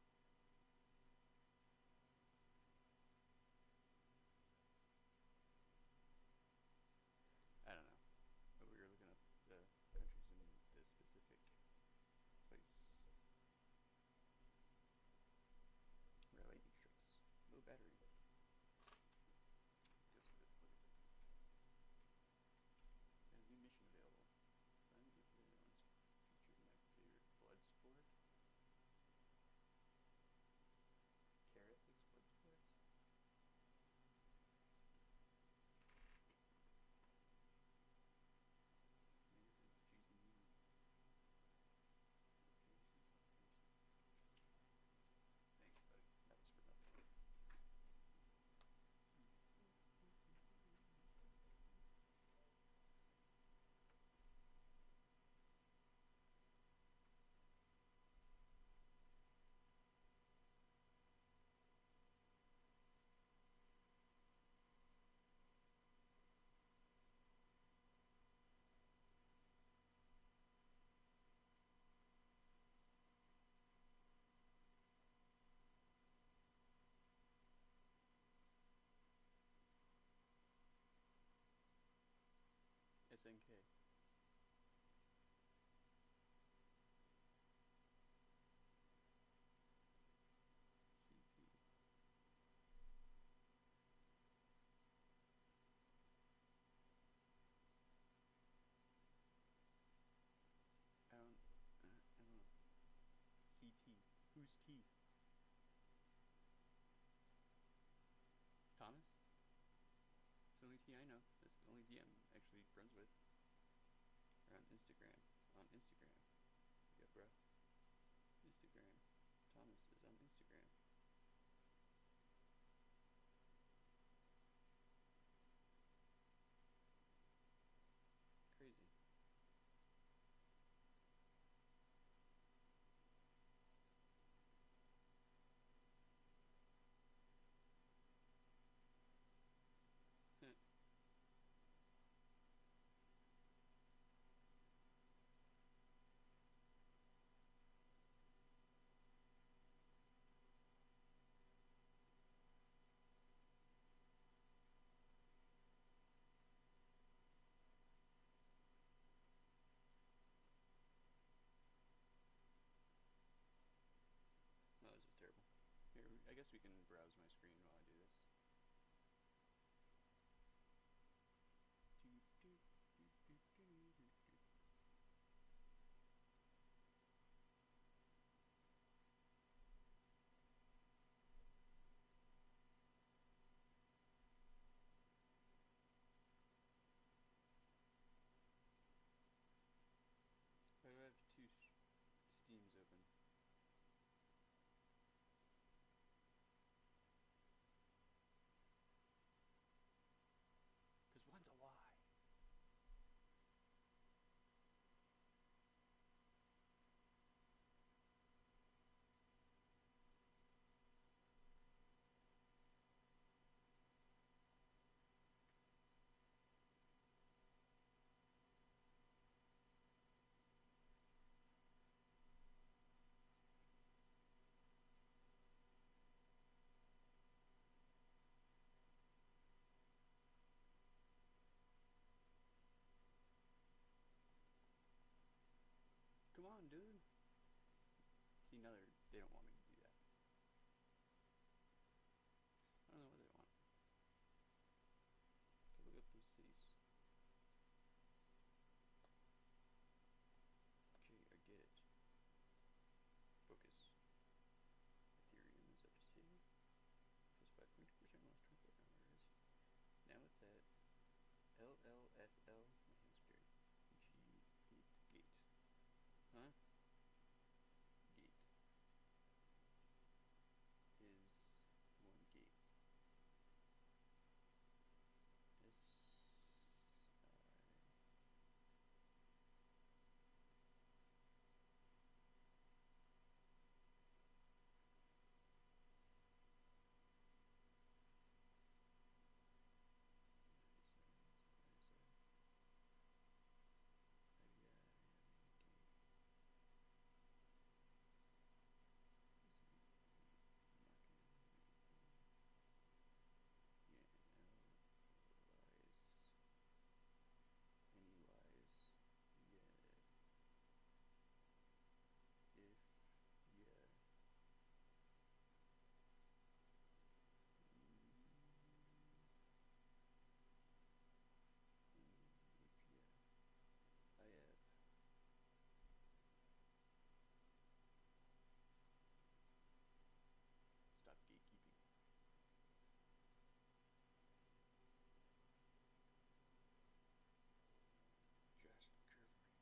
time. I don't know. But we were looking up the countries in the specific place. Where lightning strikes. Low battery. Guess what it's look at. Got a new mission available. Find the player on featured my favorite blood sport. Carrot likes blood sports. Magazine juicy meat. Thanks, buddy. That was for nothing. SNK. CT. I don't know. CT. Who's T? Thomas? It's the only T I know. That's the only T I'm actually friends with. Or on Instagram. On Instagram. Yeah, bro. Instagram. Thomas is on Instagram. Crazy. No, this is terrible. Here, I guess we can browse my screen while I do this. Why do I have two Steams open? See, now they don't want me to do that. I don't know what they want. Okay, look up those cities. Okay, I get it. Focus. Ethereum is up to 2. Plus 5.2% lost 24 hours. Now it's at LLSL. My hand's dirty. Gate. Huh? Gate. Is 1 gate. Stop gatekeeping. Just give me what I want.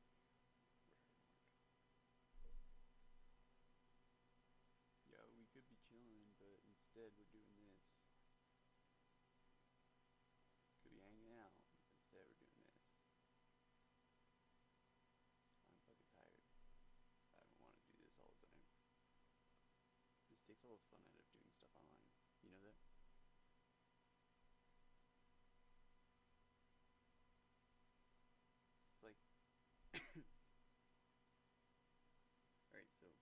Yo, we could be chilling, but instead we're doing this. Could be hanging out, but instead we're doing this. I'm fucking tired. I don't want to do this all the time. This takes all the fun out of doing stuff online. You know that? It's like... Alright, so...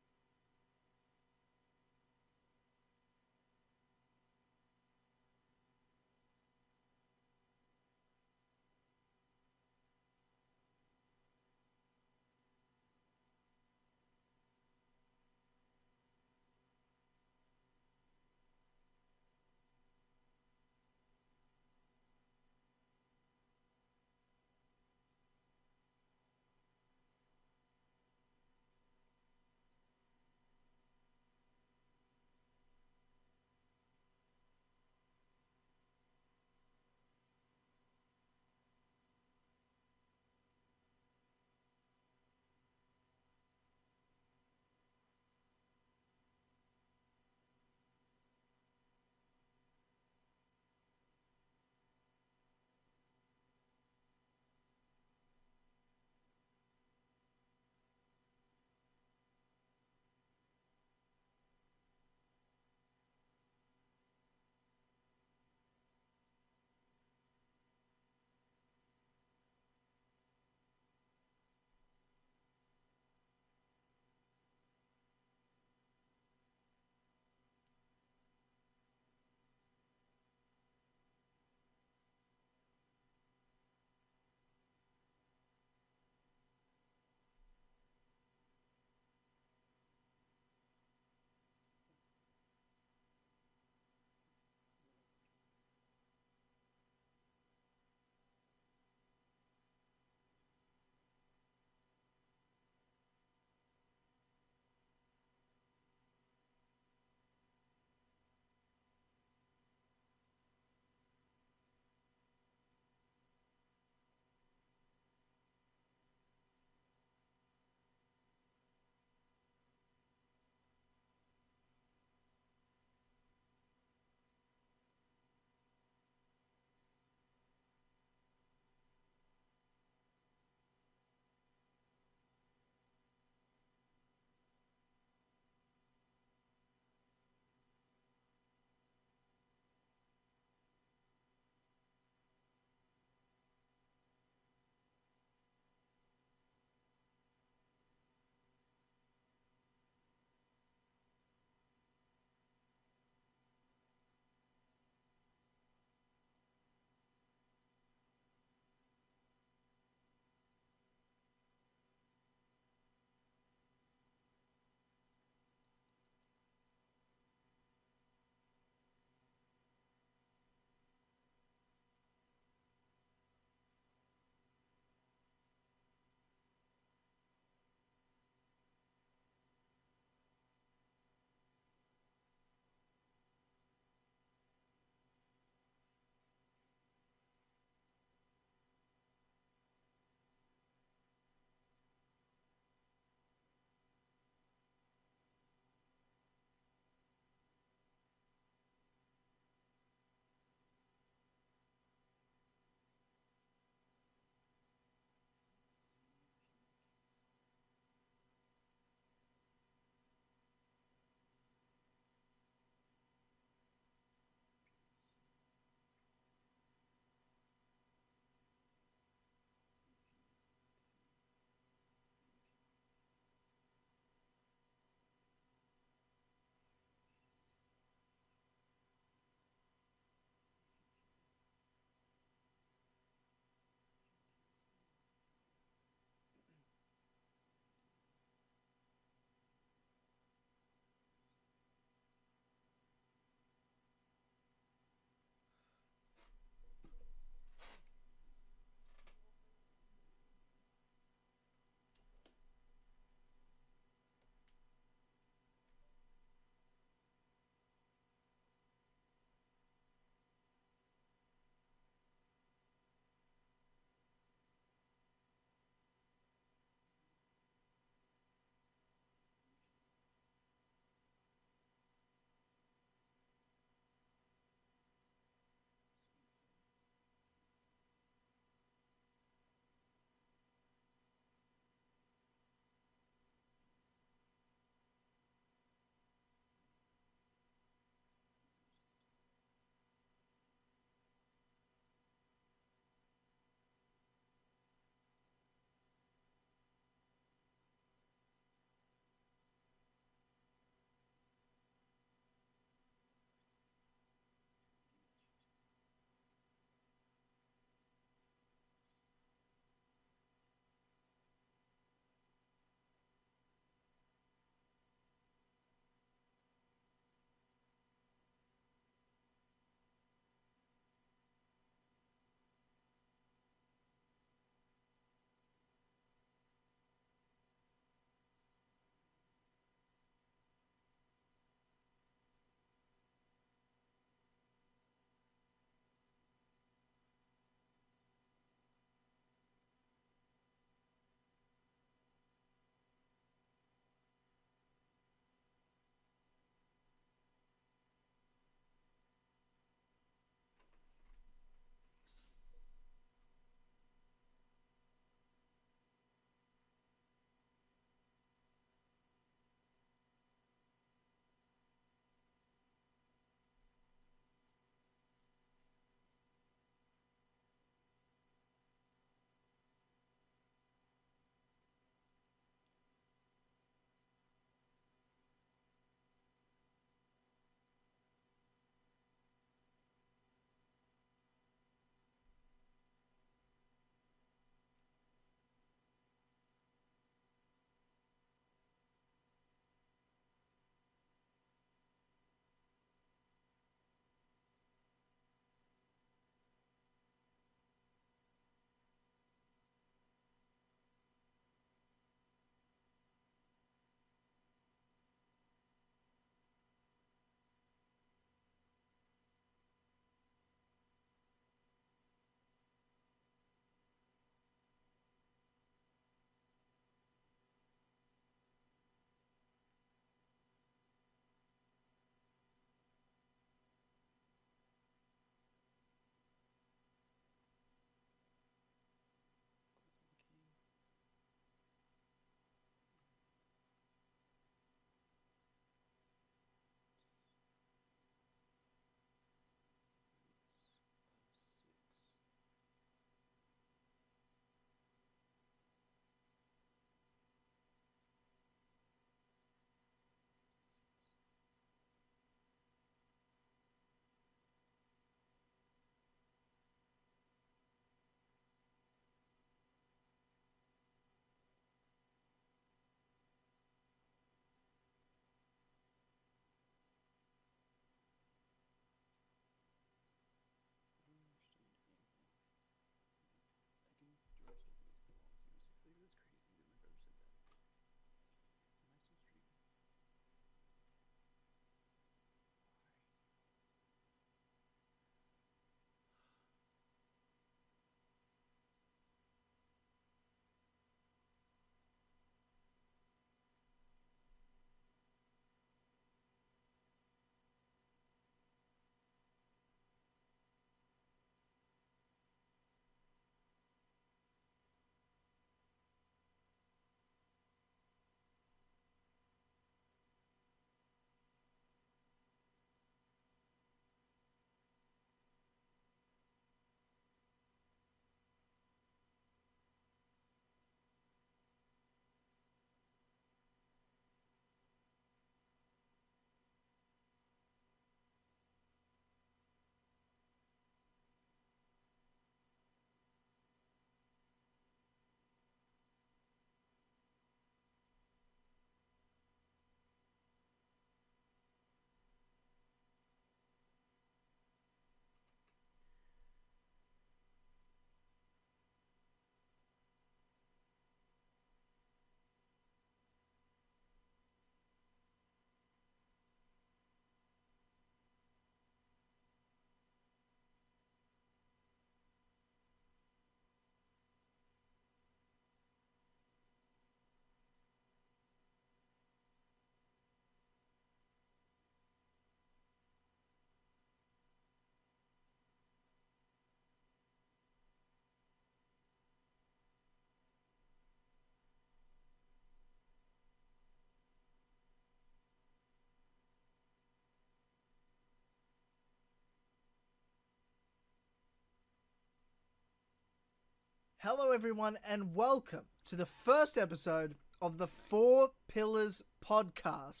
Hello, everyone, and welcome to the first episode of the Four Pillars podcast.